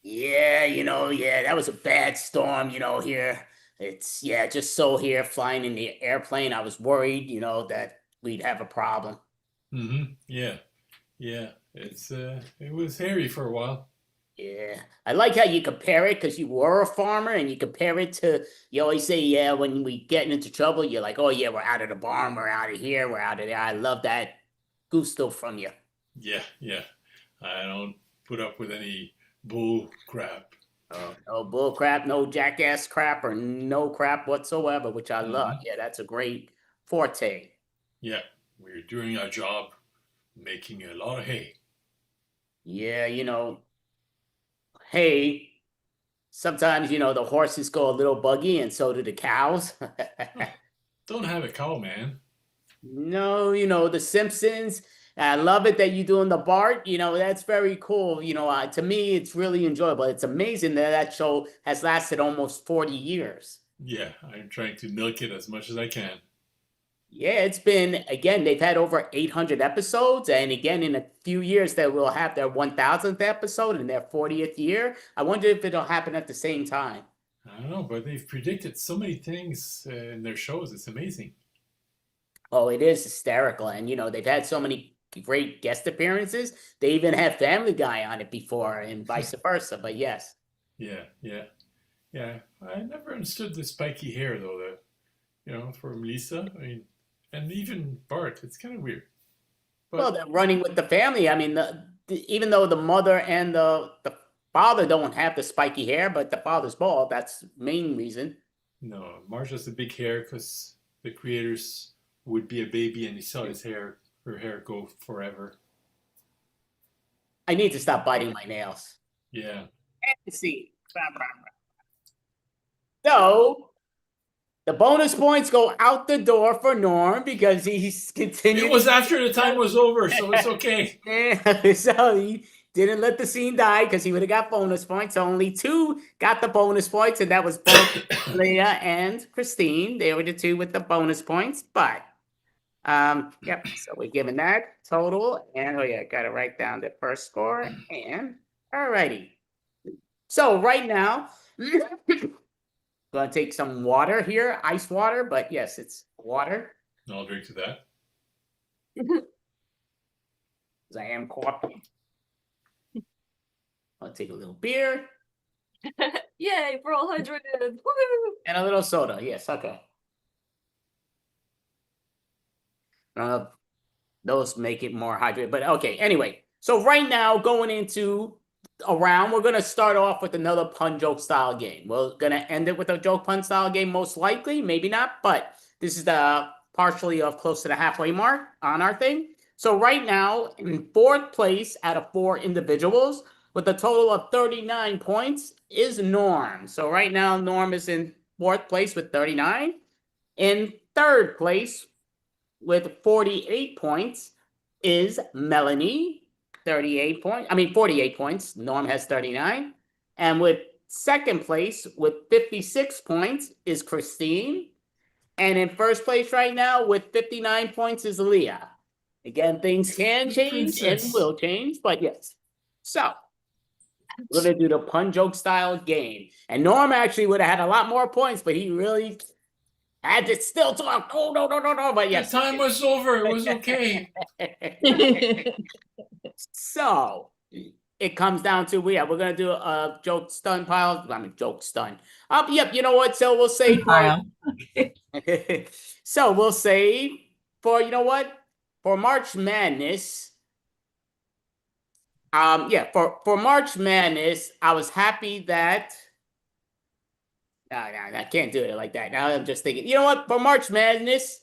Yeah, that was a bad storm, here. It's, just so here flying in the airplane, I was worried, that we'd have a problem. Mm-hmm. Yeah. It was hairy for a while. Yeah, I like how you compare it, because you were a farmer, and you compare it to, you always say, when we get into trouble, you're like, oh yeah, we're out of the barn, we're out of here, we're out of there. I love that gusto from you. Yeah. I don't put up with any bull crap. Oh, no bull crap, no jackass crap, or no crap whatsoever, which I love. Yeah, that's a great forte. Yeah, we're doing our job, making a lot of hay. Yeah, hay, sometimes, the horses go a little buggy, and so do the cows. Don't have a cow, man. No, the Simpsons. I love it that you're doing the Bart. That's very cool. To me, it's really enjoyable. It's amazing that show has lasted almost 40 years. Yeah, I'm trying to milk it as much as I can. Yeah, it's been, again, they've had over 800 episodes. And again, in a few years, they will have their 1000th episode in their 40th year. I wonder if it'll happen at the same time. I don't know, but they've predicted so many things in their shows. It's amazing. Oh, it is hysterical. And, they've had so many great guest appearances. They even have Family Guy on it before and vice versa. But yes. Yeah, yeah, yeah. I never understood the spiky hair though. That from Lisa. I mean, and even Bart. It's kind of weird. But, Well, they're running with the family. I mean, even though the mother and the father don't have the spiky hair, but the father's bald. That's the main reason. no, Marge has the big hair because the creators would be a baby and he saw her hair go forever. I need to stop biting my nails. Yeah. Let's see. So the bonus points go out the door for Norm because he's continuing. It was after the time was over, so it's okay. Yeah, so he didn't let the scene die because he would have got bonus points. Only 2 got the bonus points, and that was both Leah and Christine. They were the 2 with the bonus points. But yep. So we're giving that total, and got to write down the first score. And alrighty. So right now, gonna take some water here, ice water. But yes, it's water. I'll drink to that. Because I am coffee. I'll take a little beer. Yay, we're all hydrated. Woo! And a little soda. Yes, okay. Those make it more hydrated. But okay, anyway. So right now, going into a round, we're going to start off with another pun joke style game. We're going to end it with a joke pun style game, most likely. Maybe not. But this is the partially of close to the halfway mark on our thing. So right now, in 4th place out of 4 individuals, with a total of 39 points, is Norm. So right now, Norm is in 4th place with 39. In 3rd place with 48 points is Melanie. 48 points. Norm has 39. And with 2nd place with 56 points is Christine. And in 1st place right now with 59 points is Leah. Again, things can change and will change, but yes. So we're going to do the pun joke style game. And Norm actually would have had a lot more points, but he really had to still talk. Oh, no. But yes. The time was over. It was okay. So it comes down to, we're going to do a joke stun pile. Joke stun. Yep, you know what? So we'll say so we'll say for, for March Madness. For March Madness, I was happy that no, I can't do it like that. Now I'm just thinking, you know what? For March Madness,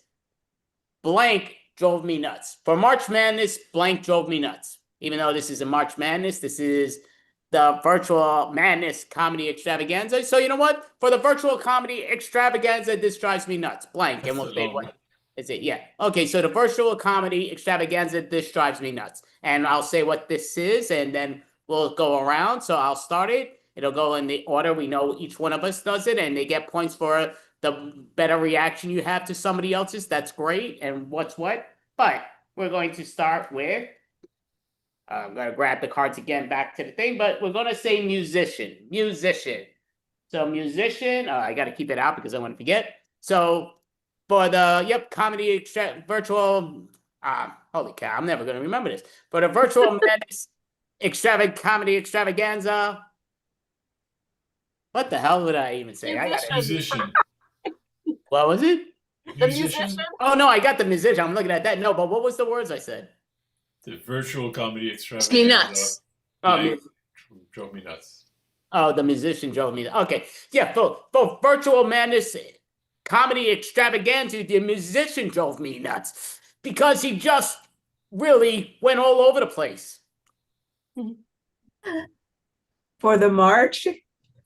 blank drove me nuts. For March Madness, blank drove me nuts. Even though this is a March Madness, this is the Virtual Madness Comedy Extravaganza. So you know what? For the Virtual Comedy Extravaganza, this drives me nuts. Blank. And we'll say what is it? Yeah. Okay, so the Virtual Comedy Extravaganza, this drives me nuts. And I'll say what this is, and then we'll go around. So I'll start it. It'll go in the order we know each one of us does it, and they get points for the better reaction you have to somebody else's. That's great. And what's what? But we're going to start with, I'm going to grab the cards again back to the thing, but we're going to say musician. So musician, I got to keep it out because I want to forget. So for the, comedy virtual, holy cow, I'm never going to remember this. For the Virtual Madness Comedy Extravaganza, what the hell would I even say? Musician. What was it? The musician? Oh, no, I got the musician. I'm looking at that. No, but what was the words I said? The Virtual Comedy Extravaganza. Me nuts. Drove me nuts. Oh, the musician drove me. Okay. Yeah, for Virtual Madness Comedy Extravaganza, the musician drove me nuts because he just really went all over the place. For the March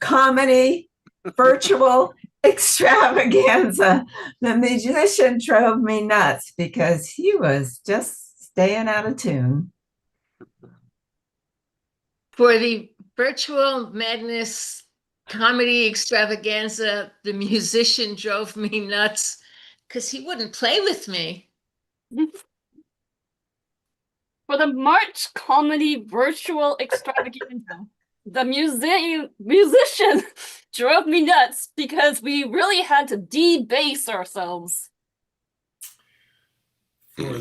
Comedy Virtual Extravaganza, the musician drove me nuts because he was just staying out of tune. For the Virtual Madness Comedy Extravaganza, the musician drove me nuts because he wouldn't play with me. For the March Comedy Virtual Extravaganza, the musician drove me nuts because we really had to debase ourselves. For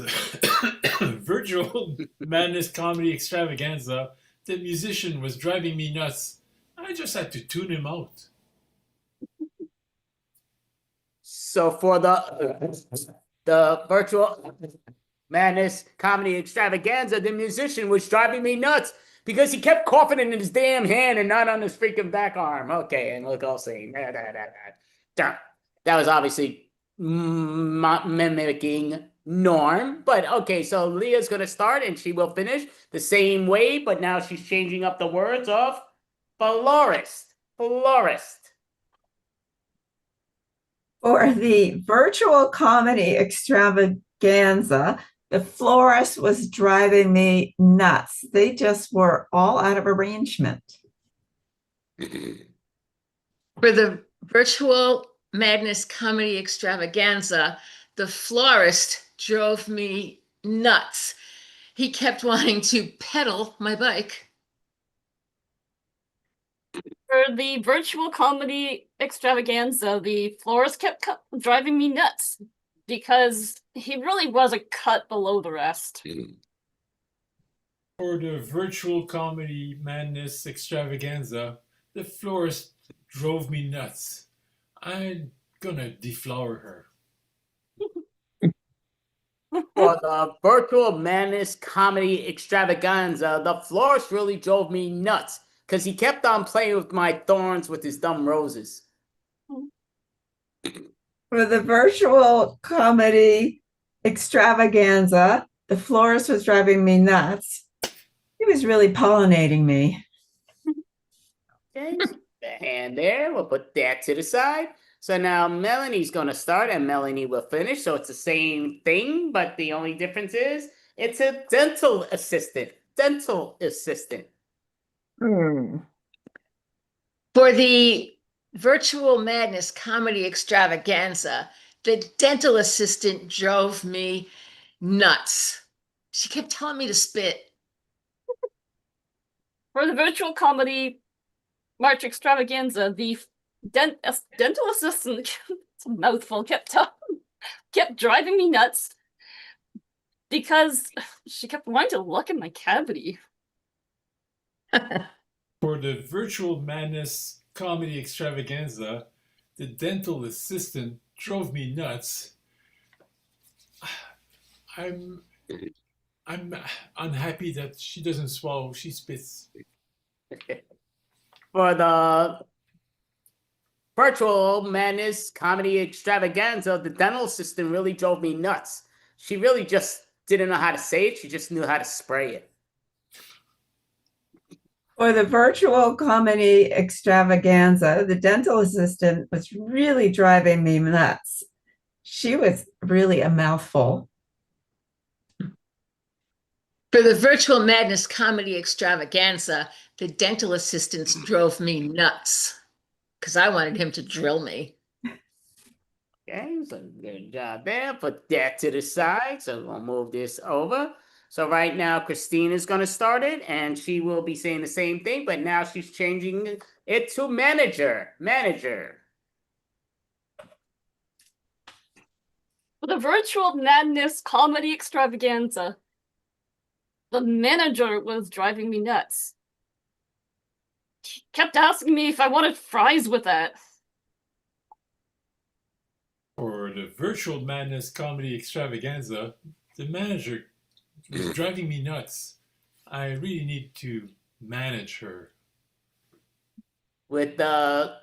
the virtual madness comedy extravaganza, the musician was driving me nuts. I just had to tune him out. So for the virtual madness comedy extravaganza, the musician was driving me nuts because he kept coughing in his damn hand and not on his freaking back arm. Okay, and look, I'll see. That was obviously mimicking Norm, but okay, so Leah's gonna start and she will finish the same way, but now she's changing up the words of florist. Florist. For the virtual comedy extravaganza, the florist was driving me nuts. They just were all out of arrangement. For the virtual madness comedy extravaganza, the florist drove me nuts. He kept wanting to pedal my bike. For the virtual comedy extravaganza, the florist kept driving me nuts because he really was a cut below the rest. For the virtual comedy madness extravaganza, the florist drove me nuts. I'm gonna deflower her. For the virtual madness comedy extravaganza, the florist really drove me nuts because he kept on playing with my thorns with his dumb roses. For the virtual comedy extravaganza, the florist was driving me nuts. He was really pollinating me. Okay, the hand there. We'll put that to the side. So now Melanie's going to start and Melanie will finish. So it's the same thing, but the only difference is it's a dental assistant. Dental assistant. For the virtual madness comedy extravaganza, the dental assistant drove me nuts. She kept telling me to spit. For the virtual comedy March extravaganza, the dental assistant, it's a mouthful, kept driving me nuts because she kept wanting to look in my cavity. For the virtual madness comedy extravaganza, the dental assistant drove me nuts. I'm unhappy that she doesn't swallow, she spits. For the virtual madness comedy extravaganza, the dental assistant really drove me nuts. She really just didn't know how to say it. She just knew how to spray it. For the virtual comedy extravaganza, the dental assistant was really driving me nuts. She was really a mouthful. For the virtual madness comedy extravaganza, the dental assistants drove me nuts because I wanted him to drill me. Okay, so good job there. Put that to the side. So we'll move this over. So right now, Christine is going to start it, and she will be saying the same thing, but now she's changing it to manager. Manager. For the virtual madness comedy extravaganza, the manager was driving me nuts. He kept asking me if I wanted fries with that. For the virtual madness comedy extravaganza, the manager was driving me nuts. I really need to manage her. With the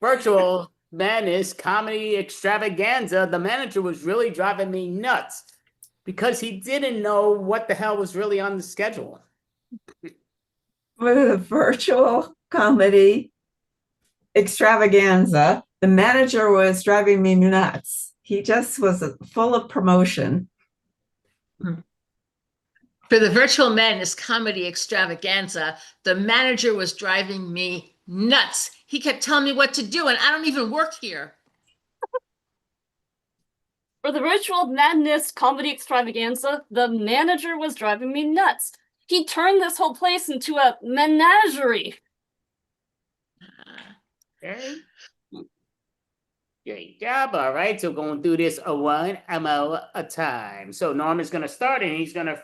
virtual madness comedy extravaganza, the manager was really driving me nuts because he didn't know what the hell was really on the schedule. For the virtual comedy extravaganza, the manager was driving me nuts. He just was full of promotion. For the virtual madness comedy extravaganza, the manager was driving me nuts. He kept telling me what to do, and I don't even work here. For the virtual madness comedy extravaganza, the manager was driving me nuts. He turned this whole place into a menagerie. Okay. Great job. All right, so going through this one at a time. So Norman's gonna start and he's gonna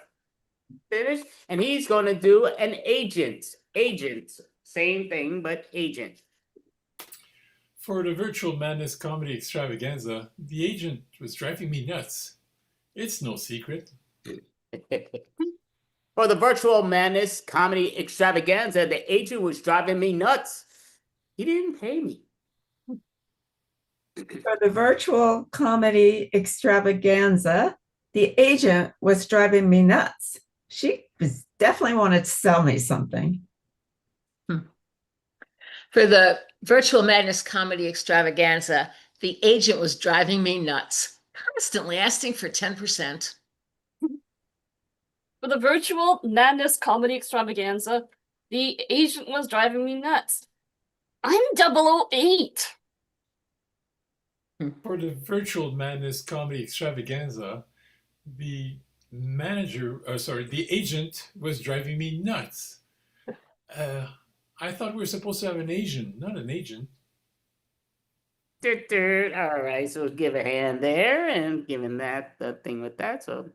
finish, and he's gonna do an agent. Agent, same thing, but agent. For the Virtual Madness Comedy Extravaganza, the agent was driving me nuts. It's no secret. For the Virtual Madness Comedy Extravaganza, the agent was driving me nuts. He didn't pay me. For the Virtual Comedy Extravaganza, the agent was driving me nuts. She was definitely wanted to sell me something. For the Virtual Madness Comedy Extravaganza, the agent was driving me nuts, constantly asking for 10%. For the Virtual Madness Comedy Extravaganza, the agent was driving me nuts. I'm 008. For the Virtual Madness Comedy Extravaganza, the agent was driving me nuts. I thought we were supposed to have an agent, not an agent. All right, so give a hand there and giving that the thing with that. So.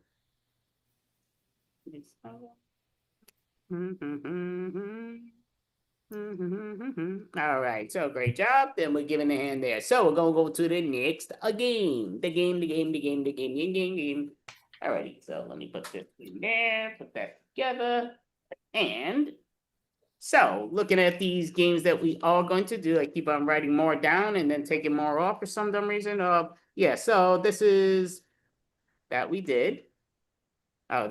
All right, so great job. Then we're giving a hand there. So we're gonna go to the next game. The game. All righty, so let me put this in there, put that together. And so looking at these games that we are going to do, I keep on writing more down and then taking more off for some dumb reason. Yeah, so this is that we did. Oh,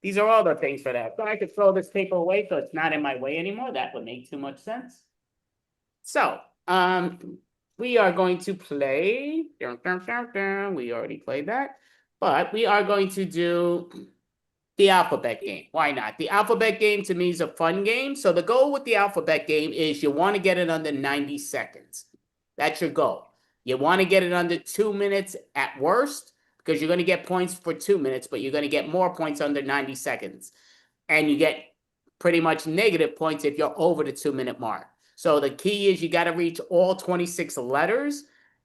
these are all the things for that. So I could throw this paper away so it's not in my way anymore. That would make too much sense. So, we are going to play. We already played that. But we are going to do the alphabet game. Why not? The alphabet game to me is a fun game. So the goal with the alphabet game is you want to get it under 90 seconds. That's your goal. You want to get it under 2 minutes at worst, because you're going to get points for 2 minutes, but you're going to get more points under 90 seconds. And you get pretty much negative points if you're over the 2 minute mark. So the key is you got to reach all 26 letters.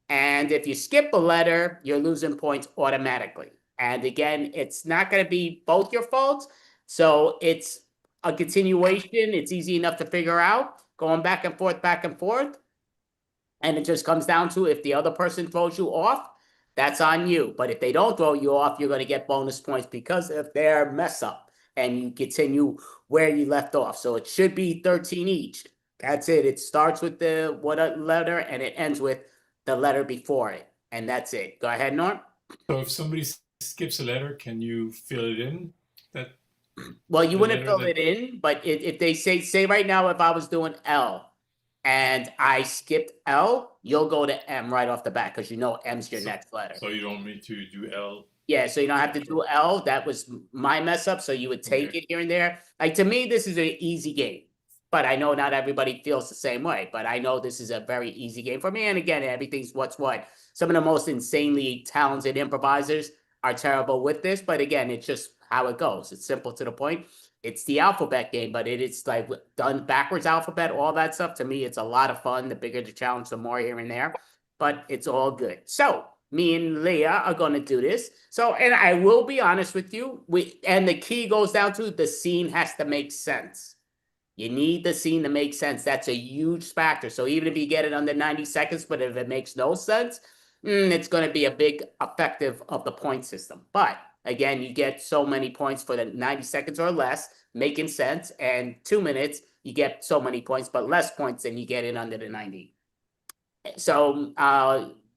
And if you skip a letter, you're losing points automatically. And again, it's not going to be both your faults. So it's a continuation. It's easy enough to figure out, going back and forth, back and forth. And it just comes down to if the other person throws you off, that's on you. But if they don't throw you off, you're going to get bonus points because of their mess up. And you continue where you left off. So it should be 13 each. That's it. It starts with the what letter and it ends with the letter before it. And that's it. Go ahead, Norm. So if somebody skips a letter, can you fill it in? Well, you wouldn't fill it in, but if they say right now, if I was doing L and I skipped L, you'll go to M right off the bat because you know M's your next letter. So you don't need to do L. Yeah, so you don't have to do L. That was my mess up. So you would take it here and there. Like to me, this is an easy game. But I know not everybody feels the same way. But I know this is a very easy game for me. And again, everything's what's what. Some of the most insanely talented improvisers are terrible with this. But again, it's just how it goes. It's simple to the point. It's the alphabet game, but it is like done backwards alphabet, all that stuff. To me, it's a lot of fun. The bigger the challenge, the more here and there. But it's all good. So me and Leah are going to do this. So, and I will be honest with you, and the key goes down to the scene has to make sense. You need the scene to make sense. That's a huge factor. So even if you get it under 90 seconds, but if it makes no sense, it's going to be a big effective of the point system. But again, you get so many points for the 90 seconds or less, making sense. And 2 minutes, you get so many points, but less points than you get in under the 90. So,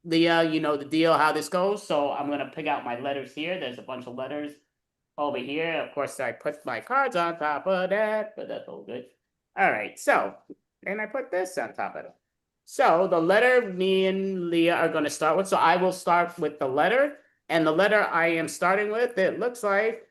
Leah, you know the deal, how this goes. So I'm going to pick out my letters here. There's a bunch of letters over here. Of course, I put my cards on top of that, but that's all good. All right, so, and I put this on top of it. So the letter me and Leah are going to start with. So I will start with the letter. And the letter I am starting with, it looks like,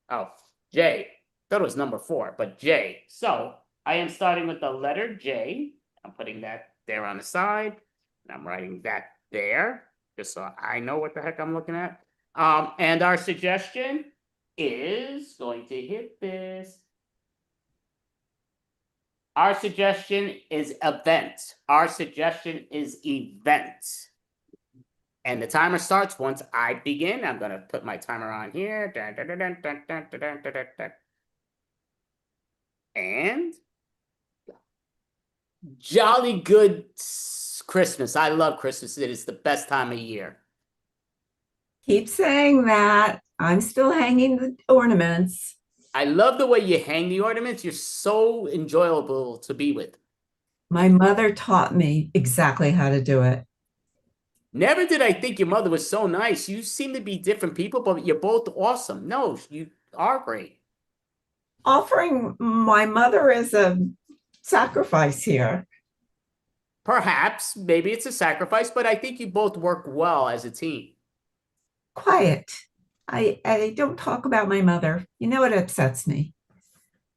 oh, J. Thought it was number 4, but J. So I am starting with the letter J. I'm putting that there on the side. And I'm writing that there, just so I know what the heck I'm looking at. And our suggestion is going to hit this. Our suggestion is event. Our suggestion is event. And the timer starts once I begin. I'm going to put my timer on here. Dun, dun, dun, dun, dun, dun, dun, dun, dun, dun. And jolly good Christmas. I love Christmas. It is the best time of year. Keep saying that. I'm still hanging the ornaments. I love the way you hang the ornaments. You're so enjoyable to be with. My mother taught me exactly how to do it. Never did I think your mother was so nice. You seem to be different people, but you're both awesome. No, you are great. Offering my mother as a sacrifice here. Perhaps, maybe it's a sacrifice, but I think you both work well as a team. Quiet. I don't talk about my mother. You know it upsets me.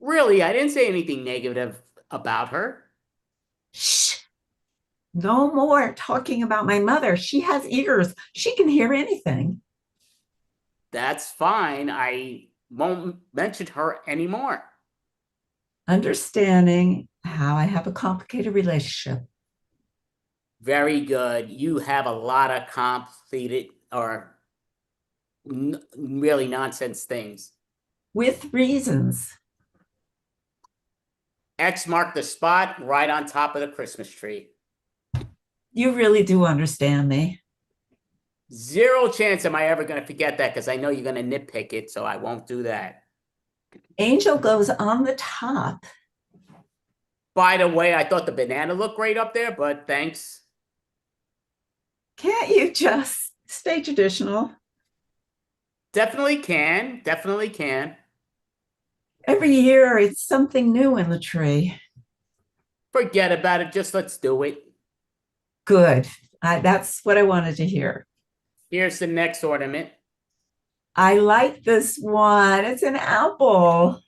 Really, I didn't say anything negative about her. Shh. No more talking about my mother. She has ears. She can hear anything. That's fine. I won't mention her anymore. Understanding how I have a complicated relationship. Very good. You have a lot of complicated or really nonsense things. With reasons. X marked the spot right on top of the Christmas tree. You really do understand me. Zero chance am I ever going to forget that because I know you're going to nitpick it, so I won't do that. Angel goes on the top. By the way, I thought the banana looked great up there, but thanks. Can't you just stay traditional? Definitely can. Definitely can. Every year it's something new in the tree. Forget about it. Just let's do it. Good. That's what I wanted to hear. Here's the next ornament. I like this one. It's an apple.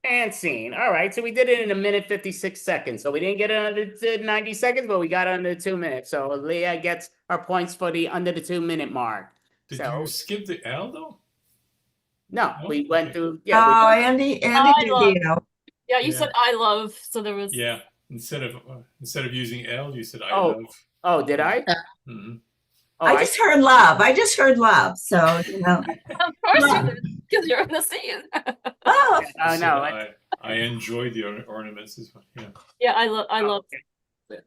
And scene. All right, so we did it in 1:56 seconds. So we didn't get it under 90 seconds, but we got under 2 minutes. So Leah gets her points for the under the 2-minute mark. Did you skip the L though? No, we went through. Yeah, Andy did the L. Yeah, you said I love, so there was. Yeah, instead of using L, you said I Oh. love. Oh, did I? Mm-hmm. Oh, I just heard love. I just heard love. So, you know. Of course you did, because you're in the scene. Oh, no. I enjoy the ornaments as well. Yeah. Yeah, I love.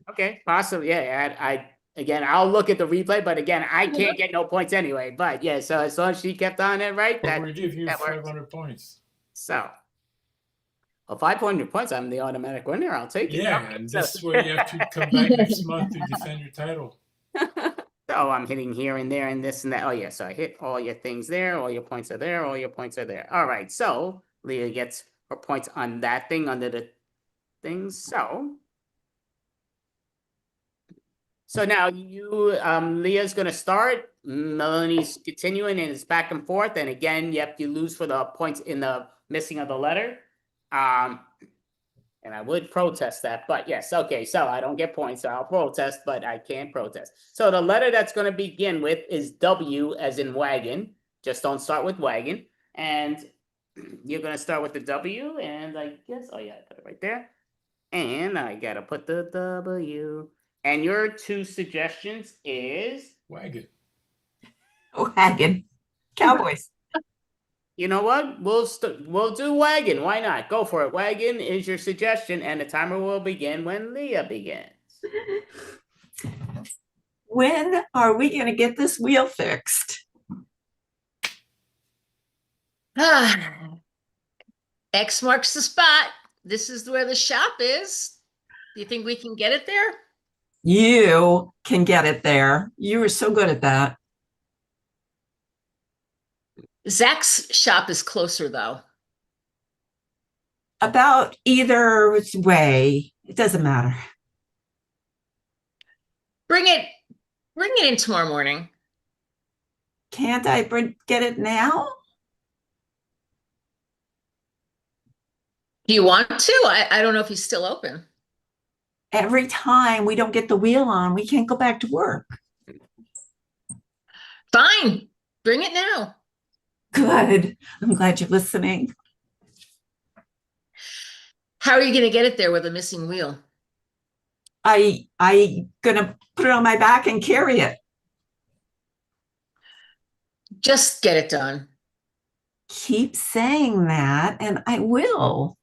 Okay, possibly. Yeah, again, I'll look at the replay, but again, I can't get no points anyway. But yeah, so as long as she kept on it right, Well, we give you that works. 500 points. So, 500 points. I'm the automatic winner. I'll take it. Yeah, and this is where you have to come back next month to defend your title. So I'm hitting here and there and this and that. Oh yeah, so I hit all your things there. All your points are there. All your points are there. All right, so Leah gets her points on that thing under the things. So now Leah's gonna start. Melanie's continuing and it's back and forth. And again, you lose for the points in the missing of the letter. And I would protest that, but yes, okay, so I don't get points, so I'll protest, but I can't protest. So the letter that's going to begin with is W as in wagon. Just don't start with wagon. And you're going to start with the W, and I guess, oh yeah, I put it right there. And I got to put the W. And your two suggestions is? Wagon. Wagon. Cowboys. You know what? We'll do wagon. Why not? Go for it. Wagon is your suggestion, and the timer will begin when Leah begins. When are we going to get this wheel fixed? X marks the spot. This is where the shop is. Do you think we can get it there? You can get it there. You were so good at that. Zach's shop is closer, though. About either way, it doesn't matter. Bring it in tomorrow morning. Can't I get it now? Do you want to? I don't know if he's still open. Every time we don't get the wheel on, we can't go back to work. Fine. Bring it now. Good. I'm glad you're listening. How are you going to get it there with a missing wheel? I gonna put it on my back and carry it. Just get it done. Keep saying that, and I will.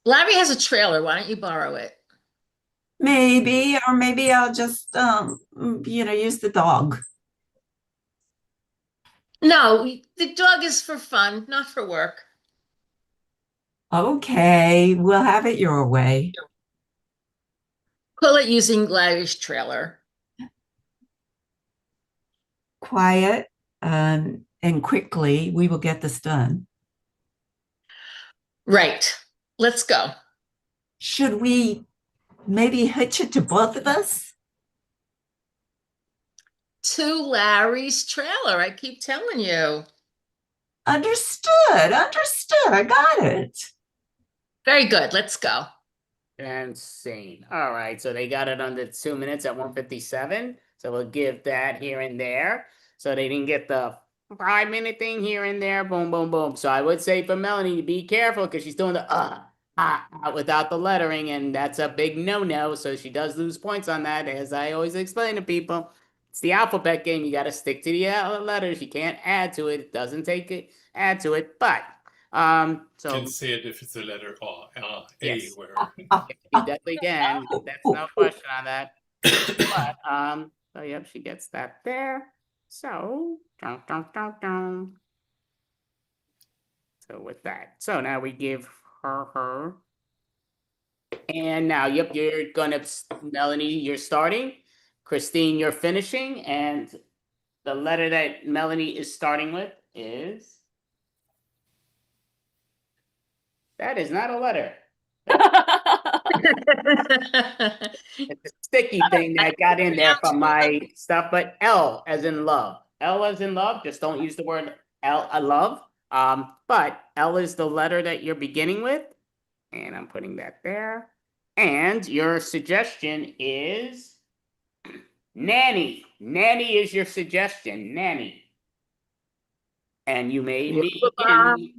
Larry has a trailer. Why don't you borrow it? Maybe, or maybe I'll just, use the dog. No, the dog is for fun, not for work. Okay, we'll have it your way. Pull it using Larry's trailer. Quiet, and quickly, we will get this done. Right. Let's go. Should we maybe hitch it to both of us? To Larry's trailer, I keep telling you. Understood. I got it. Very good. Let's go. Insane. All right, so they got it under 2 minutes at 1:57. So we'll give that here and there. So they didn't get the 5-minute thing here and there. Boom, boom, boom. So I would say for Melanie to be careful because she's doing the without the lettering, and that's a big no-no. So she does lose points on that, as I always explain to people. It's the alphabet game. You got to stick to the letters. You can't add to it. It doesn't take it, add to it. But so Can say it if it's a letter A, yes. where you definitely can. That's no question on that. But so yep, she gets that there. So so with that, so now we give her, and now yep, you're gonna Melanie, you're starting. Christine, you're finishing, and the letter that Melanie is starting with is. That is not a letter. It's a sticky thing that got in there from my stuff, but L as in love. L as in love. Just don't use the word L, love. But L is the letter that you're beginning with, and I'm putting that there. And your suggestion is nanny. Nanny is your suggestion. Nanny. And you may begin.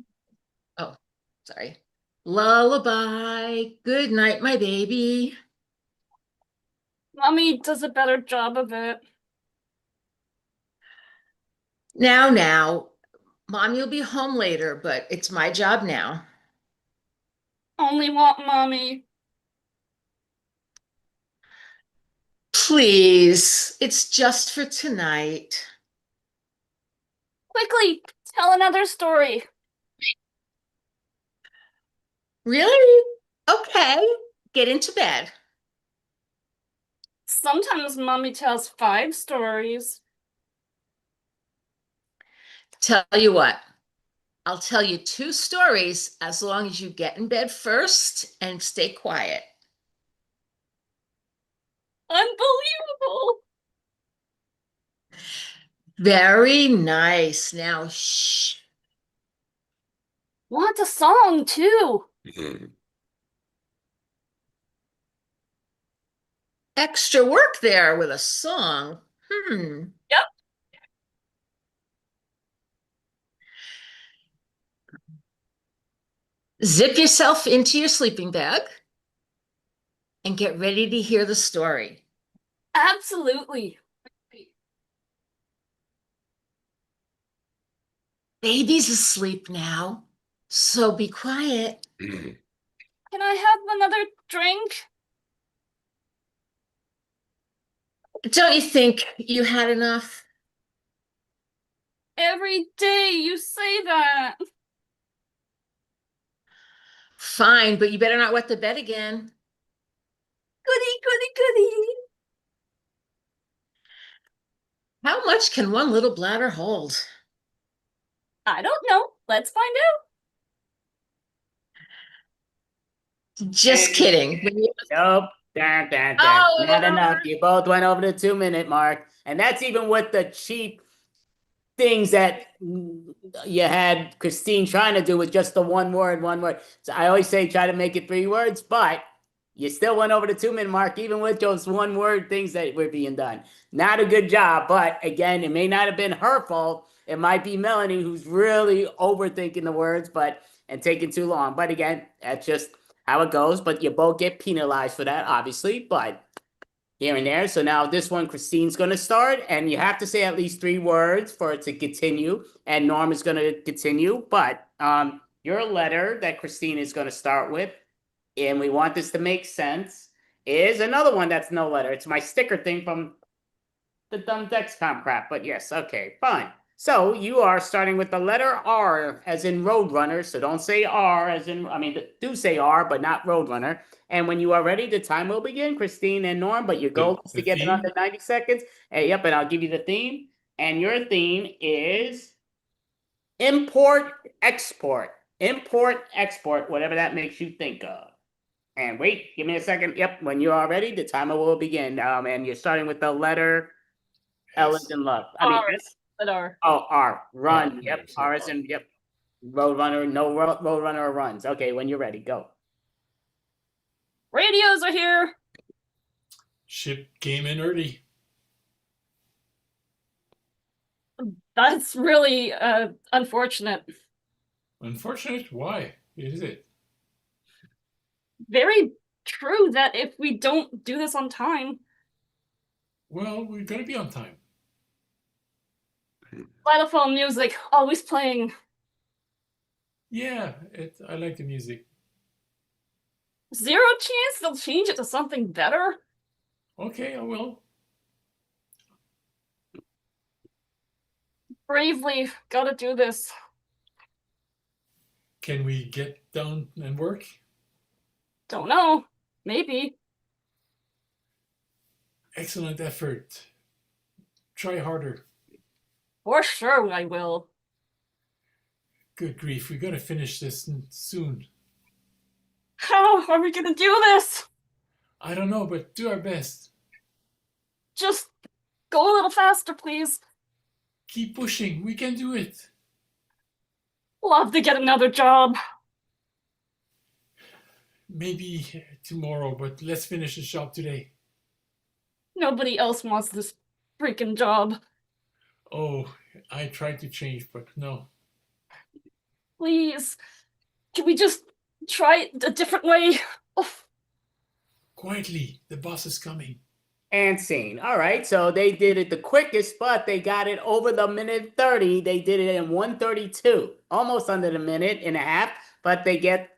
Oh, sorry. Lullaby. Good night, my baby. Mommy does a better job of it. Now, Mom, you'll be home later, but it's my job now. Only want Mommy. Please, it's just for tonight. Quickly, tell another story. Really? Okay, get into bed. Sometimes Mommy tells 5 stories. Tell you what, I'll tell you 2 stories as long as you get in bed first and stay quiet. Unbelievable. Very nice. Now, shh. Want a song too. Extra work there with a song. Yep. Zip yourself into your sleeping bag and get ready to hear the story. Absolutely. Baby's asleep now, so be quiet. Can I have another drink? Don't you think you had enough? Every day you say that. Fine, but you better not wet the bed again. Goody, goody, goody. How much can one little bladder hold? I don't know. Let's find out. Just kidding. Nope. Not enough. You both went over the 2-minute mark. And that's even with the cheap things that you had Christine trying to do with just the one word. So I always say try to make it 3 words, but you still went over the 2-minute mark, even with those 1-word things that were being done. Not a good job, but again, it may not have been her fault. It might be Melanie who's really overthinking the words, and taking too long. But again, that's just how it goes. But you both get penalized for that, obviously. But here and there. So now this one, Christine's going to start, and you have to say at least 3 words for it to continue, and Norm is going to continue. But your letter that Christine is going to start with, and we want this to make sense, is another one that's no letter. It's my sticker thing from the dumb Dexcom crap. But yes, okay, fine. So you are starting with the letter R as in Roadrunner. So don't say R as in, I mean, do say R, but not Roadrunner. And when you are ready, the time will begin, Christine and Norm. But your goal is to get it theme? under 90 seconds. Yep, and I'll give you the theme. And your theme is import, export. Import, export, whatever that makes you think of. And wait, give me a second. Yep, when you are ready, the timer will begin. And you're starting with the letter L as in love. I mean, R. Let R. oh, R. Run. R, Yep. yes, R as in, yep. Roadrunner, no Roadrunner or runs. Okay, when you're ready, go. Radios are here. Ship came in early. That's really unfortunate. Unfortunate? Why? Is it? Very true that if we don't do this on time, Well, we're going to be on time. xylophone music always playing. Yeah, I like the music. Zero chance they'll change it to something better? Okay, I will. Bravely gotta do this. Can we get down and work? Don't know. Maybe. Excellent effort. Try harder. For sure I will. Good grief, we got to finish this soon. How are we gonna do this? I don't know, but do our best. Just go a little faster, please. Keep pushing. We can do it. Love to get another job. Maybe tomorrow, but let's finish the job today. Nobody else wants this freaking job. Oh, I tried to change, but no. Please. Can we just try it a different way? Oof. Quietly, the boss is coming. And scene. All right, so they did it the quickest, but they got it over the minute 30. They did it in 1:32, almost under the minute and a half, but they get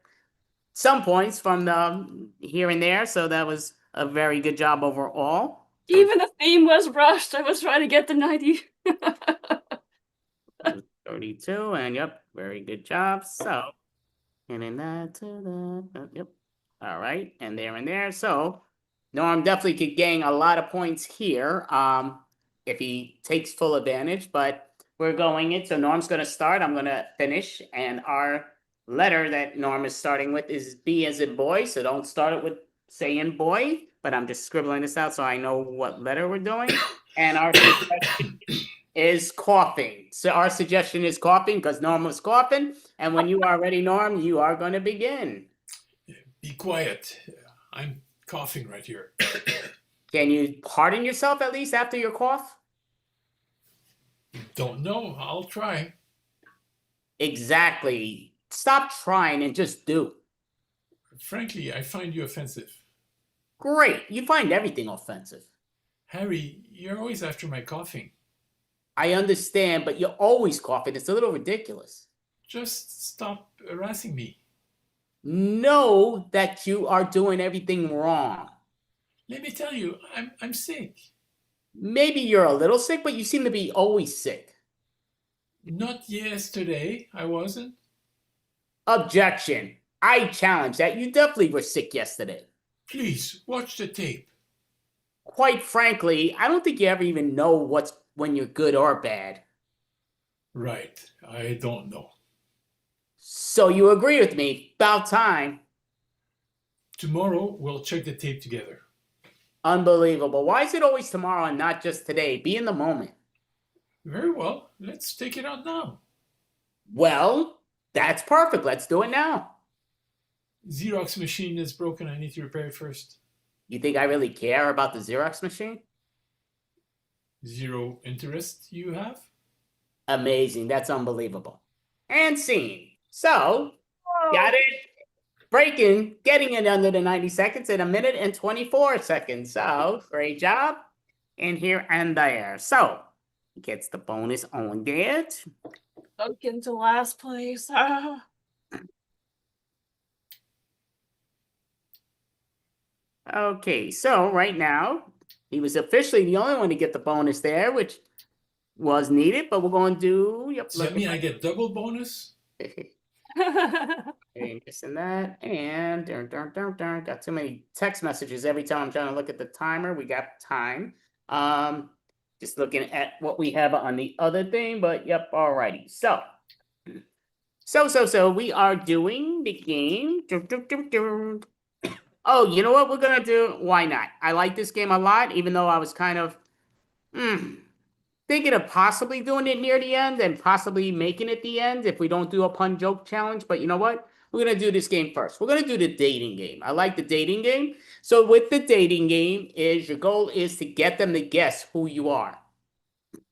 some points from the here and there. So that was a very good job overall. Even the theme was rushed. I was trying to get the 90. 32, and yep, very good job. So, and then that to that, yep. All right, and there. So, Norm definitely could gain a lot of points here, if he takes full advantage. But we're going in. So Norm's going to start. I'm going to finish, and our letter that Norm is starting with is B as in boy. So don't start it with saying boy, but I'm just scribbling this out so I know what letter we're doing. And our suggestion is coughing. So our suggestion is coughing because Norm was coughing. And when you are ready, Norm, you are going to begin. Be quiet. I'm coughing right here. Can you pardon yourself at least after your cough? Don't know. I'll try. Exactly. Stop trying and just do. Frankly, I find you offensive. Great. You find everything offensive. Harry, you're always after my coughing. I understand, but you're always coughing. It's a little ridiculous. Just stop harassing me. Know that you are doing everything wrong. Let me tell you, I'm sick. Maybe you're a little sick, but you seem to be always sick. Not yesterday, I wasn't. Objection. I challenge that. You definitely were sick yesterday. Please, watch the tape. Quite frankly, I don't think you ever even know what's when you're good or bad. Right, I don't know. So you agree with me. About time. Tomorrow, we'll check the tape together. Unbelievable. Why is it always tomorrow and not just today? Be in the moment. Very well, let's take it out now. Well, that's perfect. Let's do it now. Xerox machine is broken. I need to repair it first. You think I really care about the Xerox machine? Zero interest you have? Amazing. That's unbelievable. And scene. So, got it? breaking, getting it under the 90 seconds in 1 minute and 24 seconds. So great job. And here and there. So gets the bonus on that. Sunk into last place. Ah. Okay, so right now, he was officially the only one to get the bonus there, which was needed, but we're going to do... Yep, Does that mean I get double bonus? And missing that, and got too many text messages every time I'm trying to look at the timer. We got time. Just looking at what we have on the other thing, but yep, alrighty. So we are doing the game. Oh, you know what we're gonna do? Why not? I like this game a lot, even though I was kind of thinking of possibly doing it near the end and possibly making it the end if we don't do a pun joke challenge. But you know what? We're going to do this game first. We're going to do the dating game. I like the dating game. So with the dating game is your goal is to get them to guess who you are.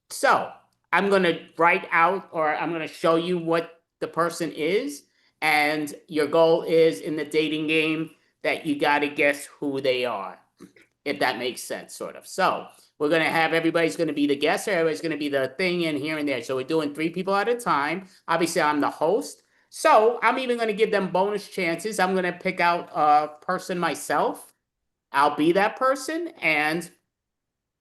So I'm going to write out or I'm going to show you what the person is. And your goal is in the dating game that you got to guess who they are. If that makes sense, sort of. So we're going to have everybody's going to be the guesser. Everybody's going to be the thing in here and there. So we're doing 3 people at a time. Obviously, I'm the host. So I'm even going to give them bonus chances. I'm going to pick out a person myself. I'll be that person. And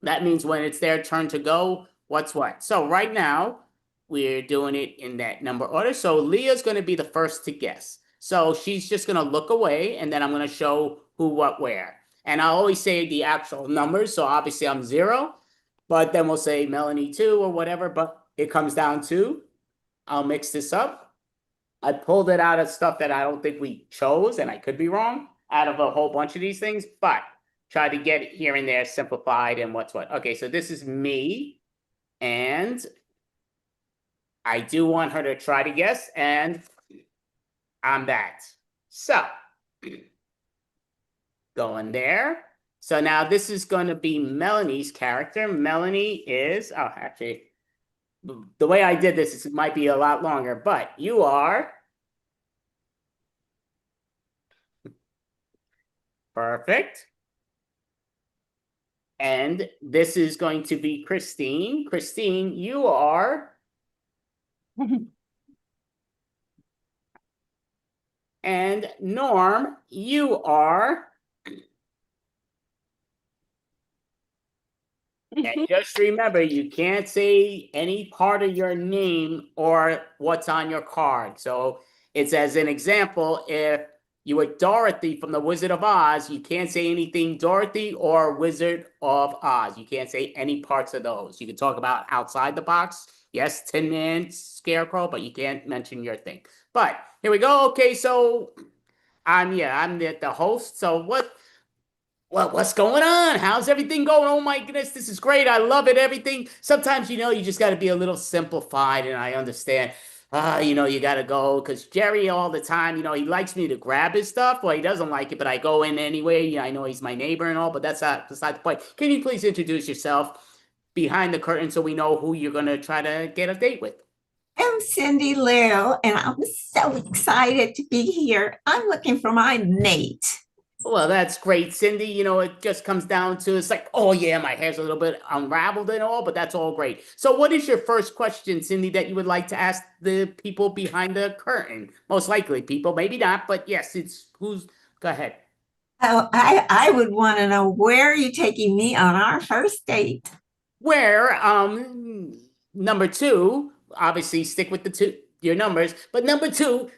that means when it's their turn to go, what's what. So right now, we're doing it in that number order. So Leah's going to be the first to guess. So she's just going to look away. And then I'm going to show who, what, where. And I always say the actual numbers. So obviously I'm 0. But then we'll say Melanie 2 or whatever. But it comes down to, I'll mix this up. I pulled it out of stuff that I don't think we chose, and I could be wrong, out of a whole bunch of these things, but try to get it here and there simplified and what's what. Okay, so this is me, and I do want her to try to guess, and I'm that. So, going there. So now this is going to be Melanie's character. Melanie is, oh, actually, the way I did this, it might be a lot longer, but you are. Perfect. And this is going to be Christine. Christine, you are. And Norm, you are. And just remember, you can't say any part of your name or what's on your card. So it's as an example, if you were Dorothy from the Wizard of Oz, you can't say anything Dorothy or Wizard of Oz. You can't say any parts of those. You can talk about outside the box. Yes, Tin Man, Scarecrow, but you can't mention your thing. But here we go. Okay, so I'm the host. So what's going on? How's everything going? Oh my goodness, this is great. I love it. Everything. Sometimes, you just got to be a little simplified, and I understand. You got to go because Jerry all the time, he likes me to grab his stuff. Well, he doesn't like it, but I go in anyway. I know he's my neighbor and all, but that's not beside the point. Can you please introduce yourself behind the curtain so we know who you're going to try to get a date with? I'm Cindy Lou, and I'm so excited to be here. I'm looking for my mate. Well, that's great, Cindy. It just comes down to, it's like, oh yeah, my hair's a little bit unraveled and all, but that's all great. So what is your first question, Cindy, that you would like to ask the people behind the curtain? Most likely people, maybe not, but yes, go ahead. Oh, I would want to know, where are you taking me on our first date? Where, number 2, obviously stick with your numbers, but number 2,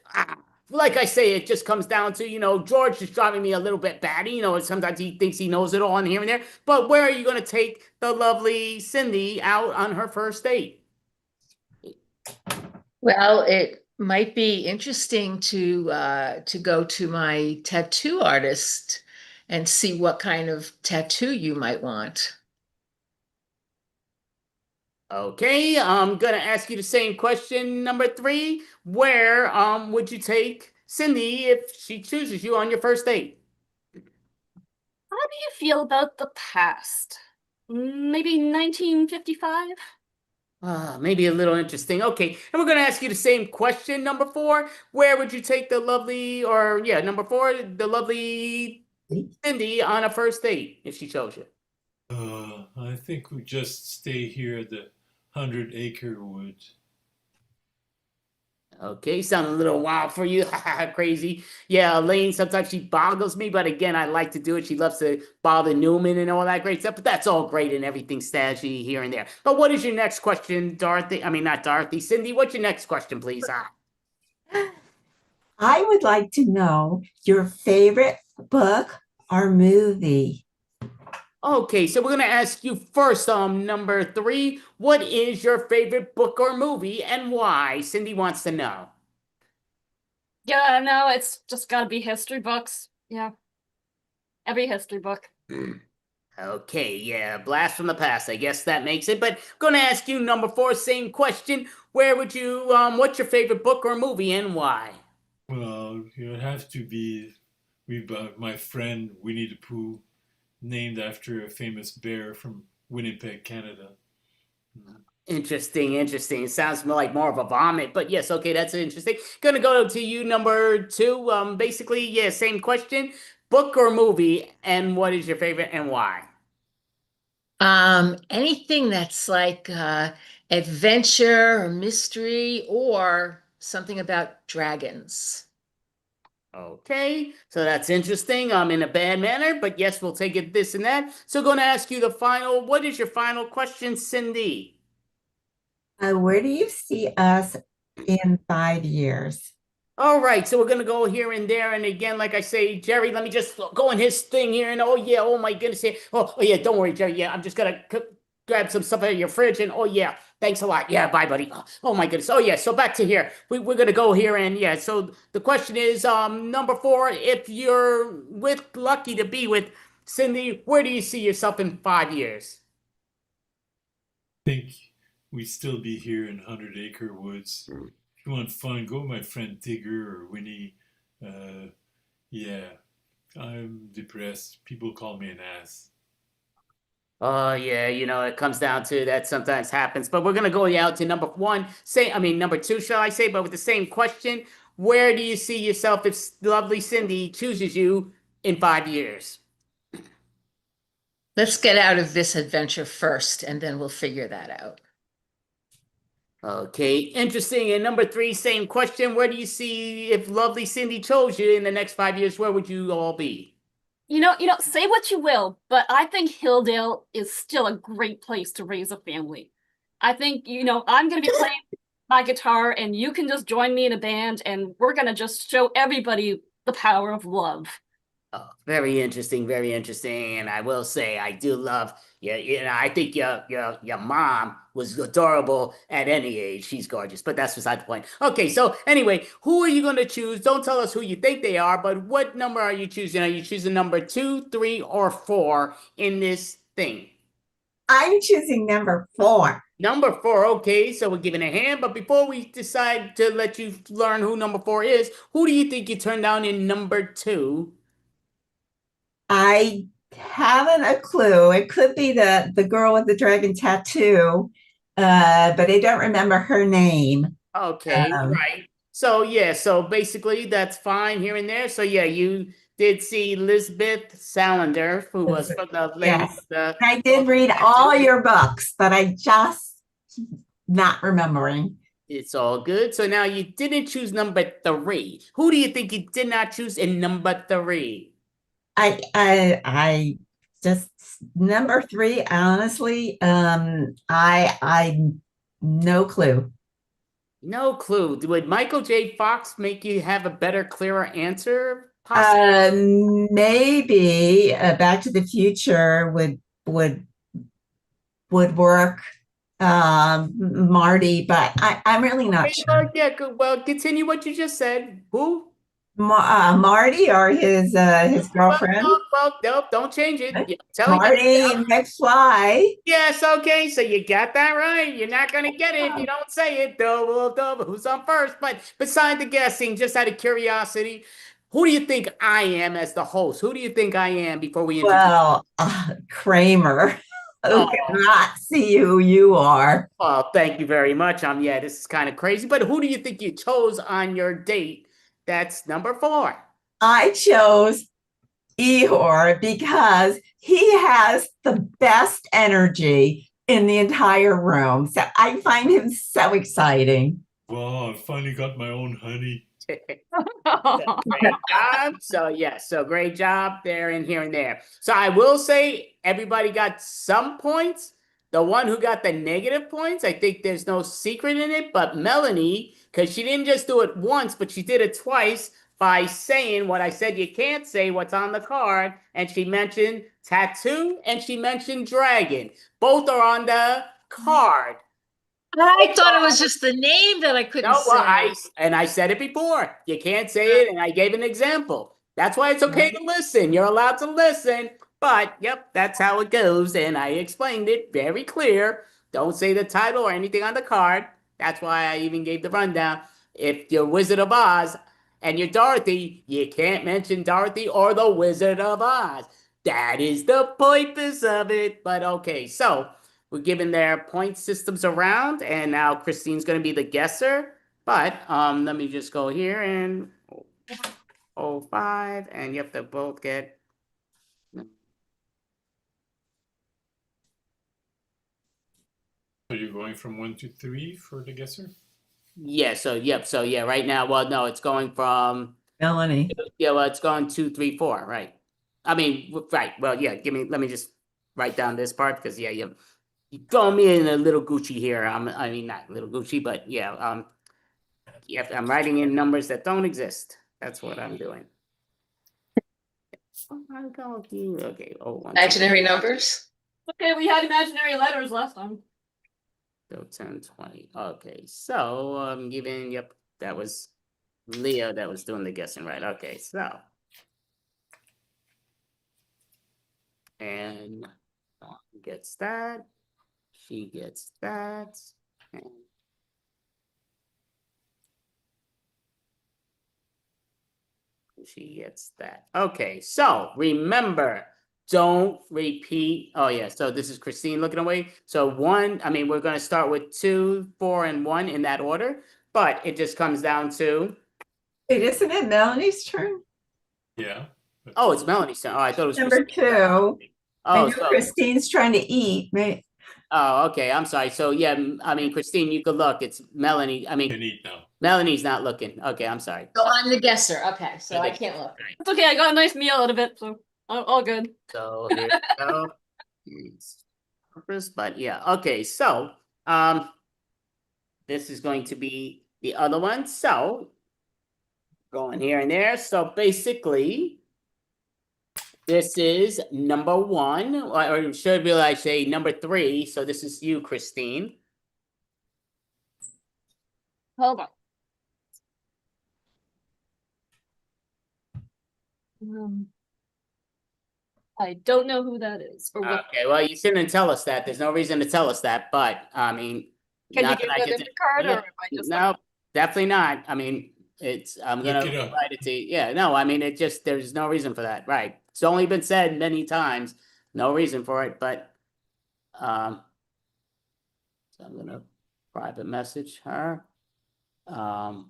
like I say, it just comes down to, George is driving me a little bit batty. Sometimes he thinks he knows it all and here and there. But where are you going to take the lovely Cindy out on her first date? Well, it might be interesting to go to my tattoo artist and see what kind of tattoo you might want. Okay, I'm going to ask you the same question, number 3. Where would you take Cindy if she chooses you on your first date? How do you feel about the past? Maybe 1955? Maybe a little interesting. Okay, and we're gonna ask you the same question, number 4. Where would you take the lovely, or yeah, number 4, the lovely Cindy on a first date if she chose you? I think we just stay here at the 100-acre woods. Okay, sound a little wild for you. Crazy. Yeah, Elaine, sometimes she boggles me, but again, I like to do it. She loves to bother Newman and all that great stuff, but that's all great and everything stashy here and there. But what is your next question, Dorothy? I mean, not Dorothy. Cindy, what's your next question, please? I would like to know your favorite book or movie. Okay, so we're gonna ask you first, number 3, what is your favorite book or movie and why? Cindy wants to know. Yeah, no, it's just gotta be history books. Yeah. Every history book. Okay, yeah, blast from the past. I guess that makes it. But gonna ask you number 4, same question. Where would you what's your favorite book or movie and why? Well, it would have to be my friend Winnie the Pooh, named after a famous bear from Winnipeg, Canada. Interesting, interesting. It sounds like more of a vomit, but yes, okay, that's interesting. Gonna go to you, number 2. Basically, yeah, same question. Book or movie, and what is your favorite and why? Anything that's like adventure or mystery or something about dragons. Okay, so that's interesting. In a bad manner, but yes, we'll take it this and that. So, going to ask you the final. What is your final question, Cindy? Where do you see us in 5 years? All right, so we're gonna go here and there, and again, like I say, Jerry, let me just go in his thing here, and oh yeah, oh my goodness, yeah, oh yeah, don't worry, Jerry, yeah, I'm just gonna grab some stuff out of your fridge, and oh yeah, thanks a lot, yeah, bye, buddy. Oh my goodness, oh yeah, so back to here, we're gonna go here, and yeah, so the question is, number 4, if you're lucky to be with Cindy, where do you see yourself in 5 years? I think we'd still be here in 100-acre woods. If you want fun, go with my friend Tigger or Winnie. Yeah, I'm depressed. People call me an ass. Oh yeah, it comes down to that sometimes happens. But we're gonna go out to number 1. Number 2, shall I say? But with the same question, where do you see yourself if lovely Cindy chooses you in 5 years? Let's get out of this adventure first, and then we'll figure that out. Okay, interesting. And number 3, same question. Where do you see if lovely Cindy chose you in the next 5 years? Where would you all be? Say what you will, but I think Hilldale is still a great place to raise a family. I think, I'm gonna be playing my guitar and you can just join me in a band and we're gonna just show everybody the power of love. Oh, very interesting, very interesting. And I will say, I do love you. I think your mom was adorable at any age. She's gorgeous, but that's beside the point. Okay, so anyway, who are you going to choose? Don't tell us who you think they are, but what number are you choosing? Are you choosing number 2, 3, or 4 in this thing? I'm choosing number 4. Number 4, okay, so we're giving a hand, but before we decide to let you learn who number 4 is, who do you think you turned down in number 2? I haven't a clue. It could be the girl with the dragon tattoo, but I don't remember her name. Okay, right. So yeah, so basically that's fine here and there. So yeah, you did see Lisbeth Salander, who was from the lady. Yes. I did read all your books, but I just not remembering. It's all good. So now you didn't choose number 3. Who do you think you did not choose in number 3? I just number 3, honestly, I no clue. No clue. Would Michael J. Fox make you have a better, clearer answer? Maybe Back to the Future would work. Marty, but I'm really not sure. Yeah, good. Well, continue what you just said. Who? Marty or his girlfriend? Well, nope, don't change it. Marty McFly. Yes, okay, so you got that right. You're not gonna get it if you don't say it. Double, who's on first? But beside the guessing, just out of curiosity, who do you think I am as the host? Who do you think I am before we introduce? Well, Kramer. who cannot see who you are. Well, thank you very much. Yeah, this is kind of crazy, but who do you think you chose on your date? That's number 4. I chose Ihor because he has the best energy in the entire room. So I find him so exciting. Wow, I finally got my own honey. Great job. So great job there and here and there. So I will say everybody got some points. The one who got the negative points, I think there's no secret in it, but Melanie, because she didn't just do it once, but she did it twice by saying what I said you can't say, what's on the card, and she mentioned tattoo and she mentioned dragon. Both are on the card. I thought it was just the name that I couldn't No, well, say. I said it before. You can't say it, and I gave an example. That's why it's okay to listen. You're allowed to listen. But yep, that's how it goes, and I explained it very clear. Don't say the title or anything on the card. That's why I even gave the rundown. If you're Wizard of Oz and you're Dorothy, you can't mention Dorothy or the Wizard of Oz. That is the purpose of it. But okay, so we're giving their point systems around, and now Christine's going to be the guesser. But let me just go here and 05, and you have to both get. Are you going from 1 to 3 for the guesser? Yeah. So yeah. Right now, well, no, it's going from Melanie. Yeah, well, it's going 2, 3, 4. Right. I mean, right. Well, yeah. Let me just write down this part because yeah, you throw me in a little Gucci here. I mean, not little Gucci, but yeah. Yeah, I'm writing in numbers that don't exist. That's what I'm doing. Okay. Oh, 1, 2, Imaginary numbers? Okay, we had imaginary letters last time. So 10, 20. Okay, so I'm giving, yep, that was Leah that was doing the guessing, right? Okay, so. And Dawn gets that. She gets that. And she gets that. Okay, so remember, don't repeat. Oh, yeah, so this is Christine looking away. So we're going to start with 2, 4, and 1 in that order, but it just comes down to. Wait, isn't it Melanie's turn? Yeah. Oh, it's Melanie's turn. Oh, I thought it was Number Christine. 2. I Oh, know Christine's trying to eat. Right? Oh, okay. I'm sorry. So yeah, Christine, you could look. It's Melanie. Can eat now. Melanie's not looking. Okay, I'm sorry. So I'm the guesser. Okay, so I can't look. It's okay. I got a nice meal out of it, so all good. So here we go. But yeah, okay. So this is going to be the other one. So going here and there. So basically, this is number 1, or should really I say number 3? So this is you, Christine. Hold on. I don't know who that is. Or what. Okay, well, you shouldn't tell us that. There's no reason to tell us that, but Can you not give that I that can in the card, or am I just no, definitely not. I'm gonna Look it up. write it to you. Yeah, no, it just there's no reason for that, right? It's only been said many times, no reason for it, but so I'm gonna private message her. And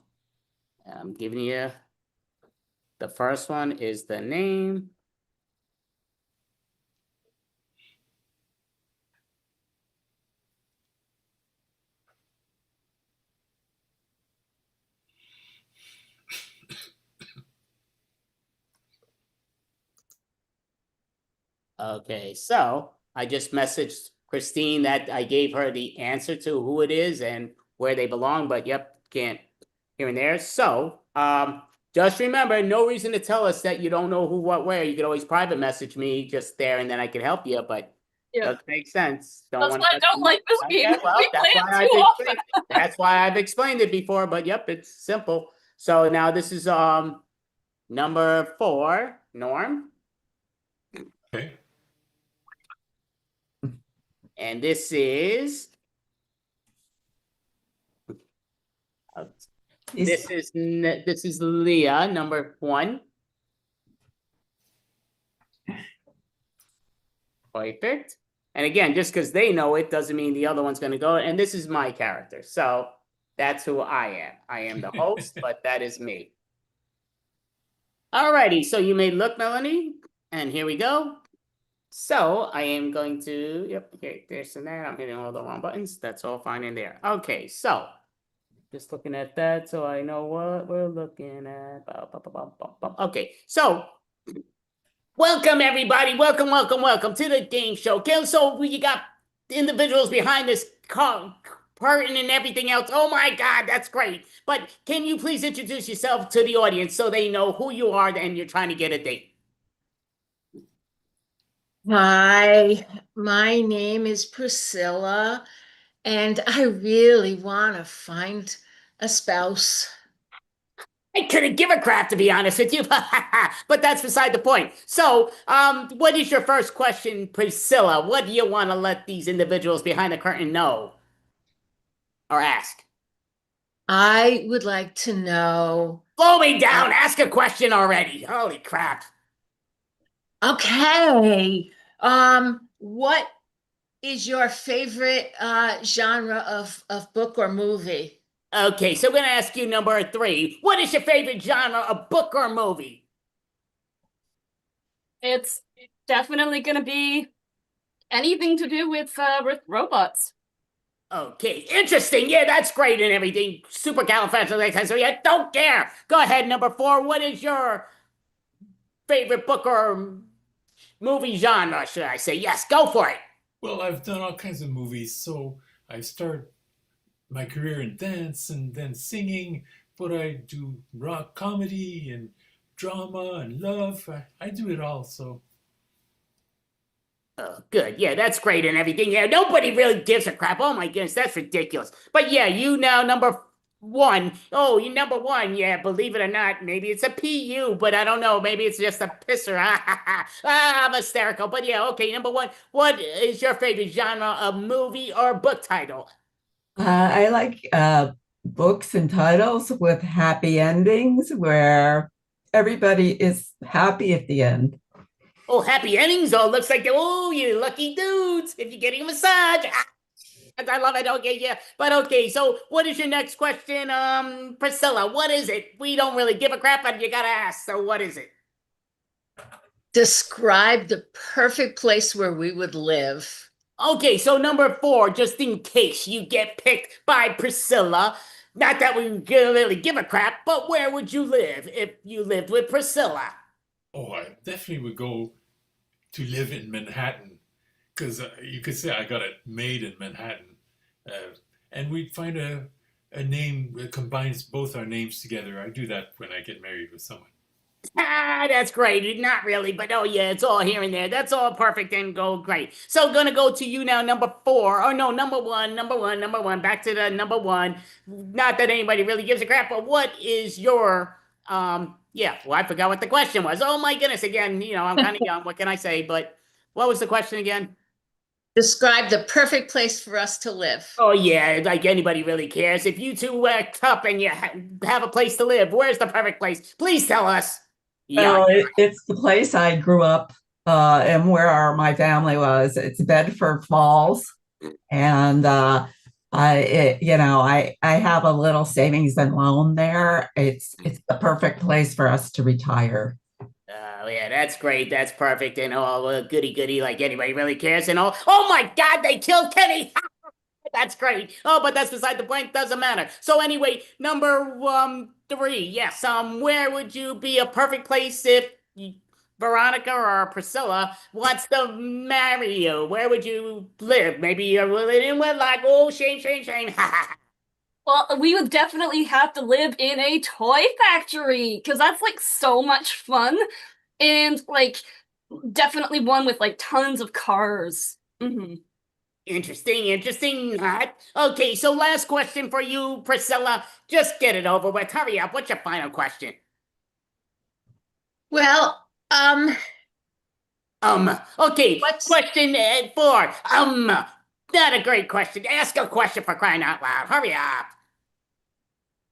I'm giving you the first one is the name. Okay, so I just messaged Christine that I gave her the answer to who it is and where they belong, but yep, can't here and there. So, just remember, no reason to tell us that you don't know who, what, where. You could always private message me just there, and then I can help you. But doesn't make sense. That's why I don't like this game. Okay, well, We play it too often. That's why I've explained it before. But yep, it's simple. So now this is number 4, Norm. Okay. And this is this is Leah, number 1. Perfect. And again, just because they know it doesn't mean the other one's going to go. And this is my character. So that's who I am. I am the host, but that is me. Alrighty, so you may look, Melanie, and here we go. So I am going to, yep, okay, this and that. I'm hitting all the wrong buttons. That's all fine in there. Okay, so just looking at that so I know what we're looking at. Okay, so welcome everybody. Welcome to the game show. Okay, so we got individuals behind this curtain and everything else. Oh my God, that's great. But can you please introduce yourself to the audience so they know who you are and you're trying to get a date? Hi, my name is Priscilla, and I really want to find a spouse. I couldn't give a crap, to be honest with you, but that's beside the point. So, what is your first question, Priscilla? What do you want to let these individuals behind the curtain know or ask? I would like to know. Slow me down. Ask a question already. Holy crap. Okay. What is your favorite genre of book or movie? Okay, so I'm going to ask you number 3. What is your favorite genre of book or movie? It's definitely going to be anything to do with robots. Okay, interesting. Yeah, that's great and everything. Supercalifragilisticexpialidocious. Yeah, don't care. Go ahead, number 4. What is your favorite book or movie genre, should I say? Yes, go for it. Well, I've done all kinds of movies, so I start my career in dance and then singing, but I do rock comedy and drama and love. I do it all, so. Oh, good. Yeah, that's great and everything. Yeah, nobody really gives a crap. Oh my goodness, that's ridiculous. But yeah, you now number 1. Oh, you number 1. Yeah, believe it or not, maybe it's a PU, but I don't know. Maybe it's just a pisser. I'm hysterical. But yeah, okay, number 1. What is your favorite genre of movie or book title? I like books and titles with happy endings where everybody is happy at the end. Oh, happy endings. Oh, looks like, oh, you lucky dudes. If you're getting a massage. I love it. Okay, yeah. But okay, so what is your next question, Priscilla? What is it? We don't really give a crap, but you gotta ask. So what is it? Describe the perfect place where we would live. Okay, so number 4, just in case you get picked by Priscilla. Not that we really give a crap, but where would you live if you lived with Priscilla? Oh, I definitely would go to live in Manhattan, because you could say I got it made in Manhattan. And we'd find a name that combines both our names together. I do that when I get married with someone. Ah, that's great. Not really, but oh yeah, it's all here and there. That's all perfect and go great. So gonna go to you now, number 4. Oh no, number one. Back to the number 1. Not that anybody really gives a crap, but what is your yeah, well, I forgot what the question was. Oh my goodness, again, you know, I'm kind of young. What can I say? But what was the question again? Describe the perfect place for us to live. Oh yeah, like anybody really cares. If you two work up and you have a place to live, where's the perfect place? Please tell us. Oh, it's the place I grew up and where my family was. It's Bedford Falls, and I have a little savings and loan there. It's the perfect place for us to retire. Oh yeah, that's great. That's perfect and all goody like anybody really cares and all. Oh my God, they killed Kenny. That's great. Oh, but that's beside the point. Doesn't matter. So anyway, number 3. Yes. Where would you be a perfect place if Veronica or Priscilla wants to marry you? Where would you live? Maybe you're living in wedlock. Oh, shame. Well, we would definitely have to live in a toy factory because that's like so much fun, and like definitely one with like tons of cars. Mm-hmm. Interesting. Okay, so last question for you, Priscilla. Just get it over with. Hurry up. What's your final question? Well, okay. Question 4. Not a great question. Ask a question for crying out loud. Hurry up.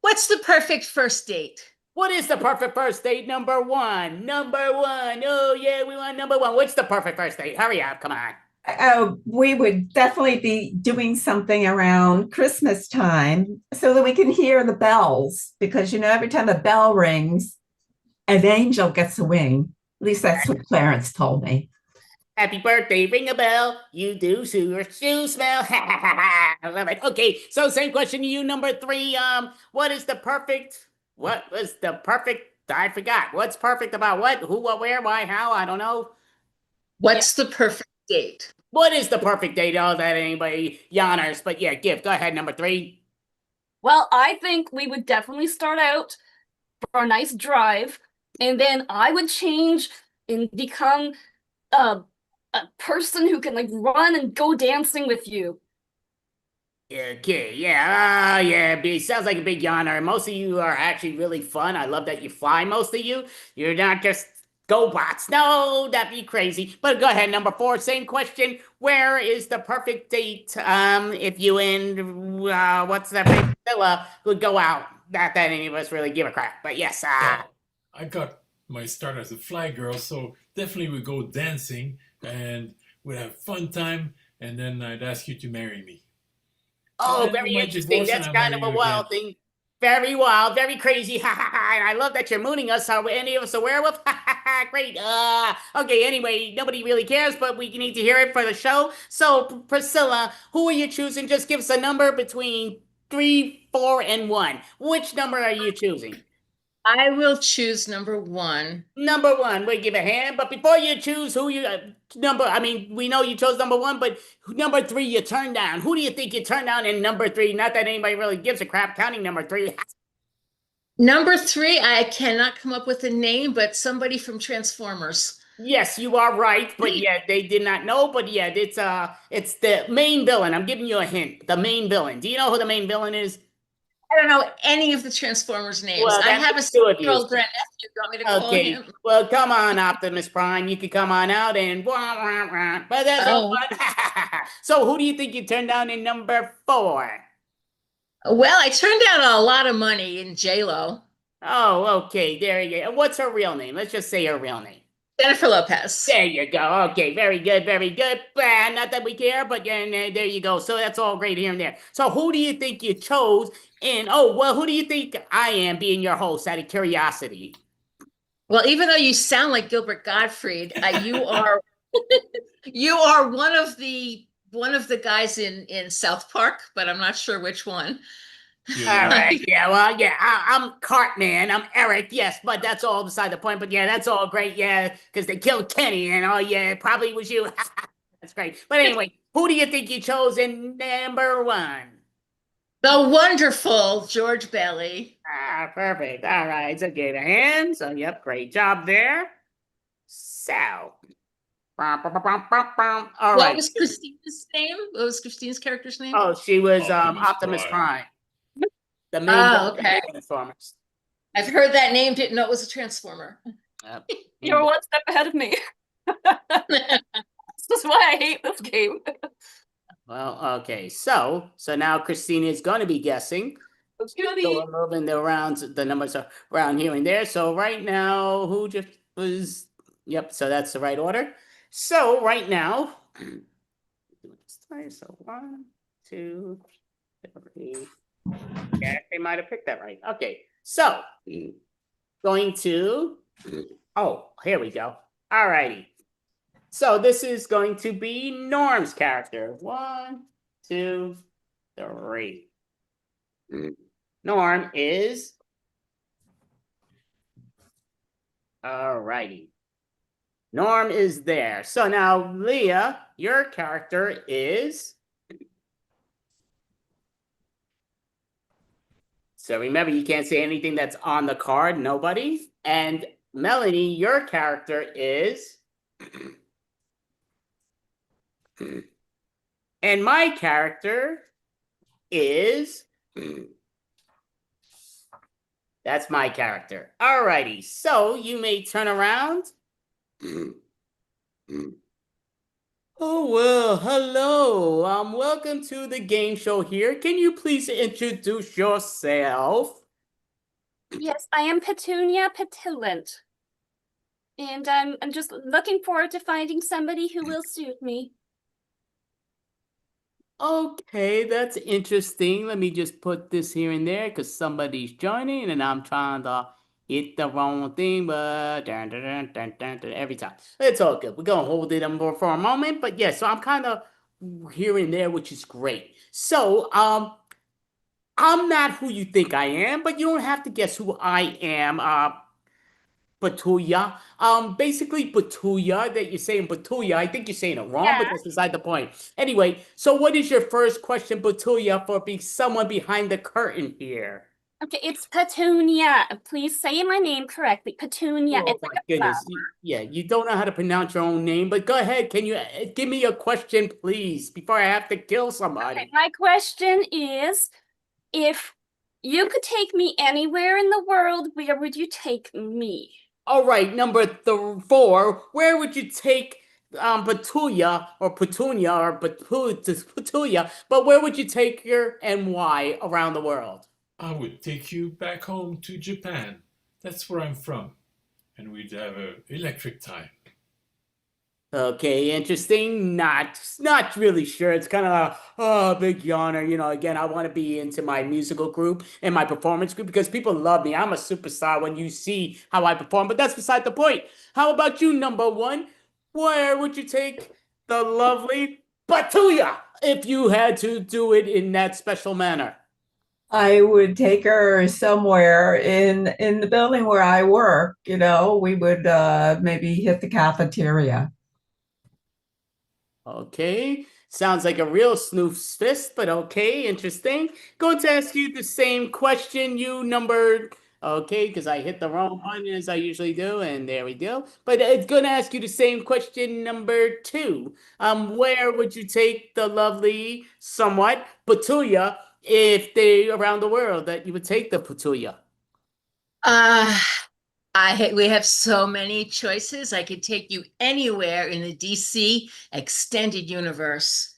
What's the perfect first date? What is the perfect first date? Number 1. Oh yeah, we want number 1. What's the perfect first date? Hurry up. Come on. we would definitely be doing something around Christmas time so that we can hear the bells. Because, every time a bell rings, an angel gets a wing. At least that's what Clarence told me. Happy birthday, ring a bell. You do shoe smell. I love it. Okay, so same question to you, number 3. What was the perfect? I forgot. What's perfect about what? Who, what, where, why, how? I don't know. What's the perfect date? What is the perfect date? Oh, that anybody yawners. But yeah, go ahead, number 3. Well, I think we would definitely start out for a nice drive, and then I would change and become a person who can like run and go dancing with you. Okay, yeah, yeah, sounds like a big yawner. Most of you are actually really fun. I love that you fly, most of you. You're not just GoBots. No, that'd be crazy. But go ahead, number 4, same question. Where is the perfect date, if you and, what's that big Priscilla would go out? Not that any of us really give a crap, but yes, I got my start as a fly girl, so definitely we go dancing and we'd have fun time, and then I'd ask you to marry me. Oh, And then very we might interesting. divorce and That's I'll kind marry of a you wild again. thing. Very wild, very crazy. Ha ha ha. And I love that you're mooning us. Are any of us a werewolf? Ha ha ha. Great. Okay, anyway, nobody really cares, but we need to hear it for the show. So, Priscilla, who are you choosing? Just give us a number between 3, 4, and 1. Which number are you choosing? I will choose number 1. Number 1, we give a hand. But before you choose who you we know you chose number 1, but number 3 you turned down. Who do you think you turned down in number 3? Not that anybody really gives a crap counting number 3. Number 3, I cannot come up with a name, but somebody from Transformers. Yes, you are right, but yeah, they did not know. But yeah, it's the main villain. I'm giving you a hint. The main villain. Do you know who the main villain is? I don't know any of the Transformers names. Well, I that have a makes 2 of you. 6-year-old grandnephew. You want me to call Okay, him? well, come on, Optimus Prime. You can come on out and but that's all fun. So, who do you think you turned down in number 4? Well, I turned down a lot of money in J-Lo. Oh, okay, there you go. What's her real name? Let's just say her real name. Jennifer Lopez. There you go. Okay, very good, very good. Not that we care, but yeah, there you go. So that's all great here and there. So who do you think you chose? And who do you think I am being your host out of curiosity? Well, even though you sound like Gilbert Gottfried, you are you are one of the guys in South Park, but I'm not sure which one. All right. Yeah. Well, yeah. I'm Cartman. I'm Eric. Yes, but that's all beside the point. But yeah, that's all great. Yeah, because they killed Kenny, and yeah, it probably was you. That's great. But anyway, who do you think you chose in number 1? The wonderful George Bailey. Perfect. All right. So give a hand. So yep, great job there. So. All right. What was Christina's name? What was Christina's character's name? Oh, she was Optimus Prime. The main okay. Transformers. I've heard that name, didn't know it was a Transformer. Yep. You're one step ahead of me. This is why I hate this game. Well, okay. So now Christina is going to be guessing. So we're moving the numbers around here and there. So right now, who just was? Yep. So that's the right order. So right now, so 1, 2, 3. Yeah, they might have picked that right. Okay, so going to. Oh, here we go. All righty. So this is going to be Norm's character. 1, 2, 3. Norm is. All righty. Norm is there. So now, Leah, your character is. So remember, you can't say anything that's on the card, nobody. And Melanie, your character is. And my character is. That's my character. Alrighty, so you may turn around. Oh, well, hello. Welcome to the game show here. Can you please introduce yourself? Yes, I am Petunia Petillant. And I'm just looking forward to finding somebody who will suit me. Okay, that's interesting. Let me just put this here and there because somebody's joining and I'm trying to hit the wrong thing, but every time. It's all good. We're gonna hold it for a moment, but yeah, so I'm kind of here and there, which is great. So, I'm not who you think I am, but you don't have to guess who I am. Batuya. Basically Batuya that you're saying Batuya. I think you're saying it wrong, but Yeah. that's beside the point. Anyway, so what is your first question, Batuya, for someone behind the curtain here? Okay, it's Petunia. Please say my name correctly. Petunia. Oh It's my like a goodness. flower. Yeah, you don't know how to pronounce your own name, but go ahead. Can you give me a question, please, before I have to kill somebody? Okay, my question is, if you could take me anywhere in the world, where would you take me? All right, number 4. Where would you take Petunia or Petunia? But where would you take her and why around the world? I would take you back home to Japan. That's where I'm from. And we'd have an electric time. Okay, interesting. Not really sure. It's kind of a big yawner. You know, again, I want to be into my musical group and my performance group because people love me. I'm a superstar when you see how I perform, but that's beside the point. How about you, number 1? Where would you take the lovely Batuya if you had to do it in that special manner? I would take her somewhere in the building where I work. We would maybe hit the cafeteria. Okay, sounds like a real snoof's fist, but okay, interesting. Going to ask you the same question, you number. Okay, because I hit the wrong button as I usually do, and there we go. But it's going to ask you the same question, number 2. Where would you take the lovely, somewhat Petulia if they around the world that you would take the Petulia? We have so many choices. I could take you anywhere in the DC extended universe.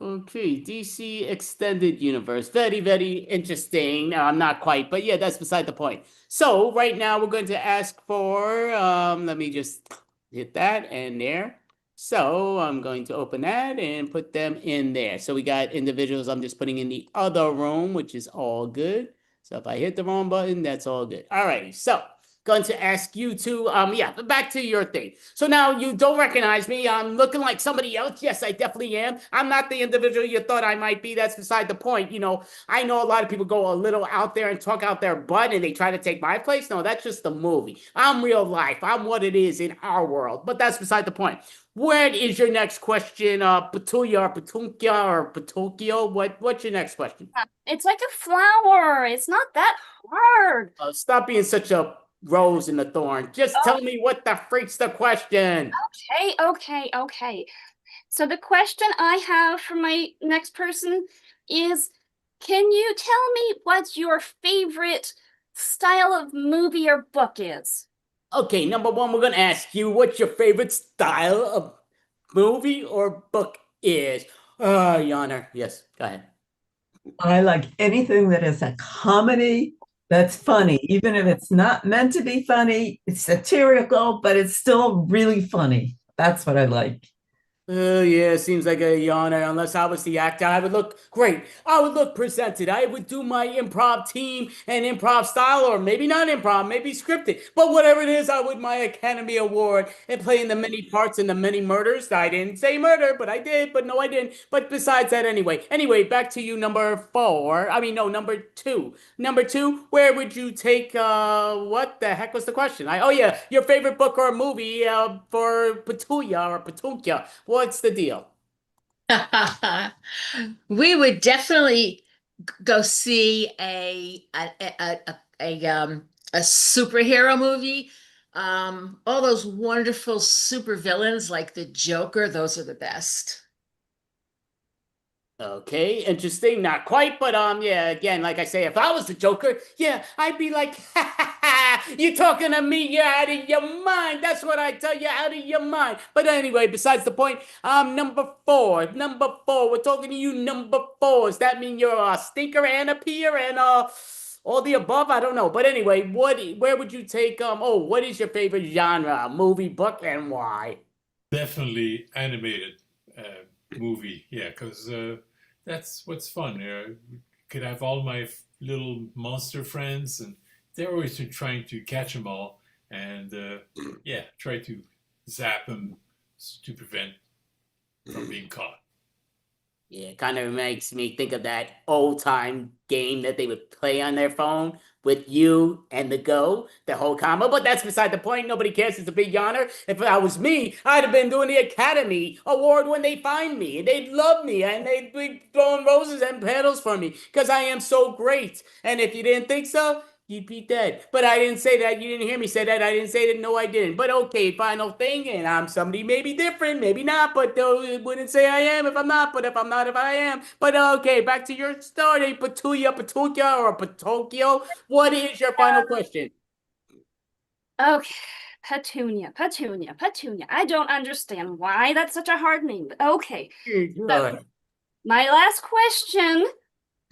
Okay, DC Extended Universe. Very, very interesting. I'm not quite, but yeah, that's beside the point. So right now we're going to ask for, let me just hit that and there. So I'm going to open that and put them in there. So we got individuals I'm just putting in the other room, which is all good. So if I hit the wrong button, that's all good. All right, so going to ask you to, yeah, back to your thing. So now you don't recognize me. I'm looking like somebody else. Yes, I definitely am. I'm not the individual you thought I might be. That's beside the point. You know, I know a lot of people go a little out there and talk out their butt and they try to take my place. No, that's just a movie. I'm real life. I'm what it is in our world. But that's beside the point. Where is your next question? Petulia or Petunkia or Petokio? What's your next question? It's like a flower. It's not that hard. Stop being such a rose in the thorn. Just tell me what the freak's the question. Okay. So the question I have for my next person is, can you tell me what your favorite style of movie or book is? Okay, number 1, we're going to ask you what your favorite style of movie or book is. Yawner. Yes, go ahead. I like anything that is a comedy that's funny, even if it's not meant to be funny. It's satirical, but it's still really funny. That's what I like. Yeah, seems like a yawner. Unless I was the actor, I would look great. I would look presented. I would do my improv team and improv style, or maybe not improv, maybe scripted. But whatever it is, I would my Academy Award and playing the many parts in the many murders. I didn't say murder, but I did. But no, I didn't. But besides that, anyway. Anyway, back to you, number 4. I mean, no, number 2. Number 2, where would you take? What the heck was the question? Oh yeah, your favorite book or movie for Petulia or Petunkia. What's the deal? We would definitely go see a superhero movie. All those wonderful supervillains like the Joker, those are the best. Okay, interesting. Not quite, but yeah, again, like I say, if I was the Joker, yeah, I'd be like, ha ha ha, you talking to me, you're out of your mind. That's what I tell you, out of your mind. But anyway, besides the point, number 4. Number 4, we're talking to you, number 4. Does that mean you're a stinker and a peer and all the above? I don't know. But anyway, where would you take what is your favorite genre, movie, book, and why? Definitely animated. movie. Yeah, because that's what's fun. Could have all my little monster friends, and they're always trying to catch them all, and yeah, try to zap them to prevent from being caught. Yeah, it kind of makes me think of that old time game that they would play on their phone with you and the Go, the whole combo. But that's beside the point. Nobody cares. It's a big yawner. If that was me, I'd have been doing the Academy Award when they find me. They'd love me and they'd be throwing roses and petals for me because I am so great. And if you didn't think so, you'd be dead. But I didn't say that. You didn't hear me say that. I didn't say that. No, I didn't. But okay, final thing. And I'm somebody maybe different, maybe not. But wouldn't say I am if I'm not. But if I'm not, if I am. But okay, back to your story. Petunia, or Petokio. What is your final question? Okay, Petunia. I don't understand why that's such a hard name, but okay. So, my last question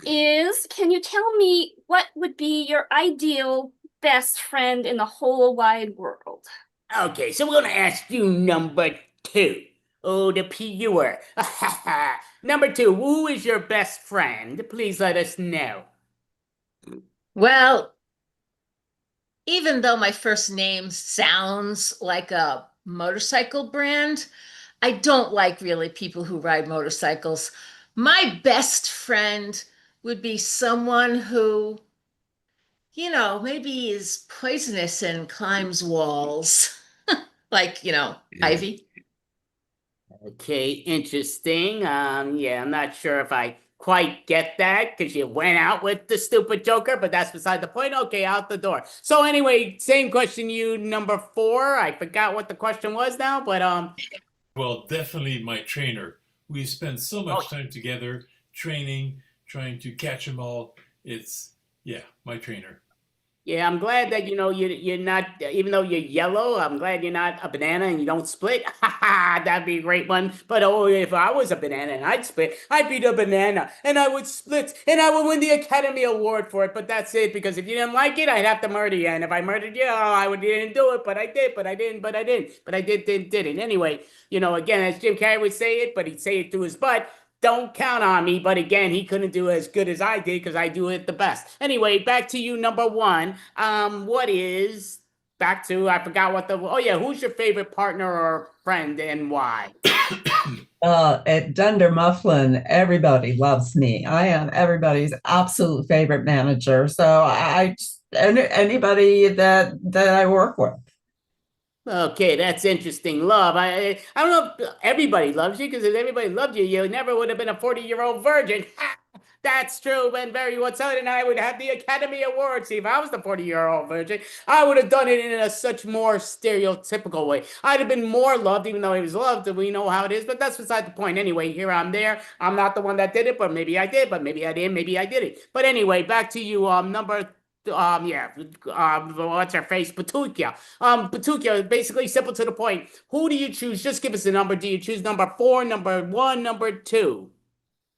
is, can you tell me what would be your ideal best friend in the whole wide world? Okay, so we're gonna ask you number 2. Oh, the pure. Number 2, who is your best friend? Please let us know. Well, even though my first name sounds like a motorcycle brand, I don't like really people who ride motorcycles. My best friend would be someone who, maybe is poisonous and climbs walls, like, Ivy. Okay, interesting. Yeah, I'm not sure if I quite get that because you went out with the stupid Joker, but that's beside the point. Okay, out the door. So anyway, same question you, number 4. I forgot what the question was now, but Well, definitely my trainer. We spend so much time together training, trying to catch them all. It's, yeah, my trainer. yeah, I'm glad that you're not, even though you're yellow, I'm glad you're not a banana and you don't split. Ha ha, that'd be a great one. But oh, if I was a banana and I'd split, I'd be the banana and I would split and I would win the Academy Award for it. But that's it, because if you didn't like it, I'd have to murder you. And if I murdered you, oh, didn't do it, but I did, but I didn't, but I didn't, but I didn't. Anyway, again, as Jim Carrey would say it, but he'd say it through his butt. Don't count on me, but again, he couldn't do as good as I did because I do it the best. Anyway, back to you, number 1. What is back to, I forgot what oh yeah, who's your favorite partner or friend and why? At Dunder Mifflin, everybody loves me. I am everybody's absolute favorite manager. So anybody that I work with. Okay, that's interesting. Love. I don't know if everybody loves you, because if everybody loved you, you never would have been a 40-year-old virgin. That's true, and very well said, and I would have the Academy Award. See, if I was the 40-year-old virgin, I would have done it in a such more stereotypical way. I'd have been more loved, even though he was loved, and we know how it is, but that's beside the point. Anyway, here I'm there. I'm not the one that did it, but maybe I did, but maybe I didn't, maybe I did it. But anyway, back to you, number what's her face? Petunia. Petunia, basically simple to the point. Who do you choose? Just give us a number. Do you choose number 4, number 1, number 2?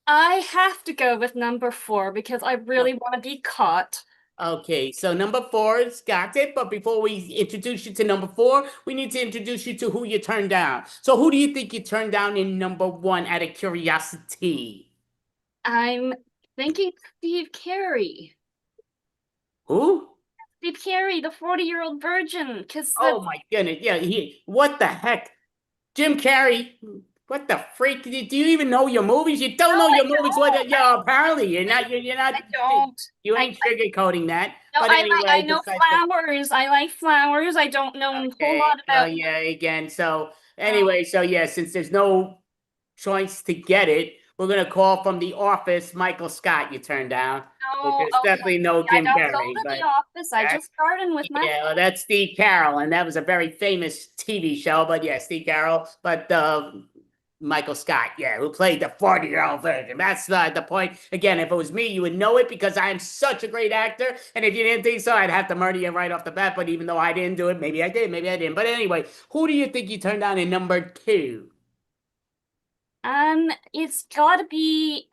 I have to go with number 4 because I really want to be caught. Okay, so number 4's got it, but before we introduce you to number 4, we need to introduce you to who you turned down. So who do you think you turned down in number 1 out of curiosity? I'm thinking Steve Carey. Who? Steve Carey, the 40-year-old virgin. Oh my goodness, yeah, what the heck? Jim Carrey, what the freak? Do you even know your movies? You don't know your movies. Yeah, apparently you're not. I don't. You ain't sugarcoating that. No, But anyway, I know flowers. I like flowers. I don't know a whole lot about. yeah, again. So anyway, so yeah, since there's no choice to get it, we're gonna call from The Office. Michael Scott, you turned down. Oh, There's definitely no Jim I Carrey. don't go to But The Office. I just started with my. yeah, well, that's Steve Carroll, and that was a very famous TV show. But yeah, Steve Carroll. But Michael Scott, yeah, who played the 40-year-old virgin. That's the point. Again, if it was me, you would know it because I am such a great actor. And if you didn't think so, I'd have to murder you right off the bat. But even though I didn't do it, maybe I did, maybe I didn't. But anyway, who do you think you turned down in number 2? It's gotta be.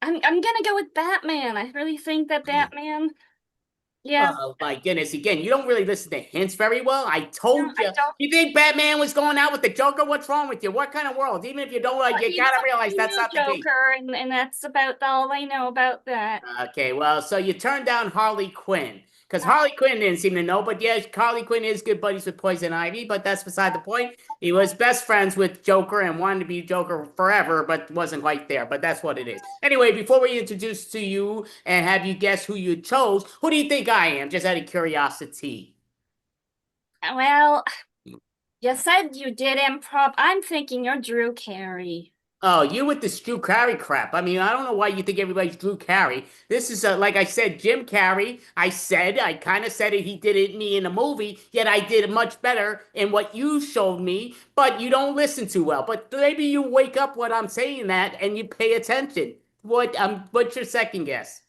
I'm gonna go with Batman. I really think that Batman Yeah. Oh my goodness! Again, you don't really listen to hints very well. I told I you. don't. You think Batman was going out with the Joker? What's wrong with you? What kind of world? Even if you don't, you He's gotta a realize that's new not the case. Joker, and that's about all I know about that. Okay, well, so you turned down Harley Quinn because Harley Quinn didn't seem to know, but yes, Harley Quinn is good buddies with Poison Ivy, but that's beside the point. He was best friends with Joker and wanted to be Joker forever, but wasn't quite there. But that's what it is. Anyway, before we introduce to you and have you guess who you chose, who do you think I am? Just out of curiosity. Well, you said you did improv. I'm thinking you're Drew Carey. Oh, you with this Drew Carey crap. I mean, I don't know why you think everybody's Drew Carey. This is, like I said, Jim Carrey. I kind of said it, he did it me in a movie, yet I did it much better in what you showed me, but you don't listen too well. But maybe you wake up when I'm saying that and you pay attention. What's your second guess?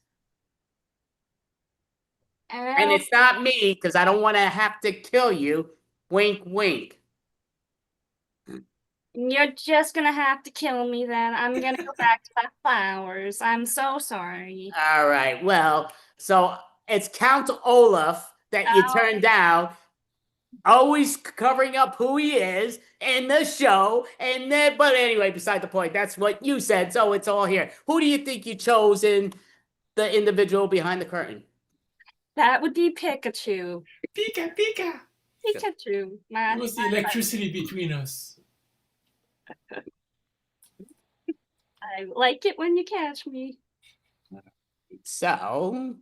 And it's not me, because I don't want to have to kill you. Wink, wink. You're just gonna have to kill me then. I'm gonna go back to my flowers. I'm so sorry. All right. Well, so it's Count Olaf that you turned down, always covering up who he is in the show. And then, but anyway, beside the point, that's what you said. So it's all here. Who do you think you chose in the individual behind the curtain? That would be Pikachu. Pika, Pika. Pikachu. It was the electricity between us. I like it when you catch me. So,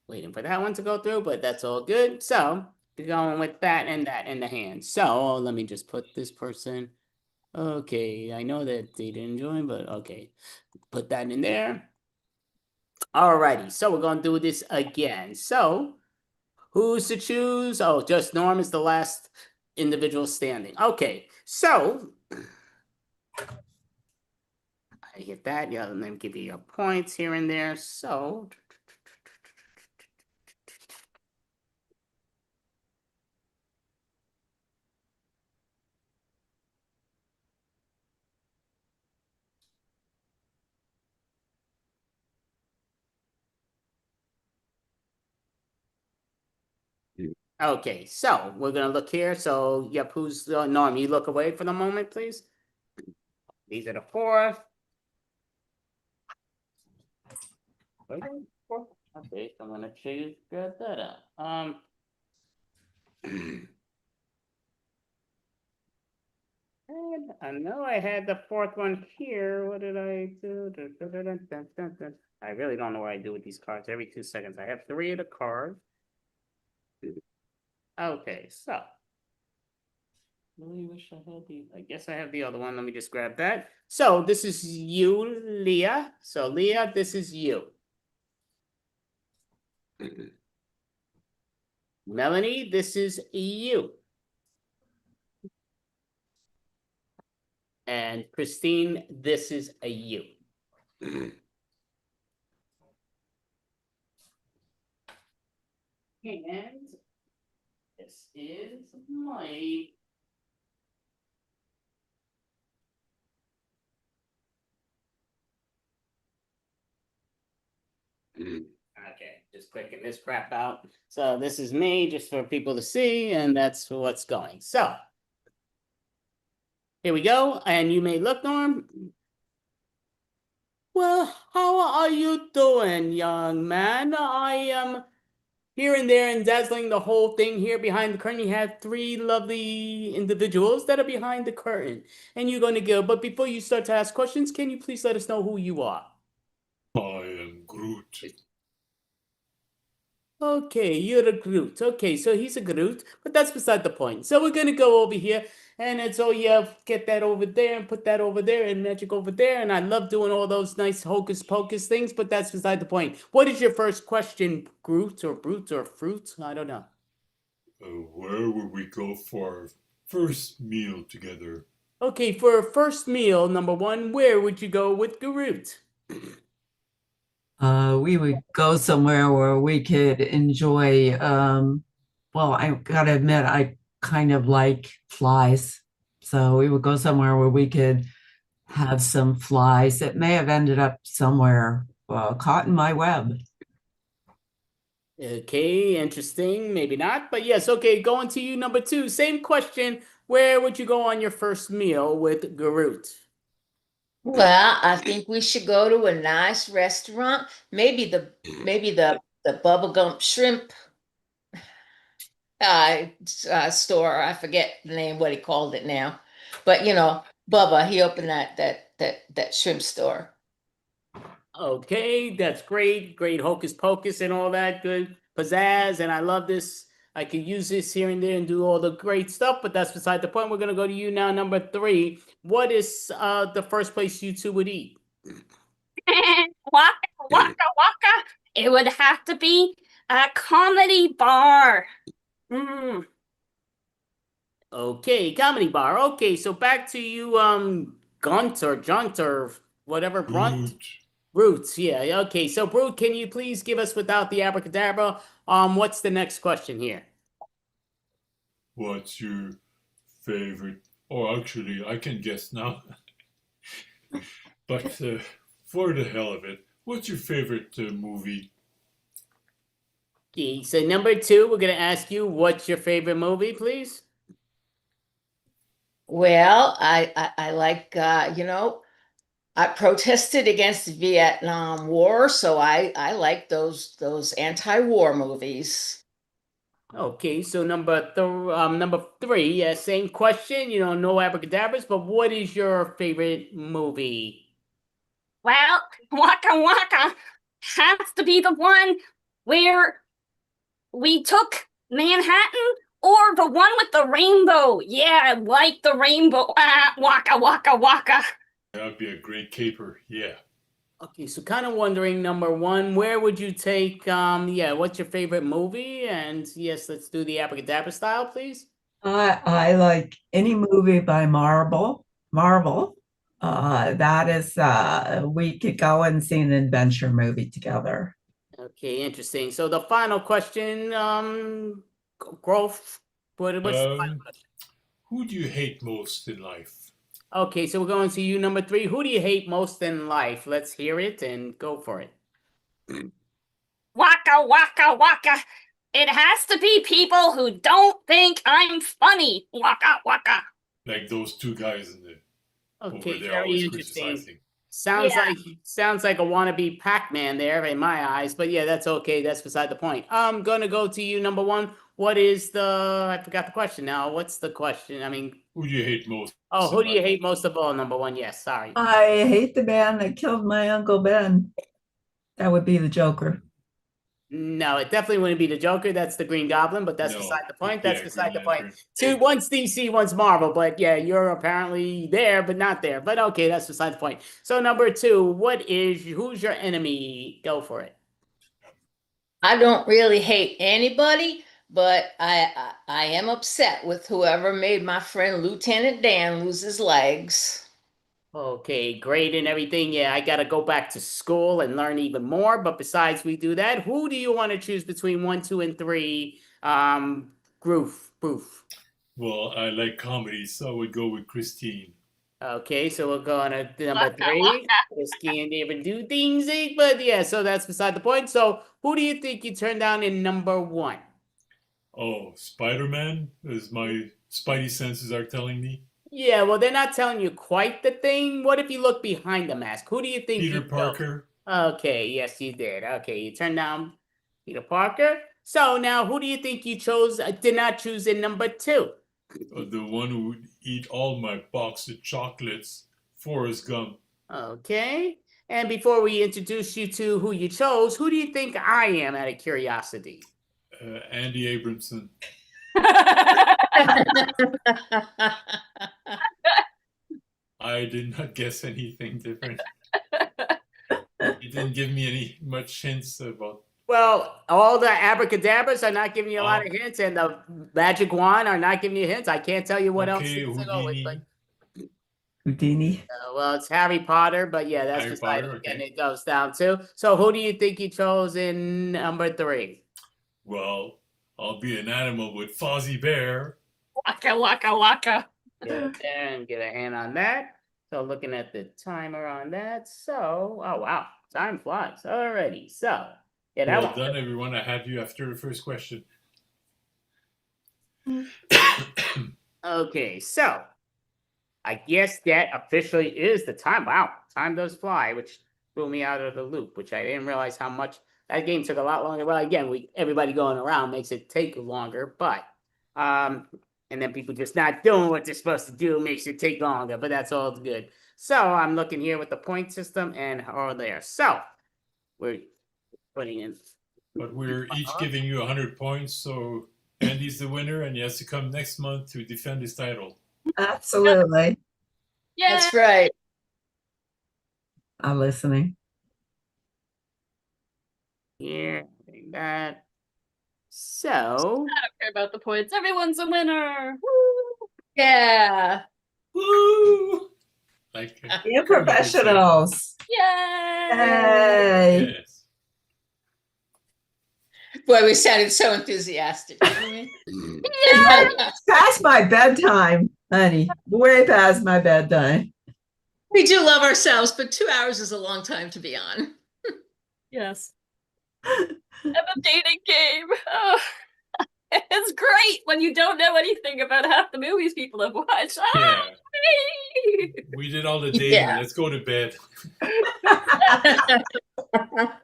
waiting for that one to go through, but that's all good. So, we're going with that in the hand. So, let me just put this person. Okay, I know that they didn't join, but okay. Put that in there. Alrighty, so we're going to do this again. So, who's to choose? Oh, just Norm is the last individual standing. Okay, so I get that. Yeah, and then give you your points here and there. So, okay, so we're gonna look here. So, yep, who's Norm? You look away for the moment, please. These are the four. Okay, so I'm gonna choose grab that up. And I know I had the fourth one here. What did I do? I really don't know what I do with these cards. Every 2 seconds, I have 3 of the cards. Okay, so. Really wish I had the. I guess I have the other one. Let me just grab that. So this is you, Leah. So Leah, this is you. Melanie, this is you. And Christine, this is a you. And this is my. Okay, just clicking this crap out. So this is me, just for people to see, and that's what's going. So here we go, and you may look, Norm. Well, how are you doing, young man? I am here and there and dazzling the whole thing here behind the curtain. You have 3 lovely individuals that are behind the curtain, and you're going to go. But before you start to ask questions, can you please let us know who you are? I am Groot. Okay, you're a Groot. Okay, so he's a Groot, but that's beside the point. So we're gonna go over here, and it's all you get that over there and put that over there and magic over there. And I love doing all those nice hocus pocus things, but that's beside the point. What is your first question, Groot or Brute or Fruit? I don't know. Where would we go for our first meal together? Okay, for a first meal, number 1, where would you go with Groot? We would go somewhere where we could enjoy, well, I gotta admit, I kind of like flies. So we would go somewhere where we could have some flies that may have ended up somewhere caught in my web. Okay, interesting. Maybe not, but yes. Okay, going to you, number 2. Same question. Where would you go on your first meal with Garut? Well, I think we should go to a nice restaurant. Maybe the bubblegum shrimp store. I forget the name, what he called it now. But Bubba, he opened that shrimp store. Okay, that's great. Great hocus pocus and all that good pizzazz. And I love this. I could use this here and there and do all the great stuff, but that's beside the point. We're going to go to you now, number 3. What is the first place you two would eat? Waka, waka, waka. It would have to be a comedy bar. Mm. Okay, comedy bar. Okay, so back to you, Gunt or Junt or whatever, Brunt. Roots, yeah. Okay, so Brute, can you please give us without the abracadabra? What's the next question here? What's your favorite? Oh, actually, I can guess now. But for the hell of it, what's your favorite movie? Okay, so number 2, we're gonna ask you, what's your favorite movie, please? Well, I like I protested against the Vietnam War, so I like those anti-war movies. Okay, so number 3, yeah, same question. No abracadabras, but what is your favorite movie? Well, waka waka has to be the one where we took Manhattan or the one with the rainbow. Yeah, I like the rainbow. Waka waka waka. That would be a great caper, yeah. Okay, so kind of wondering, number 1, where would you take, yeah, what's your favorite movie? And yes, let's do the abracadabra style, please. I like any movie by Marvel. That is, we could go and see an adventure movie together. Okay, interesting. So the final question, Growth, what's the final question? Who do you hate most in life? Okay, so we're going to you, number 3. Who do you hate most in life? Let's hear it and go for it. Waka waka waka. It has to be people who don't think I'm funny. Waka waka. Like those 2 guys in the Okay, over there very always interesting. criticizing. Sounds like a wannabe Pac-Man there in my eyes, but yeah, that's okay. That's beside the point. I'm gonna go to you, number 1. What is I forgot the question now. What's the question? I mean, Who do you hate most? oh, who do you hate most of all? Number 1. Yes, sorry. I hate the man that killed my Uncle Ben. That would be the Joker. No, it definitely wouldn't be the Joker. That's the Green Goblin, but that's beside the point. That's beside the point. One's DC, one's Marvel, but yeah, you're apparently there, but not there. But okay, that's beside the point. So number 2, who's your enemy? Go for it. I don't really hate anybody, but I am upset with whoever made my friend Lieutenant Dan lose his legs. Okay, great and everything. Yeah, I got to go back to school and learn even more. But besides we do that, who do you want to choose between 1, 2, and 3? Groof. Well, I like comedy, so I would go with Christine. Okay, so we're going to number 3. This can't even do things, but yeah, so that's beside the point. So who do you think you turned down in number 1? Oh, Spider-Man, as my spidey senses are telling me. Yeah, well, they're not telling you quite the thing. What if you look behind the mask? Who do you think? Peter Parker. Okay, yes, you did. Okay, you turned down Peter Parker. So now, who do you think you did not choose in number 2? The one who would eat all my box of chocolates, Forrest Gump. Okay, and before we introduce you to who you chose, who do you think I am, out of curiosity? Andy Abramson. I did not guess anything different. It didn't give me any much hints about. Well, all the abracadabras are not giving you a lot of hints, and the magic wand are not giving you hints. I can't tell you what else to go with. But, Houdini. well, it's Harry Potter, but yeah, that's beside it. Again, it goes down to. So, who do you think you chose in number 3? Well, I'll be an animal with Fozzie Bear. Waka waka waka. Get there and get a hand on that. So looking at the timer on that. So, oh wow, time flies already. So Yeah, that Well one. done, everyone. I have you after the first question. Okay, so I guess that officially is the time. Wow, time does fly, which threw me out of the loop, which I didn't realize how much that game took a lot longer. Well, again, everybody going around makes it take longer, but and then people just not doing what they're supposed to do makes it take longer, but that's all good. So I'm looking here with the point system and all there. So we're putting in. But we're each giving you 100 points, so Andy's the winner, and he has to come next month to defend his title. Absolutely. Yeah. That's right. I'm listening. Yeah, like that. So I don't care about the points. Everyone's a winner. Woo! Yeah. Woo! Like You're professionals. Yay! Yay. Yes. Boy, we sounded so enthusiastic. Yeah, it's past my bedtime, honey. Way past my bedtime. We do love ourselves, but 2 hours is a long time to be on. Yes. And the dating game. Oh, it's great when you don't know anything about half the movies people have watched. Yeah. Yay! We did all the dating. Yeah. Let's go to bed.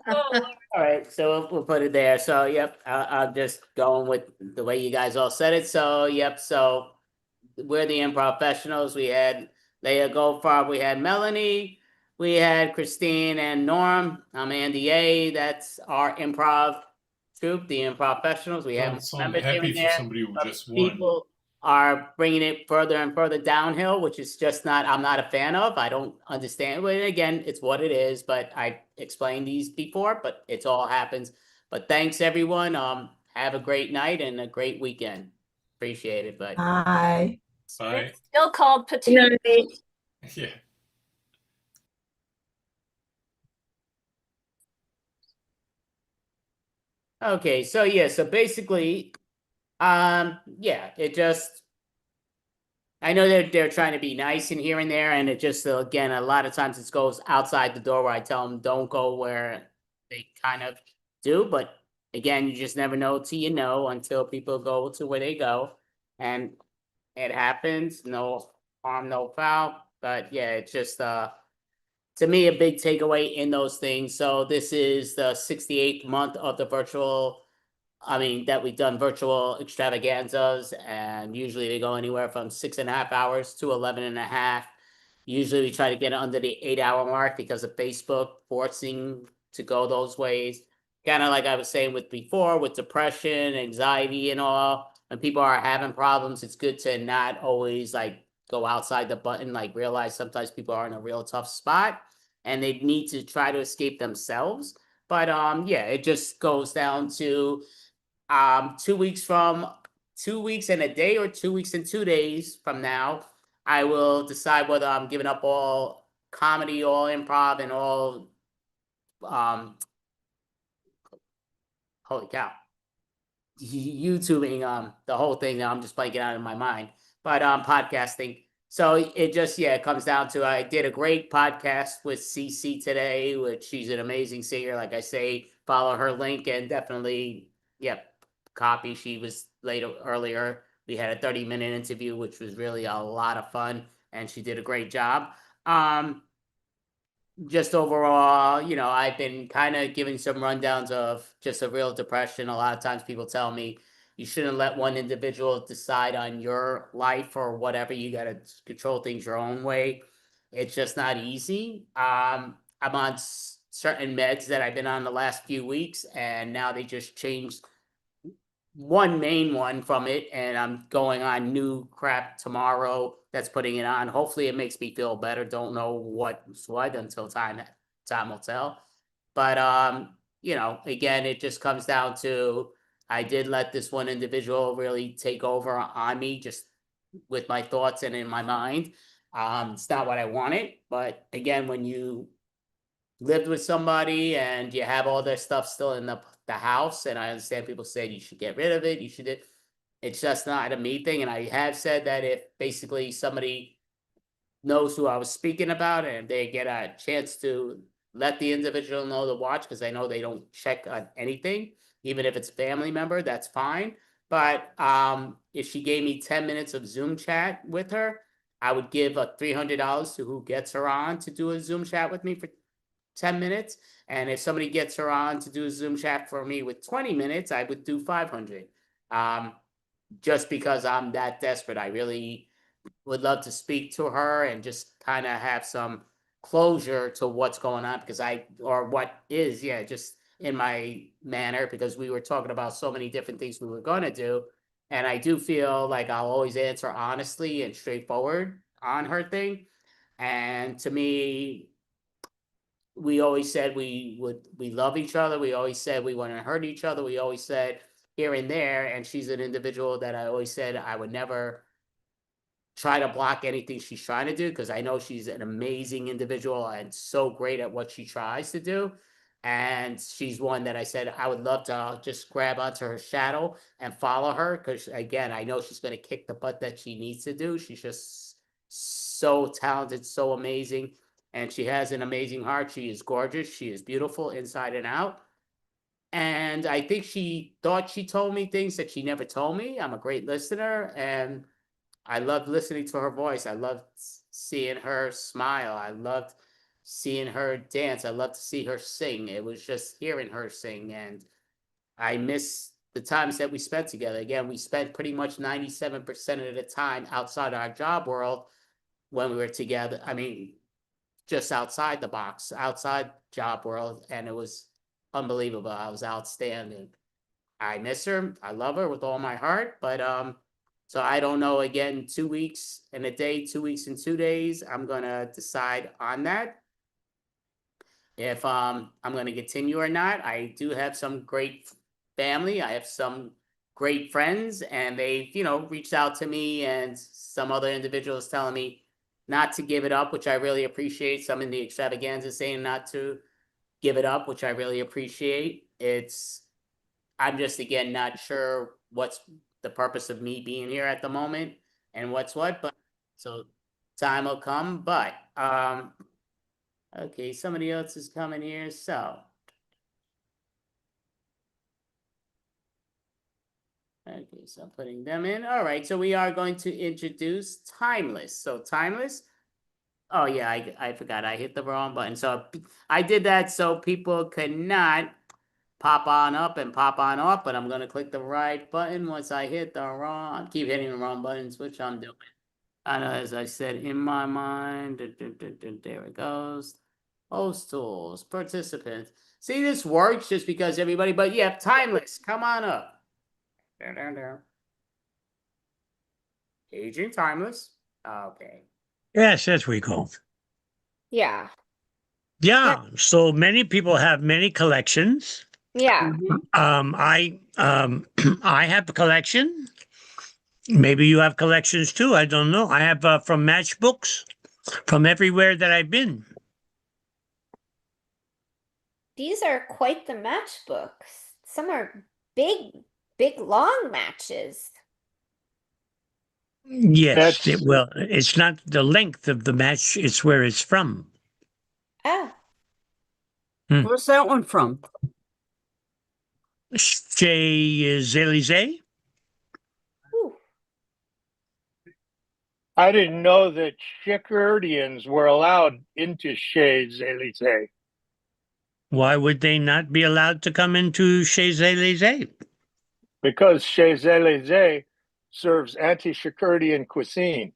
Oh, all right, so we'll put it there. So yep, I'm just going with the way you guys all said it. So yep, so we're the improv professionals. We had Leah Goldfarb, we had Melanie, we had Christine and Norm. I'm Andy A. That's our improv troupe, the improv professionals. We have So I'm members here happy and for there. somebody who but just won. People are bringing it further and further downhill, which is just not, I'm not a fan of. I don't understand. But again, it's what it is. But I explained these before, but it's all happens. But thanks everyone. Have a great night and a great weekend. Appreciate it. But Bye. Bye. it's still called Petite. Yeah. okay, so yeah, so basically, yeah, it just I know they're trying to be nice in here and there, and it just again a lot of times it goes outside the door where I tell them don't go where they kind of do, but again, you just never know till you know until people go to where they go, and it happens. No harm, no foul. But yeah, it's just to me a big takeaway in those things. So this is the 68th month of the virtual. I mean, that we've done virtual extravaganzas, and usually they go anywhere from 6.5 hours to 11.5. Usually we try to get it under the 8 hour mark because of Facebook forcing to go those ways. Kind of like I was saying with before, with depression, anxiety, and all. When people are having problems, it's good to not always like go outside the button, like realize sometimes people are in a real tough spot and they need to try to escape themselves. But yeah, it just goes down to 2 weeks from 2 weeks and a day or 2 weeks and 2 days from now, I will decide whether I'm giving up all comedy, all improv, and all holy cow, YouTubing, the whole thing. Now I'm just blanking out in my mind, but podcasting. So it just it comes down to I did a great podcast with CC today, which she's an amazing singer. Like I say, follow her link and definitely copy. She was earlier. We had a 30-minute interview, which was really a lot of fun, and she did a great job. Just overall, I've been kind of giving some rundowns of just a real depression. A lot of times people tell me you shouldn't let one individual decide on your life or whatever. You got to control things your own way. It's just not easy. I'm on certain meds that I've been on the last few weeks, and now they just changed one main one from it, and I'm going on new crap tomorrow that's putting it on. Hopefully it makes me feel better. Don't know what's what until time will tell. But again, it just comes down to I did let this one individual really take over on me just with my thoughts and in my mind. It's not what I wanted, but again, when you lived with somebody and you have all their stuff still in the house, and I understand people say you should get rid of it, it's just not a me thing. And I have said that if basically somebody knows who I was speaking about and they get a chance to let the individual know to watch because I know they don't check on anything, even if it's family member, that's fine. But if she gave me 10 minutes of Zoom chat with her, I would give a $300 to who gets her on to do a Zoom chat with me for 10 minutes. And if somebody gets her on to do a Zoom chat for me with 20 minutes, I would do 500. Just because I'm that desperate. I really would love to speak to her and just kind of have some closure to what's going on because just in my manner, because we were talking about so many different things we were going to do. And I do feel like I'll always answer honestly and straightforward on her thing. And to me, we always said we love each other. We always said we wouldn't hurt each other. We always said here and there. And she's an individual that I always said I would never try to block anything she's trying to do because I know she's an amazing individual and so great at what she tries to do. And she's one that I said I would love to just grab onto her shadow and follow her because, again, I know she's going to kick the butt that she needs to do. She's just so talented, so amazing. And she has an amazing heart. She is gorgeous. She is beautiful inside and out. And I think she thought she told me things that she never told me. I'm a great listener. And I loved listening to her voice. I loved seeing her smile. I loved seeing her dance. I loved to see her sing. It was just hearing her sing. And I miss the times that we spent together. Again, we spent pretty much 97% of the time outside our job world when we were together. I mean, just outside the box, outside job world. And it was unbelievable. I was outstanding. I miss her. I love her with all my heart. But, so I don't know, again, 2 weeks and a day, 2 weeks and 2 days, I'm going to decide on that. If I'm going to continue or not. I do have some great family. I have some great friends and they've, reached out to me and some other individuals telling me not to give it up, which I really appreciate. Some in the Extravaganza saying not to give it up, which I really appreciate. I'm just, again, not sure what's the purpose of me being here at the moment and what's what, but so time will come. But okay, somebody else is coming here. So okay, so I'm putting them in. All right, so we are going to introduce Timeless. So Timeless, oh yeah, I forgot I hit the wrong button. So I did that so people could not pop on up and pop on off, but I'm going to click the right button once I hit the wrong. I keep hitting the wrong buttons, which I'm doing. I know, as I said in my mind, there it goes. Host tools, participants. See, this works just because everybody, but yeah, Timeless, come on up. There. Aging Timeless. Okay. Yes, that's what we call. Yeah. Yeah. So many people have many collections. Yeah. I have a collection. Maybe you have collections too. I don't know. I have from matchbooks from everywhere that I've been. These are quite the matchbooks. Some are big, long matches. Yes. It's not the length of the match. It's where it's from. Oh. Where's that one from? Champs-Élysées. I didn't know that Chicardians were allowed into Champs-Élysées. Why would they not be allowed to come into Champs-Élysées? Because Champs-Élysées serves anti-Chicardian cuisine.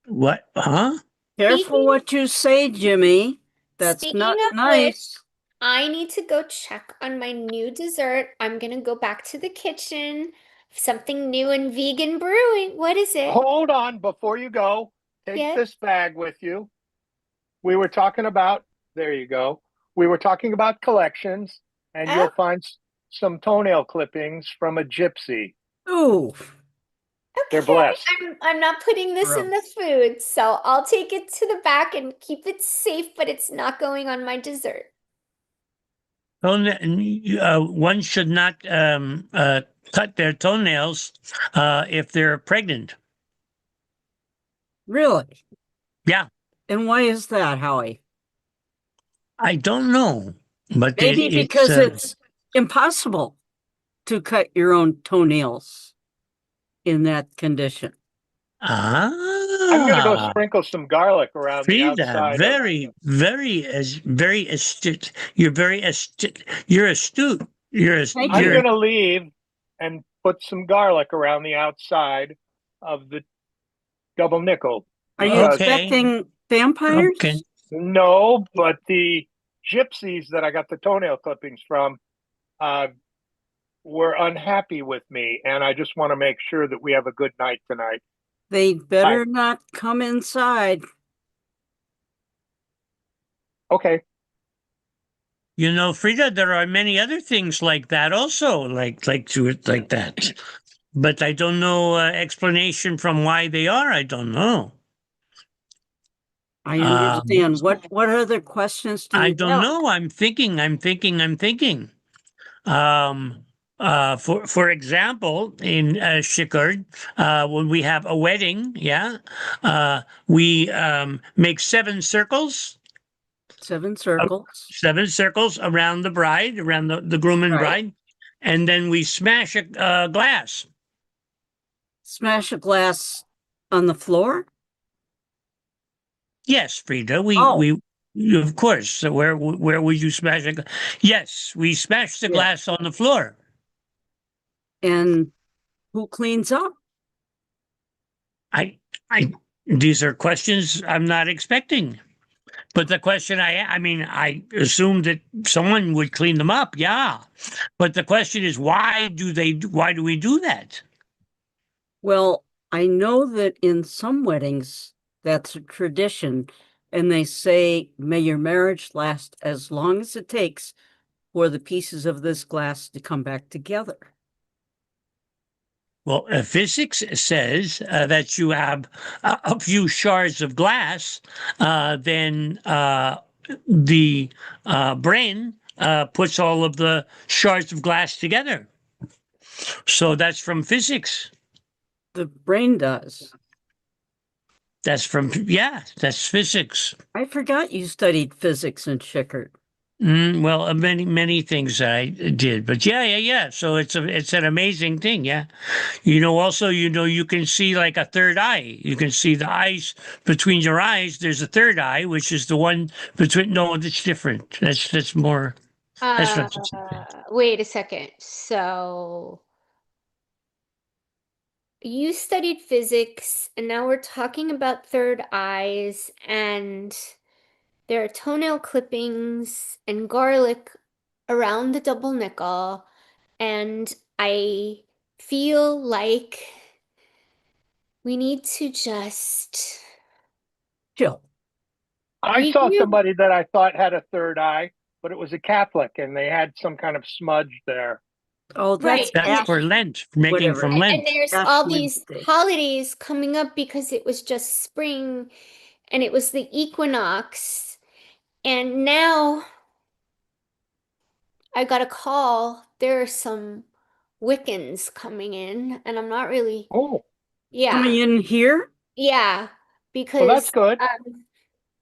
What? Huh? Careful what you say, Jimmy. That's Speaking not of nice. I need to go check on my new dessert. I'm gonna go back to the kitchen. Something new in vegan brewing. What is it? Hold on before you go. Take this bag with you. We were talking about, there you go. We were talking about collections, and you'll find some toenail clippings from a gypsy. Ooh. They're blessed. I'm not putting this in the food, so I'll take it to the back and keep it safe, but it's not going on my dessert. One should not cut their toenails if they're pregnant. Really? Yeah. And why is that, Howie? I don't know, but Maybe because it's impossible to cut your own toenails in that condition. I'm gonna go sprinkle some garlic around the Frida, outside. very astute. You're very astute. You're astute. I'm gonna leave and put some garlic around the outside of the double nickel. Are you expecting vampires? Okay. No, but the gypsies that I got the toenail clippings from were unhappy with me, and I just want to make sure that we have a good night tonight. They better not come inside. Okay. You know, Frida, there are many other things like that also, like that. But I don't know explanation from why they are. I don't know. I understand. What other questions do you I have? don't know. I'm thinking. For example, in Shikard, when we have a wedding, we make 7 circles. 7 circles. 7 circles around the bride, around the groom and bride, and then we smash a glass. Smash a glass on the floor? Yes, Frida. We of course. So where would you smash a? Yes, we smash the glass on the floor. And who cleans up? These are questions I'm not expecting. But the question I assume that someone would clean them up, yeah. But the question is, why do we do that? Well, I know that in some weddings, that's a tradition. And they say, may your marriage last as long as it takes for the pieces of this glass to come back together. Well, physics says that you have a few shards of glass, then the brain puts all of the shards of glass together. So that's from physics. The brain does. That's that's physics. I forgot you studied physics in Shikard. Well, many things I did, but yeah. So it's an amazing thing, yeah. Also, you can see like a third eye. You can see the eyes between your eyes. There's a third eye, which is the one between. No, that's different. That's more. That's not the same thing. Wait a second. So you studied physics, and now we're talking about third eyes, and there are toenail clippings and garlic around the double nickel, and I feel like we need to just chill. I saw somebody that I thought had a third eye, but it was a Catholic, and they had some kind of smudge there. Oh, that's That's for Lent, making from Lent. And there's all these holidays coming up because it was just spring and it was the equinox. And now I got a call. There are some Wiccans coming in, and I'm not really. Oh. Yeah. Coming in here? Yeah. Because well, that's good.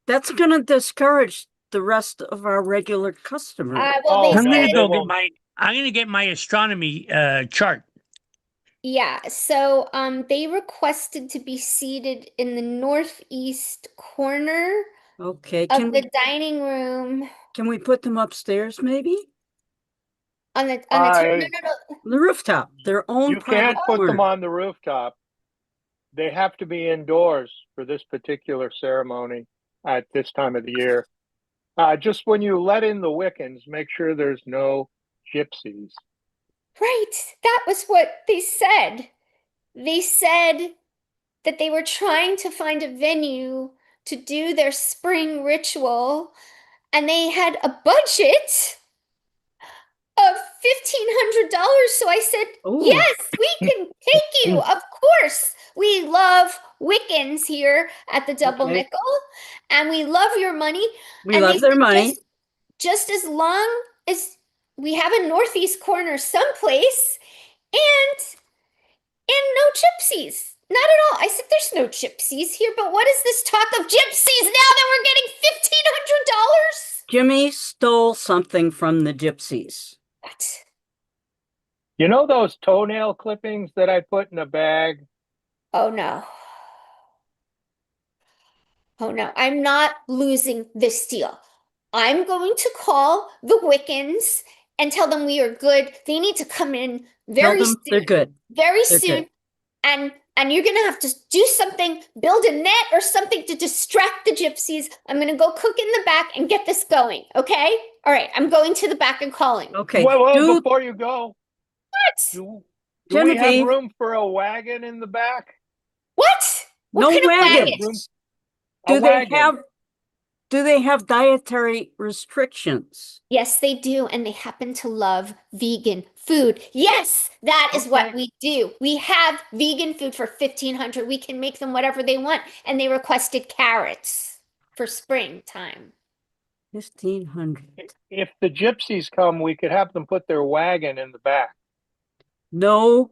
That's going to discourage the rest of our regular customers. Well, I'm gonna get my astronomy chart. Yeah, so they requested to be seated in the northeast corner of the dining room. Can we put them upstairs, maybe? On the The rooftop, their own You can't put corner. them on the rooftop. They have to be indoors for this particular ceremony at this time of the year. Just when you let in the Wiccans, make sure there's no gypsies. Right, that was what they said. They said that they were trying to find a venue to do their spring ritual, and they had a budget of $1,500. So I said, yes, we can take you. Of course. We love Wiccans here at the Double Nickel, and we love your money. We love their money. Just as long as we have a northeast corner someplace, and no gypsies. Not at all. I said, there's no gypsies here, but what is this talk of gypsies now that we're getting $1,500? Jimmy stole something from the gypsies. What? You know those toenail clippings that I put in a bag? Oh no. Oh no. I'm not losing this deal. I'm going to call the Wiccans and tell them we are good. They need to come in Tell very them they're soon. good. Very They're soon. good. And you're gonna have to do something, build a net or something to distract the gypsies. I'm gonna go cook in the back and get this going, okay? All right, I'm going to the back and calling. Okay. Well, before you go, What? do we have Genevieve. room for a wagon in the back? What? What No kind of wagons. wagon? A wagon. Do they have dietary restrictions? Yes, they do, and they happen to love vegan food. Yes, that is what we do. We have vegan food for 1,500. We can make them whatever they want, and they requested carrots for springtime. 1,500. If the gypsies come, we could have them put their wagon in the back. No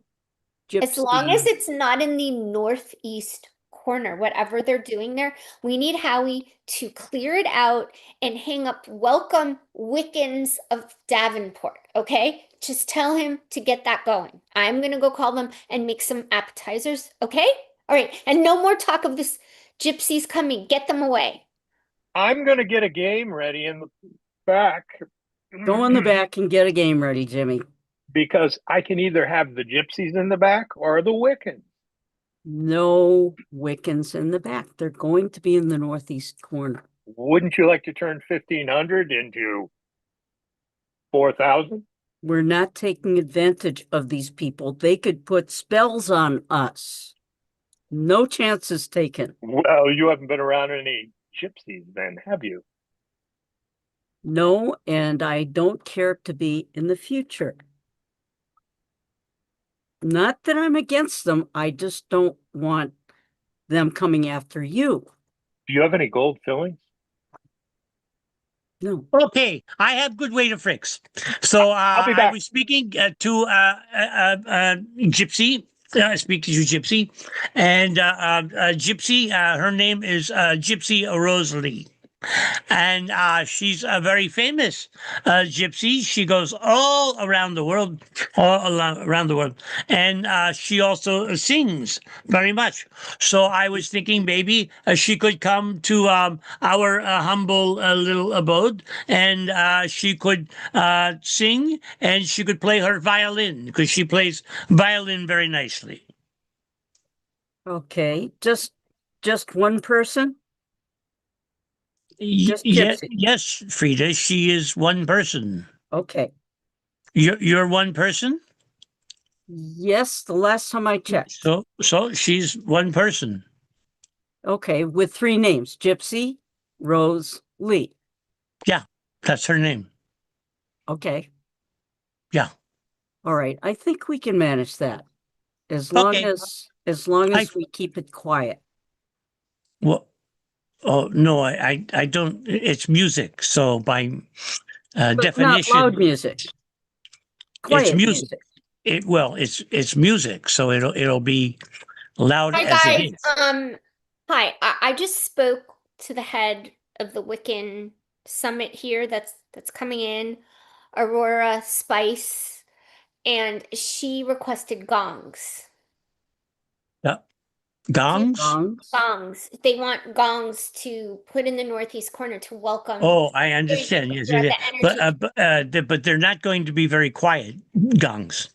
As long gypsy. as it's not in the northeast corner, whatever they're doing there, we need Howie to clear it out and hang up "Welcome Wiccans of Davenport." Okay? Just tell him to get that going. I'm gonna go call them and make some appetizers. Okay? All right. And no more talk of this gypsies coming. Get them away. I'm going to get a game ready in the back. Go in the back and get a game ready, Jimmy. Because I can either have the gypsies in the back or the Wiccans. No Wiccans in the back. They're going to be in the northeast corner. Wouldn't you like to turn 1,500 into 4,000? We're not taking advantage of these people. They could put spells on us. No chances taken. Well, you haven't been around any gypsies then, have you? No, and I don't care to be in the future. Not that I'm against them. I just don't want them coming after you. Do you have any gold fillings? No. Okay, I have good way to fix. So I'll be I back. was speaking to Gypsy. Speaking to Gypsy, and Gypsy, her name is Gypsy Rosalie. And she's a very famous gypsy. She goes all around the world, around the world. And she also sings very much. So I was thinking maybe she could come to our humble little abode, and she could sing, and she could play her violin, because she plays violin very nicely. Okay, just one person? Just Yes, Gypsy. yes, Frida, she is one person. Okay. You're one person? Yes, the last time I checked. So she's one person. Okay, with 3 names, Gypsy, Rose, Lee. Yeah, that's her name. Okay. Yeah. All right. I think we can manage that. As long Okay. as we keep it quiet. Well, oh no, I don't. It's music, so by But definition, not loud music. Quiet it's music. It's music, so it'll be loud Hi as it guys. is. Hi. I just spoke to the head of the Wiccan summit here that's coming in, Aurora Spice, and she requested gongs. Gongs? Gongs. They want gongs to put in the northeast corner to welcome. Oh, I understand. Yes, Yeah, yes, the energy. but they're not going to be very quiet gongs.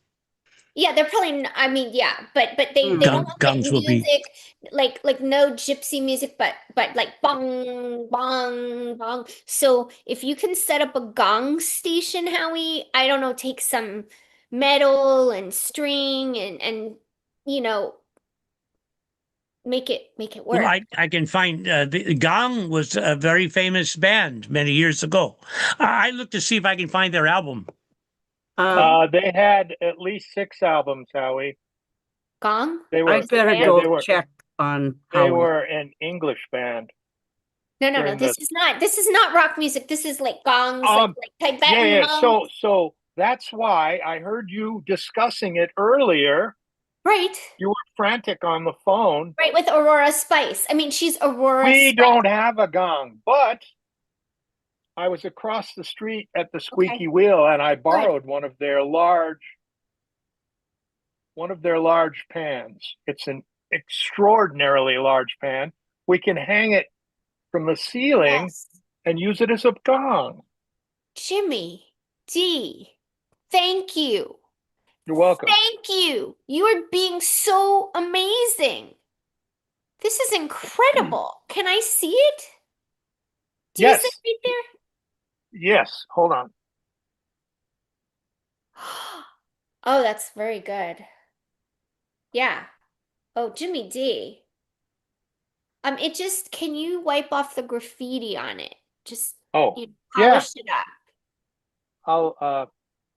Yeah, they're probably. I mean, yeah, but they don't want Gongs like will be. music like no gypsy music, but like bong bong bong. So if you can set up a gong station, Howie, I don't know, take some metal and string and you know make it work. Well, I can find the Gong was a very famous band many years ago. I look to see if I can find their album. They had at least 6 albums, Howie. Gong? They were. I better yeah, go they were, check on They Howie. were an English band. No. during This is not rock music. This is like gongs, like Tibetan Yeah. monks. So that's why I heard you discussing it earlier. Right. You were frantic on the phone. Right, with Aurora Spice. I mean, she's Aurora We Spice. don't have a gong, but I was across the street at the Squeaky Wheel, and I borrowed one of their large pans. It's an extraordinarily large pan. We can hang it from the ceiling and use it as a gong. Jimmy D, thank you. You're welcome. Thank you. You are being so amazing. This is incredible. Can I see it? Do you Yes. see it right there? Yes. Hold on. Oh, that's very good. Yeah. Oh, Jimmy D. It just, can you wipe off the graffiti on it? Just polish it up.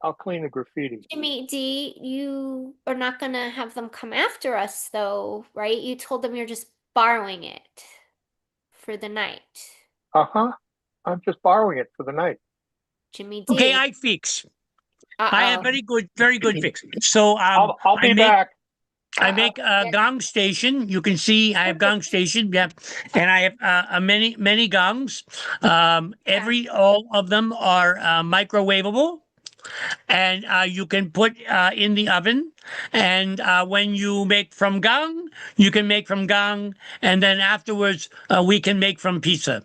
I'll clean the graffiti. Jimmy D, you are not gonna have them come after us though, right? You told them you're just borrowing it for the night. Uh-huh. I'm just borrowing it for the night. Jimmy D. Okay, I fix. I have very good fix. So I'll be back. I make a gong station. You can see I have gong station. Yeah, and I have many gongs. All of them are microwavable, and you can put in the oven. And when you make from gong, you can make from gong, and then afterwards we can make from pizza.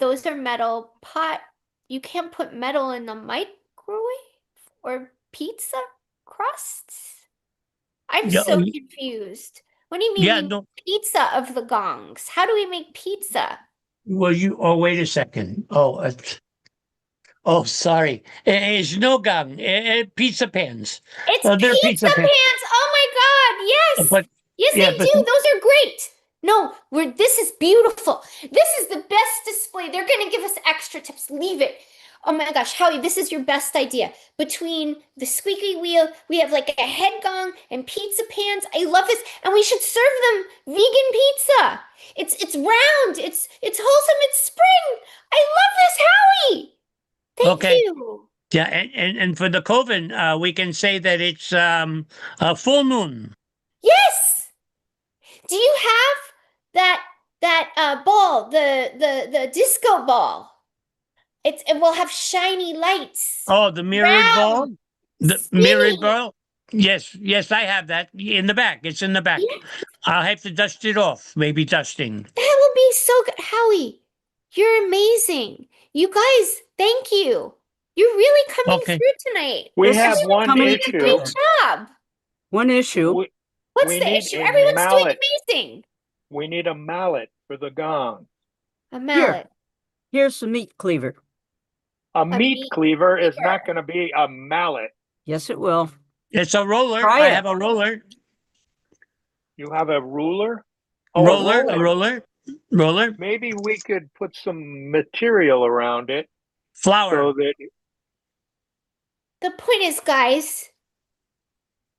Those are metal pot. You can't put metal in the microwave or pizza crusts? I'm so confused. What do you mean pizza of the gongs? How do we make pizza? Well, wait a second. Sorry. It's no gong. Pizza pans. It's they're pizza pans. Oh my God. Yes. Yes, they do. Those are great. No, this is beautiful. This is the best display. They're going to give us extra tips. Leave it. Oh my gosh, Howie, this is your best idea. Between the Squeaky Wheel, we have like a head gong and pizza pans. I love this. And we should serve them vegan pizza. It's round. It's wholesome. It's spring. I love this, Howie. Thank you. Yeah, and for the coven, we can say that it's a full moon. Yes. Do you have that ball, the disco ball? It will have shiny lights. Oh, the mirrored ball? The mirrored ball? Yes, I have that in the back. It's in the back. Yeah. I'll have to dust it off. Maybe dusting. That will be so good. Howie, you're amazing. You guys, thank you. You're really coming through tonight. We have one issue. Great job. One issue. What's the issue? Everyone's doing amazing. We need a mallet for the gong. A mallet. Here's the meat cleaver. A meat cleaver is not going to be a mallet. Yes, it will. It's a roller. I have a roller. You have a ruler? Oh, a roller. Maybe we could put some material around it. Flour. So that... The point is, guys,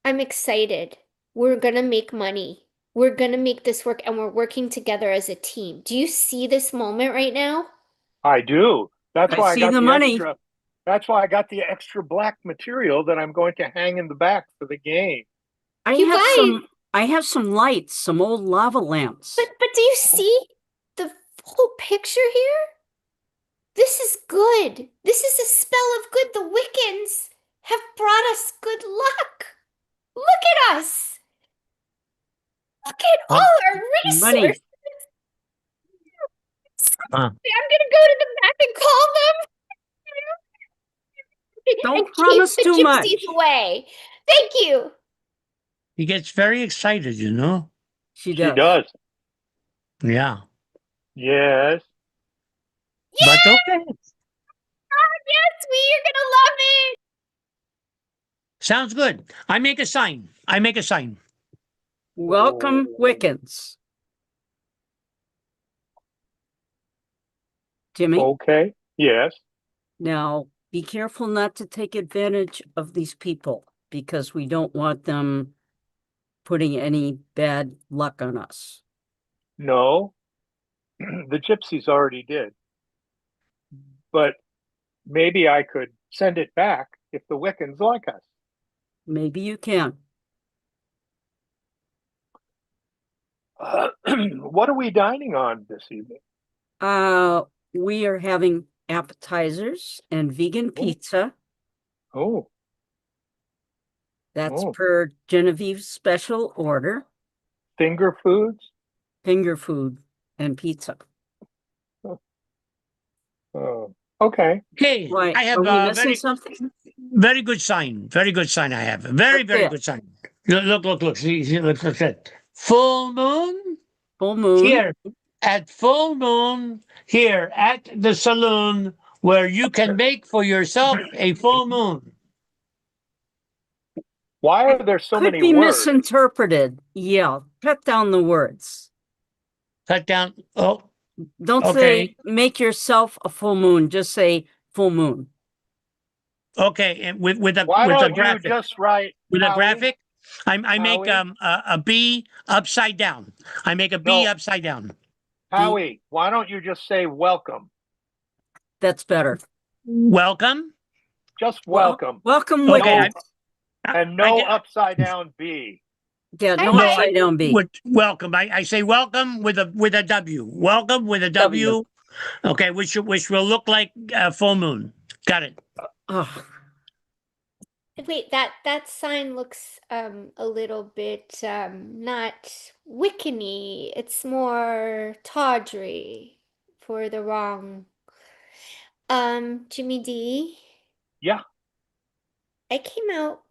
I'm excited. We're going to make money. We're going to make this work, and we're working together as a team. Do you see this moment right now? I do. That's why I got the money. Extra. That's why I got the extra black material that I'm going to hang in the back for the game. I have some lights, some old lava lamps. But do you see the whole picture here? This is good. This is a spell of good. The Wiccans have brought us good luck. Look at us. Look at all our resources. Money. I'm gonna go to the back and call them. Don't promise keep too the much. gypsies away. Thank you. He gets very excited, you know. She does. She does. Yeah. Yes. But okay. Yes, you're gonna love it. Sounds good. I make a sign. Welcome, Wiccans. Jimmy? Okay. Yes. Now, be careful not to take advantage of these people because we don't want them putting any bad luck on us. No. The gypsies already did. But maybe I could send it back if the Wiccans like us. Maybe you can. What are we dining on this evening? We are having appetizers and vegan pizza. Oh. That's Oh. per Genevieve's special order. Finger foods? Finger food and pizza. Oh, okay. Okay, Why, I have are we a missing something? very good sign. Very good sign I have. Very, very it? good sign. Look. See, look. Full moon Full moon. here at full moon here at the saloon where you can make for yourself a full moon. Why are there so Could many be words? misinterpreted. Yeah, cut down the words. Cut down. Oh, Don't okay. say make yourself a full moon. Just say full moon. Okay, and with a Why with a don't you graphic. just write With a Howie? graphic, I make Howie? a B upside down. I make a B No. upside down. Howie, why don't you just say welcome? That's better. Welcome. Just welcome. Welcome, Okay, Wicked. And no upside down B. Yeah, no No, upside down B. welcome. I say welcome with a W. Welcome with a W. Okay, which will look like a full moon. Got it. Oh, Wait, that sign looks a little bit not Wiccany. It's more tawdry for the wrong. Jimmy D. Yeah. I came out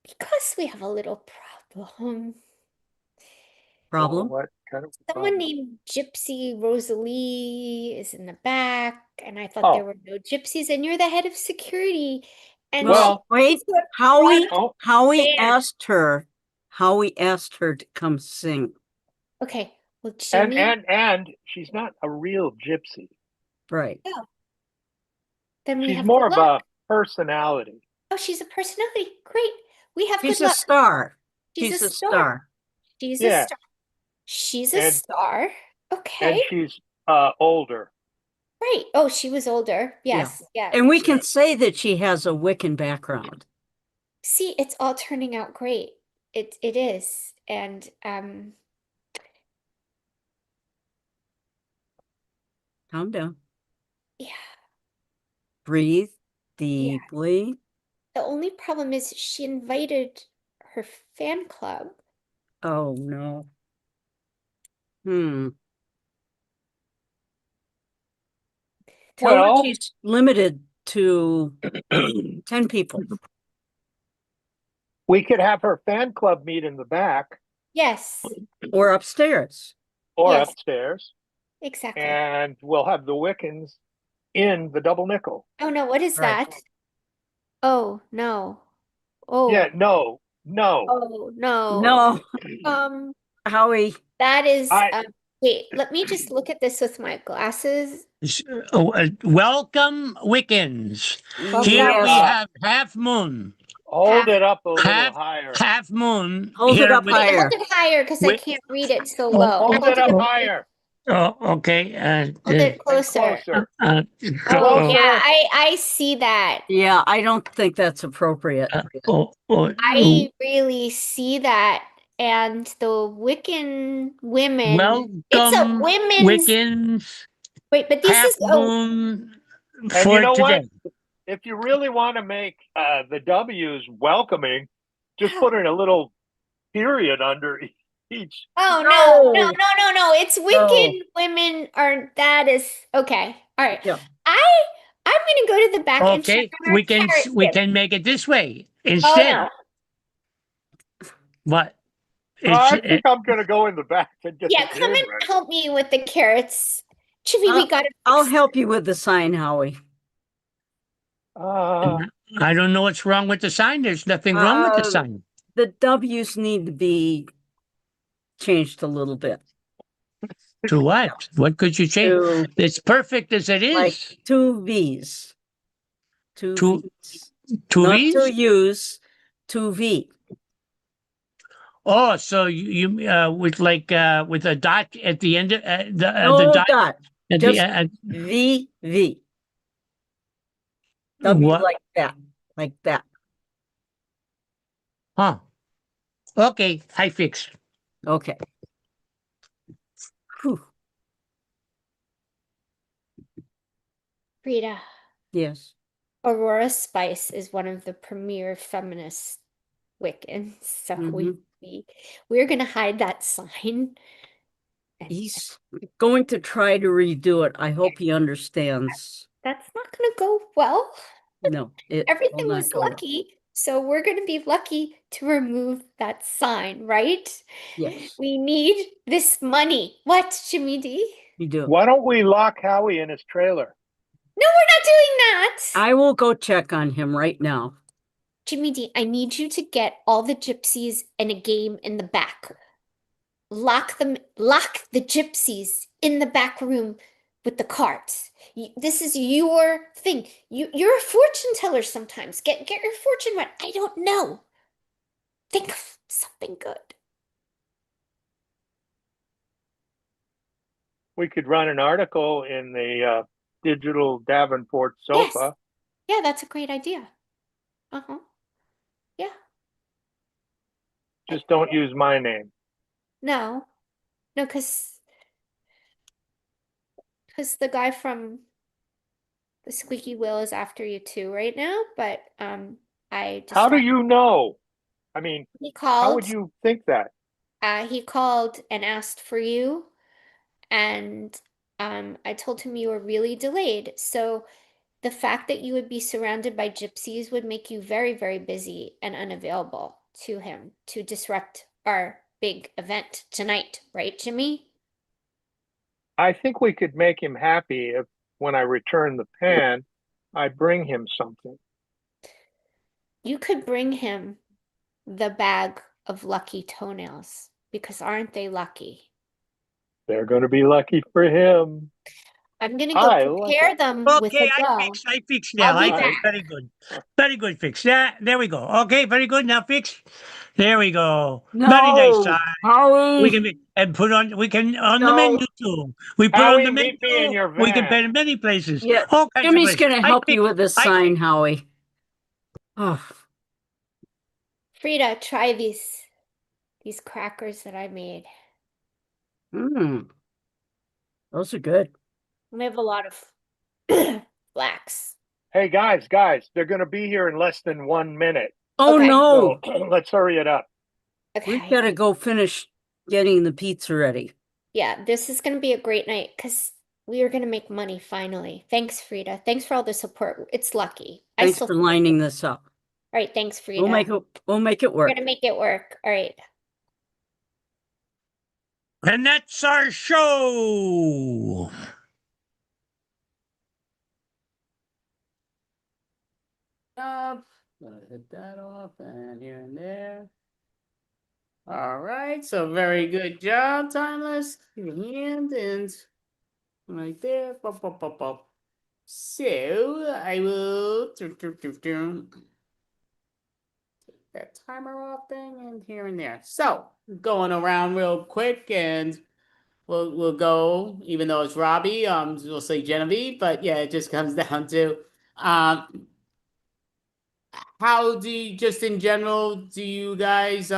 because we have a little problem. problem? What kind of Someone problem? named Gypsy Rosalie is in the back, and I thought Oh. there were no gypsies, and you're the head of security. And Well, wait. Howie Band. asked her. Howie asked her to come sing. Okay, well, Jimmy. And she's not a real gypsy. Right. Yeah. Then we She's have more good of luck. a personality. Oh, she's a personality. Great. We have She's good a luck. star. She's a star. star. She's Yeah. a star. She's a And- star. And Okay. she's older. Right. Oh, she was older. Yes. Yeah. And we can say that she has a Wiccan background. See, it's all turning out great. It is. And Calm down. yeah. Breathe deeply. The only problem is she invited her fan club. Oh no. Tell her she's limited to 10 people. We could have her fan club meet in the back Yes. Or upstairs. or Yes. upstairs, Exactly. and we'll have the Wiccans in the double nickel. Oh no, what is Right. that? Oh no. Oh. Yeah, no. Oh no. No. Howie. That is I- wait, let me just look at this with my glasses. Welcome, Wiccans. Welcome. Here we Yes. have half moon. Hold it up a little Half higher. half moon. Hold it here up with- higher. Hold it higher because I Wait. can't read it so low. Hold it up higher. Oh, okay. Hold it closer. Closer. Oh Closer. yeah, I see that. Yeah, I don't think that's appropriate. I really see that. And the Wiccan women. It's a Welcome, women's. Wiccans. Wait, but this Half is moon And for you know today. what? If you really want to make the W's welcoming, just put in a little period under each. Oh No. no. It's Wiccan women are that is okay. All right. Yeah. I'm gonna go to the back and Okay, check on our carrot we dip. can make it this way Oh instead. no. What? I think I'm going to go in the back and get Yeah, the come jam and ready. help me with the carrots. Chippy, we got it. I'll help you with the sign, Howie. I don't know what's wrong with the sign. There's nothing wrong with the sign. The W's need to be changed a little bit. To what? What could you change? To, It's perfect as it is. like 2 V's. Two V's. Two Not V's? 2 U's, 2 V. Oh, so you with like with a dot at the end of No the dot dot. at Just the V, V. W What? like that. Like that. Huh. Okay, I fixed. Okay. Whew. Rita, Yes. Aurora Spice is one of the premier feminist Wiccans, so we're gonna hide that sign. He's going to try to redo it. I hope he understands. That's not gonna go well. No, it will Everything not was go well. lucky, so we're gonna be lucky to remove that sign, right? Yes, We need this money. What, Jimmy D? you do. Why don't we lock Howie in his trailer? No, we're not doing that. I will go check on him right now. Jimmy D, I need you to get all the gypsies and a game in the back. Lock the gypsies in the back room with the cards. This is your thing. You're a fortune teller sometimes. Get your fortune right. I don't know. Think of something good. We could run an article in the digital Davenport sofa. Yeah, that's a great idea. Uh-huh. Yeah. Just don't use my name. No, because the guy from the Squeaky Wheel is after you too right now. But I just How do you know? I mean, he how would called. you think that? He called and asked for you, and I told him you were really delayed. So the fact that you would be surrounded by gypsies would make you very, very busy and unavailable to him to disrupt our big event tonight, right, Jimmy? I think we could make him happy if, when I return the pan, I bring him something. You could bring him the bag of lucky toenails, because aren't they lucky? They're going to be lucky for him. I'm gonna go prepare them with Okay, a dough. I fix now. I'll be I fix. back. Very good. Very good fix. Yeah, there we go. Okay, very good. Now fix. There we go. Very nice. Howie. We can and put on. We can on the No. menu too. We put Howie, on the menu. meet me in your We can van. pay in many places. Yeah, All kinds of Jimmy's places. going to I help fix- you with this I sign, fix- Howie. Oh, Frida, try these crackers that I made. those are good. We have a lot of flax. Hey, guys, they're going to be here in less than 1 minute. Oh, Okay. no. So let's hurry it up. We Okay. got to go finish getting the pizza ready. Yeah, this is gonna be a great night because we are gonna make money finally. Thanks, Frida. Thanks for all the support. It's lucky. Thanks for lining this up. All right, thanks, Frida. We'll make it We're work. gonna make it work. All right. And that's our show. Gonna hit that off and here and there. All right, so very good job, Timeless. Give me a hand and right there. Pop, pop, pop, pop. So I will take that timer off thing and here and there. So going around real quick and we'll go, even though it's Robbie, we'll say Genevieve, but yeah, it just comes down to how do you, just in general, do you guys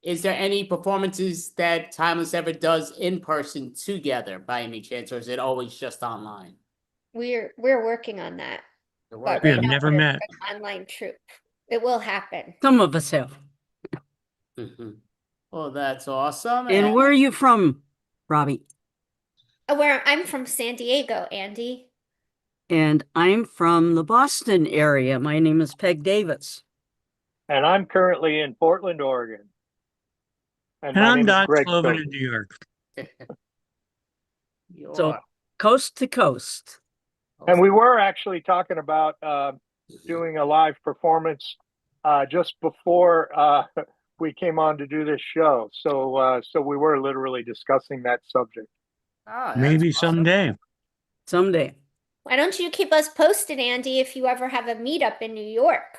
is there any performances that Timeless ever does in person together by any chance, or is it always just online? We're working on that. You're But We right have now never we're met. an online troupe. It will happen. Some of us have. Well, that's awesome. And where are you from, Robbie? Where I'm from San Diego, Andy. And I'm from the Boston area. My name is Peg Davis. And I'm currently in Portland, Oregon. And my I'm name is Don Greg Cloven Stone. in New York. So coast to coast. And we were actually talking about doing a live performance just before we came on to do this show. So we were literally discussing that subject. Maybe someday. Someday. Why don't you keep us posted, Andy, if you ever have a meetup in New York?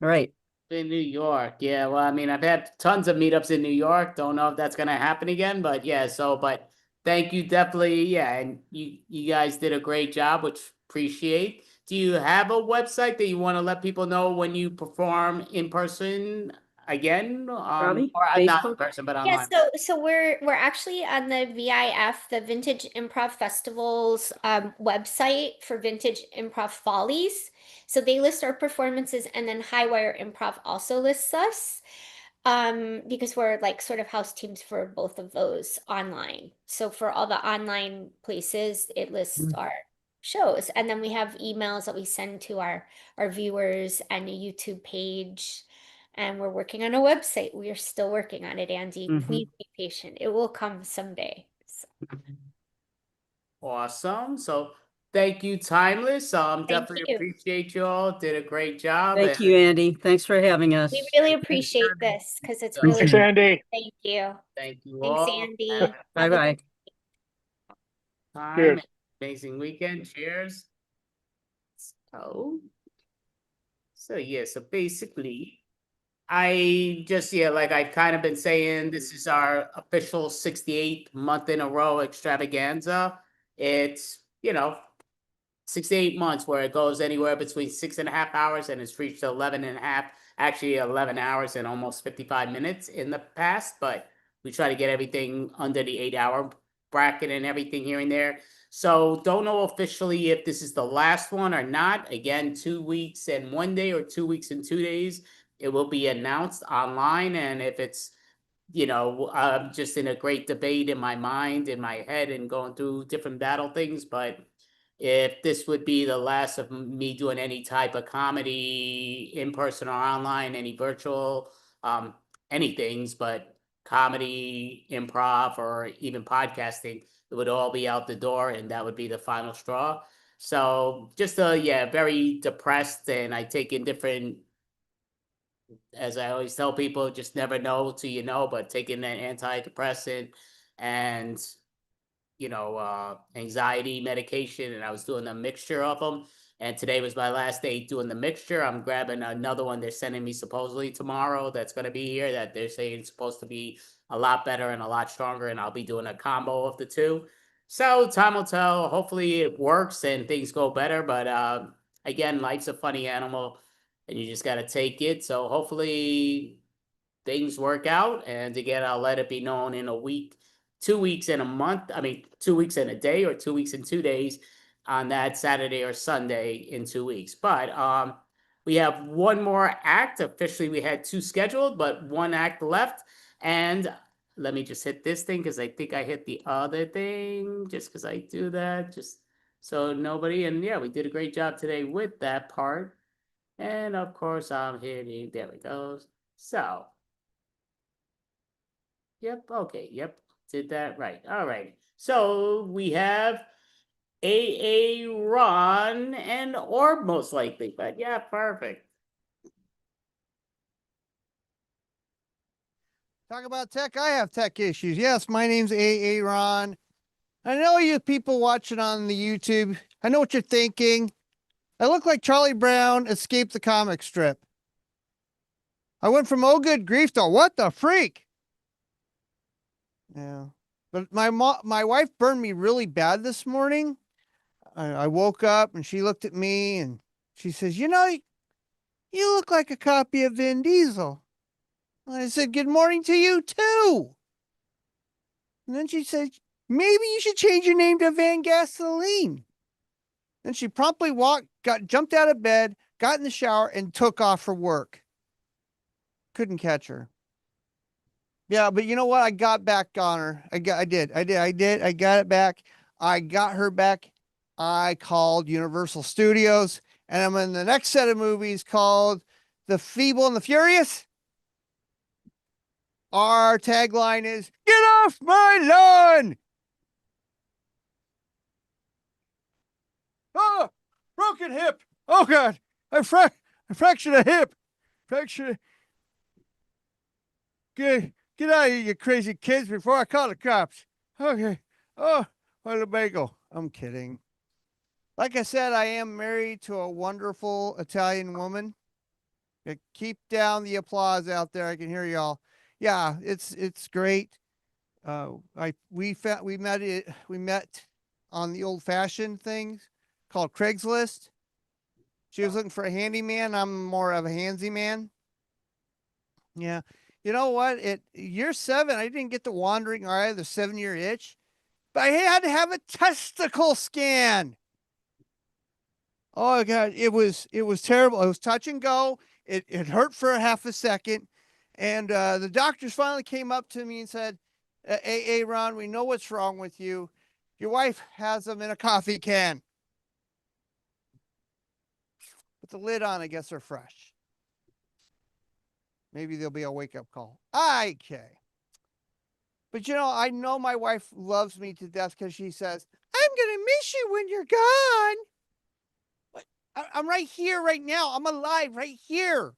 Right. In New York, yeah. Well, I mean, I've had tons of meetups in New York. Don't know if that's gonna happen again, but yeah. So, but thank you, definitely. Yeah, and you guys did a great job, which appreciate. Do you have a website that you want to let people know when you perform in person? again? Robbie, Or not in Facebook? person, but Yeah, online. so we're actually on the VIF, the Vintage Improv Festival's website for Vintage Improv Follies. So they list our performances, and then Highwire Improv also lists us. Because we're like sort of house teams for both of those online. So for all the online places, it lists our shows. And then we have emails that we send to our viewers and a YouTube page. And we're working on a website. We are still working on it, Andy. Please be patient. It will come someday. So. Awesome. So thank you, Timeless. Definitely you. appreciate you all. Did a great job. Thank you, Andy. Thanks for having us. We really appreciate this because it's Thanks, really Andy. Thank you. Thank you Thanks, all. Andy. Bye-bye. Time. Cheers. Amazing weekend. Cheers. So yeah, so basically, I just, yeah, like I've kind of been saying, this is our official 68th month in a row extravaganza. It's, 68 months where it goes anywhere between 6.5 hours and it's reached 11 and a half, actually 11 hours and almost 55 minutes in the past, but we try to get everything under the 8-hour bracket and everything here and there. So don't know officially if this is the last one or not. Again, 2 weeks and 1 day or 2 weeks and 2 days. It will be announced online. And if it's, I'm just in a great debate in my mind, in my head, and going through different battle things. But if this would be the last of me doing any type of comedy in person or online, any virtual, anythings, but comedy, improv, or even podcasting, it would all be out the door, and that would be the final straw. So just very depressed, and I take in different, as I always tell people, just never know till you know, but taking an antidepressant and anxiety medication, and I was doing a mixture of them. And today was my last day doing the mixture. I'm grabbing another one they're sending me supposedly tomorrow that's going to be here that they're saying it's supposed to be a lot better and a lot stronger, and I'll be doing a combo of the two. So time will tell. Hopefully it works and things go better. But again, life's a funny animal and you just got to take it. So hopefully things work out. And again, I'll let it be known in a week, 2 weeks and a month. I mean, 2 weeks and a day, or 2 weeks and 2 days on that Saturday or Sunday in 2 weeks. But we have one more act. Officially, we had 2 scheduled, but 1 act left. And let me just hit this thing because I think I hit the other thing just because I do that. Just so nobody. And yeah, we did a great job today with that part. And of course, I'm hitting. There it goes. So. Yep. Okay. Yep. Did that right. All right. So we have AA Ron and Orb most likely, but yeah, perfect. Talk about tech. I have tech issues. Yes, my name's AA Ron. I know you people watching on the YouTube. I know what you're thinking. I look like Charlie Brown escaped the comic strip. I went from oh good grief to what the freak. Yeah. But my wife burned me really bad this morning. I woke up and she looked at me and she says, you look like a copy of Vin Diesel. And I said, good morning to you too. And then she said, maybe you should change your name to Van Gasoline. Then she promptly jumped out of bed, got in the shower, and took off for work. Couldn't catch her. Yeah, but you know what? I got back on her. I did. I got it back. I got her back. I called Universal Studios, and I'm in the next set of movies called The Feeble and the Furious. Our tagline is, get off my lawn! Oh, broken hip. Oh, God. I fractured a hip. Get out of here, you crazy kids, before I call the cops. Okay. Oh, what a bagel. I'm kidding. Like I said, I am married to a wonderful Italian woman. Keep down the applause out there. I can hear y'all. Yeah, it's great. We met on the old-fashioned things called Craigslist. She was looking for a handyman. I'm more of a handsy man. Yeah. You know what? Year 7, I didn't get the wandering eye, the 7-year itch, but I had to have a testicle scan. Oh God, it was terrible. It was touch and go. It hurt for a half a second, and the doctors finally came up to me and said, "Hey, Ron, we know what's wrong with you. Your wife has them in a coffee can. With the lid on, I guess they're fresh. Maybe there'll be a wake-up call." Okay. But I know my wife loves me to death because she says, "I'm gonna miss you when you're gone." But I'm right here, right now. I'm alive right here.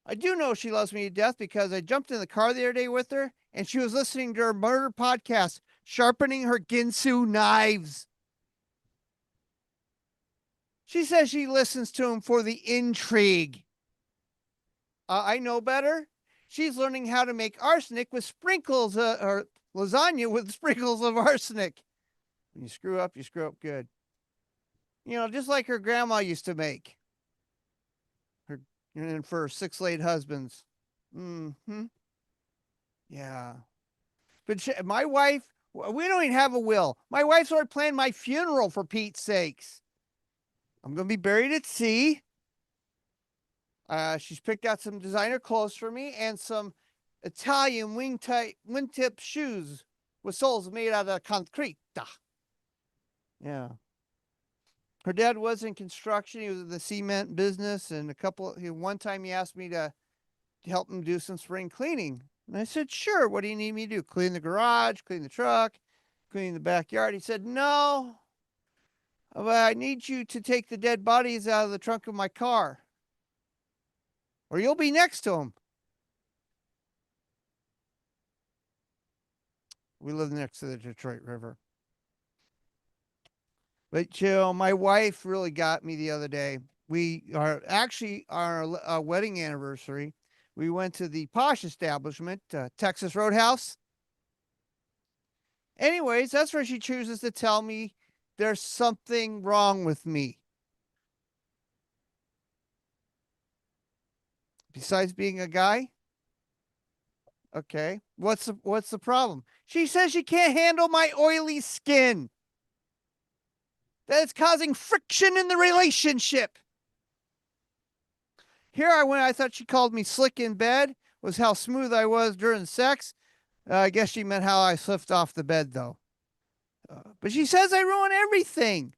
I do know she loves me to death because I jumped in the car the other day with her and she was listening to her murder podcast, sharpening her Ginsu knives. She says she listens to him for the intrigue. I know better. She's learning how to make arsenic with sprinkles, or lasagna with sprinkles of arsenic. When you screw up good. Just like her grandma used to make. And for 6 late husbands. Mm-hmm. Yeah. But my wife, we don't even have a will. My wife's already planned my funeral, for Pete's sakes. I'm going to be buried at sea. She's picked out some designer clothes for me and some Italian wingtip shoes with soles made out of concrete. Yeah. Her dad was in construction. He was in the cement business, and one time he asked me to help him do some spring cleaning. And I said, "Sure, what do you need me to do? Clean the garage, clean the truck, clean the backyard?" He said, "No, but I need you to take the dead bodies out of the trunk of my car, or you'll be next to them." We live next to the Detroit River. But my wife really got me the other day. We are actually on our wedding anniversary. We went to the posh establishment, Texas Roadhouse. Anyways, that's where she chooses to tell me there's something wrong with me. Besides being a guy? Okay. What's the problem? She says she can't handle my oily skin. That it's causing friction in the relationship. Here I went. I thought she called me slick in bed, was how smooth I was during sex. I guess she meant how I slipped off the bed, though. But she says I ruin everything.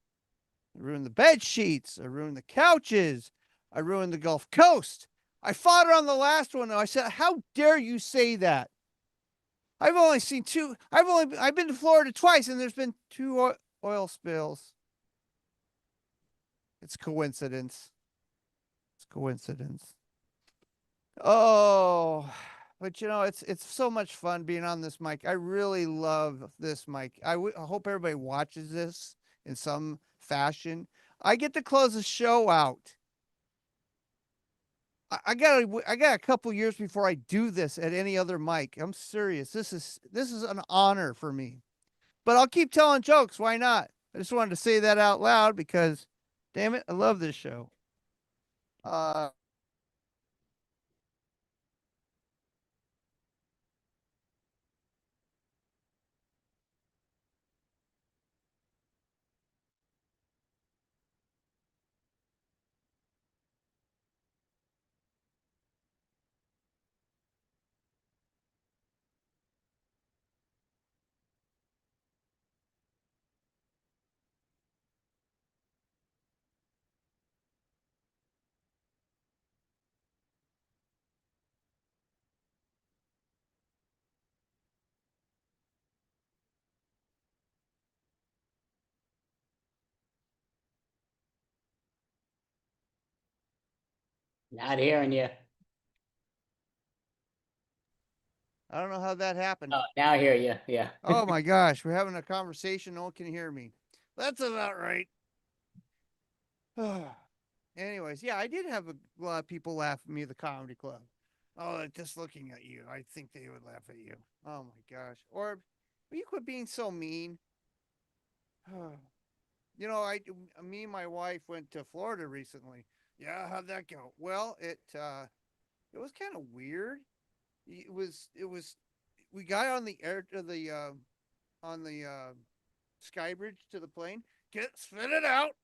I ruined the bed sheets. I ruined the couches. I ruined the Gulf Coast. I fought her on the last one, though. I said, "How dare you say that? I've only seen 2. I've been to Florida twice, and there's been 2 oil spills." It's coincidence. It's coincidence. Oh, but it's so much fun being on this mic. I really love this mic. I hope everybody watches this in some fashion. I get to close the show out. I got a couple years before I do this at any other mic. I'm serious. This is an honor for me. But I'll keep telling jokes. Why not? I just wanted to say that out loud because, damn it, I love this show. Not hearing you. I don't know how that happened. Oh, now I hear you. Yeah. Oh my gosh, we're having a conversation. No one can hear me. That's about right. Anyways, yeah, I did have a lot of people laugh at me at the comedy club. Oh, just looking at you, I think they would laugh at you. Oh my gosh. Or, will you quit being so mean? Me and my wife went to Florida recently. Yeah, how'd that go? Well, it It was kind of weird. It was we got on the air to the on the sky bridge to the plane, spit it out,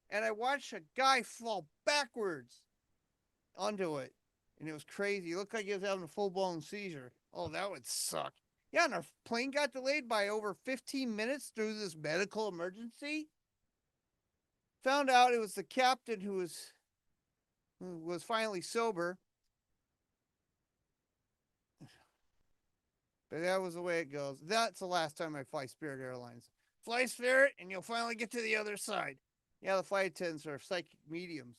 and I watched a guy fall backwards onto it. And it was crazy. It looked like he was having a full-blown seizure. Oh, that would suck. Yeah, and our plane got delayed by over 15 minutes through this medical emergency. Found out it was the captain who was finally sober. But that was the way it goes. That's the last time I fly Spirit Airlines. Fly Spirit, and you'll finally get to the other side. Yeah, the flight attendants are psychic mediums,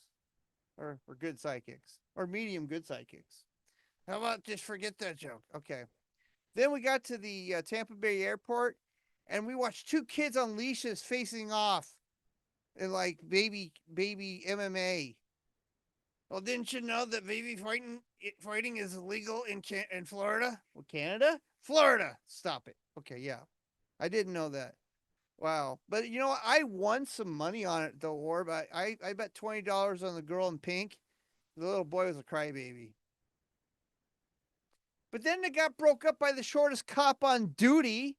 or good psychics, or medium good psychics. How about just forget that joke? Okay. Then we got to the Tampa Bay airport, and we watched two kids on leashes facing off in like baby MMA. Well, didn't you know that baby fighting is illegal in Florida? Well, Canada? Florida. Stop it. Okay, yeah. I didn't know that. Wow. But you know what? I won some money on it though, Orb. I bet $20 on the girl in pink. The little boy was a crybaby. But then it got broke up by the shortest cop on duty.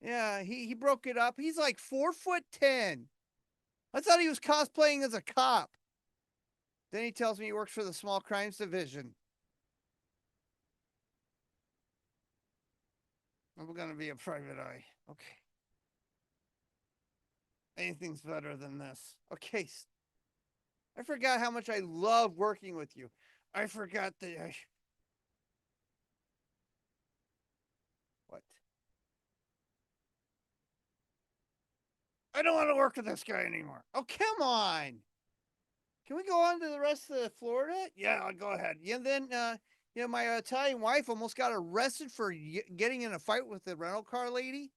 Yeah, he broke it up. He's like 4'10". I thought he was cosplaying as a cop. Then he tells me he works for the small crimes division. I'm going to be a private eye. Okay. Anything's better than this. Okay. I forgot how much I love working with you. I forgot that What? I don't want to work with this guy anymore. Oh, come on. Can we go on to the rest of Florida? Yeah, I'll go ahead. Yeah, then, my Italian wife almost got arrested for getting in a fight with the rental car lady.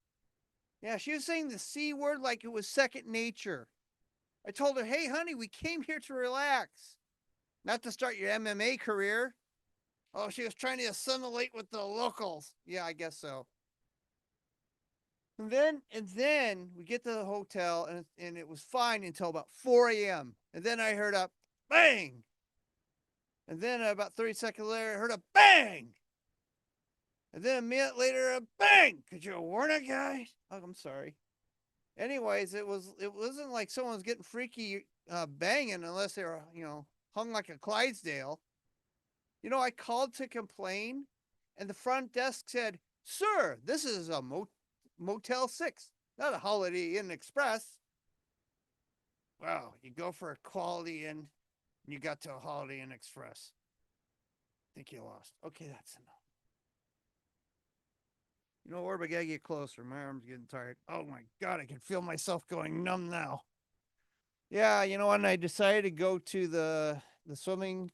Yeah, she was saying the C word like it was second nature. I told her, hey, honey, we came here to relax, not to start your MMA career. Oh, she was trying to assimilate with the locals. Yeah, I guess so. And then we get to the hotel, and it was fine until about 4 a.m. And then I heard a bang. And then about 30 seconds later, I heard a bang. And then a minute later, a bang. Could you warn a guy? Oh, I'm sorry. Anyways, it wasn't like someone was getting freaky banging unless they were, hung like a Clydesdale. I called to complain, and the front desk said, sir, this is a Motel 6, not a Holiday Inn Express. Wow, you go for a Quality Inn, and you got to a Holiday Inn Express. I think you lost. Okay, that's enough. Orb, I gotta get closer. My arm's getting tired. Oh my God, I can feel myself going numb now. Yeah, when I decided to go to the swimming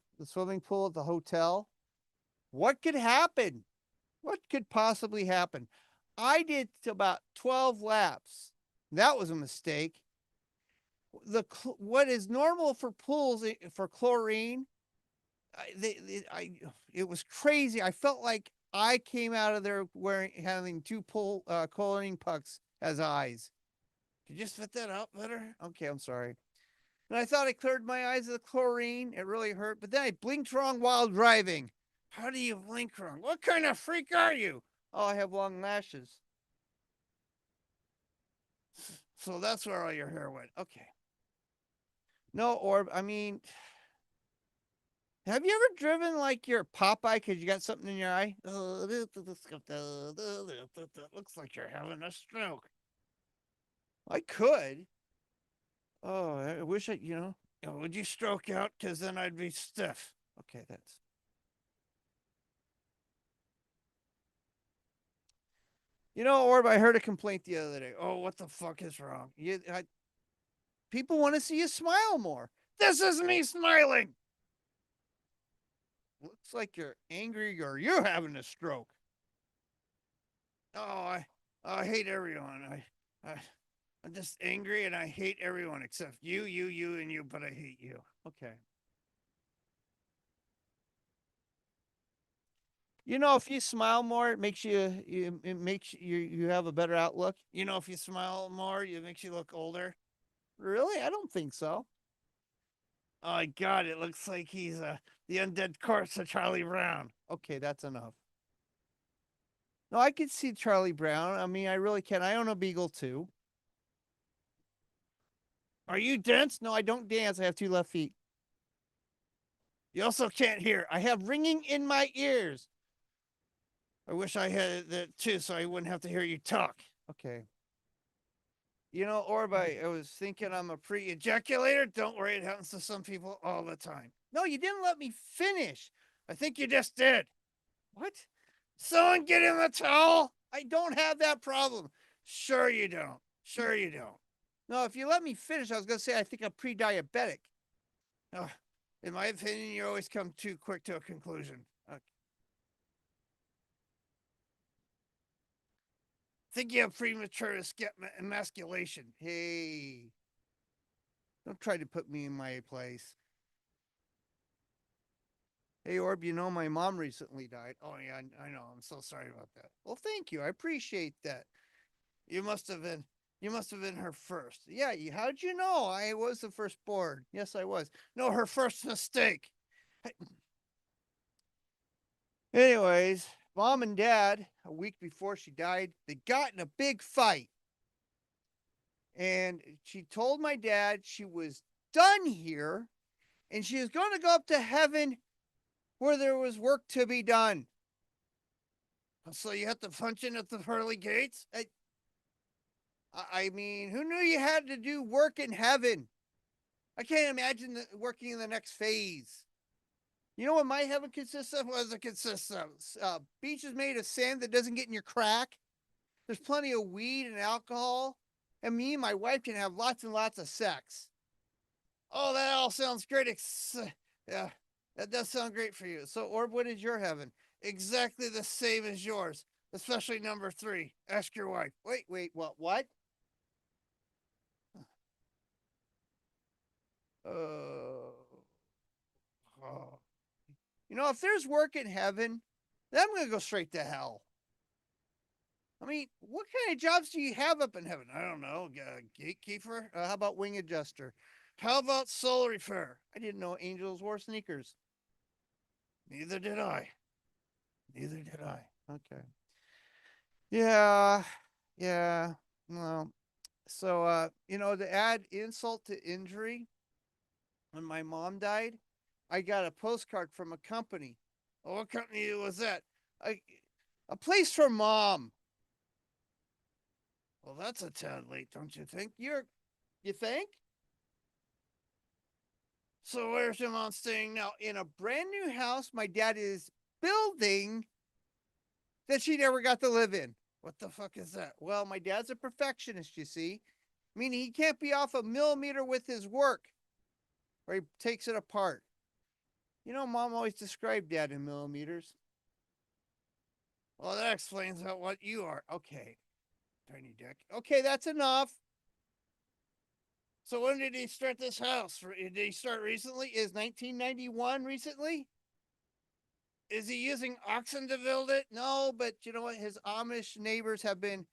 pool at the hotel, what could happen? What could possibly happen? I did about 12 laps. That was a mistake. What is normal for pools for chlorine, it was crazy. I felt like I came out of there having two chlorine pucks as eyes. Could you just fit that out better? Okay, I'm sorry. And I thought I cleared my eyes of the chlorine. It really hurt. But then I blinked wrong while driving. How do you blink wrong? What kind of freak are you? Oh, I have long lashes. So that's where all your hair went. Okay. No, Orb, I mean, have you ever driven like your Popeye because you got something in your eye? Looks like you're having a stroke. I could. Oh, I wish would you stroke out? Because then I'd be stiff. Okay, that's. Orb, I heard a complaint the other day. Oh, what the fuck is wrong? People want to see you smile more. This is me smiling. Looks like you're angry or you're having a stroke. Oh, I hate everyone. I'm just angry and I hate everyone except you, and you, but I hate you. Okay. If you smile more, it makes you have a better outlook. If you smile more, it makes you look older. Really? I don't think so. Oh my God, it looks like he's the undead corpse of Charlie Brown. Okay, that's enough. No, I can see Charlie Brown. I mean, I really can. I own a beagle too. Are you dense? No, I don't dance. I have 2 left feet. You also can't hear. I have ringing in my ears. I wish I had that too, so I wouldn't have to hear you talk. Okay. You know, Orb, I was thinking I'm a pre-ejaculator. Don't worry, it happens to some people all the time. No, you didn't let me finish. I think you just did. What? Someone get in the towel? I don't have that problem. Sure you don't. Sure you don't. No, if you let me finish, I was going to say I think I'm pre-diabetic. Oh, in my opinion, you always come too quick to a conclusion. Okay. Think you have premature emasculation. Hey, don't try to put me in my place. Hey, Orb, you know my mom recently died. Oh, yeah, I know. I'm so sorry about that. Well, thank you. I appreciate that. You must have been her first. Yeah, how'd you know I was the firstborn? Yes, I was. No, her first mistake. Anyways, Mom and Dad, a week before she died, they got in a big fight. And she told my dad she was done here and she was going to go up to heaven where there was work to be done. So you have to punch in at the pearly gates? I mean, who knew you had to do work in heaven? I can't imagine working in the next phase. You know what my heaven consists of? What does it consist of? Beaches made of sand that doesn't get in your crack. There's plenty of weed and alcohol. And me and my wife can have lots and lots of sex. Oh, that all sounds great. Yeah, that does sound great for you. So, Orb, what is your heaven? Exactly the same as yours, especially number 3. Ask your wife. Wait, what? Oh. You know, if there's work in heaven, then I'm going to go straight to hell. I mean, what kind of jobs do you have up in heaven? I don't know. Gatekeeper? How about wing adjuster? How about soul repair? I didn't know angels wore sneakers. Neither did I. Okay. Yeah. Well, so, to add insult to injury, when my mom died, I got a postcard from a company. Oh, what company was that? A place for Mom. Well, that's a tad late, don't you think? You think? So where's your mom staying now? In a brand new house my dad is building that she never got to live in. What the fuck is that? Well, my dad's a perfectionist, you see. Meaning he can't be off a millimeter with his work, or he takes it apart. You know, Mom always described Dad in millimeters. Well, that explains what you are. Okay, tiny dick. Okay, that's enough. So when did he start this house? Did he start recently? Is 1991 recently? Is he using oxen to build it? No, but you know what? His Amish neighbors have been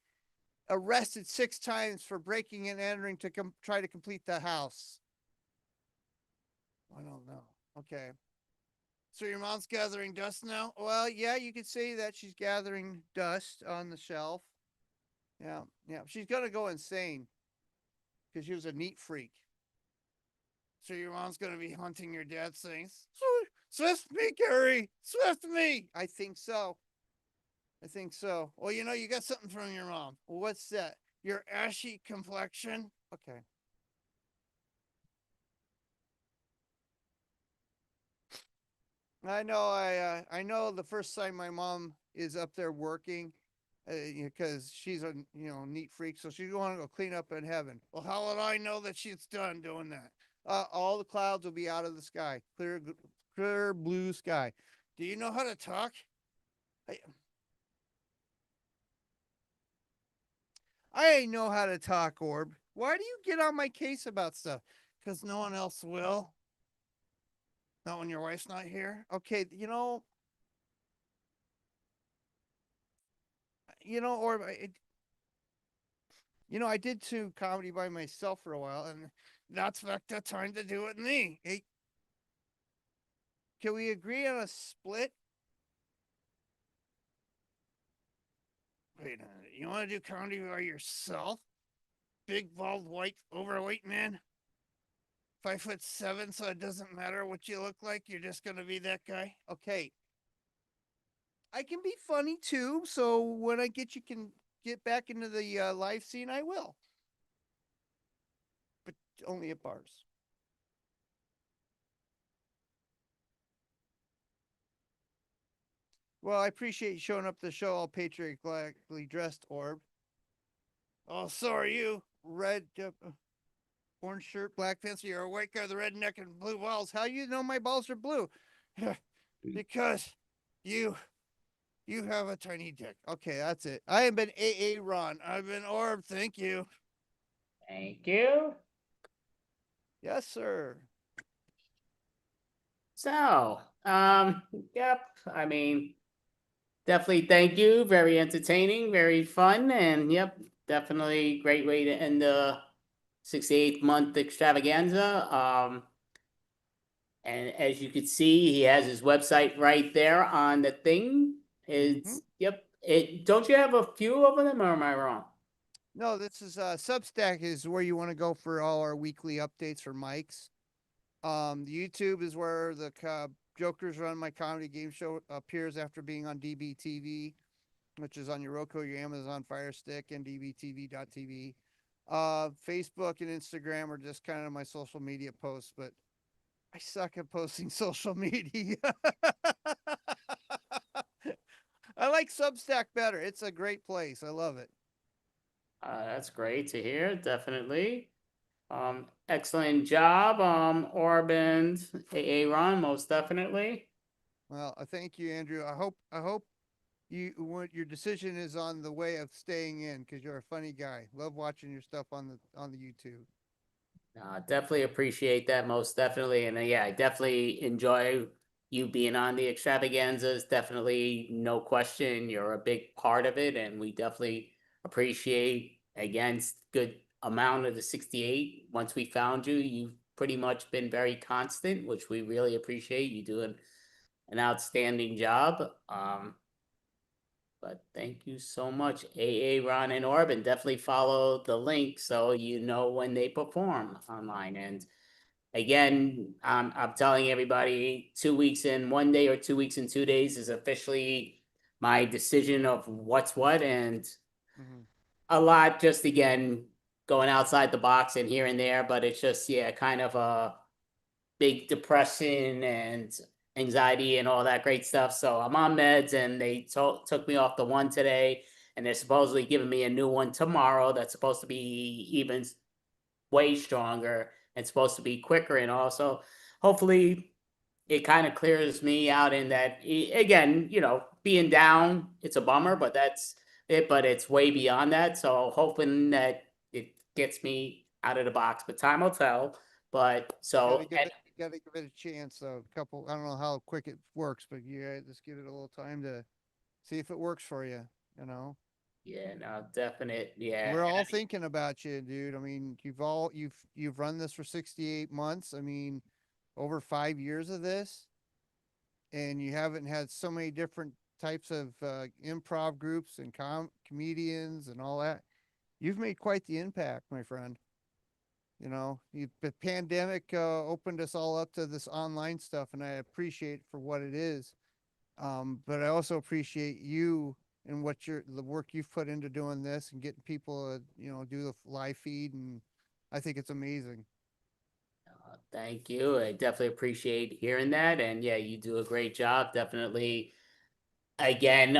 arrested 6 times for breaking and entering to try to complete the house. I don't know. Okay. So your mom's gathering dust now? Well, yeah, you could say that she's gathering dust on the shelf. Yeah. She's going to go insane because she was a neat freak. So your mom's going to be hunting your dad's things? Swift me, Gary! Swift me! I think so. Well, you got something from your mom. What's that? Your ashy complexion? Okay. I know the first time my mom is up there working, because she's a neat freak, so she's going to go clean up in heaven. Well, how would I know that she's done doing that? All the clouds will be out of the sky, clear blue sky. Do you know how to talk? I know how to talk, Orb. Why do you get on my case about stuff? Because no one else will. Not when your wife's not here. Okay, Orb, I did comedy by myself for a while, and that's back that time to do it me. Hey, can we agree on a split? Wait a minute. You want to do comedy by yourself? Big, bald, white, overweight man? 5'7", so it doesn't matter what you look like. You're just gonna be that guy. Okay. I can be funny too, so when I can get back into the live scene, I will. But only at bars. Well, I appreciate you showing up to the show all patriotically dressed, Orb. Oh, so are you. Red, orange shirt, black pants. You're a white guy with a red neck and blue balls. How you know my balls are blue? Because you have a tiny dick. Okay, that's it. I have been AA Ron. I've been Orb. Thank you. Thank you. Yes, sir. So, yep. I mean, definitely thank you. Very entertaining, very fun, and yep, definitely great way to end the 68th month extravaganza. And as you can see, he has his website right there on the thing. It's yep. Don't you have a few of them, or am I wrong? No, this is Substack is where you want to go for all our weekly updates for mics. The YouTube is where the Jokers Run My Comedy Game Show appears after being on DBTV, which is on your Roku, your Amazon Fire Stick, and dbtv.tv. Facebook and Instagram are just kind of my social media posts, but I suck at posting social media. I like Substack better. It's a great place. I love it. That's great to hear. Definitely. Excellent job, Orban, AA Ron, most definitely. Well, thank you, Andrew. I hope your decision is on the way of staying in because you're a funny guy. Love watching your stuff on the YouTube. Definitely appreciate that, most definitely. And yeah, I definitely enjoy you being on the extravaganzas. Definitely, no question, you're a big part of it. And we definitely appreciate, again, good amount of the 68. Once we found you, you've pretty much been very constant, which we really appreciate. You doing an outstanding job. But thank you so much, AA Ron and Orban. Definitely follow the link so you know when they perform online. And again, I'm telling everybody, 2 weeks in 1 day or 2 weeks in 2 days is officially my decision of what's what. And a lot just, again, going outside the box and here and there. But it's just, yeah, kind of a big depression and anxiety and all that great stuff. So I'm on meds, and they took me off the one today, and they're supposedly giving me a new one tomorrow that's supposed to be even way stronger and supposed to be quicker. And also, hopefully, it kind of clears me out in that, again, being down, it's a bummer, but that's it. But it's way beyond that. So hoping that it gets me out of the box, but time will tell. But so Gotta give it a chance. A couple. I don't know how quick it works, but you just give it a little time to see if it works for you. Yeah, no, definite. Yeah, We're all thinking about you, dude. I mean, you've run this for 68 months. I mean, over 5 years of this, and you haven't had so many different types of improv groups and comedians and all that. You've made quite the impact, my friend. The pandemic opened us all up to this online stuff, and I appreciate it for what it is. But I also appreciate you and the work you've put into doing this and getting people to, do the live feed, and I think it's amazing. Thank you. I definitely appreciate hearing that. And yeah, you do a great job. Definitely. Again,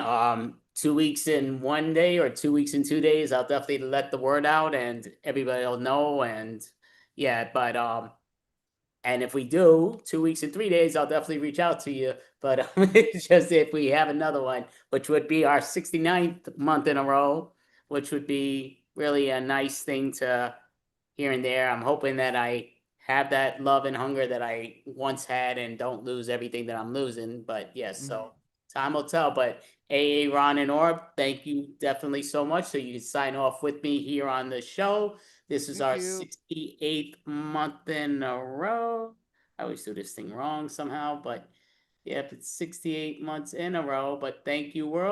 2 weeks in 1 day or 2 weeks in 2 days, I'll definitely let the word out and everybody will know. And yeah, but and if we do 2 weeks in 3 days, I'll definitely reach out to you. But it's just if we have another one, which would be our 69th month in a row, which would be really a nice thing to here and there. I'm hoping that I have that love and hunger that I once had and don't lose everything that I'm losing. But yes, so time will tell. But AA Ron and Orb, thank you definitely so much. So you can sign off with me here on the show. This is our 68th month in a row. I always do this thing wrong somehow, but Yep, it's 68 months in a row, but thank you, world.